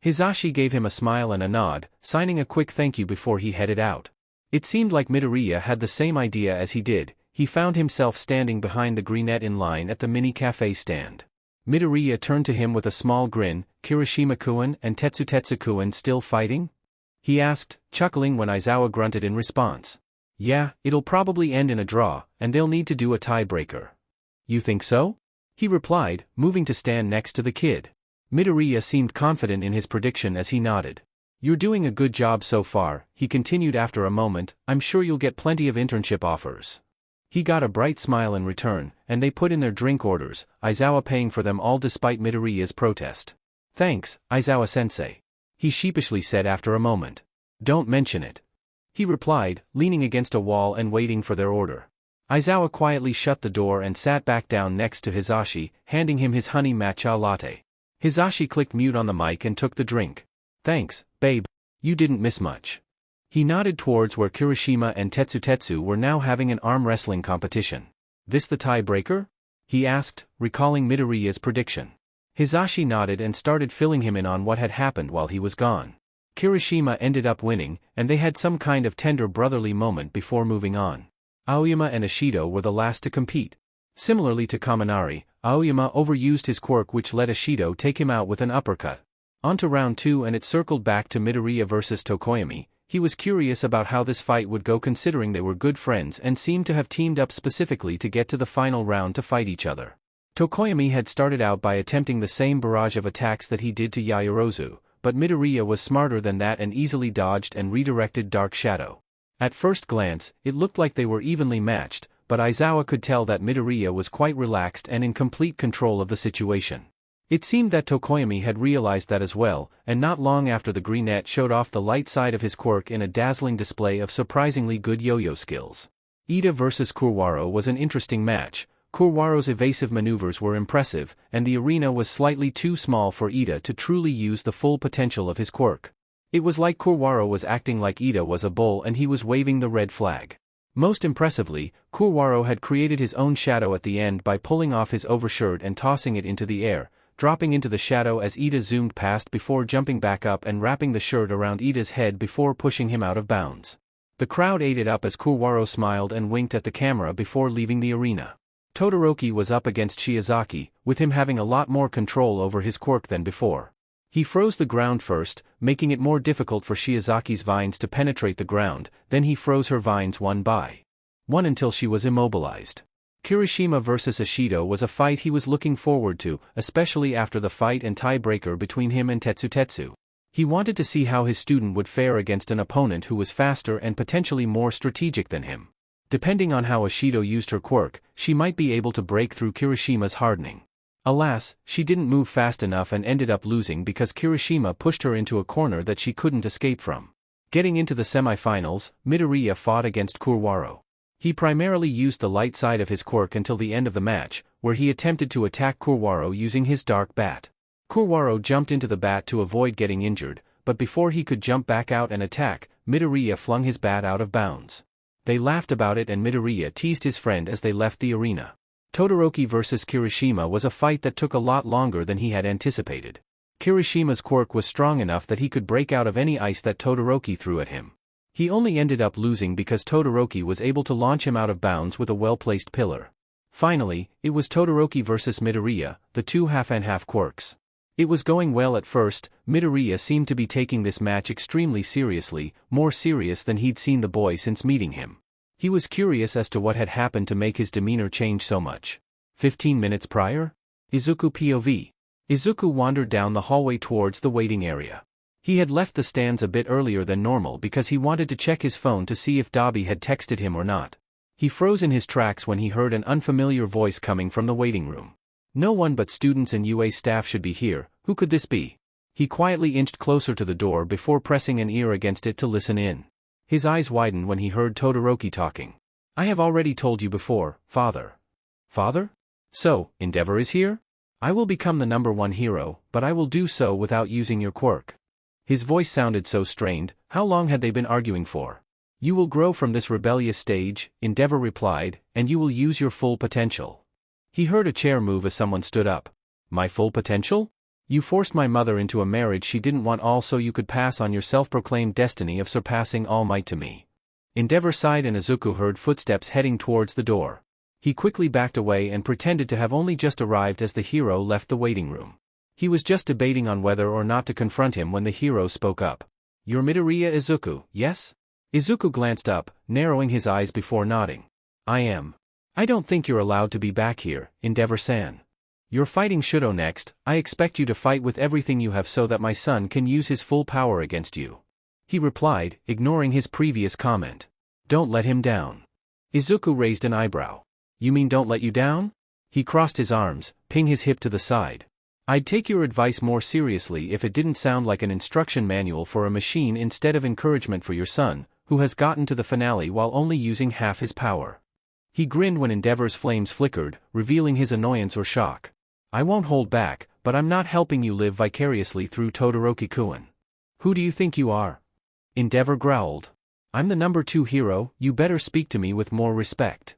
Hizashi gave him a smile and a nod, signing a quick thank you before he headed out. It seemed like Midoriya had the same idea as he did. He found himself standing behind the greenette in line at the mini cafe stand. Midoriya turned to him with a small grin. Kirishima-kun and Tetsutetsu-kun still fighting? He asked, chuckling when Aizawa grunted in response. Yeah, it'll probably end in a draw, and they'll need to do a tiebreaker. You think so? He replied, moving to stand next to the kid. Midoriya seemed confident in his prediction as he nodded. You're doing a good job so far, he continued after a moment. I'm sure you'll get plenty of internship offers. He got a bright smile in return, and they put in their drink orders, Aizawa paying for them all despite Midoriya's protest. Thanks, Aizawa-sensei. He sheepishly said after a moment. Don't mention it. He replied, leaning against a wall and waiting for their order. Aizawa quietly shut the door and sat back down next to Hisashi, handing him his honey matcha latte. Hisashi clicked mute on the mic and took the drink. Thanks, babe. You didn't miss much. He nodded towards where Kirishima and Tetsu were now having an arm wrestling competition. This the tiebreaker? He asked, recalling Midoriya's prediction. Hisashi nodded and started filling him in on what had happened while he was gone. Kirishima ended up winning, and they had some kind of tender brotherly moment before moving on. Aoyama and Ishido were the last to compete. Similarly to Kaminari, Aoyama overused his quirk, which let Ishido take him out with an uppercut. On to round 2, and it circled back to Midoriya versus Tokoyami. He was curious about how this fight would go considering they were good friends and seemed to have teamed up specifically to get to the final round to fight each other. Tokoyami had started out by attempting the same barrage of attacks that he did to Yaoyorozu, but Midoriya was smarter than that and easily dodged and redirected Dark Shadow. At first glance, it looked like they were evenly matched, but Aizawa could tell that Midoriya was quite relaxed and in complete control of the situation. It seemed that Tokoyami had realized that as well, and not long after the Greenette showed off the light side of his quirk in a dazzling display of surprisingly good yo-yo skills. Ida versus Kurwaro was an interesting match. Kurwaro's evasive maneuvers were impressive, and the arena was slightly too small for Ida to truly use the full potential of his quirk. It was like Kurwaro was acting like Ida was a bull and he was waving the red flag. Most impressively, Kurwaro had created his own shadow at the end by pulling off his overshirt and tossing it into the air, dropping into the shadow as Ida zoomed past before jumping back up and wrapping the shirt around Ida's head before pushing him out of bounds. The crowd ate it up as Kurwaro smiled and winked at the camera before leaving the arena. Todoroki was up against Shiozaki, with him having a lot more control over his quirk than before. He froze the ground first, making it more difficult for Shiozaki's vines to penetrate the ground, then he froze her vines one by one until she was immobilized. Kirishima versus Ishido was a fight he was looking forward to, especially after the fight and tiebreaker between him and Tetsu. He wanted to see how his student would fare against an opponent who was faster and potentially more strategic than him. Depending on how Ishido used her quirk, she might be able to break through Kirishima's hardening. Alas, she didn't move fast enough and ended up losing because Kirishima pushed her into a corner that she couldn't escape from. Getting into the semifinals, Midoriya fought against Kurwaro. He primarily used the light side of his quirk until the end of the match, where he attempted to attack Kurwaro using his dark bat. Kurwaro jumped into the bat to avoid getting injured, but before he could jump back out and attack, Midoriya flung his bat out of bounds. They laughed about it and Midoriya teased his friend as they left the arena. Todoroki versus Kirishima was a fight that took a lot longer than he had anticipated. Kirishima's quirk was strong enough that he could break out of any ice that Todoroki threw at him. He only ended up losing because Todoroki was able to launch him out of bounds with a well-placed pillar. Finally, it was Todoroki versus Midoriya, the two half-and-half quirks. It was going well at first. Midoriya seemed to be taking this match extremely seriously, more serious than he'd seen the boy since meeting him. He was curious as to what had happened to make his demeanor change so much. 15 minutes prior? Izuku POV. Izuku wandered down the hallway towards the waiting area. He had left the stands a bit earlier than normal because he wanted to check his phone to see if Dabi had texted him or not. He froze in his tracks when he heard an unfamiliar voice coming from the waiting room. No one but students and UA staff should be here. Who could this be? He quietly inched closer to the door before pressing an ear against it to listen in. His eyes widened when he heard Todoroki talking. I have already told you before, father. Father? So, Endeavor is here? I will become the #1 hero, but I will do so without using your quirk. His voice sounded so strained. How long had they been arguing for? You will grow from this rebellious stage, Endeavor replied, and you will use your full potential. He heard a chair move as someone stood up. My full potential? You forced my mother into a marriage she didn't want, all so you could pass on your self-proclaimed destiny of surpassing all might to me. Endeavor sighed and Izuku heard footsteps heading towards the door. He quickly backed away and pretended to have only just arrived as the hero left the waiting room. He was just debating on whether or not to confront him when the hero spoke up. You're Midoriya Izuku, yes? Izuku glanced up, narrowing his eyes before nodding. I am. I don't think you're allowed to be back here, Endeavor-san. You're fighting Shudo next. I expect you to fight with everything you have so that my son can use his full power against you. He replied, ignoring his previous comment. Don't let him down. Izuku raised an eyebrow. You mean don't let you down? He crossed his arms, ping his hip to the side. I'd take your advice more seriously if it didn't sound like an instruction manual for a machine instead of encouragement for your son, who has gotten to the finale while only using half his power. He grinned when Endeavor's flames flickered, revealing his annoyance or shock. I won't hold back, but I'm not helping you live vicariously through Todoroki-kun. Who do you think you are? Endeavor growled. I'm the number 2 hero, you better speak to me with more respect.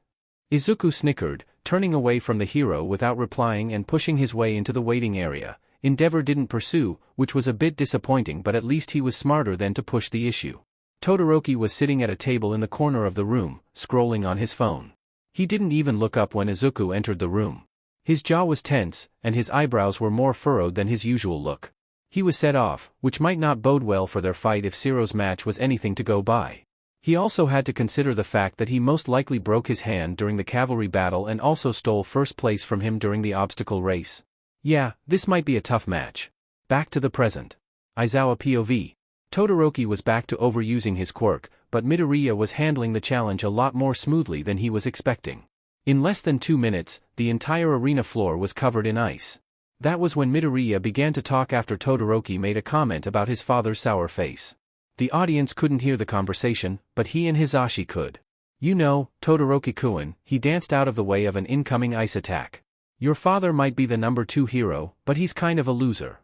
Izuku snickered, turning away from the hero without replying and pushing his way into the waiting area. Endeavor didn't pursue, which was a bit disappointing, but at least he was smarter than to push the issue. Todoroki was sitting at a table in the corner of the room, scrolling on his phone. He didn't even look up when Izuku entered the room. His jaw was tense, and his eyebrows were more furrowed than his usual look. He was set off, which might not bode well for their fight if Zero's match was anything to go by. He also had to consider the fact that he most likely broke his hand during the cavalry battle and also stole first place from him during the obstacle race. Yeah, this might be a tough match. Back to the present. Aizawa POV. Todoroki was back to overusing his quirk, but Midoriya was handling the challenge a lot more smoothly than he was expecting. In less than 2 minutes, the entire arena floor was covered in ice. That was when Midoriya began to talk after Todoroki made a comment about his father's sour face. The audience couldn't hear the conversation, but he and Hisashi could. You know, Todoroki-kun, he danced out of the way of an incoming ice attack. Your father might be the number 2 hero, but he's kind of a loser.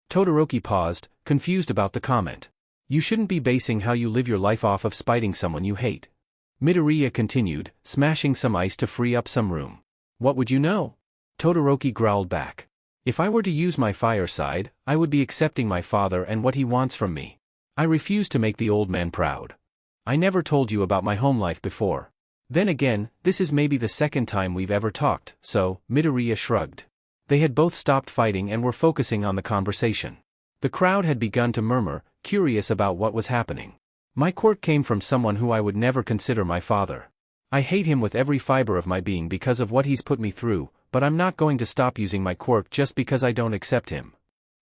Todoroki paused, confused about the comment. You shouldn't be basing how you live your life off of spiting someone you hate. Midoriya continued, smashing some ice to free up some room. What would you know? Todoroki growled back. If I were to use my fire side, I would be accepting my father and what he wants from me. I refuse to make the old man proud. I never told you about my home life before. Then again, this is maybe the second time we've ever talked, so, Midoriya shrugged. They had both stopped fighting and were focusing on the conversation. The crowd had begun to murmur, curious about what was happening. My quirk came from someone who I would never consider my father. I hate him with every fiber of my being because of what he's put me through, but I'm not going to stop using my quirk just because I don't accept him.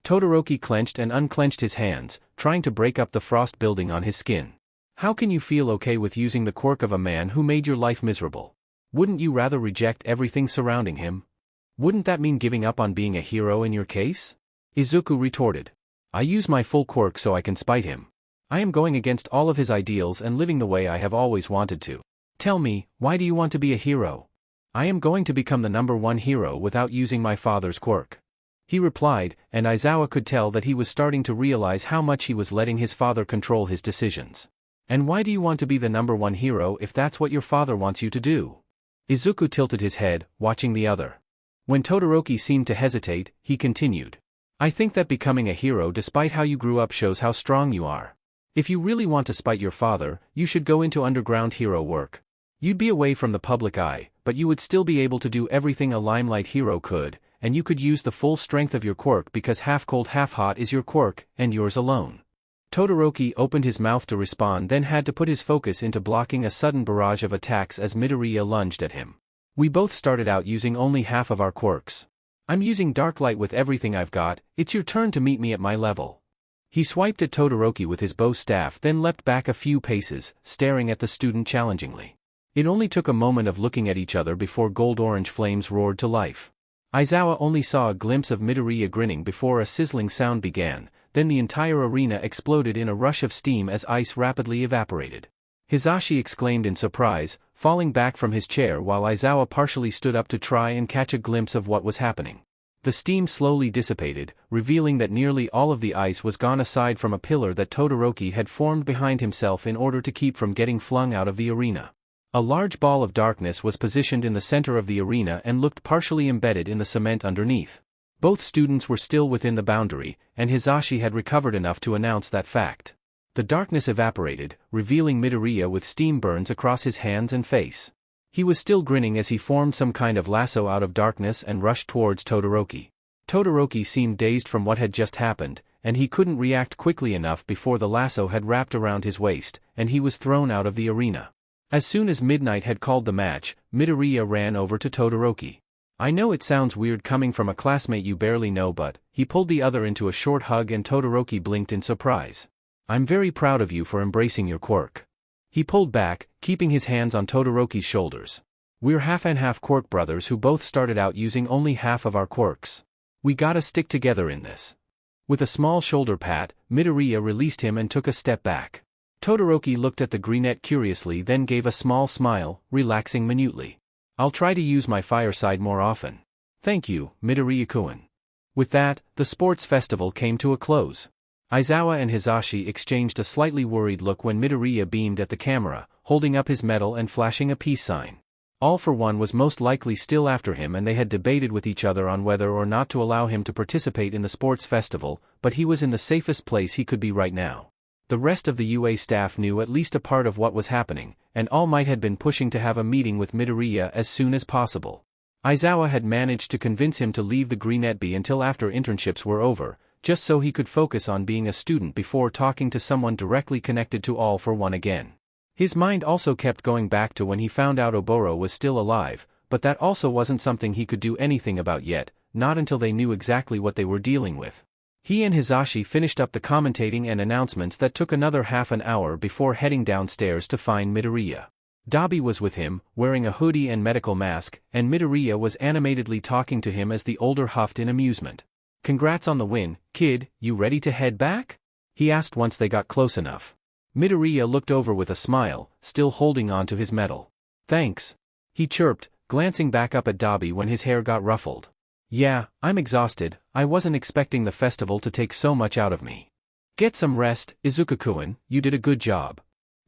Todoroki clenched and unclenched his hands, trying to break up the frost building on his skin. How can you feel okay with using the quirk of a man who made your life miserable? Wouldn't you rather reject everything surrounding him? Wouldn't that mean giving up on being a hero in your case? Izuku retorted. I use my full quirk so I can spite him. I am going against all of his ideals and living the way I have always wanted to. Tell me, why do you want to be a hero? I am going to become the number 1 hero without using my father's quirk. He replied, and Aizawa could tell that he was starting to realize how much he was letting his father control his decisions. And why do you want to be the number 1 hero if that's what your father wants you to do? Izuku tilted his head, watching the other. When Todoroki seemed to hesitate, he continued. I think that becoming a hero despite how you grew up shows how strong you are. If you really want to spite your father, you should go into underground hero work. You'd be away from the public eye, but you would still be able to do everything a limelight hero could, and you could use the full strength of your quirk because half cold half hot is your quirk, and yours alone. Todoroki opened his mouth to respond, then had to put his focus into blocking a sudden barrage of attacks as Midoriya lunged at him. We both started out using only half of our quirks. I'm using Darklight with everything I've got, it's your turn to meet me at my level. He swiped at Todoroki with his bow staff, then leapt back a few paces, staring at the student challengingly. It only took a moment of looking at each other before gold-orange flames roared to life. Aizawa only saw a glimpse of Midoriya grinning before a sizzling sound began, then the entire arena exploded in a rush of steam as ice rapidly evaporated. Hisashi exclaimed in surprise, falling back from his chair while Aizawa partially stood up to try and catch a glimpse of what was happening. The steam slowly dissipated, revealing that nearly all of the ice was gone aside from a pillar that Todoroki had formed behind himself in order to keep from getting flung out of the arena. A large ball of darkness was positioned in the center of the arena and looked partially embedded in the cement underneath. Both students were still within the boundary, and Hisashi had recovered enough to announce that fact. The darkness evaporated, revealing Midoriya with steam burns across his hands and face. He was still grinning as he formed some kind of lasso out of darkness and rushed towards Todoroki. Todoroki seemed dazed from what had just happened, and he couldn't react quickly enough before the lasso had wrapped around his waist, and he was thrown out of the arena. As soon as midnight had called the match, Midoriya ran over to Todoroki. I know it sounds weird coming from a classmate you barely know, but he pulled the other into a short hug and Todoroki blinked in surprise. I'm very proud of you for embracing your quirk. He pulled back, keeping his hands on Todoroki's shoulders. We're half and half quirk brothers who both started out using only half of our quirks. We gotta stick together in this. With a small shoulder pat, Midoriya released him and took a step back. Todoroki looked at the greenette curiously, then gave a small smile, relaxing minutely. I'll try to use my fire side more often. Thank you, Midoriya-kun. With that, the sports festival came to a close. Aizawa and Hisashi exchanged a slightly worried look when Midoriya beamed at the camera, holding up his medal and flashing a peace sign. All for One was most likely still after him, and they had debated with each other on whether or not to allow him to participate in the sports festival, but he was in the safest place he could be right now. The rest of the UA staff knew at least a part of what was happening, and All Might had been pushing to have a meeting with Midoriya as soon as possible. Aizawa had managed to convince him to leave the greenette be until after internships were over, just so he could focus on being a student before talking to someone directly connected to All for One again. His mind also kept going back to when he found out Oboro was still alive, but that also wasn't something he could do anything about yet, not until they knew exactly what they were dealing with. He and Hisashi finished up the commentating and announcements that took another half an hour before heading downstairs to find Midoriya. Dabi was with him, wearing a hoodie and medical mask, and Midoriya was animatedly talking to him as the older huffed in amusement. Congrats on the win, kid, you ready to head back? He asked once they got close enough. Midoriya looked over with a smile, still holding on to his medal. Thanks. He chirped, glancing back up at Dabi when his hair got ruffled. Yeah, I'm exhausted, I wasn't expecting the festival to take so much out of me. Get some rest, Izuku-kun, you did a good job.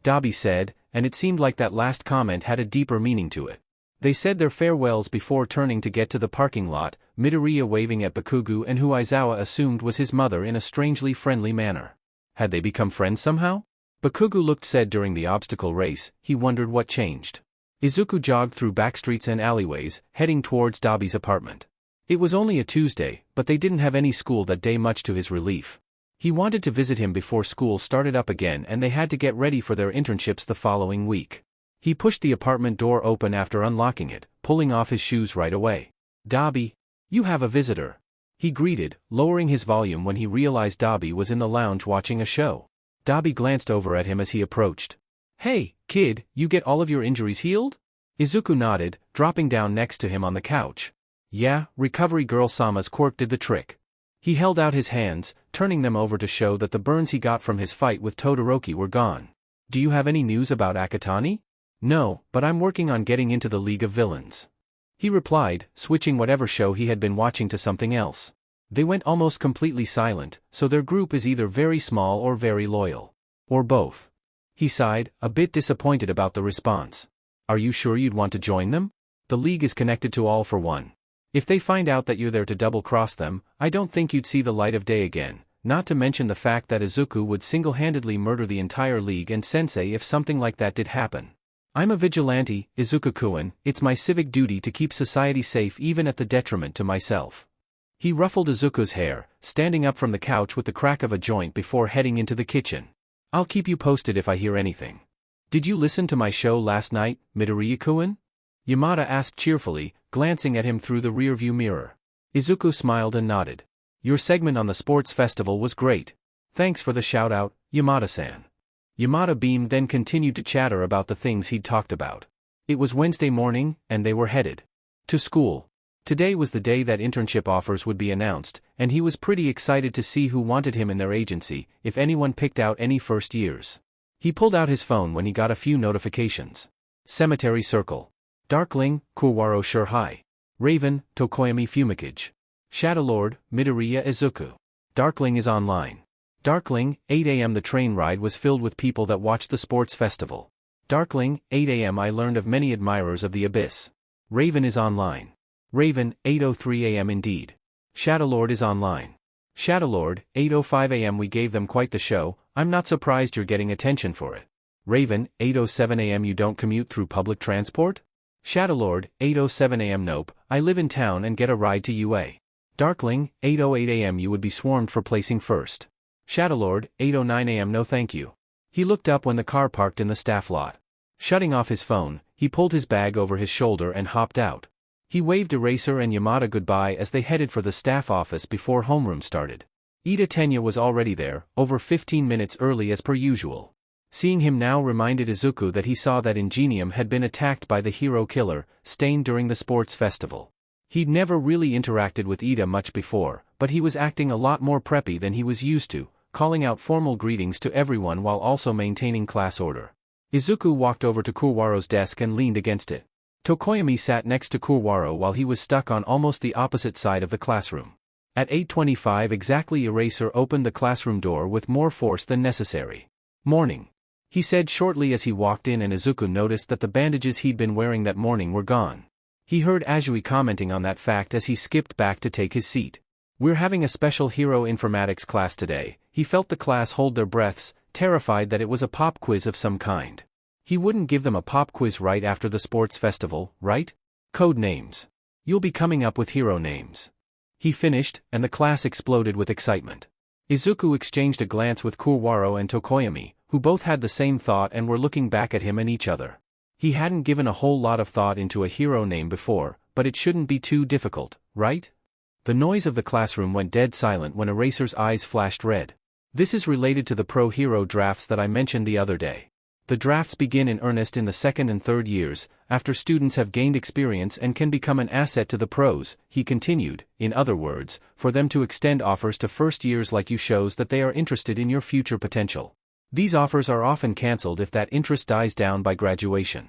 Dabi said, and it seemed like that last comment had a deeper meaning to it. They said their farewells before turning to get to the parking lot, Midoriya waving at Bakugo and who Aizawa assumed was his mother in a strangely friendly manner. Had they become friends somehow? Bakugo looked sad during the obstacle race, he wondered what changed. Izuku jogged through backstreets and alleyways, heading towards Dabi's apartment. It was only a Tuesday, but they didn't have any school that day, much to his relief. He wanted to visit him before school started up again, and they had to get ready for their internships the following week. He pushed the apartment door open after unlocking it, pulling off his shoes right away. Dabi, you have a visitor. He greeted, lowering his volume when he realized Dabi was in the lounge watching a show. Dabi glanced over at him as he approached. Hey, kid, you get all of your injuries healed? Izuku nodded, dropping down next to him on the couch. Yeah, Recovery Girl Sama's quirk did the trick. He held out his hands, turning them over to show that the burns he got from his fight with Todoroki were gone. Do you have any news about Akatani? No, but I'm working on getting into the League of Villains. He replied, switching whatever show he had been watching to something else. They went almost completely silent, so their group is either very small or very loyal. Or both. He sighed, a bit disappointed about the response. Are you sure you'd want to join them? The League is connected to All for One. If they find out that you're there to double-cross them, I don't think you'd see the light of day again, not to mention the fact that Izuku would single-handedly murder the entire League and Sensei if something like that did happen. I'm a vigilante, Izuku-kun, it's my civic duty to keep society safe even at the detriment to myself. He ruffled Izuku's hair, standing up from the couch with the crack of a joint before heading into the kitchen. I'll keep you posted if I hear anything. Did you listen to my show last night, Midoriya-kun? Yamada asked cheerfully, glancing at him through the rearview mirror. Izuku smiled and nodded. Your segment on the sports festival was great. Thanks for the shout-out, Yamada-san. Yamada beamed, then continued to chatter about the things he'd talked about. It was Wednesday morning, and they were headed to school. Today was the day that internship offers would be announced, and he was pretty excited to see who wanted him in their agency, if anyone picked out any first years. He pulled out his phone when he got a few notifications. Cemetery Circle. Darkling, Kurwaro Shurhai. Raven, Tokoyami Fumikage. Shadowlord, Midoriya Izuku. Darkling is online. Darkling, 8 a.m. The train ride was filled with people that watched the sports festival. Darkling, 8 a.m. I learned of many admirers of the Abyss. Raven is online. Raven, 8:03 a.m. Indeed. Shadowlord is online. Shadowlord, 8:05 a.m. We gave them quite the show, I'm not surprised you're getting attention for it. Raven, 8:07 a.m. You don't commute through public transport? Shadowlord, 8:07 a.m. Nope, I live in town and get a ride to UA. Darkling, 8:08 a.m. You would be swarmed for placing first. Shadowlord, 8:09 a.m. No thank you. He looked up when the car parked in the staff lot. Shutting off his phone, he pulled his bag over his shoulder and hopped out. He waved Eraser and Yamada goodbye as they headed for the staff office before homeroom started. Ida Tenya was already there, over 15 minutes early as per usual. Seeing him now reminded Izuku that he saw that Ingenium had been attacked by the hero killer, Stain, during the sports festival. He'd never really interacted with Ida much before, but he was acting a lot more preppy than he was used to, calling out formal greetings to everyone while also maintaining class order. Izuku walked over to Kurwaro's desk and leaned against it. Tokoyami sat next to Kurwaro while he was stuck on almost the opposite side of the classroom. At 8:25 exactly, Eraser opened the classroom door with more force than necessary. "Morning," he said shortly as he walked in, and Izuku noticed that the bandages he'd been wearing that morning were gone. He heard Azui commenting on that fact as he skipped back to take his seat. "We're having a special hero informatics class today." He felt the class hold their breaths, terrified that it was a pop quiz of some kind. He wouldn't give them a pop quiz right after the sports festival, right? Code names. You'll be coming up with hero names. He finished, and the class exploded with excitement. Izuku exchanged a glance with Kurwaro and Tokoyami, who both had the same thought and were looking back at him and each other. He hadn't given a whole lot of thought into a hero name before, but it shouldn't be too difficult, right? The noise of the classroom went dead silent when Eraser's eyes flashed red. "This is related to the pro-hero drafts that I mentioned the other day. The drafts begin in earnest in the second and third years, after students have gained experience and can become an asset to the pros," he continued. "In other words, for them to extend offers to first years like you shows that they are interested in your future potential. These offers are often cancelled if that interest dies down by graduation.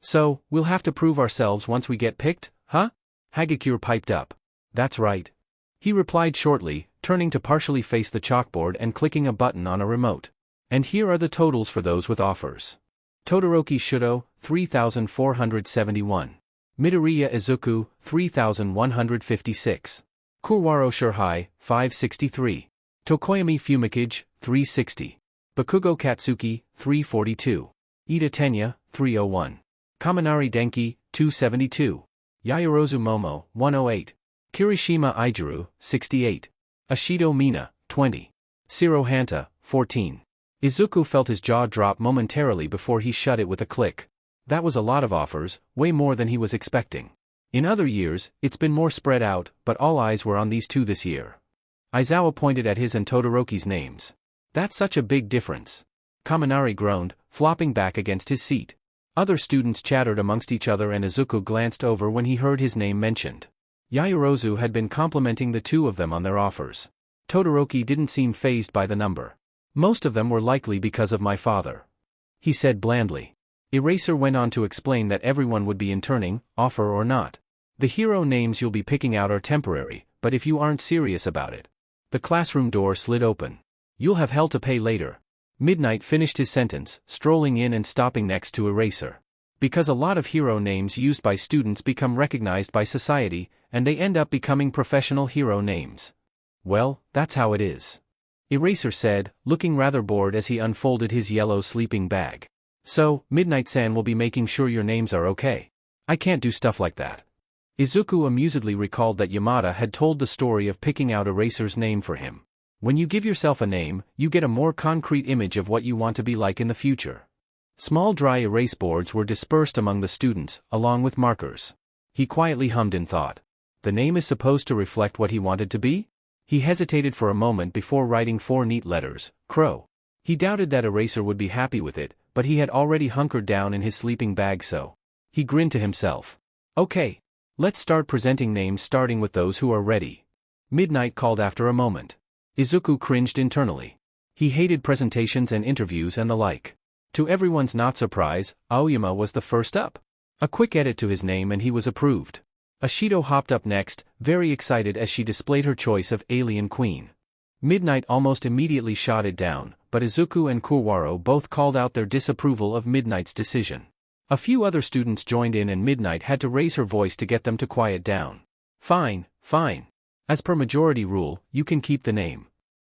So, we'll have to prove ourselves once we get picked, huh?" Hagakure piped up. "That's right," he replied shortly, turning to partially face the chalkboard and clicking a button on a remote. "And here are the totals for those with offers. Todoroki Shudo, 3,471. Midoriya Izuku, 3,156. Kurwaro Shurhai, 563. Tokoyami Fumikage, 360. Bakugo Katsuki, 342. Ida Tenya, 301. Kaminari Denki, 272. Yaoyorozu Momo, 108. Kirishima Ijiru, 68. Ashido Mina, 20. Shiro Hanta, 14. Izuku felt his jaw drop momentarily before he shut it with a click. That was a lot of offers, way more than he was expecting. In other years, it's been more spread out, but all eyes were on these two this year. Aizawa pointed at his and Todoroki's names. "That's such a big difference." Kaminari groaned, flopping back against his seat. Other students chattered amongst each other and Izuku glanced over when he heard his name mentioned. Yaoyorozu had been complimenting the two of them on their offers. Todoroki didn't seem fazed by the number. "Most of them were likely because of my father," he said blandly. Eraser went on to explain that everyone would be interning, offer or not. "The hero names you'll be picking out are temporary, but if you aren't serious about it." The classroom door slid open. "You'll have hell to pay later." Midnight finished his sentence, strolling in and stopping next to Eraser. "Because a lot of hero names used by students become recognized by society, and they end up becoming professional hero names. Well, that's how it is," Eraser said, looking rather bored as he unfolded his yellow sleeping bag. "So, Midnight-san will be making sure your names are okay. I can't do stuff like that." Izuku amusedly recalled that Yamada had told the story of picking out Eraser's name for him. When you give yourself a name, you get a more concrete image of what you want to be like in the future. Small dry erase boards were dispersed among the students, along with markers. He quietly hummed in thought. The name is supposed to reflect what he wanted to be? He hesitated for a moment before writing 4 neat letters, Crow. He doubted that Eraser would be happy with it, but he had already hunkered down in his sleeping bag, so he grinned to himself. "Okay. Let's start presenting names, starting with those who are ready," Midnight called after a moment. Izuku cringed internally. He hated presentations and interviews and the like. To everyone's not surprise, Aoyama was the first up. A quick edit to his name and he was approved. Ashido hopped up next, very excited as she displayed her choice of Alien Queen. Midnight almost immediately shot it down, but Izuku and Kurwaro both called out their disapproval of Midnight's decision. A few other students joined in and Midnight had to raise her voice to get them to quiet down. Fine. As per majority rule, you can keep the name."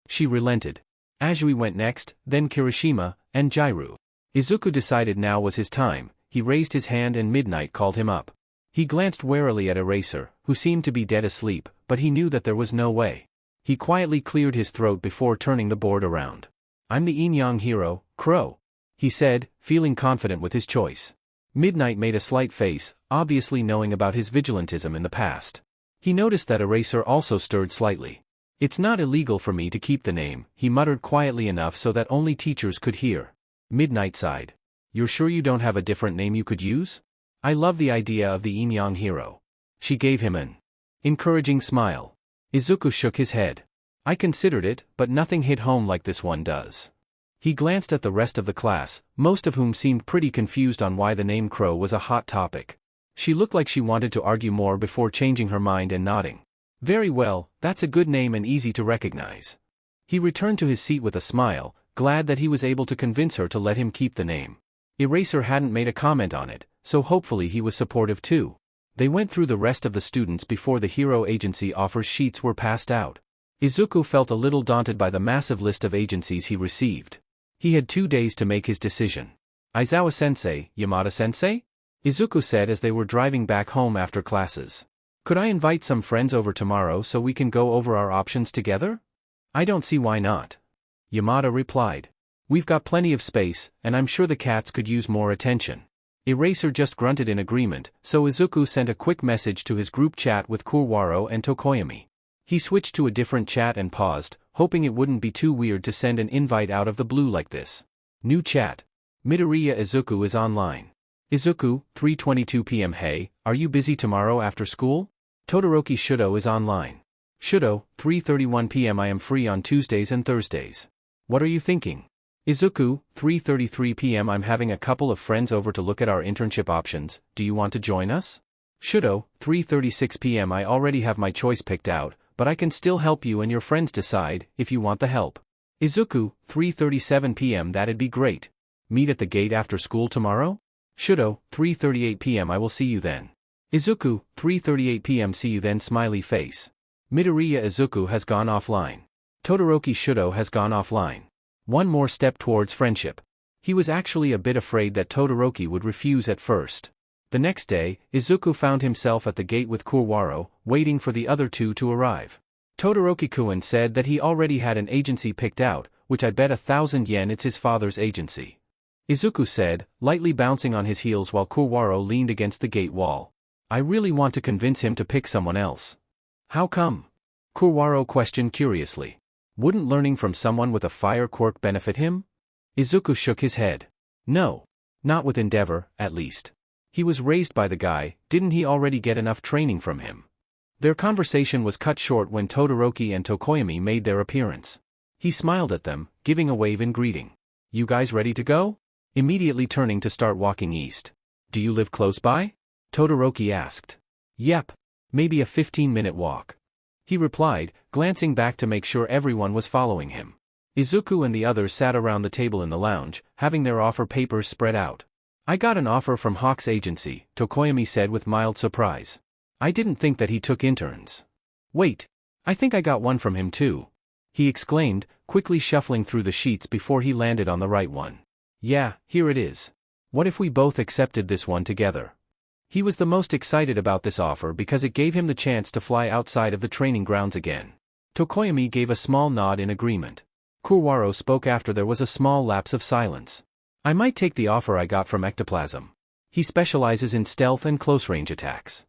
She relented. Azui went next, then Kirishima, and Jairu. Izuku decided now was his time. He raised his hand and Midnight called him up. He glanced warily at Eraser, who seemed to be dead asleep, but he knew that there was no way. He quietly cleared his throat before turning the board around. "I'm the yin-yang hero, Crow," he said, feeling confident with his choice. Midnight made a slight face, obviously knowing about his vigilantism in the past. He noticed that Eraser also stirred slightly. "It's not illegal for me to keep the name," he muttered quietly enough so that only teachers could hear. Midnight sighed. "You're sure you don't have a different name you could use? I love the idea of the yin-yang hero." She gave him an encouraging smile. Izuku shook his head. "I considered it, but nothing hit home like this one does." He glanced at the rest of the class, most of whom seemed pretty confused on why the name Crow was a hot topic. She looked like she wanted to argue more before changing her mind and nodding. "Very well, that's a good name and easy to recognize." He returned to his seat with a smile, glad that he was able to convince her to let him keep the name. Eraser hadn't made a comment on it, so hopefully he was supportive too. They went through the rest of the students before the hero agency offer sheets were passed out. Izuku felt a little daunted by the massive list of agencies he received. He had 2 days to make his decision. "Aizawa-sensei, Yamada-sensei?" Izuku said as they were driving back home after classes. "Could I invite some friends over tomorrow so we can go over our options together?" "I don't see why not," Yamada replied. "We've got plenty of space, and I'm sure the cats could use more attention." Eraser just grunted in agreement, so Izuku sent a quick message to his group chat with Kurwaro and Tokoyami. He switched to a different chat and paused, hoping it wouldn't be too weird to send an invite out of the blue like this. New chat. Midoriya Izuku is online. Izuku, 3:22 p.m. Hey, are you busy tomorrow after school? Todoroki Shudo is online. Shudo, 3:31 p.m. I am free on Tuesdays and Thursdays. What are you thinking? Izuku, 3:33 p.m. I'm having a couple of friends over to look at our internship options, do you want to join us? Shudo, 3:36 p.m. I already have my choice picked out, but I can still help you and your friends decide, if you want the help. Izuku, 3:37 p.m. That'd be great. Meet at the gate after school tomorrow? Shudo, 3:38 p.m. I will see you then. Izuku, 3:38 p.m. See you then smiley face. Midoriya Izuku has gone offline. Todoroki Shudo has gone offline. One more step towards friendship. He was actually a bit afraid that Todoroki would refuse at first. The next day, Izuku found himself at the gate with Kurwaro, waiting for the other two to arrive. Todoroki-kun said that he already had an agency picked out, which I bet 1,000 yen it's his father's agency. Izuku said, lightly bouncing on his heels while Kurwaro leaned against the gate wall. I really want to convince him to pick someone else. How come? Kurwaro questioned curiously. Wouldn't learning from someone with a fire quirk benefit him? Izuku shook his head. No. Not with Endeavor, at least. He was raised by the guy, didn't he already get enough training from him? Their conversation was cut short when Todoroki and Tokoyami made their appearance. He smiled at them, giving a wave in greeting. You guys ready to go? Immediately turning to start walking east. Do you live close by? Todoroki asked. Yep. Maybe a 15-minute walk. He replied, glancing back to make sure everyone was following him. Izuku and the others sat around the table in the lounge, having their offer papers spread out. I got an offer from Hawk's agency, Tokoyami said with mild surprise. I didn't think that he took interns. Wait. I think I got one from him too. He exclaimed, quickly shuffling through the sheets before he landed on the right one. Yeah, here it is. What if we both accepted this one together? He was the most excited about this offer because it gave him the chance to fly outside of the training grounds again. Tokoyami gave a small nod in agreement. Kurwaro spoke after there was a small lapse of silence. I might take the offer I got from Ectoplasm. He specializes in stealth and close-range attacks.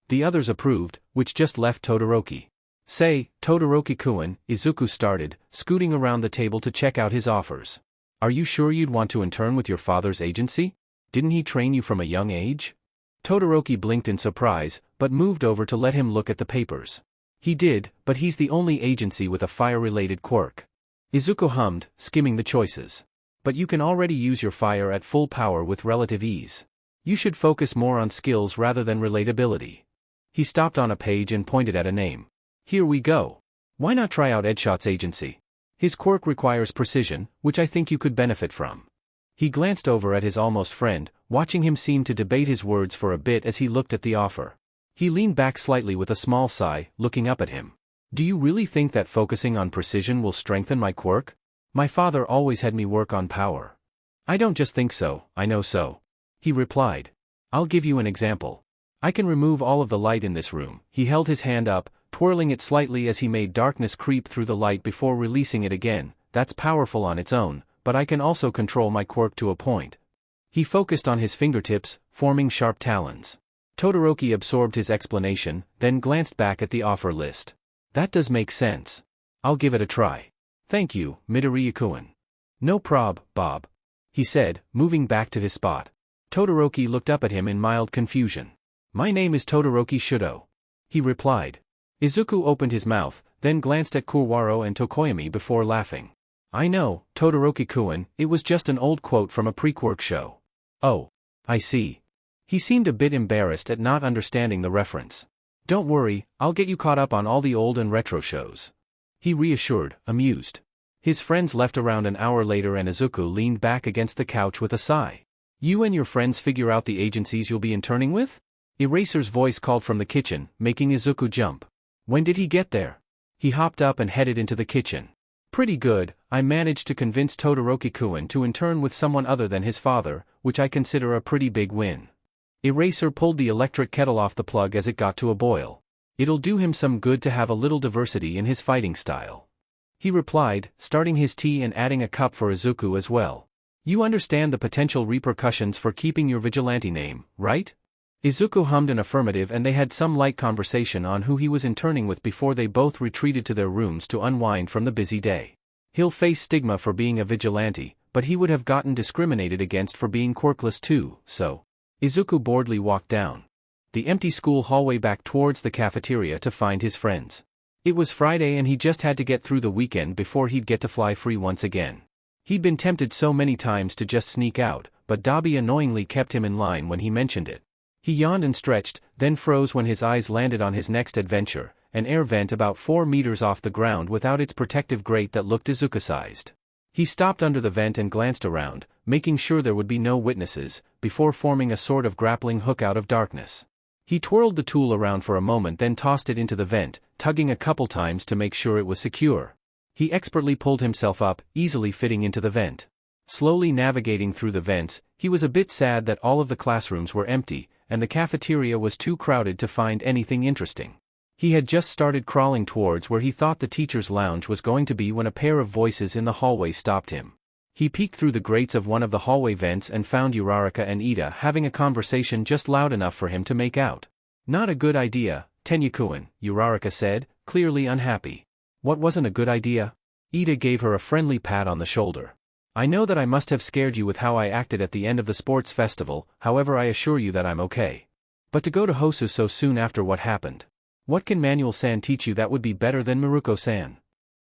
The others approved, which just left Todoroki. Say, Todoroki-kun, Izuku started, scooting around the table to check out his offers. Are you sure you'd want to intern with your father's agency? Didn't he train you from a young age? Todoroki blinked in surprise, but moved over to let him look at the papers. He did, but he's the only agency with a fire-related quirk. Izuku hummed, skimming the choices. But you can already use your fire at full power with relative ease. You should focus more on skills rather than relatability. He stopped on a page and pointed at a name. Here we go. Why not try out Edshot's agency? His quirk requires precision, which I think you could benefit from. He glanced over at his almost friend, watching him seem to debate his words for a bit as he looked at the offer. He leaned back slightly with a small sigh, looking up at him. Do you really think that focusing on precision will strengthen my quirk? My father always had me work on power. I don't just think so, I know so. He replied. I'll give you an example. I can remove all of the light in this room. He held his hand up, twirling it slightly as he made darkness creep through the light before releasing it again. That's powerful on its own, but I can also control my quirk to a point. He focused on his fingertips, forming sharp talons. Todoroki absorbed his explanation, then glanced back at the offer list. That does make sense. I'll give it a try. Thank you, Midoriya-kun. No prob, Bob. He said, moving back to his spot. Todoroki looked up at him in mild confusion. My name is Todoroki Shudo. He replied. Izuku opened his mouth, then glanced at Kurwaro and Tokoyami before laughing. I know, Todoroki-kun, it was just an old quote from a pre-quirk show. Oh. I see. He seemed a bit embarrassed at not understanding the reference. Don't worry, I'll get you caught up on all the old and retro shows. He reassured, amused. His friends left around an hour later and Izuku leaned back against the couch with a sigh. You and your friends figure out the agencies you'll be interning with? Eraser's voice called from the kitchen, making Izuku jump. When did he get there? He hopped up and headed into the kitchen. Pretty good, I managed to convince Todoroki-kun to intern with someone other than his father, which I consider a pretty big win. Eraser pulled the electric kettle off the plug as it got to a boil. It'll do him some good to have a little diversity in his fighting style. He replied, starting his tea and adding a cup for Izuku as well. You understand the potential repercussions for keeping your vigilante name, right? Izuku hummed an affirmative and they had some light conversation on who he was interning with before they both retreated to their rooms to unwind from the busy day. He'll face stigma for being a vigilante, but he would have gotten discriminated against for being quirkless too, so. Izuku boredly walked down the empty school hallway back towards the cafeteria to find his friends. It was Friday and he just had to get through the weekend before he'd get to fly free once again. He'd been tempted so many times to just sneak out, but Dabi annoyingly kept him in line when he mentioned it. He yawned and stretched, then froze when his eyes landed on his next adventure, an air vent about 4 meters off the ground without its protective grate that looked Izuku-sized. He stopped under the vent and glanced around, making sure there would be no witnesses, before forming a sort of grappling hook out of darkness. He twirled the tool around for a moment then tossed it into the vent, tugging a couple times to make sure it was secure. He expertly pulled himself up, easily fitting into the vent. Slowly navigating through the vents, he was a bit sad that all of the classrooms were empty, and the cafeteria was too crowded to find anything interesting. He had just started crawling towards where he thought the teacher's lounge was going to be when a pair of voices in the hallway stopped him. He peeked through the grates of one of the hallway vents and found Uraraka and Ida having a conversation just loud enough for him to make out. Not a good idea, Tenya-kun, Uraraka said, clearly unhappy. What wasn't a good idea? Ida gave her a friendly pat on the shoulder. I know that I must have scared you with how I acted at the end of the sports festival, however I assure you that I'm okay. But to go to Hosu so soon after what happened. What can Manuel-san teach you that would be better than Miruko-san?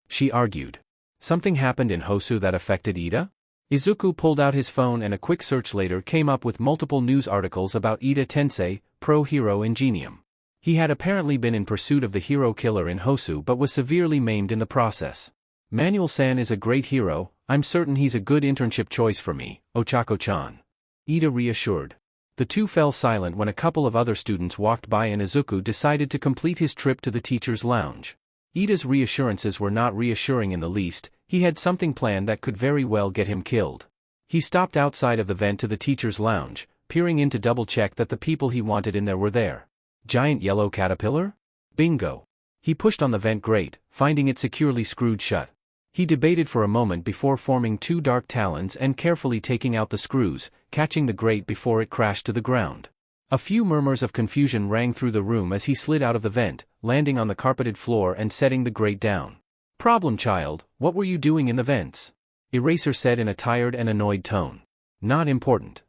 She argued. Something happened in Hosu that affected Ida? Izuku pulled out his phone and a quick search later came up with multiple news articles about Ida Tensei, pro-hero ingenium. He had apparently been in pursuit of the hero killer in Hosu but was severely maimed in the process. Manuel-san is a great hero, I'm certain he's a good internship choice for me, Ochako-chan. Ida reassured. The two fell silent when a couple of other students walked by and Izuku decided to complete his trip to the teacher's lounge. Ida's reassurances were not reassuring in the least, he had something planned that could very well get him killed. He stopped outside of the vent to the teacher's lounge, peering in to double-check that the people he wanted in there were there. Giant yellow caterpillar? Bingo. He pushed on the vent grate, finding it securely screwed shut. He debated for a moment before forming 2 dark talons and carefully taking out the screws, catching the grate before it crashed to the ground. A few murmurs of confusion rang through the room as he slid out of the vent, landing on the carpeted floor and setting the grate down. Problem child, what were you doing in the vents? Eraser said in a tired and annoyed tone. Not important.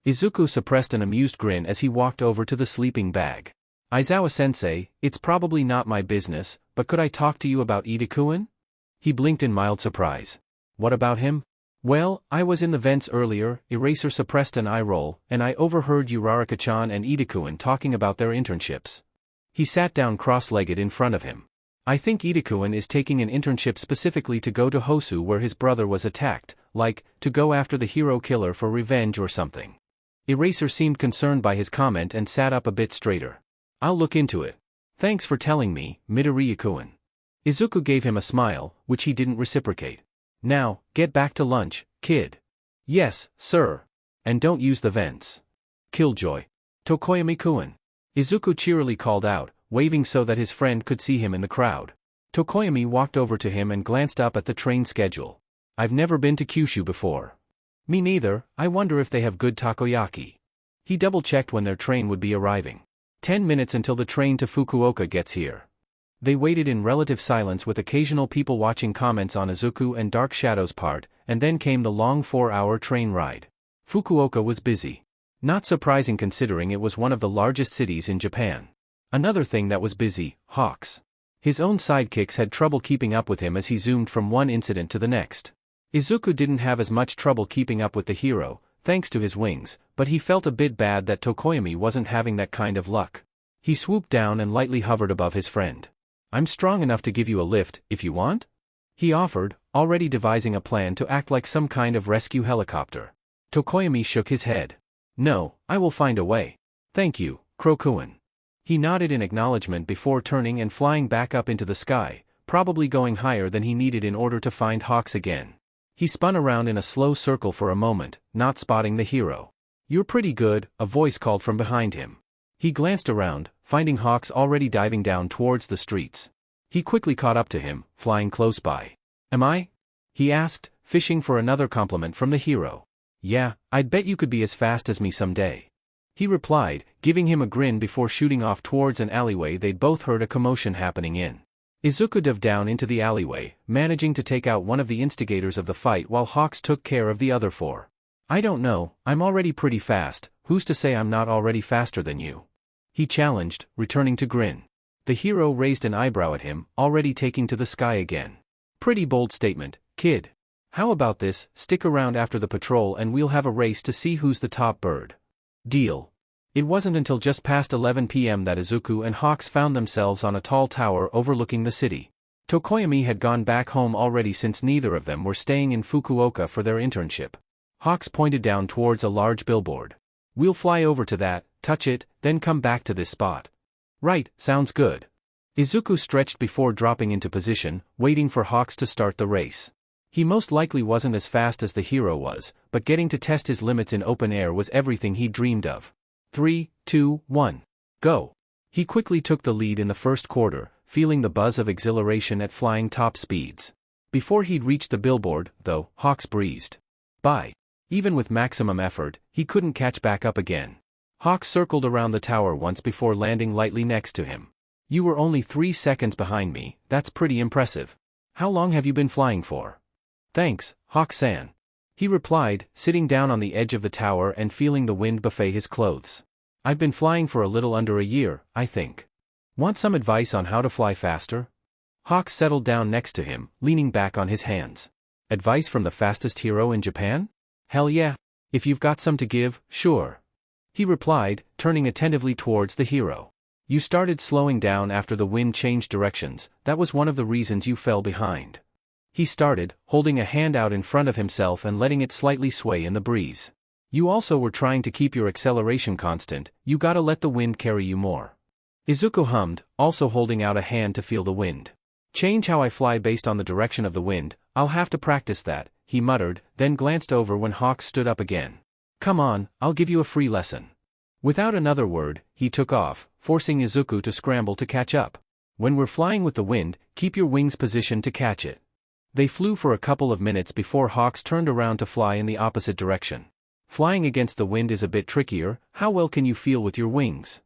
Izuku suppressed an amused grin as he walked over to the sleeping bag. Aizawa-sensei, it's probably not my business, but could I talk to you about Ida-kun? He blinked in mild surprise. What about him? Well, I was in the vents earlier, Eraser suppressed an eye roll, and I overheard Uraraka-chan and Ida-kun talking about their internships. He sat down cross-legged in front of him. I think Ida-kun is taking an internship specifically to go to Hosu where his brother was attacked, like, to go after the hero killer for revenge or something. Eraser seemed concerned by his comment and sat up a bit straighter. I'll look into it. Thanks for telling me, Midoriya-kun. Izuku gave him a smile, which he didn't reciprocate. Now, get back to lunch, kid. Yes, sir. And don't use the vents. Killjoy. Tokoyami-kun. Izuku cheerily called out, waving so that his friend could see him in the crowd. Tokoyami walked over to him and glanced up at the train schedule. I've never been to Kyushu before. Me neither, I wonder if they have good takoyaki. He double-checked when their train would be arriving. 10 minutes until the train to Fukuoka gets here. They waited in relative silence with occasional people watching comments on Izuku and Dark Shadow's part, and then came the long 4-hour train ride. Fukuoka was busy. Not surprising considering it was one of the largest cities in Japan. Another thing that was busy, Hawks. His own sidekicks had trouble keeping up with him as he zoomed from one incident to the next. Izuku didn't have as much trouble keeping up with the hero, thanks to his wings, but he felt a bit bad that Tokoyami wasn't having that kind of luck. He swooped down and lightly hovered above his friend. I'm strong enough to give you a lift, if you want? He offered, already devising a plan to act like some kind of rescue helicopter. Tokoyami shook his head. No, I will find a way. Thank you, Krokuin. He nodded in acknowledgement before turning and flying back up into the sky, probably going higher than he needed in order to find Hawks again. He spun around in a slow circle for a moment, not spotting the hero. You're pretty good, a voice called from behind him. He glanced around, finding Hawks already diving down towards the streets. He quickly caught up to him, flying close by. Am I? He asked, fishing for another compliment from the hero. Yeah, I'd bet you could be as fast as me someday. He replied, giving him a grin before shooting off towards an alleyway they'd both heard a commotion happening in. Izuku dove down into the alleyway, managing to take out one of the instigators of the fight while Hawks took care of the other 4. I don't know, I'm already pretty fast, who's to say I'm not already faster than you? He challenged, returning to grin. The hero raised an eyebrow at him, already taking to the sky again. Pretty bold statement, kid. How about this, stick around after the patrol and we'll have a race to see who's the top bird. Deal. It wasn't until just past 11 p.m. that Izuku and Hawks found themselves on a tall tower overlooking the city. Tokoyami had gone back home already since neither of them were staying in Fukuoka for their internship. Hawks pointed down towards a large billboard. We'll fly over to that, touch it, then come back to this spot. Right, sounds good. Izuku stretched before dropping into position, waiting for Hawks to start the race. He most likely wasn't as fast as the hero was, but getting to test his limits in open air was everything he dreamed of. 3, 2, 1. Go. He quickly took the lead in the first quarter, feeling the buzz of exhilaration at flying top speeds. Before he'd reached the billboard, though, Hawks breezed by. Even with maximum effort, he couldn't catch back up again. Hawks circled around the tower once before landing lightly next to him. You were only 3 seconds behind me, that's pretty impressive. How long have you been flying for? Thanks, Hawk-san. He replied, sitting down on the edge of the tower and feeling the wind buffet his clothes. I've been flying for a little under a year, I think. Want some advice on how to fly faster? Hawks settled down next to him, leaning back on his hands. Advice from the fastest hero in Japan? Hell yeah. If you've got some to give, sure. He replied, turning attentively towards the hero. You started slowing down after the wind changed directions, that was one of the reasons you fell behind. He started, holding a hand out in front of himself and letting it slightly sway in the breeze. You also were trying to keep your acceleration constant, you gotta let the wind carry you more. Izuku hummed, also holding out a hand to feel the wind. Change how I fly based on the direction of the wind, I'll have to practice that, he muttered, then glanced over when Hawks stood up again. Come on, I'll give you a free lesson. Without another word, he took off, forcing Izuku to scramble to catch up. When we're flying with the wind, keep your wings positioned to catch it. They flew for a couple of minutes before Hawks turned around to fly in the opposite direction. Flying against the wind is a bit trickier, how well can you feel with your wings?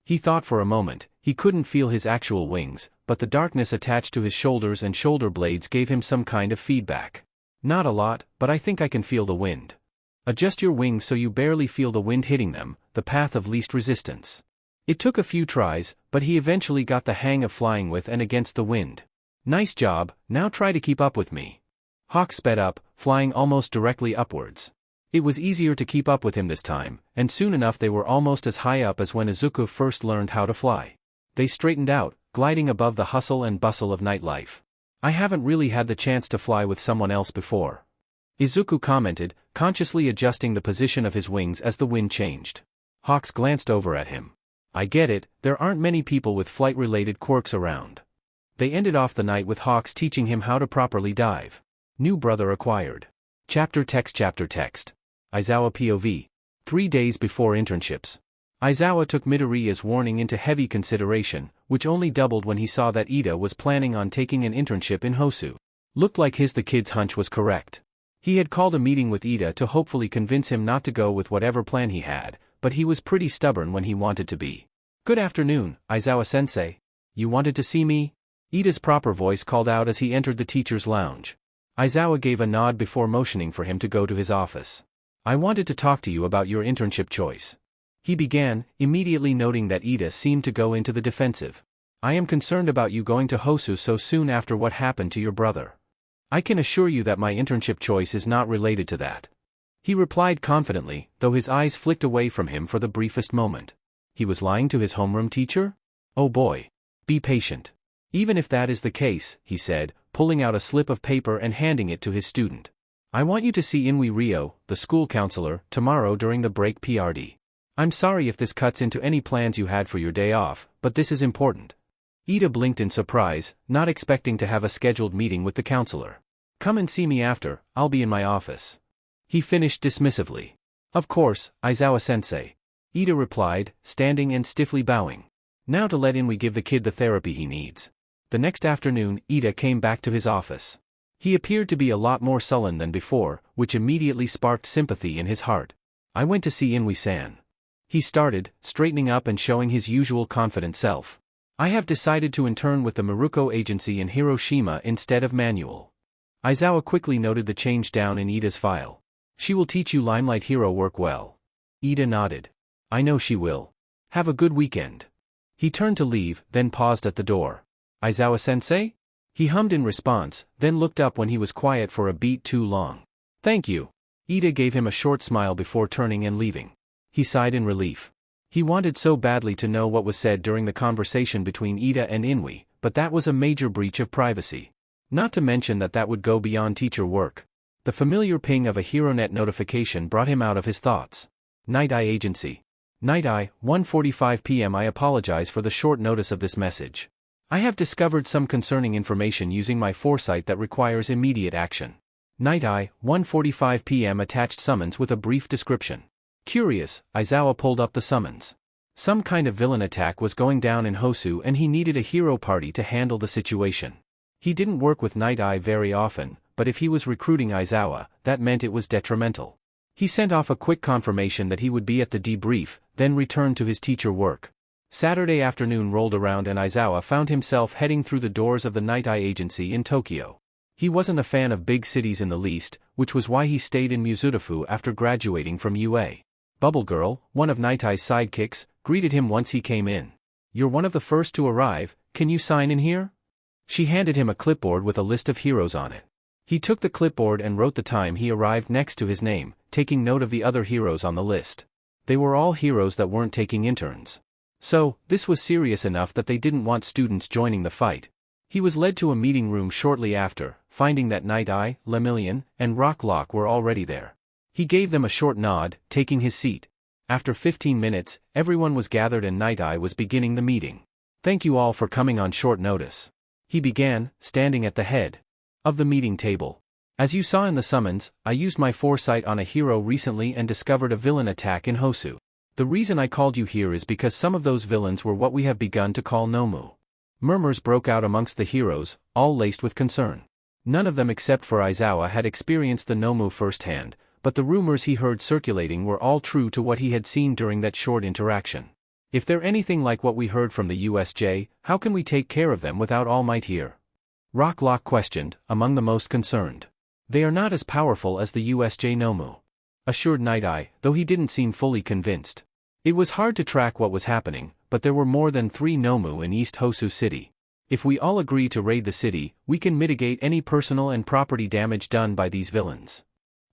He thought for a moment, he couldn't feel his actual wings, but the darkness attached to his shoulders and shoulder blades gave him some kind of feedback. Not a lot, but I think I can feel the wind. Adjust your wings so you barely feel the wind hitting them, the path of least resistance. It took a few tries, but he eventually got the hang of flying with and against the wind. Nice job, now try to keep up with me. Hawk sped up, flying almost directly upwards. It was easier to keep up with him this time, and soon enough they were almost as high up as when Izuku first learned how to fly. They straightened out, gliding above the hustle and bustle of nightlife. I haven't really had the chance to fly with someone else before. Izuku commented, consciously adjusting the position of his wings as the wind changed. Hawks glanced over at him. I get it, there aren't many people with flight-related quirks around. They ended off the night with Hawks teaching him how to properly dive. New brother acquired. Chapter text. Aizawa POV. 3 days before internships. Aizawa took Midoriya's warning into heavy consideration, which only doubled when he saw that Ida was planning on taking an internship in Hosu. Looked like the kid's hunch was correct. He had called a meeting with Ida to hopefully convince him not to go with whatever plan he had, but he was pretty stubborn when he wanted to be. "Good afternoon, Aizawa-sensei. You wanted to see me?" Ida's proper voice called out as he entered the teacher's lounge. Aizawa gave a nod before motioning for him to go to his office. "I wanted to talk to you about your internship choice," he began, immediately noting that Ida seemed to go into the defensive. "I am concerned about you going to Hosu so soon after what happened to your brother. I can assure you that my internship choice is not related to that," he replied confidently, though his eyes flicked away from him for the briefest moment. He was lying to his homeroom teacher? Oh boy. Be patient. "Even if that is the case," he said, pulling out a slip of paper and handing it to his student. "I want you to see Inui Ryo, the school counselor, tomorrow during the break PRD. I'm sorry if this cuts into any plans you had for your day off, but this is important." Ida blinked in surprise, not expecting to have a scheduled meeting with the counselor. "Come and see me after, I'll be in my office," he finished dismissively. "Of course, Aizawa-sensei," Ida replied, standing and stiffly bowing. Now to let Inui give the kid the therapy he needs. The next afternoon, Ida came back to his office. He appeared to be a lot more sullen than before, which immediately sparked sympathy in his heart. "I went to see Inui-san," he started, straightening up and showing his usual confident self. "I have decided to intern with the Maruko agency in Hiroshima instead of manual." Aizawa quickly noted the change down in Ida's file. "She will teach you Limelight hero work well." Ida nodded. "I know she will. Have a good weekend." He turned to leave, then paused at the door. "Aizawa-sensei?" He hummed in response, then looked up when he was quiet for a beat too long. "Thank you." Ida gave him a short smile before turning and leaving. He sighed in relief. He wanted so badly to know what was said during the conversation between Ida and Inui, but that was a major breach of privacy. Not to mention that would go beyond teacher work. The familiar ping of a HeroNet notification brought him out of his thoughts. Night Eye Agency. Night Eye, 1:45 p.m. I apologize for the short notice of this message. I have discovered some concerning information using my foresight that requires immediate action. Night Eye, 1:45 p.m. attached summons with a brief description. Curious, Aizawa pulled up the summons. Some kind of villain attack was going down in Hosu and he needed a hero party to handle the situation. He didn't work with Night Eye very often, but if he was recruiting Aizawa, that meant it was detrimental. He sent off a quick confirmation that he would be at the debrief, then returned to his teacher work. Saturday afternoon rolled around and Aizawa found himself heading through the doors of the Night Eye Agency in Tokyo. He wasn't a fan of big cities in the least, which was why he stayed in Musutafu after graduating from UA. Bubble Girl, one of Night Eye's sidekicks, greeted him once he came in. "You're one of the first to arrive, can you sign in here?" She handed him a clipboard with a list of heroes on it. He took the clipboard and wrote the time he arrived next to his name, taking note of the other heroes on the list. They were all heroes that weren't taking interns. So, this was serious enough that they didn't want students joining the fight. He was led to a meeting room shortly after, finding that Night Eye, Lemillion, and Rocklock were already there. He gave them a short nod, taking his seat. After 15 minutes, everyone was gathered and Night Eye was beginning the meeting. "Thank you all for coming on short notice," he began, standing at the head of the meeting table. "As you saw in the summons, I used my foresight on a hero recently and discovered a villain attack in Hosu. The reason I called you here is because some of those villains were what we have begun to call Nomu." Murmurs broke out amongst the heroes, all laced with concern. None of them except for Aizawa had experienced the Nomu firsthand, but the rumors he heard circulating were all true to what he had seen during that short interaction. "If they're anything like what we heard from the USJ, how can we take care of them without All Might here?" Rocklock questioned, among the most concerned. "They are not as powerful as the USJ Nomu," assured Night Eye, though he didn't seem fully convinced. It was hard to track what was happening, but there were more than 3 Nomu in East Hosu City. If we all agree to raid the city, we can mitigate any personal and property damage done by these villains.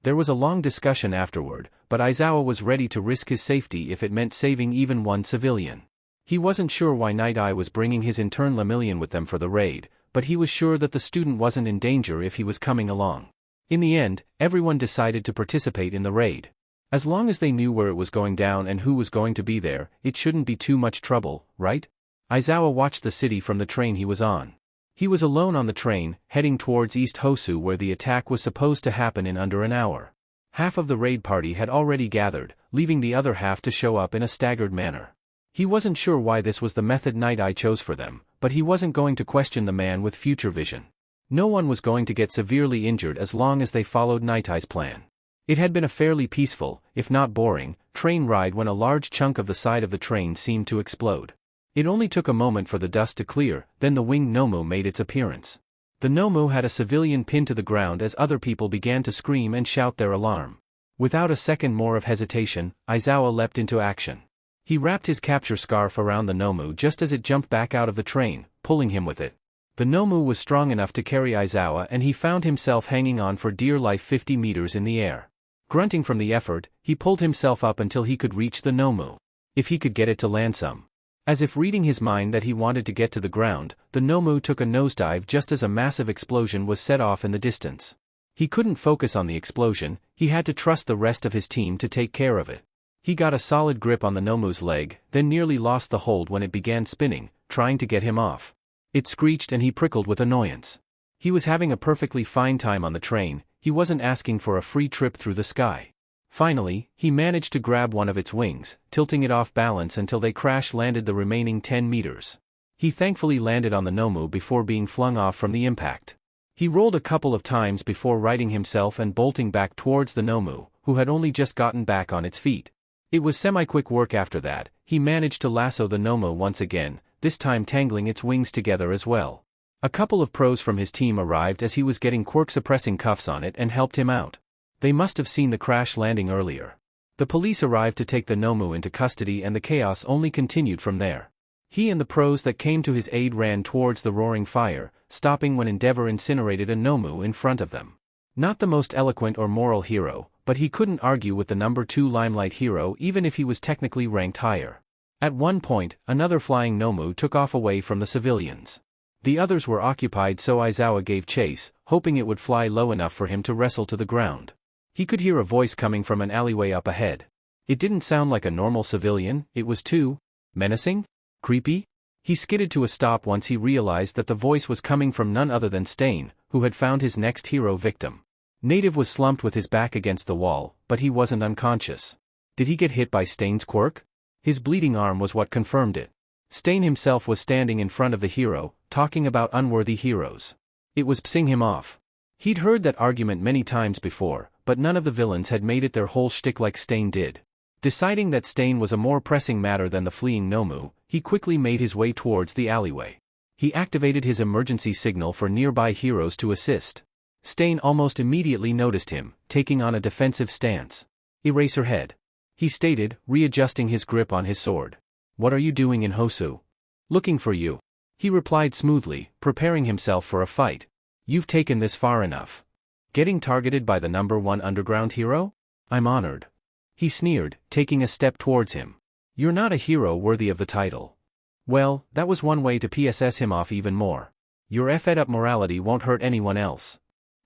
There was a long discussion afterward, but Aizawa was ready to risk his safety if it meant saving even one civilian. He wasn't sure why Night Eye was bringing his intern Lemillion with them for the raid, but he was sure that the student wasn't in danger if he was coming along. In the end, everyone decided to participate in the raid. As long as they knew where it was going down and who was going to be there, it shouldn't be too much trouble, right? Aizawa watched the city from the train he was on. He was alone on the train, heading towards East Hosu where the attack was supposed to happen in under an hour. Half of the raid party had already gathered, leaving the other half to show up in a staggered manner. He wasn't sure why this was the method Night Eye chose for them, but he wasn't going to question the man with future vision. No one was going to get severely injured as long as they followed Night Eye's plan. It had been a fairly peaceful, if not boring, train ride when a large chunk of the side of the train seemed to explode. It only took a moment for the dust to clear, then the winged Nomu made its appearance. The Nomu had a civilian pinned to the ground as other people began to scream and shout their alarm. Without a second more of hesitation, Aizawa leapt into action. He wrapped his capture scarf around the Nomu just as it jumped back out of the train, pulling him with it. The Nomu was strong enough to carry Aizawa and he found himself hanging on for dear life 50 meters in the air. Grunting from the effort, he pulled himself up until he could reach the Nomu. If he could get it to land some. As if reading his mind that he wanted to get to the ground, the Nomu took a nosedive just as a massive explosion was set off in the distance. He couldn't focus on the explosion, he had to trust the rest of his team to take care of it. He got a solid grip on the Nomu's leg, then nearly lost the hold when it began spinning, trying to get him off. It screeched and he prickled with annoyance. He was having a perfectly fine time on the train, he wasn't asking for a free trip through the sky. Finally, he managed to grab one of its wings, tilting it off balance until they crash-landed the remaining 10 meters. He thankfully landed on the Nomu before being flung off from the impact. He rolled a couple of times before righting himself and bolting back towards the Nomu, who had only just gotten back on its feet. It was semi-quick work after that. He managed to lasso the Nomu once again, this time tangling its wings together as well. A couple of pros from his team arrived as he was getting quirk-suppressing cuffs on it and helped him out. They must have seen the crash landing earlier. The police arrived to take the Nomu into custody and the chaos only continued from there. He and the pros that came to his aid ran towards the roaring fire, stopping when Endeavor incinerated a Nomu in front of them. Not the most eloquent or moral hero, but he couldn't argue with the number 2 Limelight hero even if he was technically ranked higher. At one point, another flying Nomu took off away from the civilians. The others were occupied, so Aizawa gave chase, hoping it would fly low enough for him to wrestle to the ground. He could hear a voice coming from an alleyway up ahead. It didn't sound like a normal civilian, it was too menacing? Creepy? He skidded to a stop once he realized that the voice was coming from none other than Stain, who had found his next hero victim. Native was slumped with his back against the wall, but he wasn't unconscious. Did he get hit by Stain's quirk? His bleeding arm was what confirmed it. Stain himself was standing in front of the hero, talking about unworthy heroes. It was pissing him off. He'd heard that argument many times before, but none of the villains had made it their whole shtick like Stain did. Deciding that Stain was a more pressing matter than the fleeing Nomu, he quickly made his way towards the alleyway. He activated his emergency signal for nearby heroes to assist. Stain almost immediately noticed him, taking on a defensive stance. Eraserhead. He stated, readjusting his grip on his sword. What are you doing in Hosu? Looking for you. He replied smoothly, preparing himself for a fight. You've taken this far enough. Getting targeted by the number 1 underground hero? I'm honored. He sneered, taking a step towards him. You're not a hero worthy of the title. Well, that was one way to PSS him off even more. Your fed up morality won't hurt anyone else.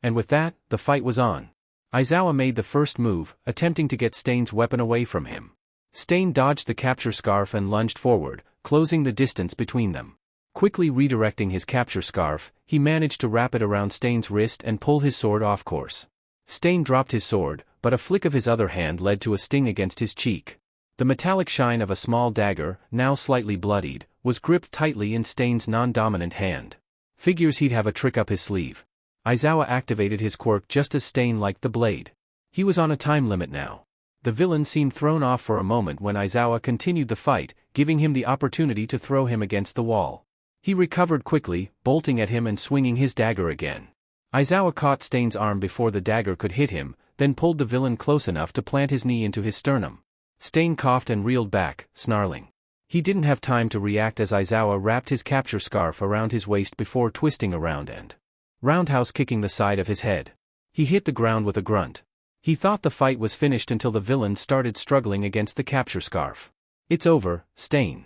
And with that, the fight was on. Aizawa made the first move, attempting to get Stain's weapon away from him. Stain dodged the capture scarf and lunged forward, closing the distance between them. Quickly redirecting his capture scarf, he managed to wrap it around Stain's wrist and pull his sword off course. Stain dropped his sword, but a flick of his other hand led to a sting against his cheek. The metallic shine of a small dagger, now slightly bloodied, was gripped tightly in Stain's non-dominant hand. Figures he'd have a trick up his sleeve. Aizawa activated his quirk just as Stain liked the blade. He was on a time limit now. The villain seemed thrown off for a moment when Aizawa continued the fight, giving him the opportunity to throw him against the wall. He recovered quickly, bolting at him and swinging his dagger again. Aizawa caught Stain's arm before the dagger could hit him, then pulled the villain close enough to plant his knee into his sternum. Stain coughed and reeled back, snarling. He didn't have time to react as Aizawa wrapped his capture scarf around his waist before twisting around and roundhouse kicking the side of his head. He hit the ground with a grunt. He thought the fight was finished until the villain started struggling against the capture scarf. It's over, Stain.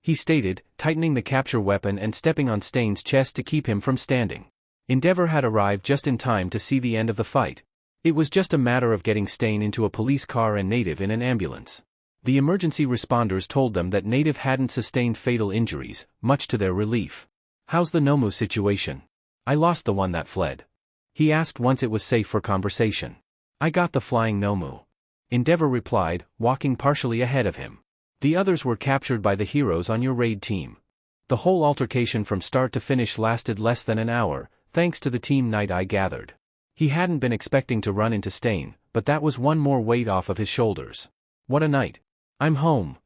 He stated, tightening the capture weapon and stepping on Stain's chest to keep him from standing. Endeavor had arrived just in time to see the end of the fight. It was just a matter of getting Stain into a police car and Native in an ambulance. The emergency responders told them that Native hadn't sustained fatal injuries, much to their relief. How's the Nomu situation? I lost the one that fled. He asked once it was safe for conversation. I got the flying Nomu. Endeavor replied, walking partially ahead of him. The others were captured by the heroes on your raid team. The whole altercation from start to finish lasted less than an hour, thanks to the team Night Eye gathered. He hadn't been expecting to run into Stain, but that was one more weight off of his shoulders. What a night. I'm home.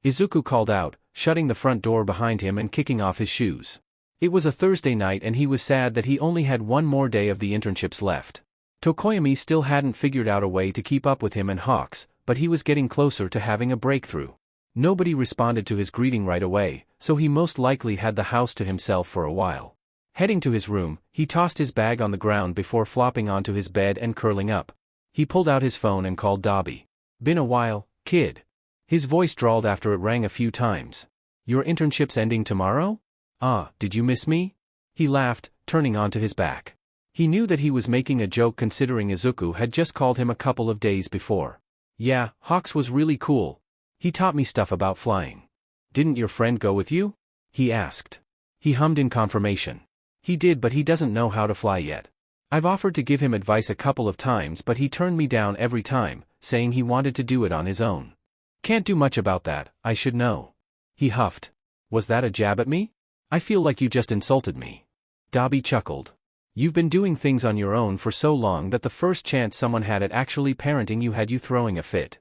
Izuku called out, shutting the front door behind him and kicking off his shoes. It was a Thursday night and he was sad that he only had one more day of the internships left. Tokoyami still hadn't figured out a way to keep up with him and Hawks, but he was getting closer to having a breakthrough. Nobody responded to his greeting right away, so he most likely had the house to himself for a while. Heading to his room, he tossed his bag on the ground before flopping onto his bed and curling up. He pulled out his phone and called Dobby. "Been a while, kid." His voice drawled after it rang a few times. "Your internship's ending tomorrow? Ah, did you miss me?" He laughed, turning onto his back. He knew that he was making a joke considering Izuku had just called him a couple of days before. "Yeah, Hawks was really cool. He taught me stuff about flying." "Didn't your friend go with you?" he asked. He hummed in confirmation. "He did, but he doesn't know how to fly yet. I've offered to give him advice a couple of times, but he turned me down every time, saying he wanted to do it on his own." "Can't do much about that, I should know." He huffed. "Was that a jab at me? I feel like you just insulted me." Dobby chuckled. "You've been doing things on your own for so long that the first chance someone had at actually parenting you had you throwing a fit."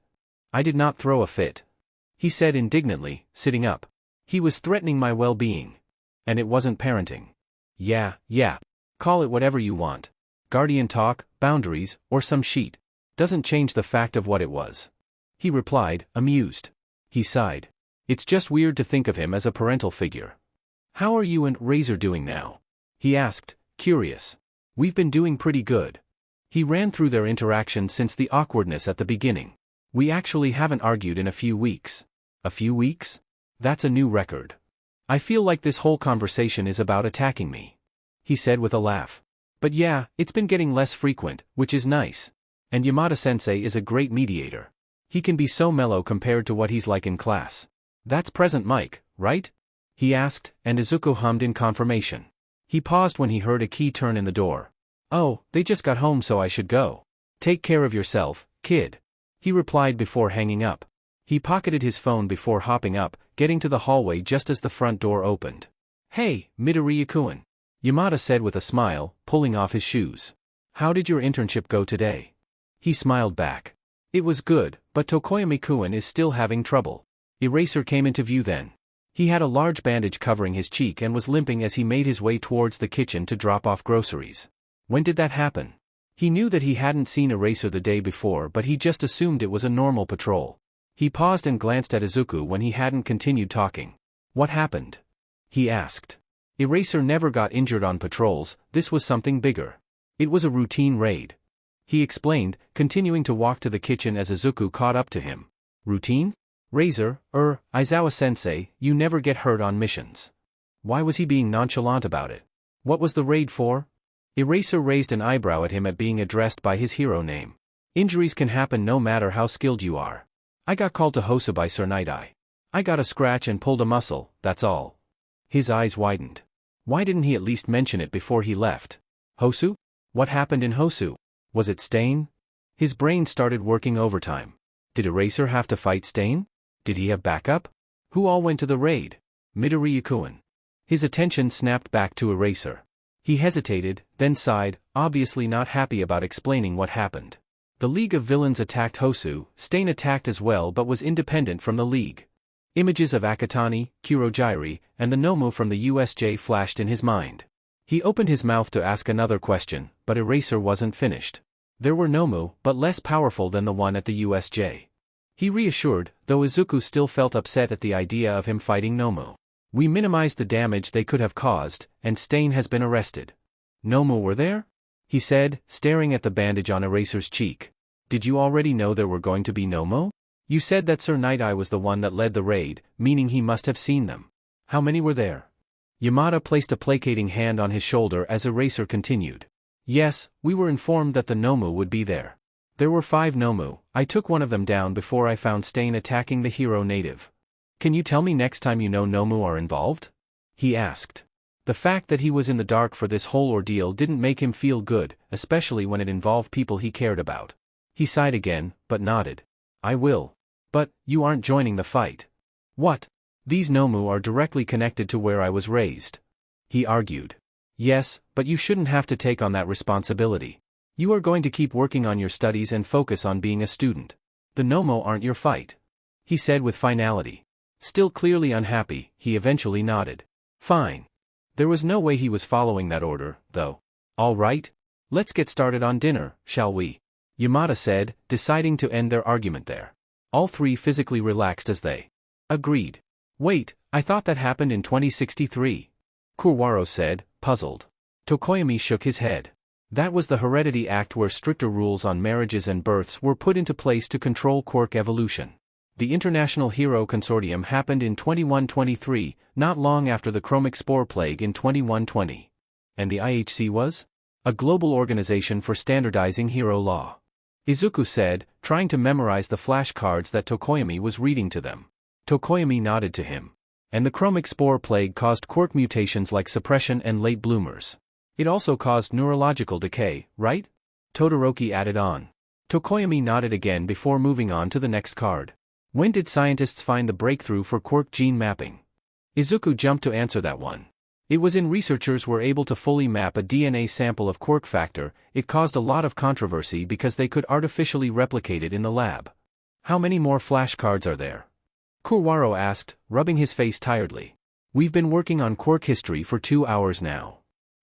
"I did not throw a fit," he said indignantly, sitting up. "He was threatening my well-being. And it wasn't parenting." Yeah. Call it whatever you want. Guardian talk, boundaries, or some shit. Doesn't change the fact of what it was." He replied, amused. He sighed. "It's just weird to think of him as a parental figure." "How are you and Razor doing now?" he asked, curious. "We've been doing pretty good." He ran through their interaction since the awkwardness at the beginning. "We actually haven't argued in a few weeks." "A few weeks? That's a new record. I feel like this whole conversation is about attacking me," he said with a laugh. "But yeah, it's been getting less frequent, which is nice. And Yamada-sensei is a great mediator. He can be so mellow compared to what he's like in class." "That's present Mike, right?" he asked, and Izuku hummed in confirmation. He paused when he heard a key turn in the door. "Oh, they just got home so I should go. Take care of yourself, kid," he replied before hanging up. He pocketed his phone before hopping up, getting to the hallway just as the front door opened. "Hey, Midoriya-kun," Yamada said with a smile, pulling off his shoes. "How did your internship go today?" He smiled back. "It was good, but Tokoyami-kun is still having trouble." Eraser came into view then. He had a large bandage covering his cheek and was limping as he made his way towards the kitchen to drop off groceries. When did that happen? He knew that he hadn't seen Eraser the day before, but he just assumed it was a normal patrol. He paused and glanced at Izuku when he hadn't continued talking. "What happened?" he asked. Eraser never got injured on patrols, this was something bigger. It was a routine raid. He explained, continuing to walk to the kitchen as Izuku caught up to him. "Routine? Razor, Aizawa-sensei, you never get hurt on missions." Why was he being nonchalant about it? What was the raid for? Eraser raised an eyebrow at him at being addressed by his hero name. "Injuries can happen no matter how skilled you are. I got called to Hosu by Sir Night Eye. I got a scratch and pulled a muscle, that's all." His eyes widened. Why didn't he at least mention it before he left? Hosu? What happened in Hosu? Was it Stain? His brain started working overtime. Did Eraser have to fight Stain? Did he have backup? Who all went to the raid? Midoriya-kun. His attention snapped back to Eraser. He hesitated, then sighed, obviously not happy about explaining what happened. The League of Villains attacked Hosu, Stain attacked as well but was independent from the League. Images of Akatani, Kurogiri, and the Nomu from the USJ flashed in his mind. He opened his mouth to ask another question, but Eraser wasn't finished. There were Nomu, but less powerful than the one at the USJ. He reassured, though Izuku still felt upset at the idea of him fighting Nomu. "We minimized the damage they could have caused, and Stain has been arrested." "Nomu were there?" he said, staring at the bandage on Eraser's cheek. "Did you already know there were going to be Nomu? You said that Sir Night Eye was the one that led the raid, meaning he must have seen them. How many were there?" Yamada placed a placating hand on his shoulder as Eraser continued. "Yes, we were informed that the Nomu would be there. There were 5 Nomu, I took one of them down before I found Stain attacking the hero native." "Can you tell me next time you know Nomu are involved?" he asked. The fact that he was in the dark for this whole ordeal didn't make him feel good, especially when it involved people he cared about. He sighed again, but nodded. "I will. But, you aren't joining the fight." What? These Nomu are directly connected to where I was raised. He argued. Yes, but you shouldn't have to take on that responsibility. You are going to keep working on your studies and focus on being a student. The Nomu aren't your fight. He said with finality. Still clearly unhappy, he eventually nodded. Fine. There was no way he was following that order, though. All right. Let's get started on dinner, shall we? Yamada said, deciding to end their argument there. All three physically relaxed as they agreed. Wait, I thought that happened in 2063. Kurwaro said, puzzled. Tokoyami shook his head. That was the Heredity Act where stricter rules on marriages and births were put into place to control quirk evolution. The International Hero Consortium happened in 2123, not long after the Chromic Spore Plague in 2120. And the IHC was? A global organization for standardizing hero law. Izuku said, trying to memorize the flashcards that Tokoyami was reading to them. Tokoyami nodded to him. And the Chromic Spore Plague caused quirk mutations like suppression and late bloomers. It also caused neurological decay, right? Todoroki added on. Tokoyami nodded again before moving on to the next card. When did scientists find the breakthrough for quirk gene mapping? Izuku jumped to answer that one. It was in researchers were able to fully map a DNA sample of quirk factor. It caused a lot of controversy because they could artificially replicate it in the lab. How many more flashcards are there? Kurwaro asked, rubbing his face tiredly. We've been working on quirk history for 2 hours now.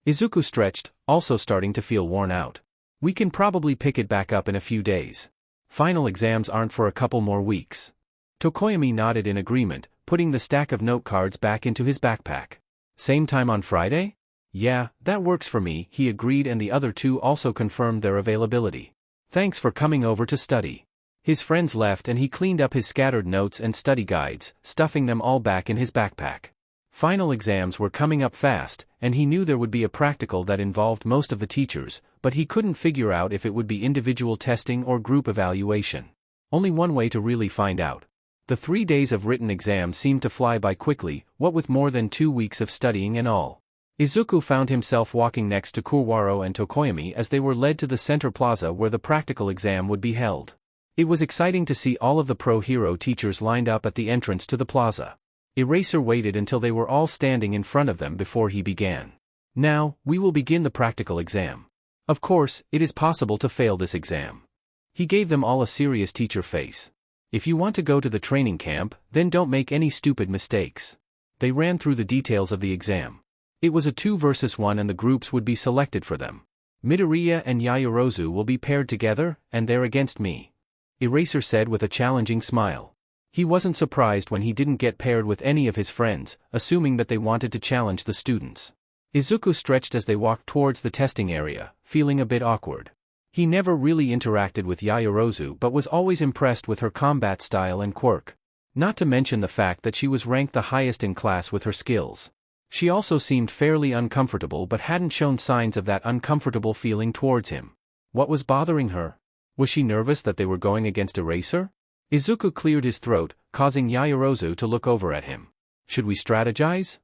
Izuku stretched, also starting to feel worn out. We can probably pick it back up in a few days. Final exams aren't for a couple more weeks. Tokoyami nodded in agreement, putting the stack of note cards back into his backpack. Same time on Friday? Yeah, that works for me, he agreed, and the other two also confirmed their availability. Thanks for coming over to study. His friends left and he cleaned up his scattered notes and study guides, stuffing them all back in his backpack. Final exams were coming up fast, and he knew there would be a practical that involved most of the teachers, but he couldn't figure out if it would be individual testing or group evaluation. Only one way to really find out. The 3 days of written exams seemed to fly by quickly, what with more than 2 weeks of studying and all. Izuku found himself walking next to Kurwaro and Tokoyami as they were led to the center plaza where the practical exam would be held. It was exciting to see all of the pro-hero teachers lined up at the entrance to the plaza. Eraser waited until they were all standing in front of them before he began. Now, we will begin the practical exam. Of course, it is possible to fail this exam. He gave them all a serious teacher face. If you want to go to the training camp, then don't make any stupid mistakes. They ran through the details of the exam. It was a 2 versus 1 and the groups would be selected for them. Midoriya and Yaoyorozu will be paired together, and they're against me. Eraser said with a challenging smile. He wasn't surprised when he didn't get paired with any of his friends, assuming that they wanted to challenge the students. Izuku stretched as they walked towards the testing area, feeling a bit awkward. He never really interacted with Yaoyorozu but was always impressed with her combat style and quirk. Not to mention the fact that she was ranked the highest in class with her skills. She also seemed fairly uncomfortable but hadn't shown signs of that uncomfortable feeling towards him. What was bothering her? Was she nervous that they were going against Eraser? Izuku cleared his throat, causing Yaoyorozu to look over at him. Should we strategize?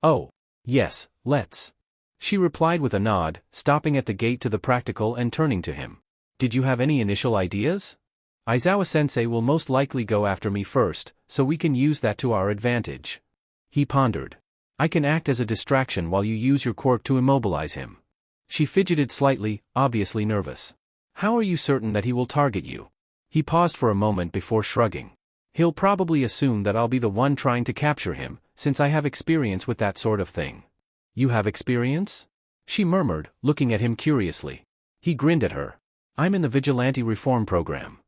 Oh, yes, let's. She replied with a nod, stopping at the gate to the practical and turning to him. Did you have any initial ideas? Aizawa-sensei will most likely go after me first, so we can use that to our advantage. He pondered. I can act as a distraction while you use your quirk to immobilize him. She fidgeted slightly, obviously nervous. How are you certain that he will target you? He paused for a moment before shrugging. He'll probably assume that I'll be the one trying to capture him, since I have experience with that sort of thing. You have experience? She murmured, looking at him curiously. He grinned at her. I'm in the Vigilante Reform Program.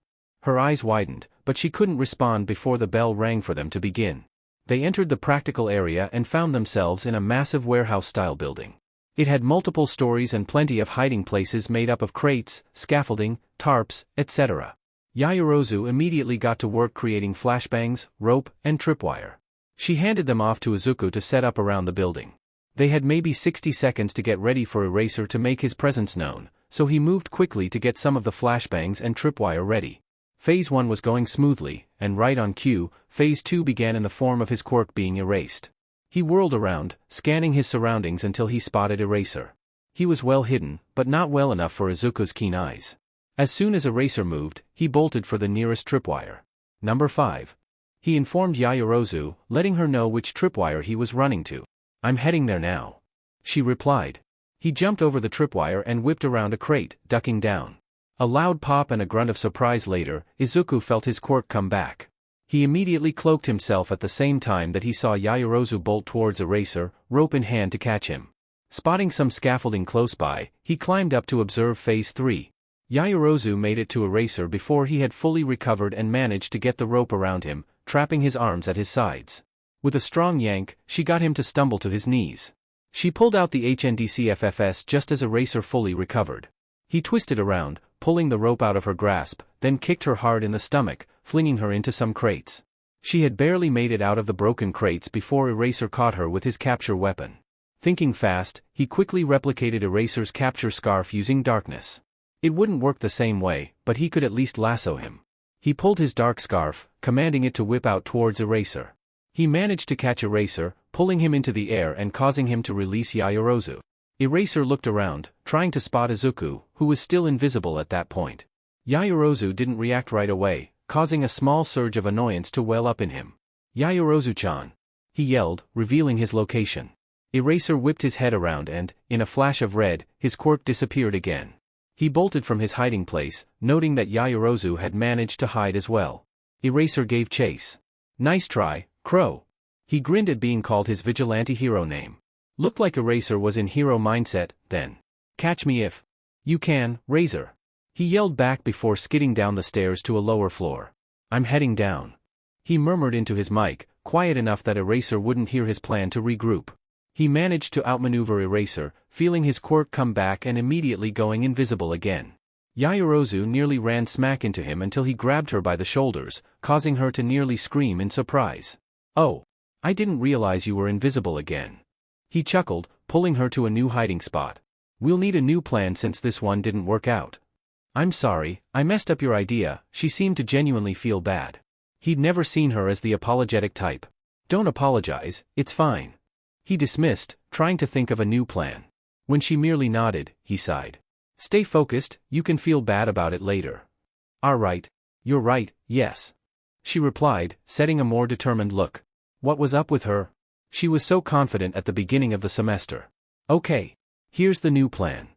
Her eyes widened, but she couldn't respond before the bell rang for them to begin. They entered the practical area and found themselves in a massive warehouse-style building. It had multiple stories and plenty of hiding places made up of crates, scaffolding, tarps, etc. Yaoyorozu immediately got to work creating flashbangs, rope, and tripwire. She handed them off to Izuku to set up around the building. They had maybe 60 seconds to get ready for Eraser to make his presence known, so he moved quickly to get some of the flashbangs and tripwire ready. Phase 1 was going smoothly, and right on cue, Phase 2 began in the form of his quirk being erased. He whirled around, scanning his surroundings until he spotted Eraser. He was well hidden, but not well enough for Izuku's keen eyes. As soon as Eraser moved, he bolted for the nearest tripwire. Number 5. He informed Yaoyorozu, letting her know which tripwire he was running to. I'm heading there now, she replied. He jumped over the tripwire and whipped around a crate, ducking down. A loud pop and a grunt of surprise later, Izuku felt his quirk come back. He immediately cloaked himself at the same time that he saw Yaoyorozu bolt towards Eraser, rope in hand to catch him. Spotting some scaffolding close by, he climbed up to observe Phase 3. Yaoyorozu made it to Eraser before he had fully recovered and managed to get the rope around him, trapping his arms at his sides. With a strong yank, she got him to stumble to his knees. She pulled out the HNDCFFS just as Eraser fully recovered. He twisted around, pulling the rope out of her grasp, then kicked her hard in the stomach, flinging her into some crates. She had barely made it out of the broken crates before Eraser caught her with his capture weapon. Thinking fast, he quickly replicated Eraser's capture scarf using darkness. It wouldn't work the same way, but he could at least lasso him. He pulled his dark scarf, commanding it to whip out towards Eraser. He managed to catch Eraser, pulling him into the air and causing him to release Yaoyorozu. Eraser looked around, trying to spot Izuku, who was still invisible at that point. Yaoyorozu didn't react right away, causing a small surge of annoyance to well up in him. Yaoyorozu-chan, he yelled, revealing his location. Eraser whipped his head around and, in a flash of red, his quirk disappeared again. He bolted from his hiding place, noting that Yaoyorozu had managed to hide as well. Eraser gave chase. Nice try, Crow. He grinned at being called his vigilante hero name. Looked like Eraser was in hero mindset, then. Catch me if you can, Razor. He yelled back before skidding down the stairs to a lower floor. I'm heading down. He murmured into his mic, quiet enough that Eraser wouldn't hear his plan to regroup. He managed to outmaneuver Eraser, feeling his quirk come back and immediately going invisible again. Yaoyorozu nearly ran smack into him until he grabbed her by the shoulders, causing her to nearly scream in surprise. Oh, I didn't realize you were invisible again. He chuckled, pulling her to a new hiding spot. We'll need a new plan since this one didn't work out. I'm sorry, I messed up your idea. She seemed to genuinely feel bad. He'd never seen her as the apologetic type. Don't apologize, it's fine. He dismissed, trying to think of a new plan. When she merely nodded, he sighed. Stay focused, you can feel bad about it later. Alright. You're right, yes. She replied, setting a more determined look. What was up with her? She was so confident at the beginning of the semester. Okay. Here's the new plan.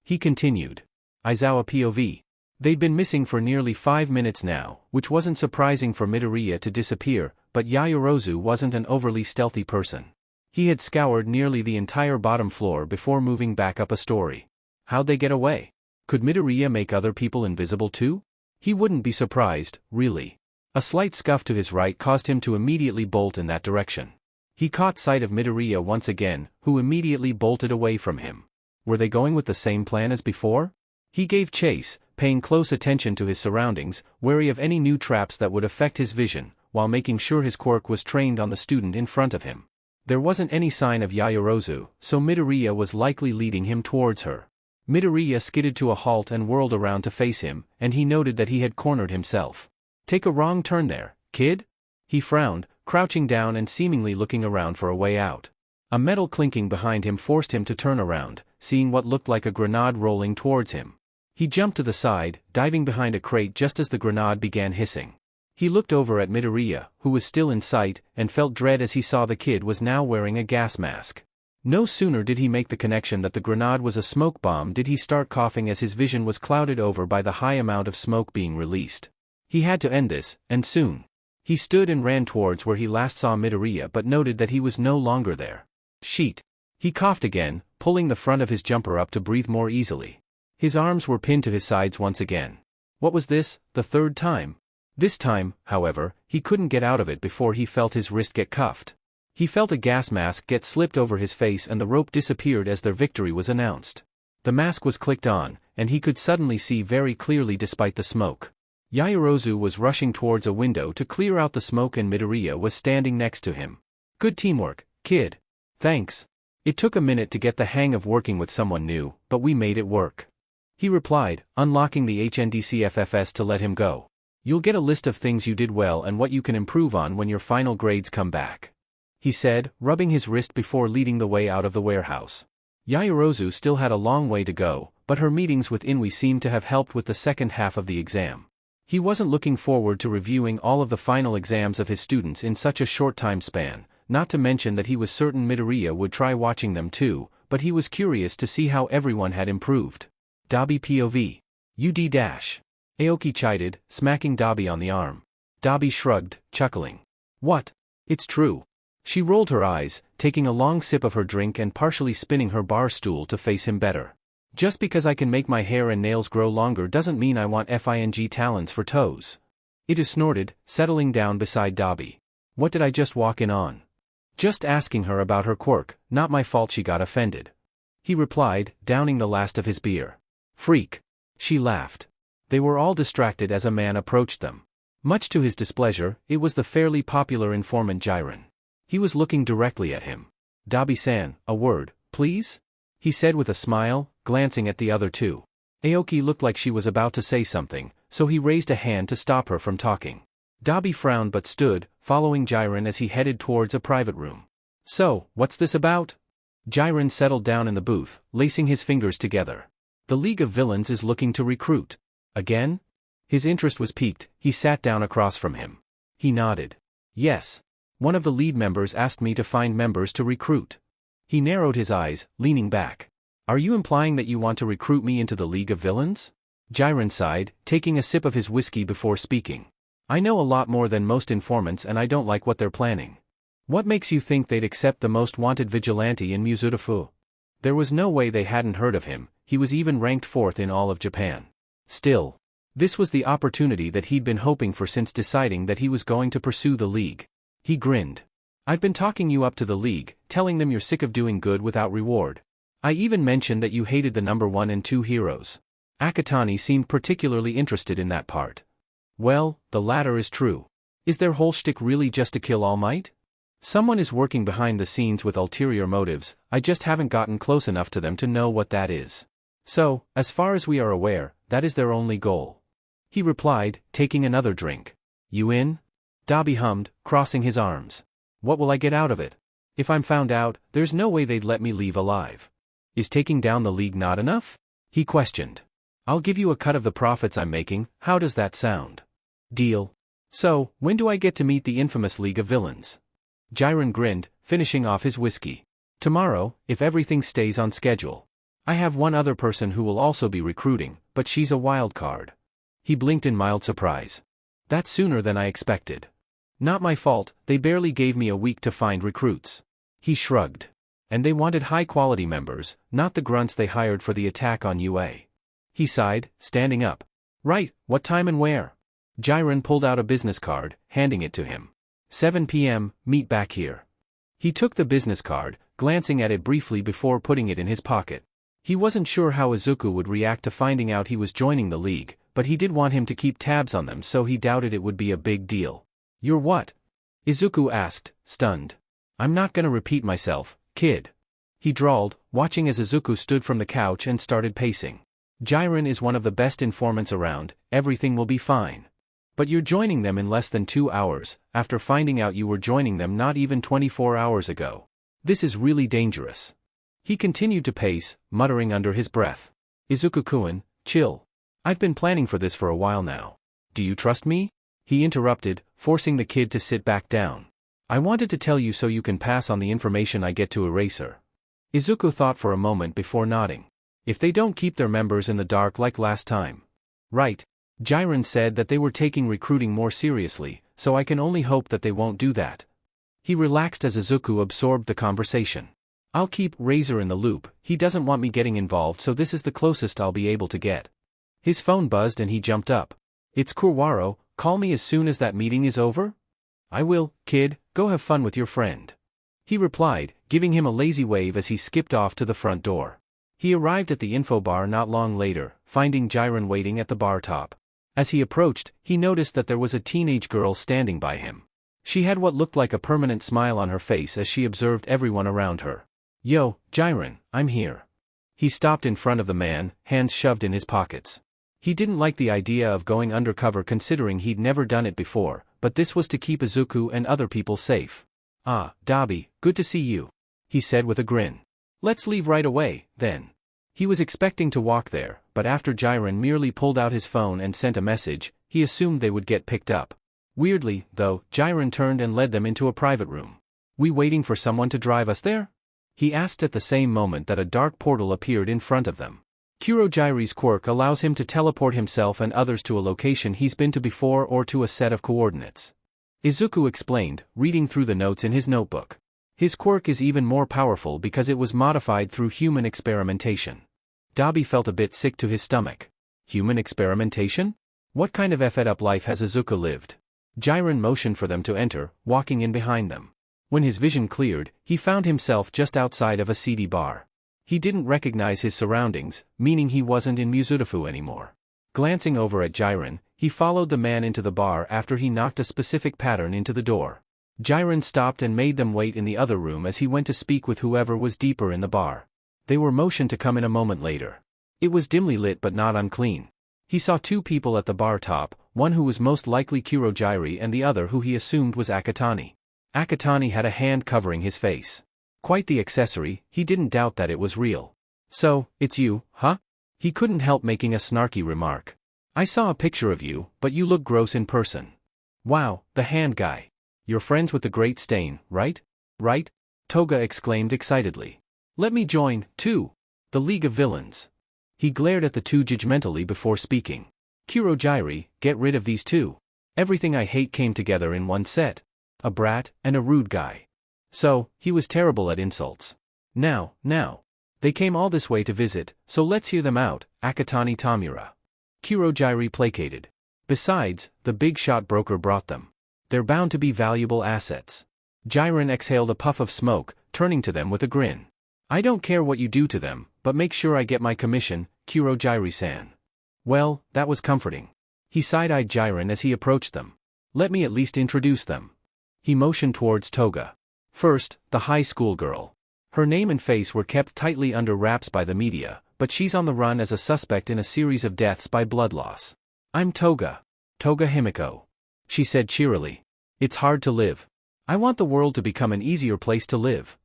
He continued. Aizawa POV. They'd been missing for nearly 5 minutes now, which wasn't surprising for Midoriya to disappear, but Yaoyorozu wasn't an overly stealthy person. He had scoured nearly the entire bottom floor before moving back up a story. How'd they get away? Could Midoriya make other people invisible too? He wouldn't be surprised, really. A slight scuff to his right caused him to immediately bolt in that direction. He caught sight of Midoriya once again, who immediately bolted away from him. Were they going with the same plan as before? He gave chase, paying close attention to his surroundings, wary of any new traps that would affect his vision, while making sure his quirk was trained on the student in front of him. There wasn't any sign of Yaoyorozu, so Midoriya was likely leading him towards her. Midoriya skidded to a halt and whirled around to face him, and he noted that he had cornered himself. Take a wrong turn there, kid? He frowned, crouching down and seemingly looking around for a way out. A metal clinking behind him forced him to turn around, seeing what looked like a grenade rolling towards him. He jumped to the side, diving behind a crate just as the grenade began hissing. He looked over at Midoriya, who was still in sight, and felt dread as he saw the kid was now wearing a gas mask. No sooner did he make the connection that the grenade was a smoke bomb did he start coughing as his vision was clouded over by the high amount of smoke being released. He had to end this, and soon. He stood and ran towards where he last saw Midoriya but noted that he was no longer there. Sheet. He coughed again, pulling the front of his jumper up to breathe more easily. His arms were pinned to his sides once again. What was this, the third time? This time, however, he couldn't get out of it before he felt his wrist get cuffed. He felt a gas mask get slipped over his face and the rope disappeared as their victory was announced. The mask was clicked on, and he could suddenly see very clearly despite the smoke. Yaoyorozu was rushing towards a window to clear out the smoke and Midoriya was standing next to him. Good teamwork, kid. Thanks. It took a minute to get the hang of working with someone new, but we made it work. He replied, unlocking the HNDCFFS to let him go. You'll get a list of things you did well and what you can improve on when your final grades come back. He said, rubbing his wrist before leading the way out of the warehouse. Yaoyorozu still had a long way to go, but her meetings with Inui seemed to have helped with the second half of the exam. He wasn't looking forward to reviewing all of the final exams of his students in such a short time span, not to mention that he was certain Midoriya would try watching them too, but he was curious to see how everyone had improved. Dabi POV. UD-. Aoki chided, smacking Dabi on the arm. Dabi shrugged, chuckling. What? It's true. She rolled her eyes, taking a long sip of her drink and partially spinning her bar stool to face him better. Just because I can make my hair and nails grow longer doesn't mean I want FING talons for toes. Idu snorted, settling down beside Dabi. What did I just walk in on? Just asking her about her quirk, not my fault she got offended. He replied, downing the last of his beer. Freak. She laughed. They were all distracted as a man approached them. Much to his displeasure, it was the fairly popular informant Jiren. He was looking directly at him. Dabi-san, a word, please? He said with a smile, glancing at the other two. Aoki looked like she was about to say something, so he raised a hand to stop her from talking. Dabi frowned but stood, following Jiren as he headed towards a private room. So, what's this about? Jiren settled down in the booth, lacing his fingers together. The League of Villains is looking to recruit. Again? His interest was piqued. He sat down across from him. He nodded. Yes. One of the lead members asked me to find members to recruit. He narrowed his eyes, leaning back. Are you implying that you want to recruit me into the League of Villains? Jiren sighed, taking a sip of his whiskey before speaking. I know a lot more than most informants and I don't like what they're planning. What makes you think they'd accept the most wanted vigilante in Musutafu? There was no way they hadn't heard of him, he was even ranked 4th in all of Japan. Still, this was the opportunity that he'd been hoping for since deciding that he was going to pursue the League. He grinned. I've been talking you up to the League, telling them you're sick of doing good without reward. I even mentioned that you hated the number 1 and 2 heroes. Akatani seemed particularly interested in that part. Well, the latter is true. Is their whole shtick really just to kill All Might? Someone is working behind the scenes with ulterior motives, I just haven't gotten close enough to them to know what that is. So, as far as we are aware, that is their only goal. He replied, taking another drink. You in? Dabi hummed, crossing his arms. What will I get out of it? If I'm found out, there's no way they'd let me leave alive. Is taking down the League not enough? He questioned. I'll give you a cut of the profits I'm making, how does that sound? Deal. So, when do I get to meet the infamous League of Villains? Jiren grinned, finishing off his whiskey. Tomorrow, if everything stays on schedule. I have one other person who will also be recruiting, but she's a wild card. He blinked in mild surprise. That's sooner than I expected. Not my fault, they barely gave me a week to find recruits. He shrugged. And they wanted high-quality members, not the grunts they hired for the attack on UA. He sighed, standing up. Right, what time and where? Jiren pulled out a business card, handing it to him. 7 p.m., meet back here. He took the business card, glancing at it briefly before putting it in his pocket. He wasn't sure how Izuku would react to finding out he was joining the League, but he did want him to keep tabs on them, so he doubted it would be a big deal. You're what? Izuku asked, stunned. I'm not gonna repeat myself, kid. He drawled, watching as Izuku stood from the couch and started pacing. Jiren is one of the best informants around, everything will be fine. But you're joining them in less than 2 hours, after finding out you were joining them not even 24 hours ago. This is really dangerous. He continued to pace, muttering under his breath. Izuku-kun, chill. I've been planning for this for a while now. Do you trust me? He interrupted, forcing the kid to sit back down. I wanted to tell you so you can pass on the information I get to Eraser. Izuku thought for a moment before nodding. If they don't keep their members in the dark like last time. Right. Jiren said that they were taking recruiting more seriously, so I can only hope that they won't do that. He relaxed as Izuku absorbed the conversation. I'll keep Razor in the loop, he doesn't want me getting involved, so this is the closest I'll be able to get. His phone buzzed and he jumped up. It's Kurwaro, call me as soon as that meeting is over? I will, kid, go have fun with your friend. He replied, giving him a lazy wave as he skipped off to the front door. He arrived at the info bar not long later, finding Jiren waiting at the bar top. As he approached, he noticed that there was a teenage girl standing by him. She had what looked like a permanent smile on her face as she observed everyone around her. Yo, Jiren, I'm here. He stopped in front of the man, hands shoved in his pockets. He didn't like the idea of going undercover considering he'd never done it before, but this was to keep Izuku and other people safe. Ah, Dabi, good to see you. He said with a grin. Let's leave right away, then. He was expecting to walk there, but after Jiren merely pulled out his phone and sent a message, he assumed they would get picked up. Weirdly, though, Jiren turned and led them into a private room. "We waiting for someone to drive us there?" he asked at the same moment that a dark portal appeared in front of them. Kurogiri's quirk allows him to teleport himself and others to a location he's been to before or to a set of coordinates. Izuku explained, reading through the notes in his notebook. His quirk is even more powerful because it was modified through human experimentation. Dabi felt a bit sick to his stomach. Human experimentation? What kind of effed up life has Izuku lived? Jiren motioned for them to enter, walking in behind them. When his vision cleared, he found himself just outside of a seedy bar. He didn't recognize his surroundings, meaning he wasn't in Musutafu anymore. Glancing over at Jiren, he followed the man into the bar after he knocked a specific pattern into the door. Jiren stopped and made them wait in the other room as he went to speak with whoever was deeper in the bar. They were motioned to come in a moment later. It was dimly lit but not unclean. He saw two people at the bar top, one who was most likely Kurogiri and the other who he assumed was Akatani. Akatani had a hand covering his face. Quite the accessory, he didn't doubt that it was real. "So, it's you, huh?" He couldn't help making a snarky remark. "I saw a picture of you, but you look gross in person." "Wow, the hand guy. You're friends with the Great Stain, right?" "Right?" Toga exclaimed excitedly. "Let me join, too. The League of Villains." He glared at the two judgmentally before speaking. "Kurogiri, get rid of these two. Everything I hate came together in one set. A brat, and a rude guy. So, he was terrible at insults. Now. They came all this way to visit, so let's hear them out, Akatani Tamura." Kurogiri placated. "Besides, the big shot broker brought them. They're bound to be valuable assets." Jiren exhaled a puff of smoke, turning to them with a grin. "I don't care what you do to them, but make sure I get my commission, Kurogiri-san." Well, that was comforting. He side-eyed Jiren as he approached them. "Let me at least introduce them." He motioned towards Toga. First, the high school girl. Her name and face were kept tightly under wraps by the media, but she's on the run as a suspect in a series of deaths by blood loss. "I'm Toga. Toga Himiko," she said cheerily. "It's hard to live. I want the world to become an easier place to live."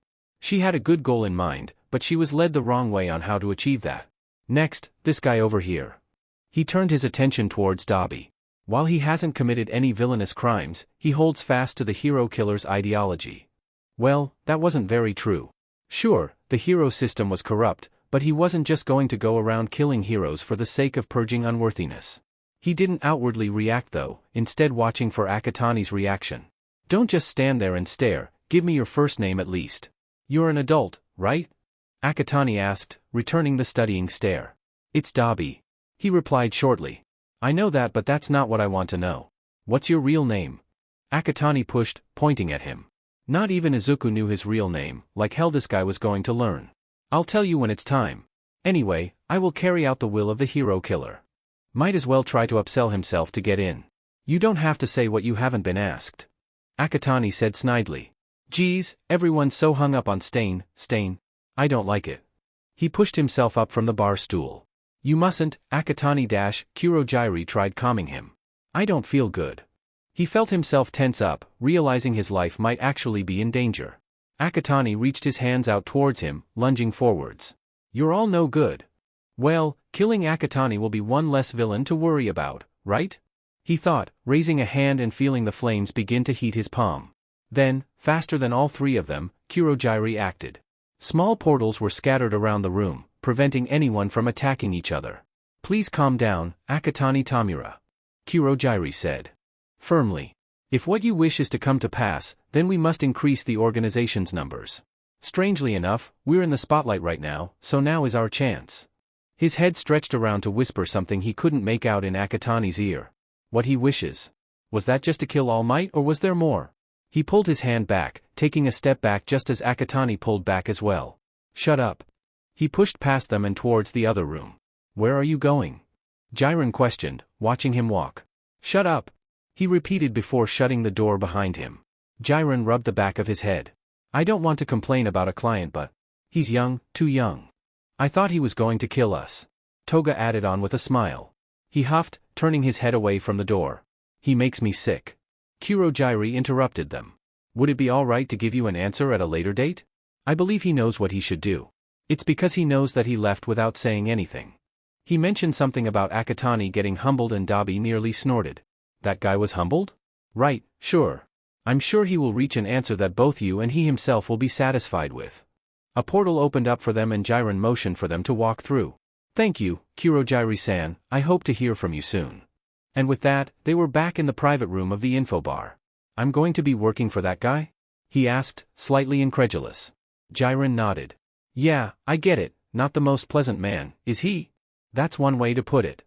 She had a good goal in mind, but she was led the wrong way on how to achieve that. "Next, this guy over here." He turned his attention towards Dabi. While he hasn't committed any villainous crimes, he holds fast to the hero killer's ideology. Well, that wasn't very true. Sure, the hero system was corrupt, but he wasn't just going to go around killing heroes for the sake of purging unworthiness. He didn't outwardly react though, instead watching for Akatani's reaction. "Don't just stand there and stare, give me your first name at least." "You're an adult, right?" Akatani asked, returning the studying stare. "It's Dabi," he replied shortly. "I know that, but that's not what I want to know. What's your real name?" Akatani pushed, pointing at him. Not even Izuku knew his real name, like hell this guy was going to learn. "I'll tell you when it's time. Anyway, I will carry out the will of the hero killer." Might as well try to upsell himself to get in. "You don't have to say what you haven't been asked," Akatani said snidely. "Geez, everyone's so hung up on Stain. I don't like it." He pushed himself up from the bar stool. "You mustn't," Kurogiri tried calming him. "I don't feel good." He felt himself tense up, realizing his life might actually be in danger. Akatani reached his hands out towards him, lunging forwards. "You're all no good." "Well, killing Akatani will be one less villain to worry about, right?" he thought, raising a hand and feeling the flames begin to heat his palm. Then, faster than all three of them, Kurogiri acted. Small portals were scattered around the room, preventing anyone from attacking each other. "Please calm down, Akatani Tamura," Kurogiri said firmly. "If what you wish is to come to pass, then we must increase the organization's numbers. Strangely enough, we're in the spotlight right now, so now is our chance." His head stretched around to whisper something he couldn't make out in Akatani's ear. What he wishes? Was that just to kill All Might, or was there more? He pulled his hand back, taking a step back just as Akatani pulled back as well. "Shut up." He pushed past them and towards the other room. "Where are you going?" Jiren questioned, watching him walk. "Shut up," he repeated before shutting the door behind him. Jiren rubbed the back of his head. "I don't want to complain about a client, but he's young, too young. I thought he was going to kill us." Toga added on with a smile. He huffed, turning his head away from the door. "He makes me sick." Kurogiri interrupted them. "Would it be all right to give you an answer at a later date? I believe he knows what he should do. It's because he knows that he left without saying anything." He mentioned something about Akatani getting humbled and Dabi nearly snorted. That guy was humbled? Right, sure. I'm sure he will reach an answer that both you and he himself will be satisfied with. A portal opened up for them and Jiren motioned for them to walk through. Thank you, Kurogiri-san, I hope to hear from you soon. And with that, they were back in the private room of the info bar. I'm going to be working for that guy? He asked, slightly incredulous. Jiren nodded. Yeah, I get it, not the most pleasant man, is he? That's one way to put it.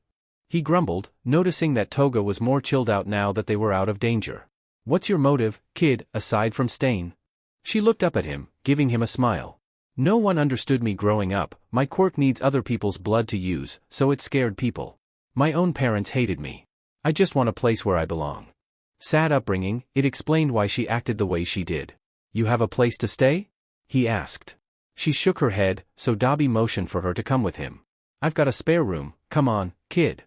He grumbled, noticing that Toga was more chilled out now that they were out of danger. What's your motive, kid, aside from Stain? She looked up at him, giving him a smile. No one understood me growing up, my quirk needs other people's blood to use, so it scared people. My own parents hated me. I just want a place where I belong. Sad upbringing, it explained why she acted the way she did. You have a place to stay? He asked. She shook her head, so Dabi motioned for her to come with him. I've got a spare room, come on, kid.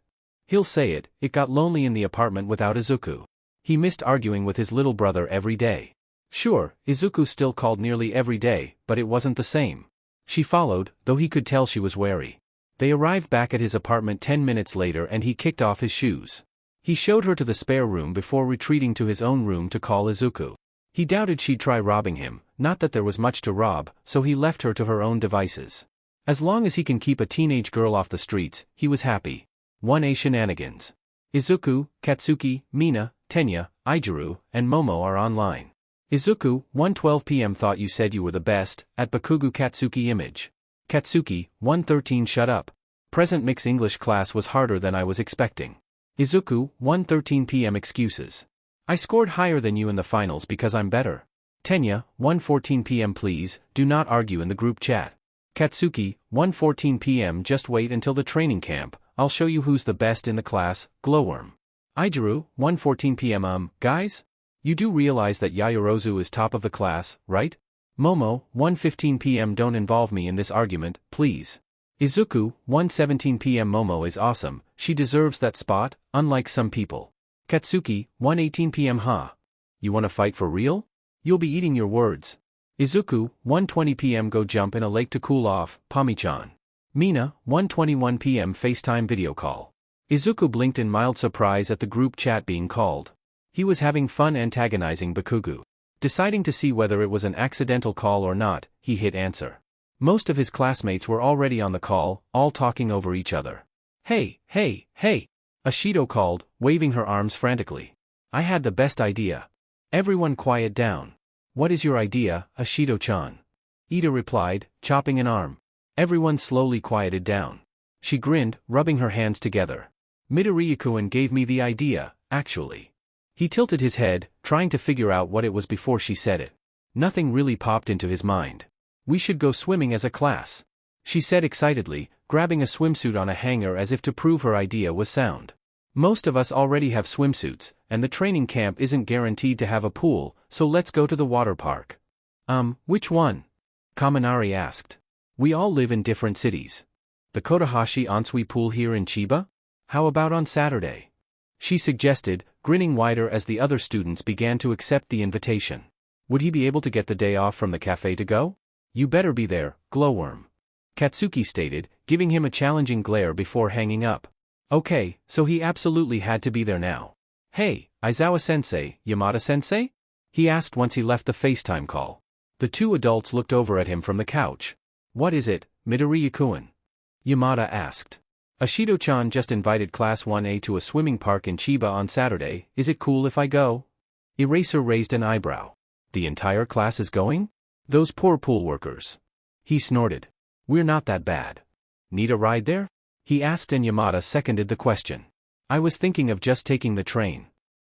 He'll say it, it got lonely in the apartment without Izuku. He missed arguing with his little brother every day. Sure, Izuku still called nearly every day, but it wasn't the same. She followed, though he could tell she was wary. They arrived back at his apartment 10 minutes later and he kicked off his shoes. He showed her to the spare room before retreating to his own room to call Izuku. He doubted she'd try robbing him, not that there was much to rob, so he left her to her own devices. As long as he can keep a teenage girl off the streets, he was happy. 1A Shenanigans. Izuku, Katsuki, Mina, Tenya, Ijiru, and Momo are online. Izuku, 1:12 p.m. Thought you said you were the best, at Bakugu Katsuki image. Katsuki, 1:13 Shut up. Present mix English class was harder than I was expecting. Izuku, 1:13 p.m. Excuses. I scored higher than you in the finals because I'm better. Tenya, 1:14 p.m. Please, do not argue in the group chat. Katsuki, 1:14 p.m. Just wait until the training camp, I'll show you who's the best in the class, Glowworm. Ijiru, 1:14 p.m. Guys? You do realize that Yaoyorozu is top of the class, right? Momo, 1:15 p.m. Don't involve me in this argument, please. Izuku, 1:17 p.m. Momo is awesome, she deserves that spot, unlike some people. Katsuki, 1:18 p.m. Huh? You wanna fight for real? You'll be eating your words. Izuku, 1:20 p.m. Go jump in a lake to cool off, Pami-chan. Mina, 1:21 p.m. FaceTime video call. Izuku blinked in mild surprise at the group chat being called. He was having fun antagonizing Bakugu. Deciding to see whether it was an accidental call or not, he hit answer. Most of his classmates were already on the call, all talking over each other. Hey, hey, hey! Ashido called, waving her arms frantically. I had the best idea. Everyone quiet down. What is your idea, Ashido-chan? Ida replied, chopping an arm. Everyone slowly quieted down. She grinned, rubbing her hands together. Midoriya gave me the idea, actually. He tilted his head, trying to figure out what it was before she said it. Nothing really popped into his mind. We should go swimming as a class, she said excitedly, grabbing a swimsuit on a hanger as if to prove her idea was sound. Most of us already have swimsuits, and the training camp isn't guaranteed to have a pool, so let's go to the water park. Which one? Kaminari asked. We all live in different cities. The Kotohashi Onsui pool here in Chiba? How about on Saturday? She suggested, grinning wider as the other students began to accept the invitation. Would he be able to get the day off from the cafe to go? You better be there, Glowworm. Katsuki stated, giving him a challenging glare before hanging up. Okay, so he absolutely had to be there now. Hey, Aizawa-sensei, Yamada-sensei? He asked once he left the FaceTime call. The two adults looked over at him from the couch. What is it, Midoriya-kun? Yamada asked. Ashido-chan just invited Class 1A to a swimming park in Chiba on Saturday, is it cool if I go? Eraser raised an eyebrow. The entire class is going? Those poor pool workers. He snorted. We're not that bad. Need a ride there? He asked and Yamada seconded the question. I was thinking of just taking the train.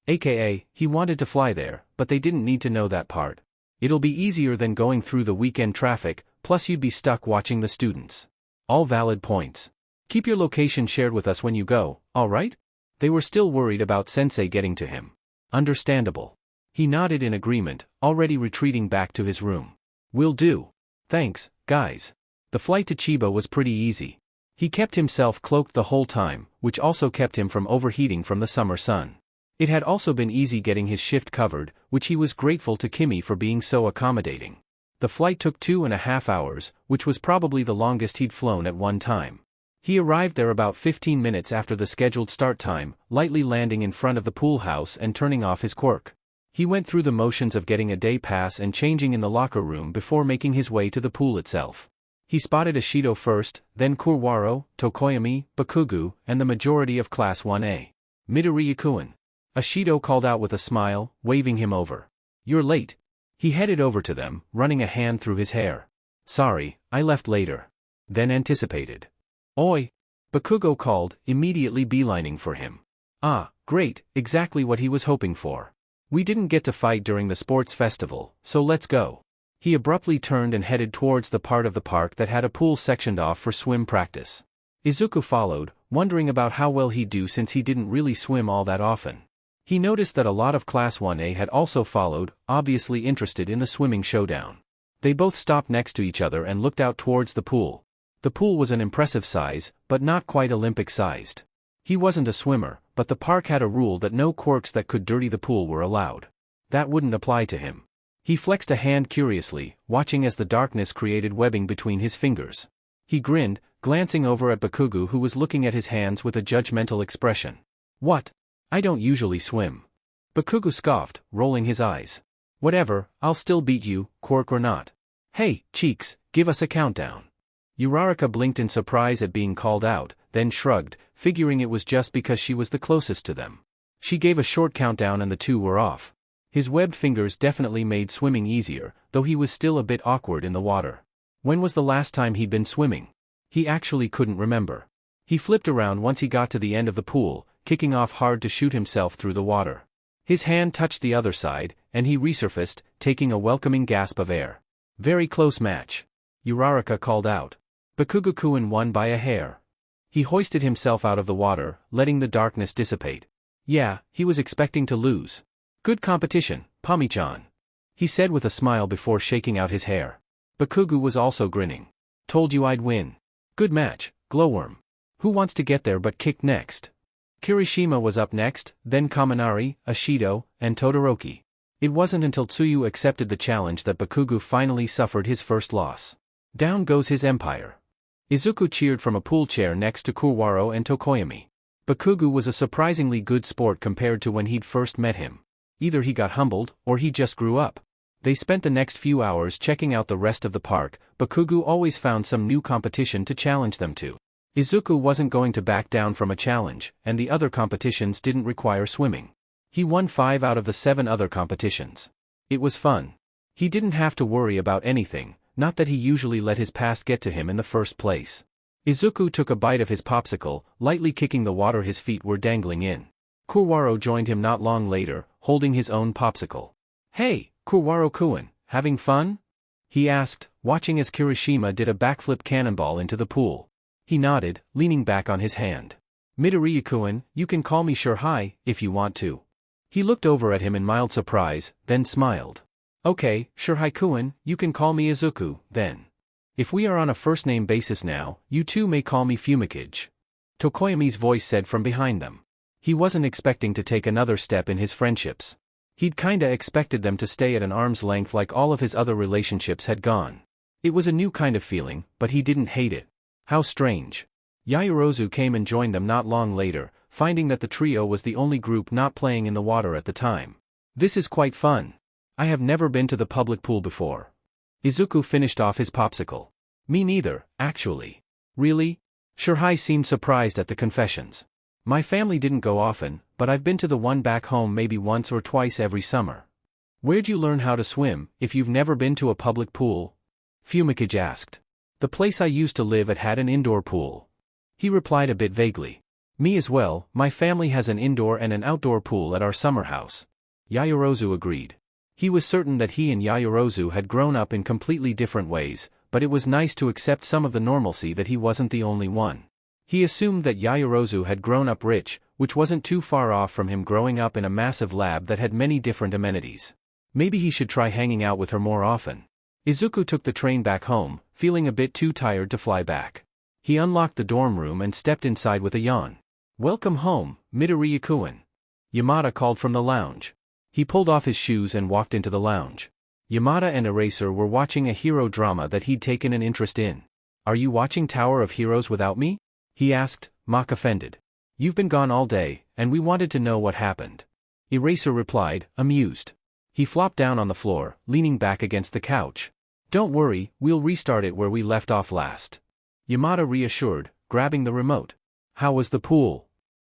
AKA, he wanted to fly there, but they didn't need to know that part. It'll be easier than going through the weekend traffic, plus you'd be stuck watching the students. All valid points. Keep your location shared with us when you go, alright? They were still worried about Sensei getting to him. Understandable. He nodded in agreement, already retreating back to his room. Will do. Thanks, guys. The flight to Chiba was pretty easy. He kept himself cloaked the whole time, which also kept him from overheating from the summer sun. It had also been easy getting his shift covered, which he was grateful to Kimi for being so accommodating. The flight took 2.5 hours, which was probably the longest he'd flown at one time. He arrived there about 15 minutes after the scheduled start time, lightly landing in front of the pool house and turning off his quirk. He went through the motions of getting a day pass and changing in the locker room before making his way to the pool itself. He spotted Ishido first, then Kurwaro, Tokoyami, Bakugo, and the majority of Class 1A. Midoriya-kun. Ishido called out with a smile, waving him over. "You're late." He headed over to them, running a hand through his hair. "Sorry, I left later." Then anticipated. "Oi!" Bakugo called, immediately beelining for him. "Ah, great, exactly what he was hoping for. We didn't get to fight during the sports festival, so let's go." He abruptly turned and headed towards the part of the park that had a pool sectioned off for swim practice. Izuku followed, wondering about how well he'd do since he didn't really swim all that often. He noticed that a lot of Class 1A had also followed, obviously interested in the swimming showdown. They both stopped next to each other and looked out towards the pool. The pool was an impressive size, but not quite Olympic-sized. He wasn't a swimmer, but the park had a rule that no quirks that could dirty the pool were allowed. That wouldn't apply to him. He flexed a hand curiously, watching as the darkness created webbing between his fingers. He grinned, glancing over at Bakugo who was looking at his hands with a judgmental expression. "What? I don't usually swim." Bakugo scoffed, rolling his eyes. "Whatever, I'll still beat you, quirk or not. Hey, Cheeks, give us a countdown." Uraraka blinked in surprise at being called out, then shrugged, figuring it was just because she was the closest to them. She gave a short countdown and the two were off. His webbed fingers definitely made swimming easier, though he was still a bit awkward in the water. When was the last time he'd been swimming? He actually couldn't remember. He flipped around once he got to the end of the pool, kicking off hard to shoot himself through the water. His hand touched the other side, and he resurfaced, taking a welcoming gasp of air. "Very close match." Uraraka called out. Bakugo-kun won by a hair. He hoisted himself out of the water, letting the darkness dissipate. Yeah, he was expecting to lose. "Good competition, Pami-chan," he said with a smile before shaking out his hair. Bakugo was also grinning. "Told you I'd win. Good match, Glowworm. Who wants to get there but kick next?" Kirishima was up next, then Kaminari, Ishido, and Todoroki. It wasn't until Tsuyu accepted the challenge that Bakugo finally suffered his first loss. Down goes his empire. Izuku cheered from a pool chair next to Kurwaro and Tokoyami. Bakugo was a surprisingly good sport compared to when he'd first met him. Either he got humbled, or he just grew up. They spent the next few hours checking out the rest of the park. Bakugo always found some new competition to challenge them to. Izuku wasn't going to back down from a challenge, and the other competitions didn't require swimming. He won 5 out of the 7 other competitions. It was fun. He didn't have to worry about anything, not that he usually let his past get to him in the first place. Izuku took a bite of his popsicle, lightly kicking the water his feet were dangling in. Kurwaro joined him not long later, holding his own popsicle. "Hey, Kurwaro-kun, having fun?" he asked, watching as Kirishima did a backflip cannonball into the pool. He nodded, leaning back on his hand. "Midoriya-kun, you can call me Shirhai, if you want to." He looked over at him in mild surprise, then smiled. "Okay, Shirhai-kun, you can call me Izuku, then. If we are on a first-name basis now, you two may call me Fumikage," Tokoyami's voice said from behind them. He wasn't expecting to take another step in his friendships. He'd kinda expected them to stay at an arm's length like all of his other relationships had gone. It was a new kind of feeling, but he didn't hate it. How strange. Yaoyorozu came and joined them not long later, finding that the trio was the only group not playing in the water at the time. "This is quite fun. I have never been to the public pool before." Izuku finished off his popsicle. "Me neither, actually." "Really?" Shirhai seemed surprised at the confessions. "My family didn't go often, but I've been to the one back home maybe once or twice every summer." "Where'd you learn how to swim, if you've never been to a public pool?" Fumikage asked. "The place I used to live at had an indoor pool." He replied a bit vaguely. "Me as well, my family has an indoor and an outdoor pool at our summer house." Yaoyorozu agreed. He was certain that he and Yaoyorozu had grown up in completely different ways, but it was nice to accept some of the normalcy that he wasn't the only one. He assumed that Yaoyorozu had grown up rich, which wasn't too far off from him growing up in a massive lab that had many different amenities. Maybe he should try hanging out with her more often. Izuku took the train back home, feeling a bit too tired to fly back. He unlocked the dorm room and stepped inside with a yawn. "Welcome home, Midoriya-kun," Yamada called from the lounge. He pulled off his shoes and walked into the lounge. Yamada and Eraser were watching a hero drama that he'd taken an interest in. "Are you watching Tower of Heroes without me?" he asked, mock offended. You've been gone all day, and we wanted to know what happened. Eraser replied, amused. He flopped down on the floor, leaning back against the couch. Don't worry, we'll restart it where we left off last. Yamada reassured, grabbing the remote. How was the pool?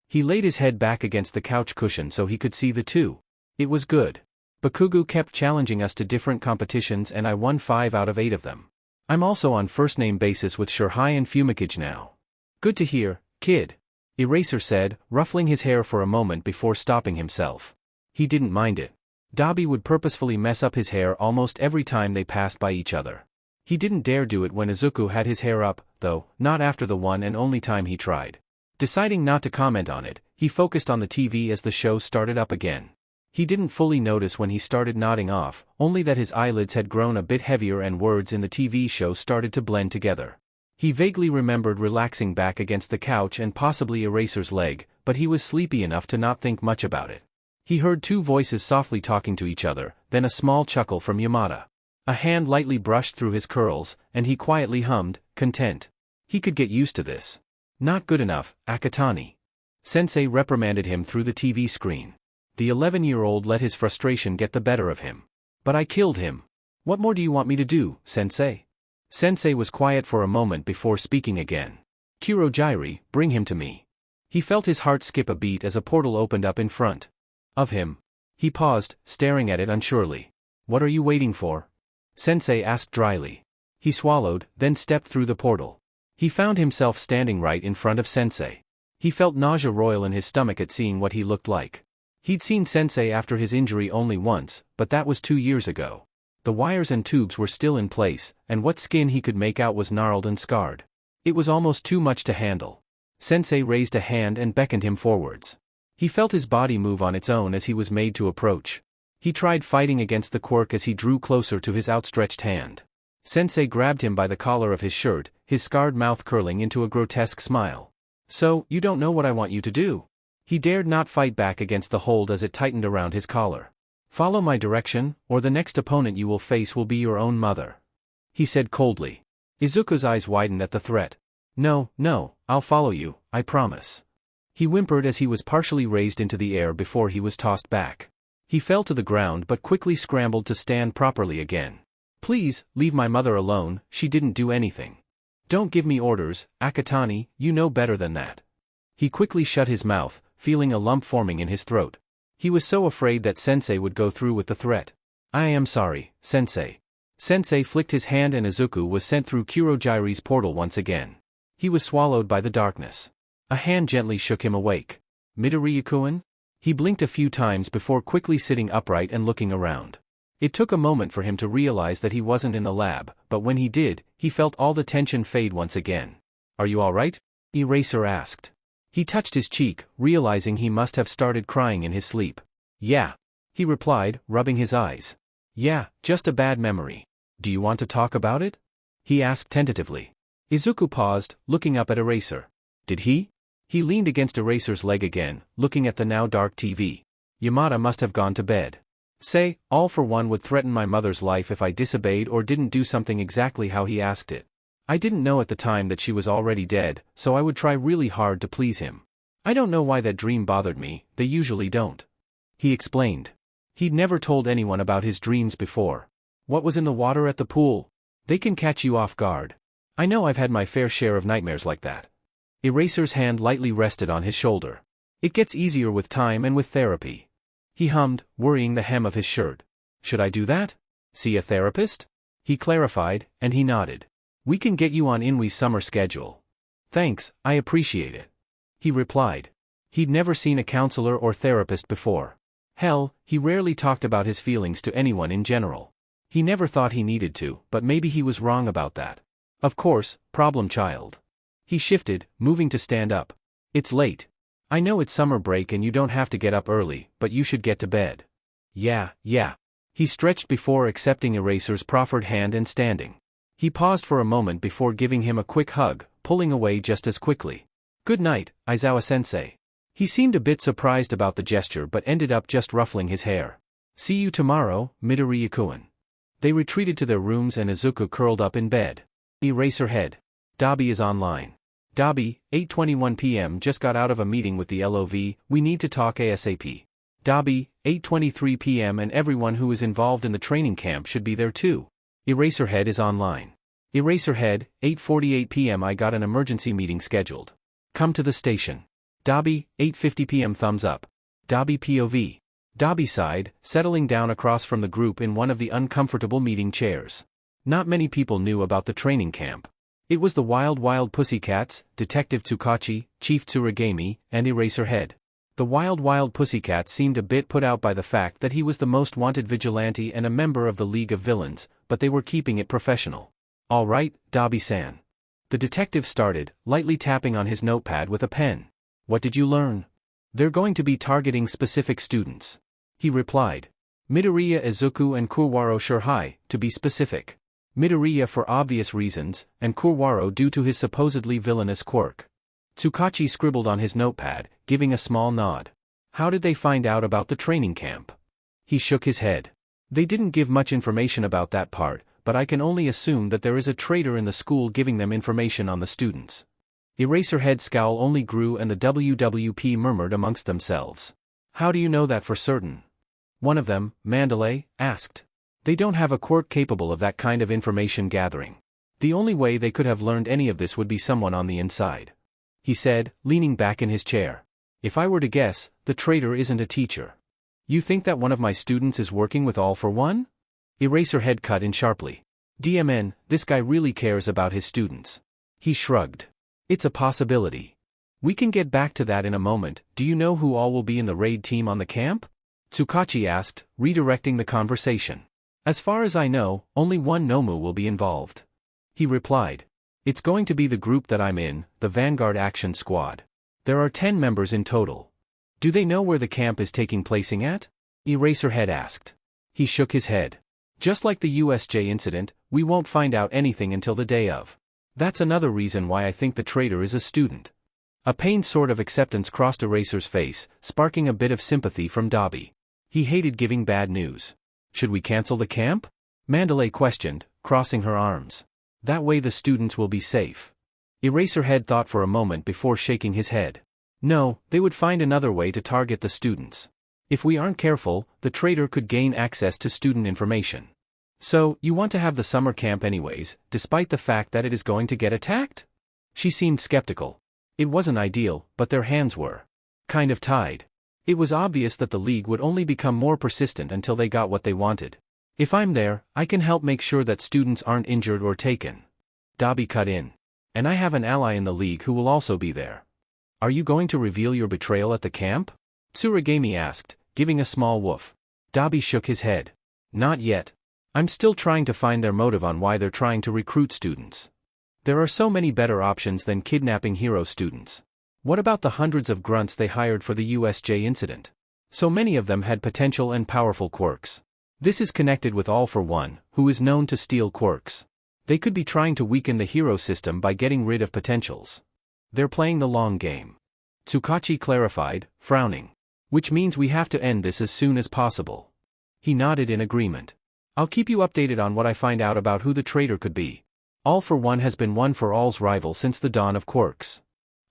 He laid his head back against the couch cushion so he could see the two. It was good. Bakugo kept challenging us to different competitions and I won 5 out of 8 of them. I'm also on first-name basis with Shirhai and Fumikage now. Good to hear, kid. Eraser said, ruffling his hair for a moment before stopping himself. He didn't mind it. Dabi would purposefully mess up his hair almost every time they passed by each other. He didn't dare do it when Izuku had his hair up, though, not after the one and only time he tried. Deciding not to comment on it, he focused on the TV as the show started up again. He didn't fully notice when he started nodding off, only that his eyelids had grown a bit heavier and words in the TV show started to blend together. He vaguely remembered relaxing back against the couch and possibly Eraser's leg, but he was sleepy enough to not think much about it. He heard 2 voices softly talking to each other, then a small chuckle from Yamada. A hand lightly brushed through his curls, and he quietly hummed, content. He could get used to this. Not good enough, Akatani. Sensei reprimanded him through the TV screen. The 11-year-old let his frustration get the better of him. But I killed him. What more do you want me to do, Sensei? Sensei was quiet for a moment before speaking again. Kurogyri, bring him to me. He felt his heart skip a beat as a portal opened up in front of him. He paused, staring at it unsurely. What are you waiting for? Sensei asked dryly. He swallowed, then stepped through the portal. He found himself standing right in front of Sensei. He felt nausea roil in his stomach at seeing what he looked like. He'd seen Sensei after his injury only once, but that was 2 years ago. The wires and tubes were still in place, and what skin he could make out was gnarled and scarred. It was almost too much to handle. Sensei raised a hand and beckoned him forwards. He felt his body move on its own as he was made to approach. He tried fighting against the quirk as he drew closer to his outstretched hand. Sensei grabbed him by the collar of his shirt, his scarred mouth curling into a grotesque smile. So, you don't know what I want you to do? He dared not fight back against the hold as it tightened around his collar. Follow my direction, or the next opponent you will face will be your own mother. He said coldly. Izuku's eyes widened at the threat. No, I'll follow you, I promise. He whimpered as he was partially raised into the air before he was tossed back. He fell to the ground but quickly scrambled to stand properly again. Please, leave my mother alone, she didn't do anything. Don't give me orders, Akatani, you know better than that. He quickly shut his mouth, feeling a lump forming in his throat. He was so afraid that Sensei would go through with the threat. I am sorry, Sensei. Sensei flicked his hand and Izuku was sent through Kurogyri's portal once again. He was swallowed by the darkness. A hand gently shook him awake. Midoriya-kun? He blinked a few times before quickly sitting upright and looking around. It took a moment for him to realize that he wasn't in the lab, but when he did, he felt all the tension fade once again. Are you all right? Eraser asked. He touched his cheek, realizing he must have started crying in his sleep. Yeah. He replied, rubbing his eyes. Yeah, just a bad memory. Do you want to talk about it? He asked tentatively. Izuku paused, looking up at Eraser. Did he? He leaned against Eraser's leg again, looking at the now dark TV. Yamada must have gone to bed. Say, all for one would threaten my mother's life if I disobeyed or didn't do something exactly how he asked it. I didn't know at the time that she was already dead, so I would try really hard to please him. I don't know why that dream bothered me, they usually don't. He explained. He'd never told anyone about his dreams before. What was in the water at the pool? They can catch you off guard. I know I've had my fair share of nightmares like that. Eraser's hand lightly rested on his shoulder. It gets easier with time and with therapy. He hummed, worrying the hem of his shirt. Should I do that? See a therapist? He clarified, and he nodded. We can get you on Inoui's summer schedule. Thanks, I appreciate it. He replied. He'd never seen a counselor or therapist before. Hell, he rarely talked about his feelings to anyone in general. He never thought he needed to, but maybe he was wrong about that. Of course, problem child. He shifted, moving to stand up. It's late. I know it's summer break and you don't have to get up early, but you should get to bed. Yeah. He stretched before accepting Eraser's proffered hand and standing. He paused for a moment before giving him a quick hug, pulling away just as quickly. Good night, Aizawa-sensei. He seemed a bit surprised about the gesture but ended up just ruffling his hair. See you tomorrow, Midoriya-kun. They retreated to their rooms and Izuku curled up in bed. Eraser head. Dabi is online. Dabi, 8:21 p.m. Just got out of a meeting with the LOV, we need to talk ASAP. Dabi, 8:23 p.m. And everyone who is involved in the training camp should be there too. Eraserhead is online. Eraserhead, 8:48 p.m. I got an emergency meeting scheduled. Come to the station. Dabi, 8:50 p.m. Thumbs up. Dabi POV. Dabi sighed, settling down across from the group in one of the uncomfortable meeting chairs. Not many people knew about the training camp. It was the Wild Pussycats, Detective Tsukachi, Chief Tsurigami, and Eraserhead. The Wild Pussycats seemed a bit put out by the fact that he was the most wanted vigilante and a member of the League of Villains, but they were keeping it professional. All right, Dabi-san. The detective started, lightly tapping on his notepad with a pen. What did you learn? They're going to be targeting specific students. He replied. Midoriya Izuku and Kurwaro Shirhai, to be specific. Midoriya for obvious reasons, and Kurwaro due to his supposedly villainous quirk. Tsukachi scribbled on his notepad, giving a small nod. How did they find out about the training camp? He shook his head. They didn't give much information about that part, but I can only assume that there is a traitor in the school giving them information on the students. Eraserhead's scowl only grew and the WWP murmured amongst themselves. How do you know that for certain? One of them, Mandalay, asked. They don't have a quirk capable of that kind of information gathering. The only way they could have learned any of this would be someone on the inside. He said, leaning back in his chair. If I were to guess, the traitor isn't a teacher. You think that one of my students is working with All for One? Eraserhead cut in sharply. DMN, this guy really cares about his students. He shrugged. It's a possibility. We can get back to that in a moment. Do you know who all will be in the raid team on the camp? Tsukachi asked, redirecting the conversation. As far as I know, only one Nomu will be involved. He replied. It's going to be the group that I'm in, the Vanguard Action Squad. There are 10 members in total. Do they know where the camp is taking place at? Eraserhead asked. He shook his head. Just like the USJ incident, we won't find out anything until the day of. That's another reason why I think the traitor is a student. A pained sort of acceptance crossed Eraser's face, sparking a bit of sympathy from Dabi. He hated giving bad news. Should we cancel the camp? Mandalay questioned, crossing her arms. That way the students will be safe. Eraserhead thought for a moment before shaking his head. No, they would find another way to target the students. If we aren't careful, the traitor could gain access to student information. So, you want to have the summer camp anyways, despite the fact that it is going to get attacked? She seemed skeptical. It wasn't ideal, but their hands were kind of tied. It was obvious that the League would only become more persistent until they got what they wanted. If I'm there, I can help make sure that students aren't injured or taken. Dabi cut in. And I have an ally in the League who will also be there. Are you going to reveal your betrayal at the camp? Tsurigami asked, giving a small woof. Dabi shook his head. Not yet. I'm still trying to find their motive on why they're trying to recruit students. There are so many better options than kidnapping hero students. What about the hundreds of grunts they hired for the USJ incident? So many of them had potential and powerful quirks. This is connected with All for One, who is known to steal quirks. They could be trying to weaken the hero system by getting rid of potentials. They're playing the long game. Tsukachi clarified, frowning. Which means we have to end this as soon as possible. He nodded in agreement. I'll keep you updated on what I find out about who the traitor could be. All for One has been One for All's rival since the dawn of quirks.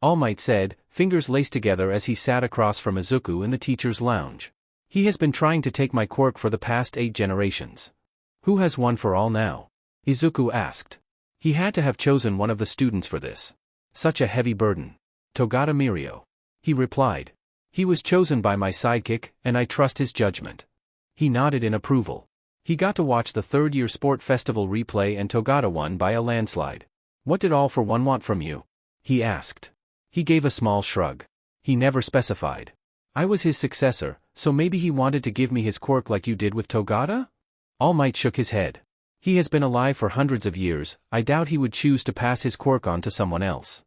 All Might said, fingers laced together as he sat across from Izuku in the teacher's lounge. He has been trying to take my quirk for the past 8 generations. Who has One for All now? Izuku asked. He had to have chosen one of the students for this. Such a heavy burden. Togata Mirio. He replied. He was chosen by my sidekick, and I trust his judgment. He nodded in approval. He got to watch the third-year sport festival replay and Togata won by a landslide. What did All for One want from you? He asked. He gave a small shrug. He never specified. I was his successor, so maybe he wanted to give me his quirk like you did with Togata? All Might shook his head. He has been alive for hundreds of years, I doubt he would choose to pass his quirk on to someone else.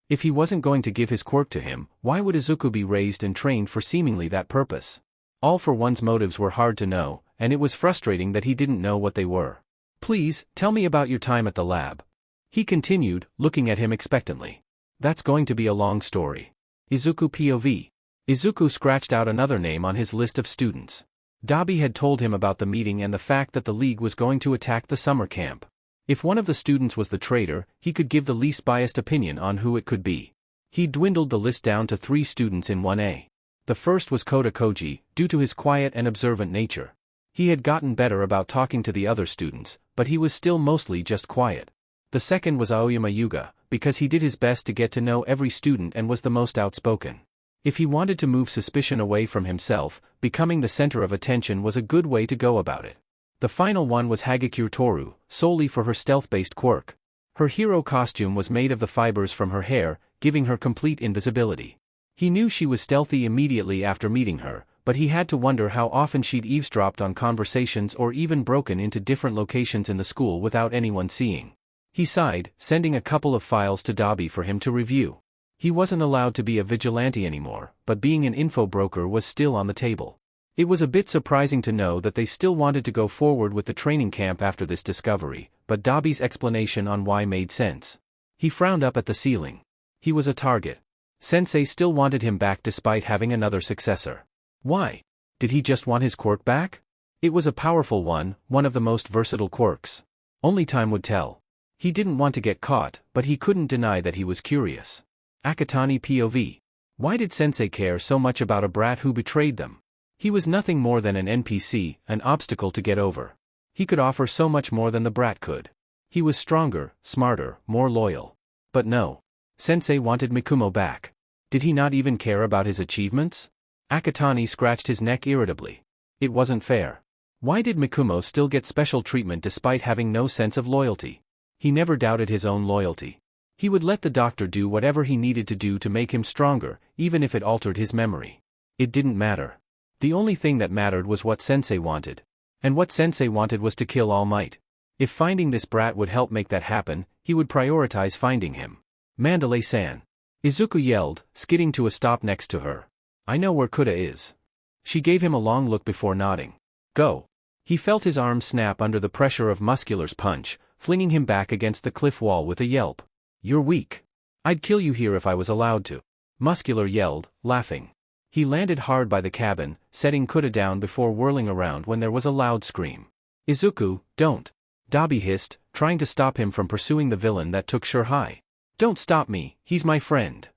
If he wasn't going to give his quirk to him, why would Izuku be raised and trained for seemingly that purpose? All for One's motives were hard to know, and it was frustrating that he didn't know what they were. Please, tell me about your time at the lab. He continued, looking at him expectantly. That's going to be a long story. Izuku POV. Izuku scratched out another name on his list of students. Dabi had told him about the meeting and the fact that the League was going to attack the summer camp. If one of the students was the traitor, he could give the least biased opinion on who it could be. He dwindled the list down to 3 students in 1A. The first was Kota Koji, due to his quiet and observant nature. He had gotten better about talking to the other students, but he was still mostly just quiet. The second was Aoyama Yuga, because he did his best to get to know every student and was the most outspoken. If he wanted to move suspicion away from himself, becoming the center of attention was a good way to go about it. The final one was Hagakure Toru, solely for her stealth-based quirk. Her hero costume was made of the fibers from her hair, giving her complete invisibility. He knew she was stealthy immediately after meeting her, but he had to wonder how often she'd eavesdropped on conversations or even broken into different locations in the school without anyone seeing. He sighed, sending a couple of files to Dabi for him to review. He wasn't allowed to be a vigilante anymore, but being an info broker was still on the table. It was a bit surprising to know that they still wanted to go forward with the training camp after this discovery, but Dabi's explanation on why made sense. He frowned up at the ceiling. He was a target. Sensei still wanted him back despite having another successor. Why? Did he just want his quirk back? It was a powerful one of the most versatile quirks. Only time would tell. He didn't want to get caught, but he couldn't deny that he was curious. Akatani POV. Why did Sensei care so much about a brat who betrayed them? He was nothing more than an NPC, an obstacle to get over. He could offer so much more than the brat could. He was stronger, smarter, more loyal. But no. Sensei wanted Mikumo back. Did he not even care about his achievements? Akatani scratched his neck irritably. It wasn't fair. Why did Mikumo still get special treatment despite having no sense of loyalty? He never doubted his own loyalty. He would let the doctor do whatever he needed to do to make him stronger, even if it altered his memory. It didn't matter. The only thing that mattered was what Sensei wanted. And what Sensei wanted was to kill All Might. If finding this brat would help make that happen, he would prioritize finding him. Mandalay-san. Izuku yelled, skidding to a stop next to her. I know where Kuda is. She gave him a long look before nodding. Go. He felt his arm snap under the pressure of Muscular's punch, flinging him back against the cliff wall with a yelp. You're weak. I'd kill you here if I was allowed to. Muscular yelled, laughing. He landed hard by the cabin, setting Kuda down before whirling around when there was a loud scream. Izuku, don't. Dabi hissed, trying to stop him from pursuing the villain that took Shirhai. Don't stop me, he's my friend.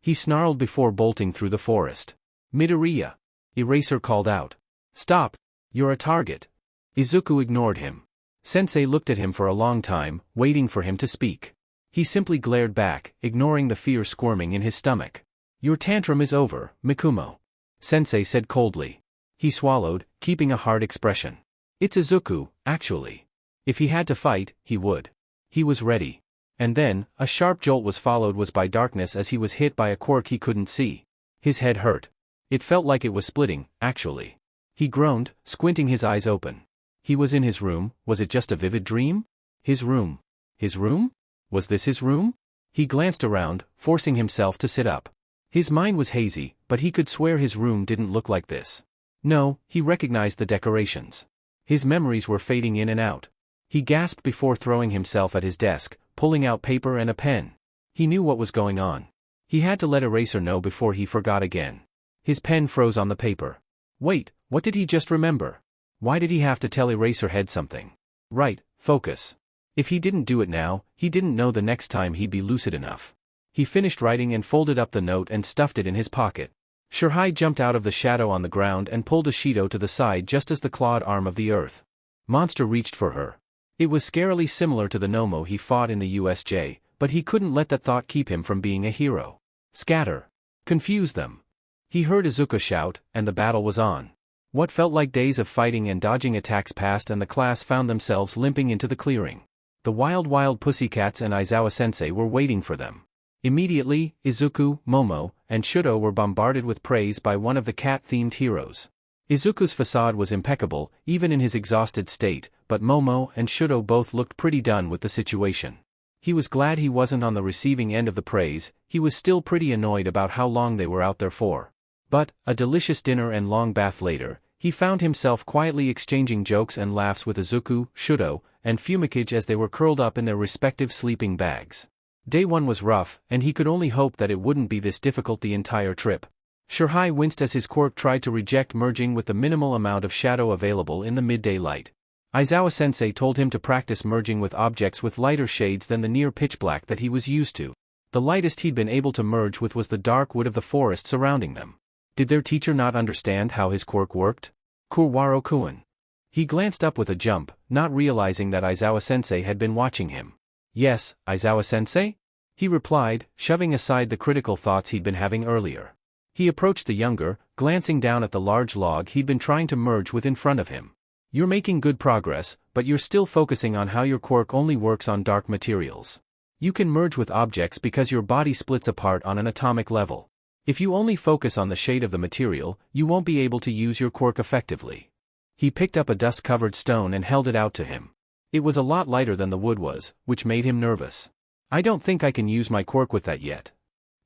He snarled before bolting through the forest. Midoriya. Eraser called out. Stop. You're a target. Izuku ignored him. Sensei looked at him for a long time, waiting for him to speak. He simply glared back, ignoring the fear squirming in his stomach. Your tantrum is over, Mikumo. Sensei said coldly. He swallowed, keeping a hard expression. It's Izuku, actually. If he had to fight, he would. He was ready. And then, a sharp jolt was followed by darkness as he was hit by a quirk he couldn't see. His head hurt. It felt like it was splitting, actually. He groaned, squinting his eyes open. He was in his room. Was it just a vivid dream? His room. His room? Was this his room? He glanced around, forcing himself to sit up. His mind was hazy, but he could swear his room didn't look like this. No, he recognized the decorations. His memories were fading in and out. He gasped before throwing himself at his desk, pulling out paper and a pen. He knew what was going on. He had to let Eraser know before he forgot again. His pen froze on the paper. Wait, what did he just remember? Why did he have to tell Eraserhead something? Right, focus. If he didn't do it now, he didn't know the next time he'd be lucid enough. He finished writing and folded up the note and stuffed it in his pocket. Shirhai jumped out of the shadow on the ground and pulled Ashido to the side just as the clawed arm of the earth monster reached for her. It was scarily similar to the Nomo he fought in the USJ, but he couldn't let that thought keep him from being a hero. Scatter. Confuse them. He heard Izuku shout, and the battle was on. What felt like days of fighting and dodging attacks passed and the class found themselves limping into the clearing. The wild pussycats and Aizawa-sensei were waiting for them. Immediately, Izuku, Momo, and Shudo were bombarded with praise by one of the cat-themed heroes. Izuku's facade was impeccable, even in his exhausted state, but Momo and Shudo both looked pretty done with the situation. He was glad he wasn't on the receiving end of the praise. He was still pretty annoyed about how long they were out there for. But, a delicious dinner and long bath later, he found himself quietly exchanging jokes and laughs with Izuku, Shudo, and Fumikage as they were curled up in their respective sleeping bags. Day 1 was rough, and he could only hope that it wouldn't be this difficult the entire trip. Shirhai winced as his quirk tried to reject merging with the minimal amount of shadow available in the midday light. Aizawa-sensei told him to practice merging with objects with lighter shades than the near pitch black that he was used to. The lightest he'd been able to merge with was the dark wood of the forest surrounding them. Did their teacher not understand how his quirk worked? Kurwaro-kun. He glanced up with a jump, not realizing that Aizawa-sensei had been watching him. Yes, Aizawa-sensei? He replied, shoving aside the critical thoughts he'd been having earlier. He approached the younger, glancing down at the large log he'd been trying to merge with in front of him. You're making good progress, but you're still focusing on how your quirk only works on dark materials. You can merge with objects because your body splits apart on an atomic level. If you only focus on the shade of the material, you won't be able to use your quirk effectively. He picked up a dust-covered stone and held it out to him. It was a lot lighter than the wood was, which made him nervous. I don't think I can use my quirk with that yet,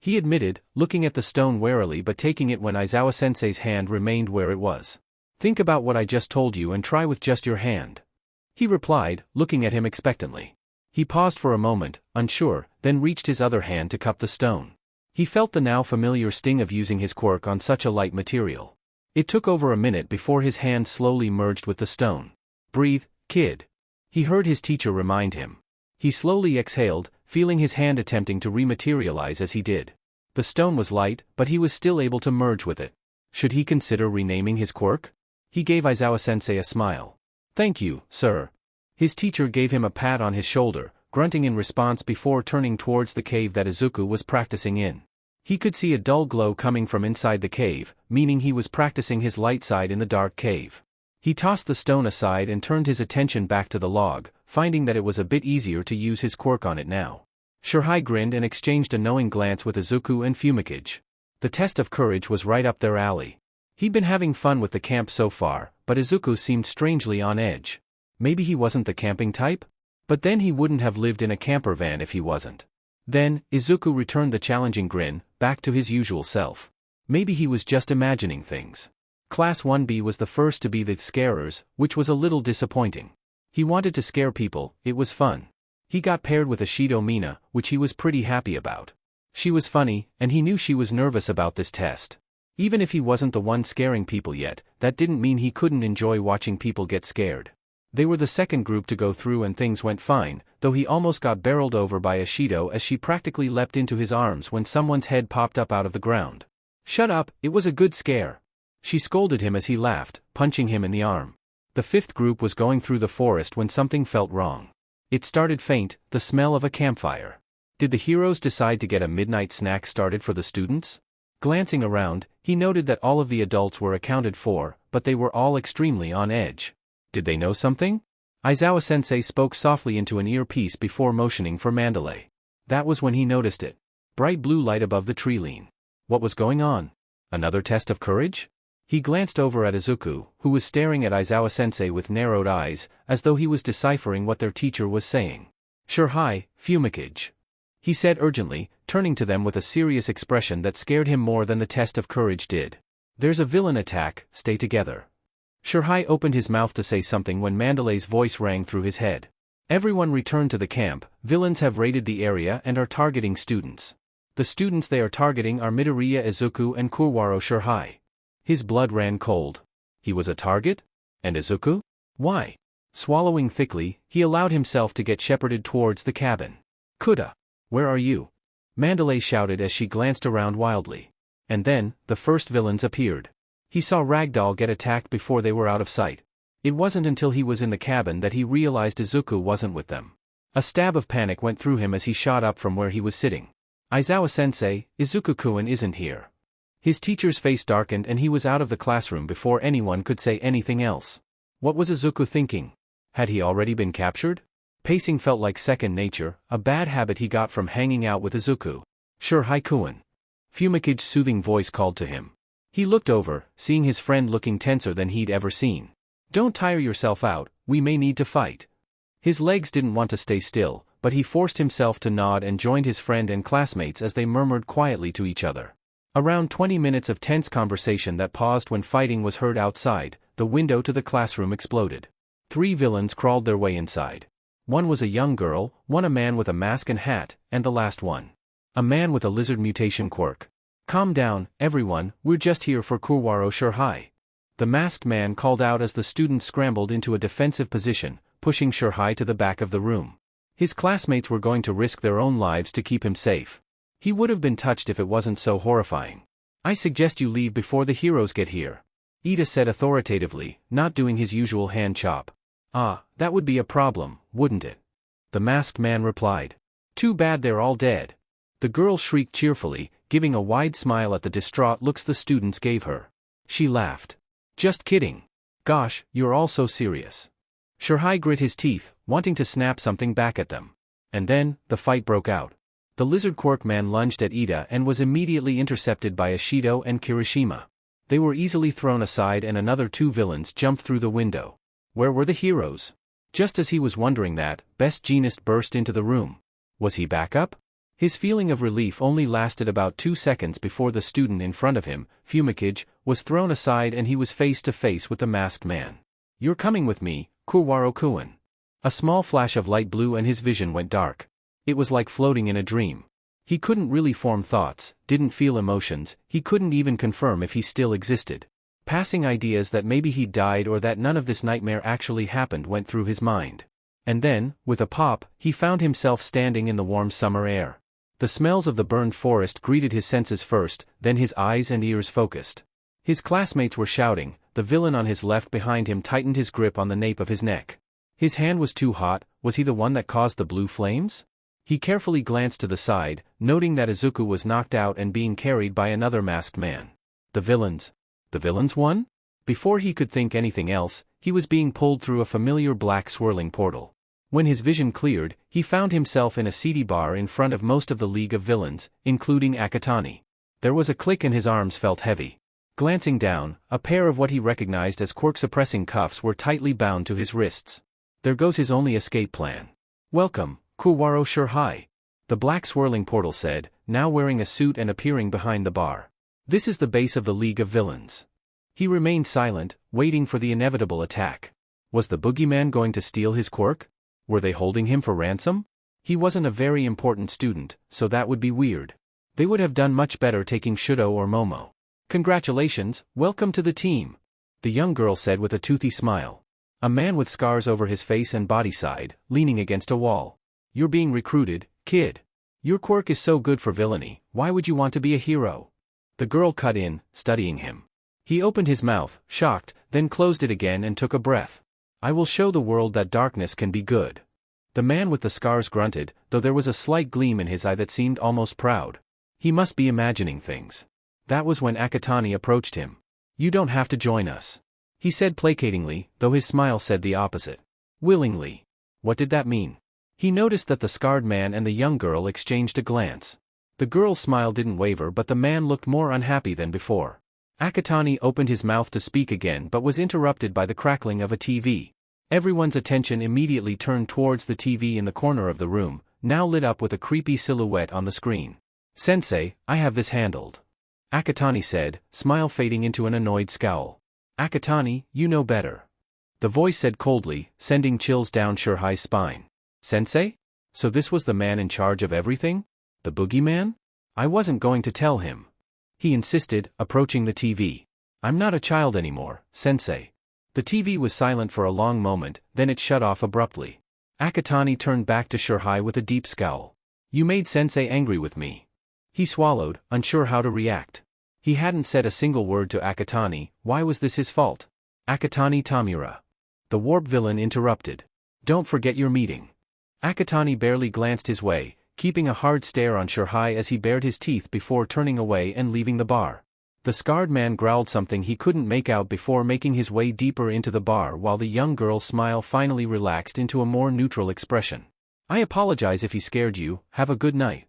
he admitted, looking at the stone warily but taking it when Aizawa-sensei's hand remained where it was. Think about what I just told you and try with just your hand, he replied, looking at him expectantly. He paused for a moment, unsure, then reached his other hand to cup the stone. He felt the now familiar sting of using his quirk on such a light material. It took over a minute before his hand slowly merged with the stone. Breathe, kid, he heard his teacher remind him. He slowly exhaled, feeling his hand attempting to rematerialize as he did. The stone was light, but he was still able to merge with it. Should he consider renaming his quirk? He gave Aizawa-sensei a smile. Thank you, sir. His teacher gave him a pat on his shoulder, grunting in response before turning towards the cave that Izuku was practicing in. He could see a dull glow coming from inside the cave, meaning he was practicing his light side in the dark cave. He tossed the stone aside and turned his attention back to the log, finding that it was a bit easier to use his quirk on it now. Shirhai grinned and exchanged a knowing glance with Izuku and Fumikage. The test of courage was right up their alley. He'd been having fun with the camp so far, but Izuku seemed strangely on edge. Maybe he wasn't the camping type? But then he wouldn't have lived in a camper van if he wasn't. Then, Izuku returned the challenging grin, back to his usual self. Maybe he was just imagining things. Class 1B was the first to be the scarers, which was a little disappointing. He wanted to scare people, it was fun. He got paired with Ashido Mina, which he was pretty happy about. She was funny, and he knew she was nervous about this test. Even if he wasn't the one scaring people yet, that didn't mean he couldn't enjoy watching people get scared. They were the second group to go through and things went fine, though he almost got barreled over by Ashido as she practically leapt into his arms when someone's head popped up out of the ground. Shut up, it was a good scare. She scolded him as he laughed, punching him in the arm. The fifth group was going through the forest when something felt wrong. It started faint, the smell of a campfire. Did the heroes decide to get a midnight snack started for the students? Glancing around, he noted that all of the adults were accounted for, but they were all extremely on edge. Did they know something? Aizawa-sensei spoke softly into an earpiece before motioning for Mandalay. That was when he noticed it. Bright blue light above the tree line. What was going on? Another test of courage? He glanced over at Izuku, who was staring at Aizawa-sensei with narrowed eyes, as though he was deciphering what their teacher was saying. Shirhai, Fumikage, he said urgently, turning to them with a serious expression that scared him more than the test of courage did. There's a villain attack, stay together. Shirhai opened his mouth to say something when Mandalay's voice rang through his head. Everyone returned to the camp, villains have raided the area and are targeting students. The students they are targeting are Midoriya Izuku and Kurwaro Shirhai. His blood ran cold. He was a target? And Izuku? Why? Swallowing thickly, he allowed himself to get shepherded towards the cabin. Kuda, where are you? Mandalay shouted as she glanced around wildly. And then, the first villains appeared. He saw Ragdoll get attacked before they were out of sight. It wasn't until he was in the cabin that he realized Izuku wasn't with them. A stab of panic went through him as he shot up from where he was sitting. Aizawa-sensei, Izuku-kun isn't here. His teacher's face darkened and he was out of the classroom before anyone could say anything else. What was Izuku thinking? Had he already been captured? Pacing felt like second nature, a bad habit he got from hanging out with Izuku. Shirhai-kun. Fumikage's soothing voice called to him. He looked over, seeing his friend looking tenser than he'd ever seen. Don't tire yourself out, we may need to fight. His legs didn't want to stay still, but he forced himself to nod and joined his friend and classmates as they murmured quietly to each other. Around 20 minutes of tense conversation that paused when fighting was heard outside, the window to the classroom exploded. 3 villains crawled their way inside. One was a young girl, one a man with a mask and hat, and the last one, a man with a lizard mutation quirk. Calm down, everyone, we're just here for Kurwaro Shirhai. the masked man called out as the students scrambled into a defensive position, pushing Shirhai to the back of the room. His classmates were going to risk their own lives to keep him safe. He would have been touched if it wasn't so horrifying. I suggest you leave before the heroes get here, Ida said authoritatively, not doing his usual hand chop. Ah, that would be a problem, wouldn't it? The masked man replied. Too bad they're all dead. The girl shrieked cheerfully, giving a wide smile at the distraught looks the students gave her. She laughed. Just kidding. Gosh, you're all so serious. Shirhai grit his teeth, wanting to snap something back at them. And then, the fight broke out. The lizard quirk man lunged at Ida and was immediately intercepted by Ashido and Kirishima. They were easily thrown aside and another two villains jumped through the window. Where were the heroes? Just as he was wondering that, Best Jeanist burst into the room. Was he back up? His feeling of relief only lasted about 2 seconds before the student in front of him, Fumikage, was thrown aside and he was face to face with the masked man. You're coming with me, Kurwaro-kun. A small flash of light blue and his vision went dark. It was like floating in a dream. He couldn't really form thoughts, didn't feel emotions, he couldn't even confirm if he still existed. Passing ideas that maybe he'd died or that none of this nightmare actually happened went through his mind. And then, with a pop, he found himself standing in the warm summer air. The smells of the burned forest greeted his senses first, then his eyes and ears focused. His classmates were shouting, the villain on his left behind him tightened his grip on the nape of his neck. His hand was too hot, was he the one that caused the blue flames? He carefully glanced to the side, noting that Izuku was knocked out and being carried by another masked man. The villains won? Before he could think anything else, he was being pulled through a familiar black swirling portal. When his vision cleared, he found himself in a seedy bar in front of most of the League of Villains, including Akatani. There was a click and his arms felt heavy. Glancing down, a pair of what he recognized as quirk-suppressing cuffs were tightly bound to his wrists. There goes his only escape plan. Welcome, Kurwaro Shirhai. The black swirling portal said, now wearing a suit and appearing behind the bar. This is the base of the League of Villains. He remained silent, waiting for the inevitable attack. Was the boogeyman going to steal his quirk? Were they holding him for ransom? He wasn't a very important student, so that would be weird. They would have done much better taking Shudo or Momo. Congratulations, welcome to the team, the young girl said with a toothy smile. A man with scars over his face and body sighed, leaning against a wall. You're being recruited, kid. Your quirk is so good for villainy, why would you want to be a hero? The girl cut in, studying him. He opened his mouth, shocked, then closed it again and took a breath. I will show the world that darkness can be good. The man with the scars grunted, though there was a slight gleam in his eye that seemed almost proud. He must be imagining things. That was when Akatani approached him. You don't have to join us, he said placatingly, though his smile said the opposite. Willingly. What did that mean? He noticed that the scarred man and the young girl exchanged a glance. The girl's smile didn't waver but the man looked more unhappy than before. Akatani opened his mouth to speak again but was interrupted by the crackling of a TV. Everyone's attention immediately turned towards the TV in the corner of the room, now lit up with a creepy silhouette on the screen. Sensei, I have this handled, Akatani said, smile fading into an annoyed scowl. Akatani, you know better, the voice said coldly, sending chills down Shirhai's spine. Sensei? So this was the man in charge of everything? The boogeyman? I wasn't going to tell him, he insisted, approaching the TV. I'm not a child anymore, Sensei. The TV was silent for a long moment, then it shut off abruptly. Akatani turned back to Shirhai with a deep scowl. You made Sensei angry with me. He swallowed, unsure how to react. He hadn't said a single word to Akatani, why was this his fault? Akatani Tamura. The warp villain interrupted. Don't forget your meeting. Akatani barely glanced his way, keeping a hard stare on Shirhai as he bared his teeth before turning away and leaving the bar. The scarred man growled something he couldn't make out before making his way deeper into the bar while the young girl's smile finally relaxed into a more neutral expression. I apologize if he scared you, have a good night,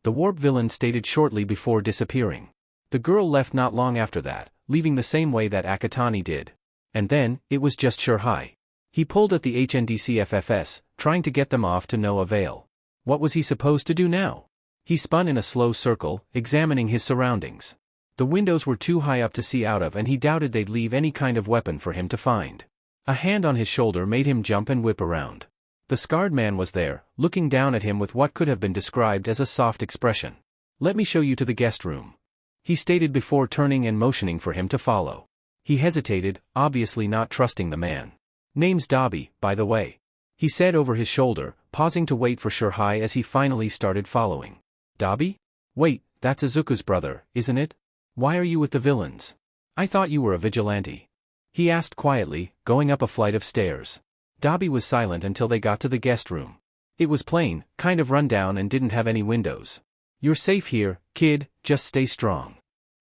the warp villain stated shortly before disappearing. The girl left not long after that, leaving the same way that Akatani did. And then, it was just Shirhai. He pulled at the HNDCFFS, trying to get them off to no avail. What was he supposed to do now? He spun in a slow circle, examining his surroundings. The windows were too high up to see out of and he doubted they'd leave any kind of weapon for him to find. A hand on his shoulder made him jump and whip around. The scarred man was there, looking down at him with what could have been described as a soft expression. Let me show you to the guest room, he stated before turning and motioning for him to follow. He hesitated, obviously not trusting the man. Name's Dabi, by the way. He said over his shoulder, pausing to wait for Shurhai as he finally started following. Dabi? Wait, that's Izuku's brother, isn't it? Why are you with the villains? I thought you were a vigilante. He asked quietly, going up a flight of stairs. Dabi was silent until they got to the guest room. It was plain, kind of run down and didn't have any windows. You're safe here, kid, just stay strong.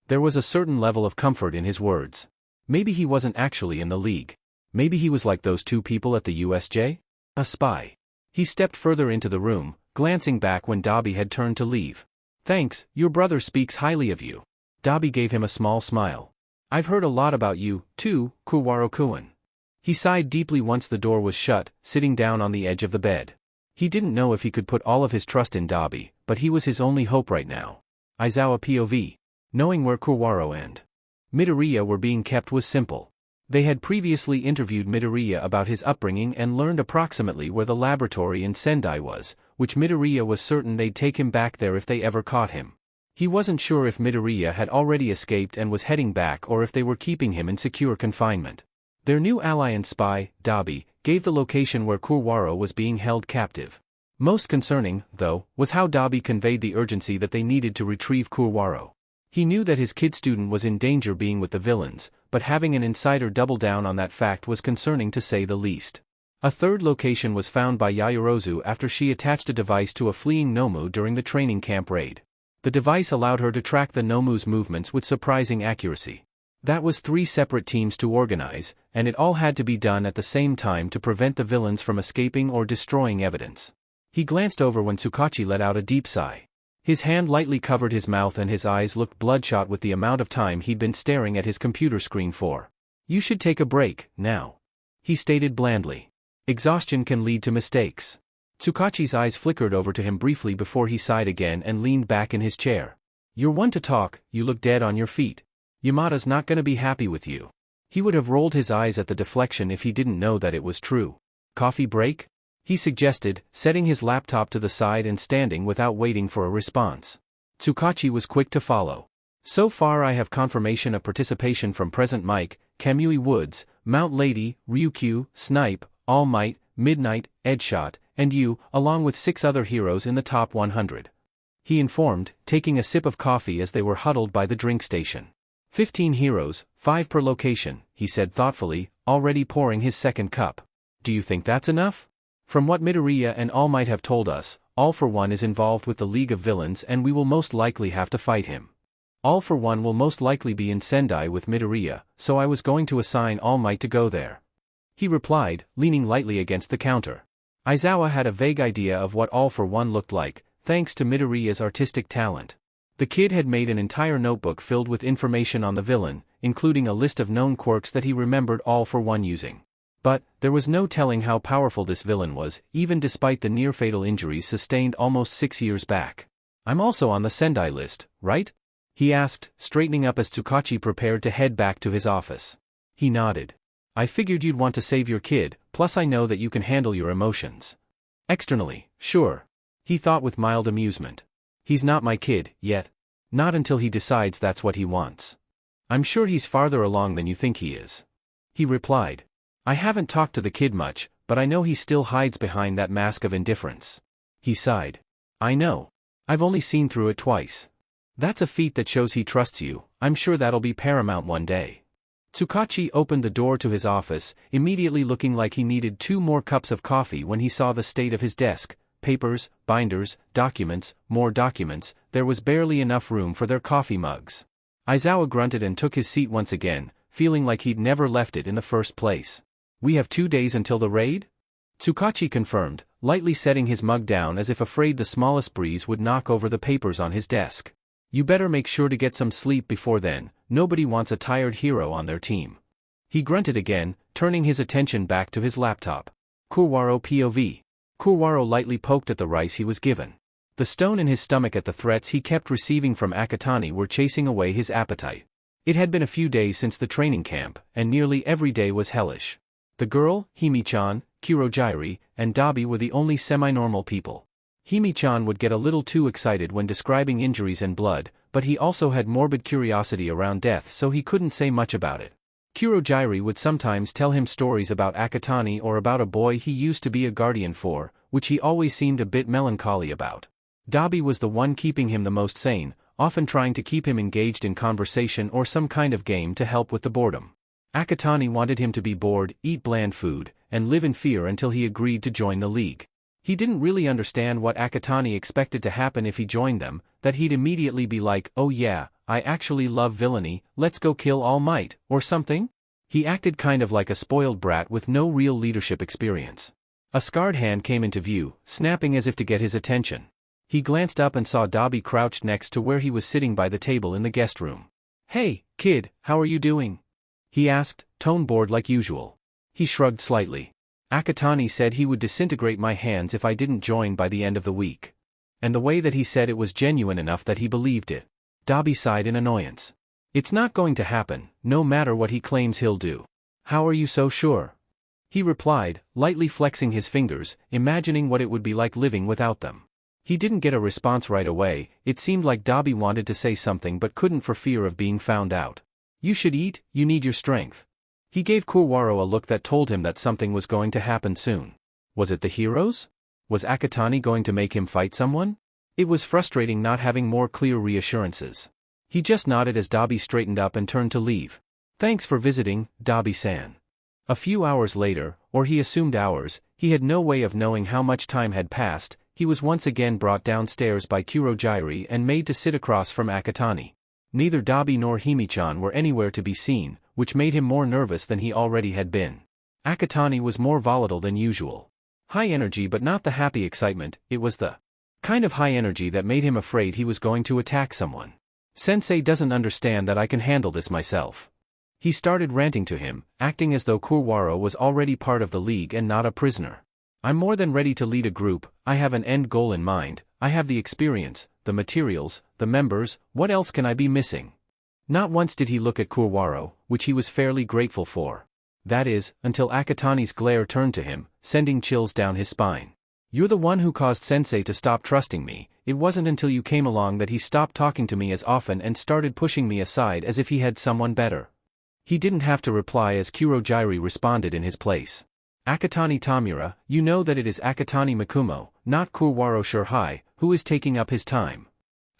There was a certain level of comfort in his words. Maybe he wasn't actually in the league. Maybe he was like those two people at the USJ? A spy. He stepped further into the room, glancing back when Dabi had turned to leave. Thanks, your brother speaks highly of you. Dabi gave him a small smile. I've heard a lot about you, too, Kuwaro-kun. He sighed deeply once the door was shut, sitting down on the edge of the bed. He didn't know if he could put all of his trust in Dabi, but he was his only hope right now. Aizawa POV. Knowing where Kuwaro and Midoriya were being kept was simple. They had previously interviewed Midoriya about his upbringing and learned approximately where the laboratory in Sendai was, which Midoriya was certain they'd take him back there if they ever caught him. He wasn't sure if Midoriya had already escaped and was heading back or if they were keeping him in secure confinement. Their new ally and spy, Dabi, gave the location where Kuwaro was being held captive. Most concerning, though, was how Dabi conveyed the urgency that they needed to retrieve Kuwaro. He knew that his kid student was in danger being with the villains, but having an insider double down on that fact was concerning to say the least. A third location was found by Yaoyorozu after she attached a device to a fleeing Nomu during the training camp raid. The device allowed her to track the Nomu's movements with surprising accuracy. That was 3 separate teams to organize, and it all had to be done at the same time to prevent the villains from escaping or destroying evidence. He glanced over when Tsukachi let out a deep sigh. His hand lightly covered his mouth and his eyes looked bloodshot with the amount of time he'd been staring at his computer screen for. You should take a break, now. He stated blandly. Exhaustion can lead to mistakes. Tsukachi's eyes flickered over to him briefly before he sighed again and leaned back in his chair. You're one to talk, you look dead on your feet. Yamada's not gonna be happy with you. He would have rolled his eyes at the deflection if he didn't know that it was true. Coffee break? He suggested, setting his laptop to the side and standing without waiting for a response. Tsukachi was quick to follow. So far I have confirmation of participation from Present Mike, Kamui Woods, Mount Lady, Ryukyu, Snipe, All Might, Midnight, Edgeshot, and you, along with 6 other heroes in the top 100. He informed, taking a sip of coffee as they were huddled by the drink station. 15 heroes, 5 per location, he said thoughtfully, already pouring his second cup. Do you think that's enough? From what Midoriya and All Might have told us, All for One is involved with the League of Villains and we will most likely have to fight him. All for One will most likely be in Sendai with Midoriya, so I was going to assign All Might to go there. He replied, leaning lightly against the counter. Aizawa had a vague idea of what All for One looked like, thanks to Midoriya's artistic talent. The kid had made an entire notebook filled with information on the villain, including a list of known quirks that he remembered All for One using. But, there was no telling how powerful this villain was, even despite the near-fatal injuries sustained almost 6 years back. I'm also on the Sendai list, right? He asked, straightening up as Tsukachi prepared to head back to his office. He nodded. I figured you'd want to save your kid, plus I know that you can handle your emotions. Externally, sure. He thought with mild amusement. He's not my kid, yet. Not until he decides that's what he wants. I'm sure he's farther along than you think he is. He replied. I haven't talked to the kid much, but I know he still hides behind that mask of indifference. He sighed. I know. I've only seen through it twice. That's a feat that shows he trusts you, I'm sure that'll be paramount one day. Tsukachi opened the door to his office, immediately looking like he needed 2 more cups of coffee when he saw the state of his desk. Papers, binders, documents, more documents, there was barely enough room for their coffee mugs. Aizawa grunted and took his seat once again, feeling like he'd never left it in the first place. We have 2 days until the raid? Tsukachi confirmed, lightly setting his mug down as if afraid the smallest breeze would knock over the papers on his desk. You better make sure to get some sleep before then, nobody wants a tired hero on their team. He grunted again, turning his attention back to his laptop. Kuwaro POV. Kuwaro lightly poked at the rice he was given. The stone in his stomach at the threats he kept receiving from Akatani were chasing away his appetite. It had been a few days since the training camp, and nearly every day was hellish. The girl, Himi-chan, Kurojairi, and Dabi were the only semi-normal people. Himi-chan would get a little too excited when describing injuries and blood, but he also had morbid curiosity around death so he couldn't say much about it. Kurojiri would sometimes tell him stories about Akatani or about a boy he used to be a guardian for, which he always seemed a bit melancholy about. Dabi was the one keeping him the most sane, often trying to keep him engaged in conversation or some kind of game to help with the boredom. Akatani wanted him to be bored, eat bland food, and live in fear until he agreed to join the league. He didn't really understand what Akatani expected to happen if he joined them, that he'd immediately be like, "Oh yeah, I actually love villainy, let's go kill All Might," or something? He acted kind of like a spoiled brat with no real leadership experience. A scarred hand came into view, snapping as if to get his attention. He glanced up and saw Dabi crouched next to where he was sitting by the table in the guest room. "Hey, kid, how are you doing?" he asked, tone bored like usual. He shrugged slightly. "Akatani said he would disintegrate my hands if I didn't join by the end of the week." And the way that he said it was genuine enough that he believed it. Dabi sighed in annoyance. "It's not going to happen, no matter what he claims he'll do." "How are you so sure?" he replied, lightly flexing his fingers, imagining what it would be like living without them. He didn't get a response right away. It seemed like Dabi wanted to say something but couldn't for fear of being found out. "You should eat, you need your strength." He gave Kurwaro a look that told him that something was going to happen soon. Was it the heroes? Was Akatani going to make him fight someone? It was frustrating not having more clear reassurances. He just nodded as Dabi straightened up and turned to leave. "Thanks for visiting, Dabi-san." A few hours later, or he assumed hours, he had no way of knowing how much time had passed, he was once again brought downstairs by Kurojiri and made to sit across from Akatani. Neither Dabi nor Himichan were anywhere to be seen, which made him more nervous than he already had been. Akatani was more volatile than usual. High energy but not the happy excitement, it was the kind of high energy that made him afraid he was going to attack someone. "Sensei doesn't understand that I can handle this myself." He started ranting to him, acting as though Kurwaro was already part of the league and not a prisoner. "I'm more than ready to lead a group, I have an end goal in mind, I have the experience, the materials, the members, what else can I be missing?" Not once did he look at Kurwaro, which he was fairly grateful for. That is, until Akatani's glare turned to him, sending chills down his spine. "You're the one who caused Sensei to stop trusting me. It wasn't until you came along that he stopped talking to me as often and started pushing me aside as if he had someone better." He didn't have to reply as Kurojiri responded in his place. "Akatani Tamura, you know that it is Akatani Mikumo, not Kurwaro Shurhai, who is taking up his time."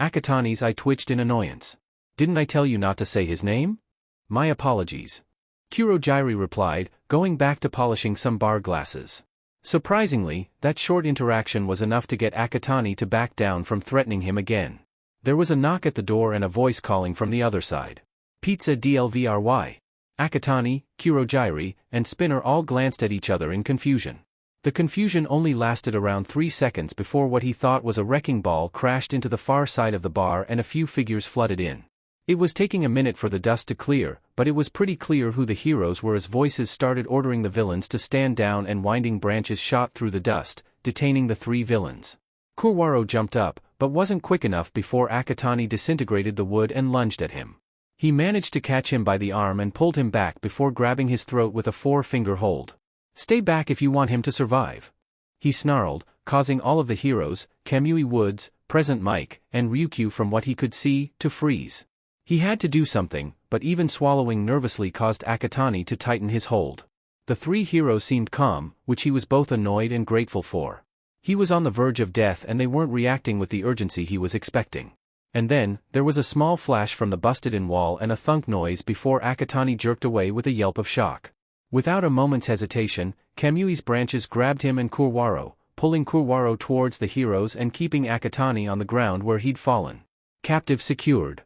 Akatani's eye twitched in annoyance. "Didn't I tell you not to say his name?" "My apologies." Kurojiri replied, going back to polishing some bar glasses. Surprisingly, that short interaction was enough to get Akatani to back down from threatening him again. There was a knock at the door and a voice calling from the other side. "Pizza DLVRY." Akatani, Kurojiri, and Spinner all glanced at each other in confusion. The confusion only lasted around 3 seconds before what he thought was a wrecking ball crashed into the far side of the bar and a few figures flooded in. It was taking a minute for the dust to clear, but it was pretty clear who the heroes were as voices started ordering the villains to stand down and winding branches shot through the dust, detaining the 3 villains. Kurwaro jumped up, but wasn't quick enough before Akatani disintegrated the wood and lunged at him. He managed to catch him by the arm and pulled him back before grabbing his throat with a 4-finger hold. "Stay back if you want him to survive," he snarled, causing all of the heroes, Kamui Woods, Present Mike, and Ryukyu from what he could see, to freeze. He had to do something, but even swallowing nervously caused Akatani to tighten his hold. The 3 heroes seemed calm, which he was both annoyed and grateful for. He was on the verge of death and they weren't reacting with the urgency he was expecting. And then, there was a small flash from the busted-in wall and a thunk noise before Akatani jerked away with a yelp of shock. Without a moment's hesitation, Kamui's branches grabbed him and Kurwaro, pulling Kurwaro towards the heroes and keeping Akatani on the ground where he'd fallen. "Captive secured,"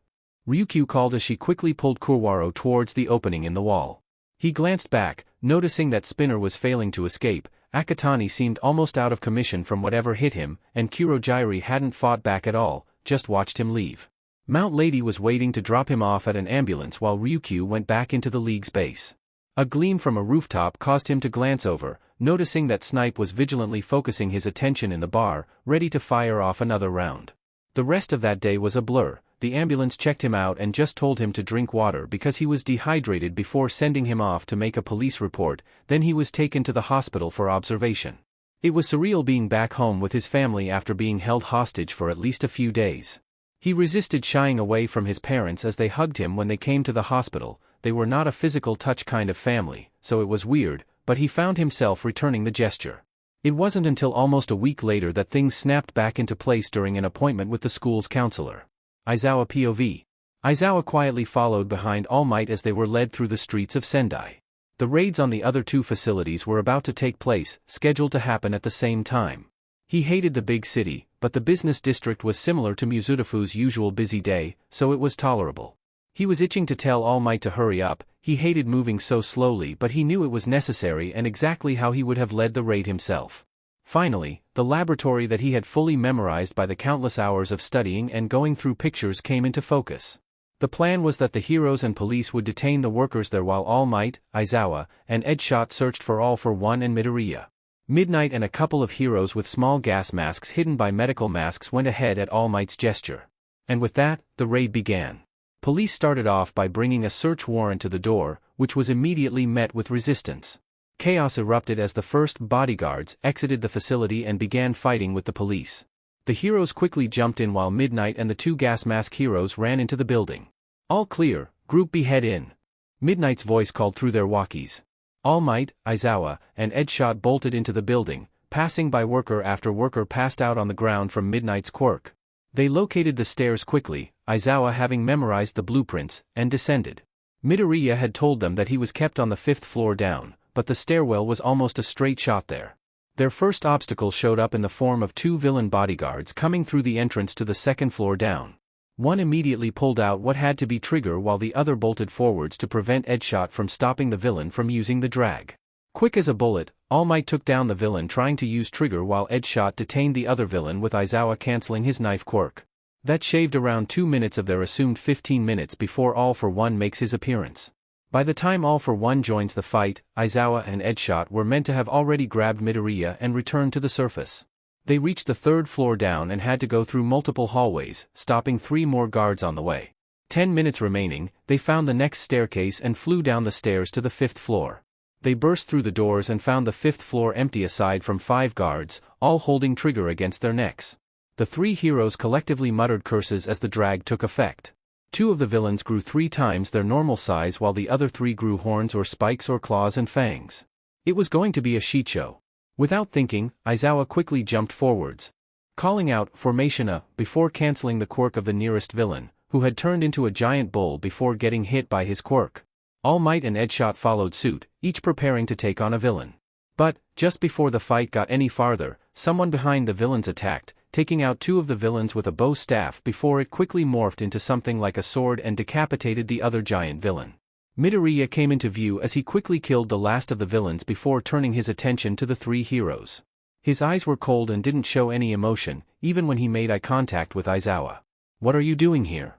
Ryukyu called as she quickly pulled Kurwaro towards the opening in the wall. He glanced back, noticing that Spinner was failing to escape. Akatani seemed almost out of commission from whatever hit him, and Kurojiri hadn't fought back at all, just watched him leave. Mount Lady was waiting to drop him off at an ambulance while Ryukyu went back into the league's base. A gleam from a rooftop caused him to glance over, noticing that Snipe was vigilantly focusing his attention in the bar, ready to fire off another round. The rest of that day was a blur. The ambulance checked him out and just told him to drink water because he was dehydrated before sending him off to make a police report. Then he was taken to the hospital for observation. It was surreal being back home with his family after being held hostage for at least a few days. He resisted shying away from his parents as they hugged him when they came to the hospital, they were not a physical touch kind of family, so it was weird, but he found himself returning the gesture. It wasn't until almost a week later that things snapped back into place during an appointment with the school's counselor. Aizawa POV. Aizawa quietly followed behind All Might as they were led through the streets of Sendai. The raids on the other two facilities were about to take place, scheduled to happen at the same time. He hated the big city, but the business district was similar to Musutafu's usual busy day, so it was tolerable. He was itching to tell All Might to hurry up. He hated moving so slowly, but he knew it was necessary and exactly how he would have led the raid himself. Finally, the laboratory that he had fully memorized by the countless hours of studying and going through pictures came into focus. The plan was that the heroes and police would detain the workers there while All Might, Aizawa, and Edshot searched for All for One and Midoriya. Midnight and a couple of heroes with small gas masks hidden by medical masks went ahead at All Might's gesture. And with that, the raid began. Police started off by bringing a search warrant to the door, which was immediately met with resistance. Chaos erupted as the first bodyguards exited the facility and began fighting with the police. The heroes quickly jumped in while Midnight and the two gas mask heroes ran into the building. All clear, Group B head in. Midnight's voice called through their walkies. All Might, Aizawa, and Edshot bolted into the building, passing by worker after worker passed out on the ground from Midnight's quirk. They located the stairs quickly, Aizawa having memorized the blueprints, and descended. Midoriya had told them that he was kept on the 5th floor down, but the stairwell was almost a straight shot there. Their first obstacle showed up in the form of two villain bodyguards coming through the entrance to the 2nd floor down. One immediately pulled out what had to be trigger while the other bolted forwards to prevent Edshot from stopping the villain from using the drag. Quick as a bullet, All Might took down the villain trying to use trigger while Edshot detained the other villain with Aizawa cancelling his knife quirk. That shaved around 2 minutes of their assumed 15 minutes before All for One makes his appearance. By the time All for One joins the fight, Aizawa and Edshot were meant to have already grabbed Midoriya and returned to the surface. They reached the 3rd floor down and had to go through multiple hallways, stopping 3 more guards on the way. 10 minutes remaining, they found the next staircase and flew down the stairs to the 5th floor. They burst through the doors and found the 5th floor empty aside from 5 guards, all holding trigger against their necks. The 3 heroes collectively muttered curses as the drag took effect. 2 of the villains grew 3 times their normal size while the other 3 grew horns or spikes or claws and fangs. It was going to be a shit show. Without thinking, Aizawa quickly jumped forwards, calling out "Formationa" before cancelling the quirk of the nearest villain, who had turned into a giant bull before getting hit by his quirk. All Might and Edshot followed suit, each preparing to take on a villain. But, just before the fight got any farther, someone behind the villains attacked, taking out 2 of the villains with a bow staff before it quickly morphed into something like a sword and decapitated the other giant villain. Midoriya came into view as he quickly killed the last of the villains before turning his attention to the 3 heroes. His eyes were cold and didn't show any emotion, even when he made eye contact with Aizawa. "What are you doing here?"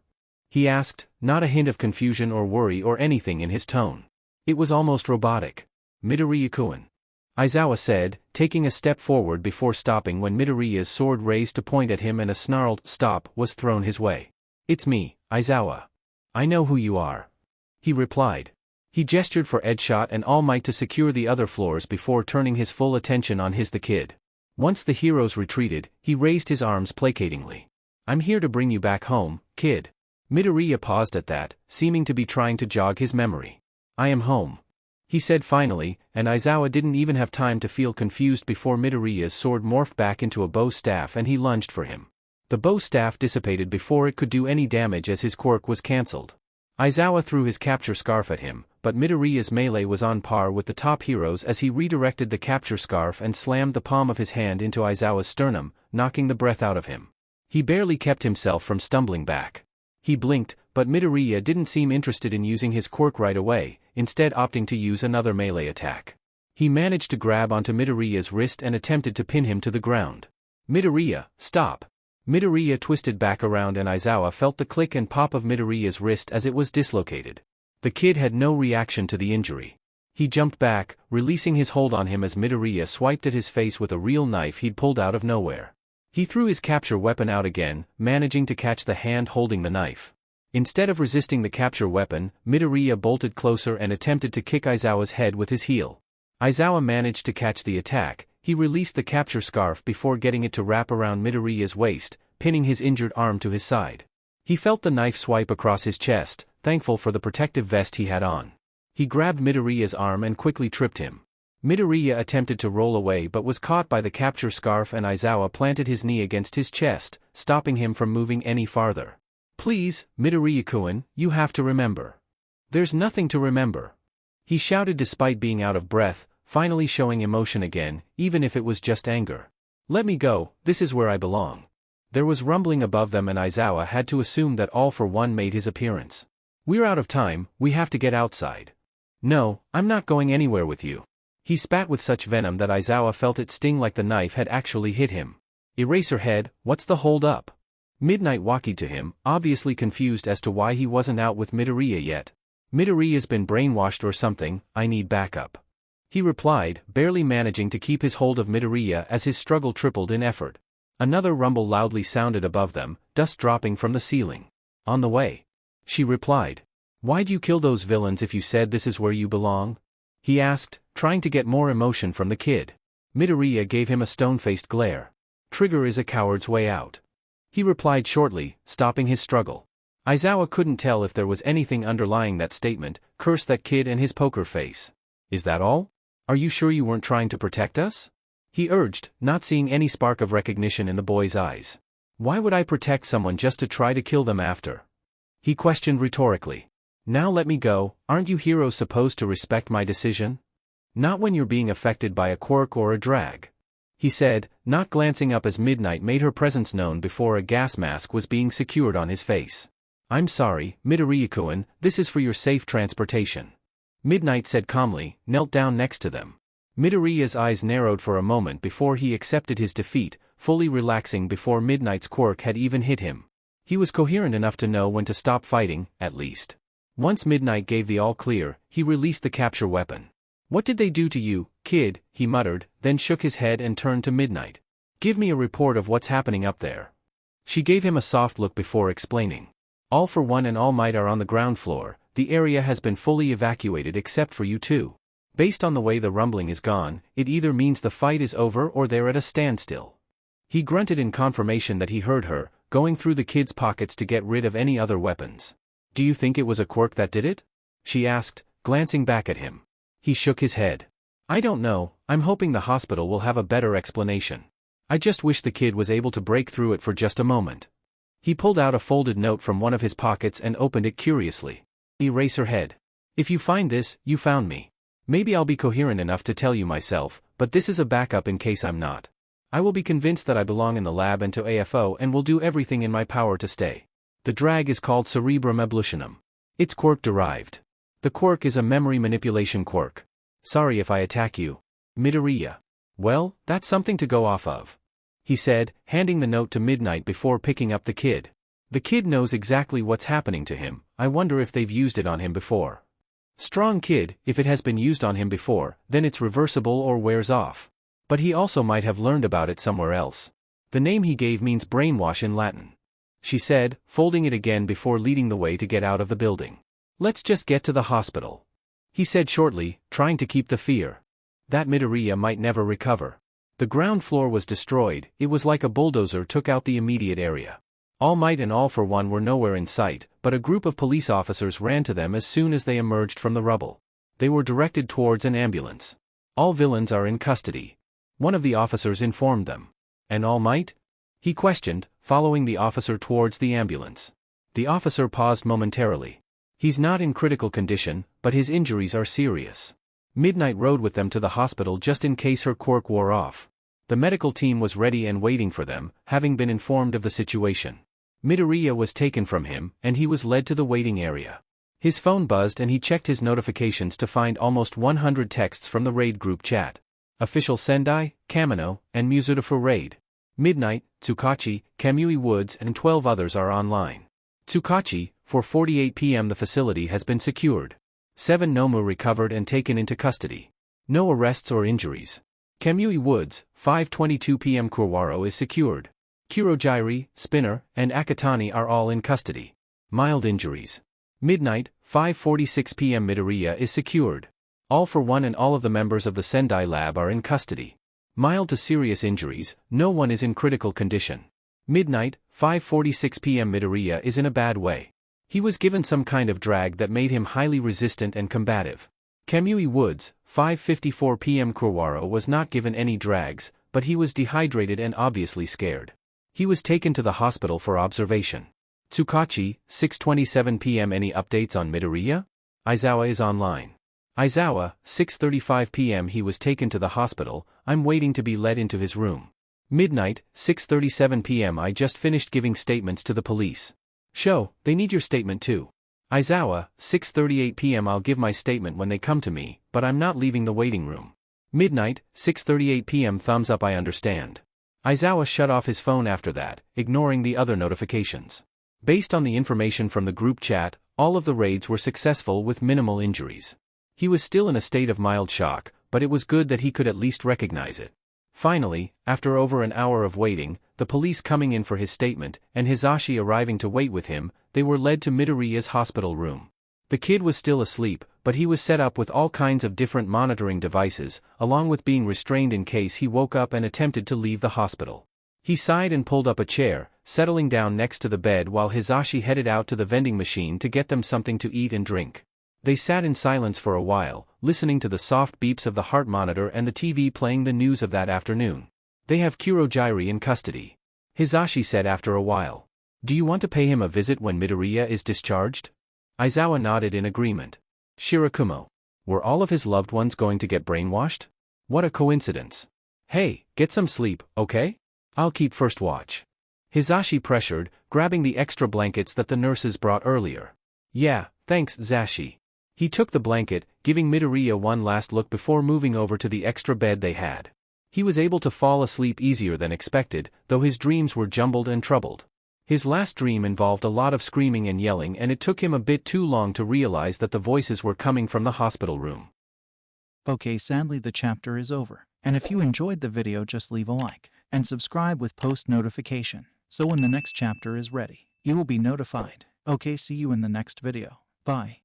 he asked, not a hint of confusion or worry or anything in his tone. It was almost robotic. "Midoriya-kun," Aizawa said, taking a step forward before stopping when Midoriya's sword raised to point at him and a snarled "stop" was thrown his way. "It's me, Aizawa. I know who you are," he replied. He gestured for Edshot and All Might to secure the other floors before turning his full attention on the kid. Once the heroes retreated, he raised his arms placatingly. "I'm here to bring you back home, kid." Midoriya paused at that, seeming to be trying to jog his memory. "I am home," he said finally, and Aizawa didn't even have time to feel confused before Midoriya's sword morphed back into a bow staff and he lunged for him. The bow staff dissipated before it could do any damage as his quirk was cancelled. Aizawa threw his capture scarf at him, but Midoriya's melee was on par with the top heroes as he redirected the capture scarf and slammed the palm of his hand into Aizawa's sternum, knocking the breath out of him. He barely kept himself from stumbling back. He blinked, but Midoriya didn't seem interested in using his quirk right away, instead opting to use another melee attack. He managed to grab onto Midoriya's wrist and attempted to pin him to the ground. "Midoriya, stop!" Midoriya twisted back around and Aizawa felt the click and pop of Midoriya's wrist as it was dislocated. The kid had no reaction to the injury. He jumped back, releasing his hold on him as Midoriya swiped at his face with a real knife he'd pulled out of nowhere. He threw his capture weapon out again, managing to catch the hand holding the knife. Instead of resisting the capture weapon, Midoriya bolted closer and attempted to kick Aizawa's head with his heel. Aizawa managed to catch the attack. He released the capture scarf before getting it to wrap around Midoriya's waist, pinning his injured arm to his side. He felt the knife swipe across his chest, thankful for the protective vest he had on. He grabbed Midoriya's arm and quickly tripped him. Midoriya attempted to roll away but was caught by the capture scarf, and Aizawa planted his knee against his chest, stopping him from moving any farther. "Please, Midoriya-kun, you have to remember." "There's nothing to remember," he shouted despite being out of breath, finally showing emotion again, even if it was just anger. "Let me go, this is where I belong." There was rumbling above them and Aizawa had to assume that All for One made his appearance. "We're out of time, we have to get outside." "No, I'm not going anywhere with you." He spat with such venom that Aizawa felt it sting like the knife had actually hit him. "Eraserhead, what's the hold up?" Midnight walkied to him, obviously confused as to why he wasn't out with Midoriya yet. "Midoriya's been brainwashed or something, I need backup," he replied, barely managing to keep his hold of Midoriya as his struggle tripled in effort. Another rumble loudly sounded above them, dust dropping from the ceiling. "On the way," she replied. "Why'd you kill those villains if you said this is where you belong?" he asked, trying to get more emotion from the kid. Midoriya gave him a stone-faced glare. "Trigger is a coward's way out," he replied shortly, stopping his struggle. Aizawa couldn't tell if there was anything underlying that statement. "Curse that kid and his poker face. Is that all? Are you sure you weren't trying to protect us?" he urged, not seeing any spark of recognition in the boy's eyes. "Why would I protect someone just to try to kill them after?" he questioned rhetorically. "Now let me go, aren't you heroes supposed to respect my decision? Not when you're being affected by a quirk or a drag," he said, not glancing up as Midnight made her presence known before a gas mask was being secured on his face. "I'm sorry, Midoriya-kun, this is for your safe transportation," Midnight said calmly, knelt down next to them. Midoriya's eyes narrowed for a moment before he accepted his defeat, fully relaxing before Midnight's quirk had even hit him. He was coherent enough to know when to stop fighting, at least. Once Midnight gave the all-clear, he released the capture weapon. "What did they do to you, kid?" he muttered, then shook his head and turned to Midnight. "Give me a report of what's happening up there." She gave him a soft look before explaining. "All for One and All Might are on the ground floor. The area has been fully evacuated except for you two. Based on the way the rumbling is gone, it either means the fight is over or they're at a standstill." He grunted in confirmation that he heard her, going through the kid's pockets to get rid of any other weapons. "Do you think it was a quirk that did it?" she asked, glancing back at him. He shook his head. "I don't know, I'm hoping the hospital will have a better explanation. I just wish the kid was able to break through it for just a moment." He pulled out a folded note from one of his pockets and opened it curiously. "Eraserhead. If you find this, you found me. Maybe I'll be coherent enough to tell you myself, but this is a backup in case I'm not. I will be convinced that I belong in the lab and to AFO and will do everything in my power to stay. The drag is called Cerebrum Eblutionum. It's quirk-derived. The quirk is a memory manipulation quirk. Sorry if I attack you, Midoriya." "Well, that's something to go off of," he said, handing the note to Midnight before picking up the kid. "The kid knows exactly what's happening to him. I wonder if they've used it on him before." Strong kid. If it has been used on him before, then it's reversible or wears off. But he also might have learned about it somewhere else. The name he gave means brainwash in Latin, she said, folding it again before leading the way to get out of the building. "Let's just get to the hospital," he said shortly, trying to keep the fear. That Midoriya might never recover. The ground floor was destroyed. It was like a bulldozer took out the immediate area. All Might and All for One were nowhere in sight, but a group of police officers ran to them as soon as they emerged from the rubble. They were directed towards an ambulance. "All villains are in custody," one of the officers informed them. "And All Might?" he questioned, following the officer towards the ambulance. The officer paused momentarily. "He's not in critical condition, but his injuries are serious." Midnight rode with them to the hospital just in case her quirk wore off. The medical team was ready and waiting for them, having been informed of the situation. Midoriya was taken from him, and he was led to the waiting area. His phone buzzed and he checked his notifications to find almost 100 texts from the raid group chat. Official Sendai, Kamino, and Musutafu raid. Midnight, Tsukachi, Kamui Woods and 12 others are online. Tsukachi, for 48 p.m. the facility has been secured. 7 Nomu recovered and taken into custody. No arrests or injuries. Kamui Woods, 5:22 p.m. Kurwaro is secured. Kurogiri, Spinner, and Akatani are all in custody. Mild injuries. Midnight, 5:46 p.m. Midoriya is secured. All for One and all of the members of the Sendai lab are in custody. Mild to serious injuries, no one is in critical condition. Midnight, 5:46 p.m. Midoriya is in a bad way. He was given some kind of drag that made him highly resistant and combative. Kamui Woods, 5:54 p.m. Kurwara was not given any drags, but he was dehydrated and obviously scared. He was taken to the hospital for observation. Tsukachi, 6:27 p.m. Any updates on Midoriya? Aizawa is online. Aizawa, 6:35 p.m. He was taken to the hospital, I'm waiting to be led into his room. Midnight, 6:37 p.m. I just finished giving statements to the police. They need your statement too. Aizawa, 6:38 p.m. I'll give my statement when they come to me, but I'm not leaving the waiting room. Midnight, 6:38 p.m. Thumbs up, I understand. Aizawa shut off his phone after that, ignoring the other notifications. Based on the information from the group chat, all of the raids were successful with minimal injuries. He was still in a state of mild shock, but it was good that he could at least recognize it. Finally, after over an hour of waiting, the police coming in for his statement, and Hisashi arriving to wait with him, they were led to Midoriya's hospital room. The kid was still asleep, but he was set up with all kinds of different monitoring devices, along with being restrained in case he woke up and attempted to leave the hospital. He sighed and pulled up a chair, settling down next to the bed while Hisashi headed out to the vending machine to get them something to eat and drink. They sat in silence for a while, listening to the soft beeps of the heart monitor and the TV playing the news of that afternoon. They have Kurojiiri in custody. Hisashi said after a while. Do you want to pay him a visit when Midoriya is discharged? Aizawa nodded in agreement. Shirakumo. Were all of his loved ones going to get brainwashed? What a coincidence. Hey, get some sleep, okay? I'll keep first watch. Hisashi pressured, grabbing the extra blankets that the nurses brought earlier. Yeah, thanks Zashi. He took the blanket, giving Midoriya one last look before moving over to the extra bed they had. He was able to fall asleep easier than expected, though his dreams were jumbled and troubled. His last dream involved a lot of screaming and yelling, and it took him a bit too long to realize that the voices were coming from the hospital room. Okay, sadly the chapter is over, and if you enjoyed the video just leave a like, and subscribe with post notification, so when the next chapter is ready, you will be notified. Okay, see you in the next video. Bye.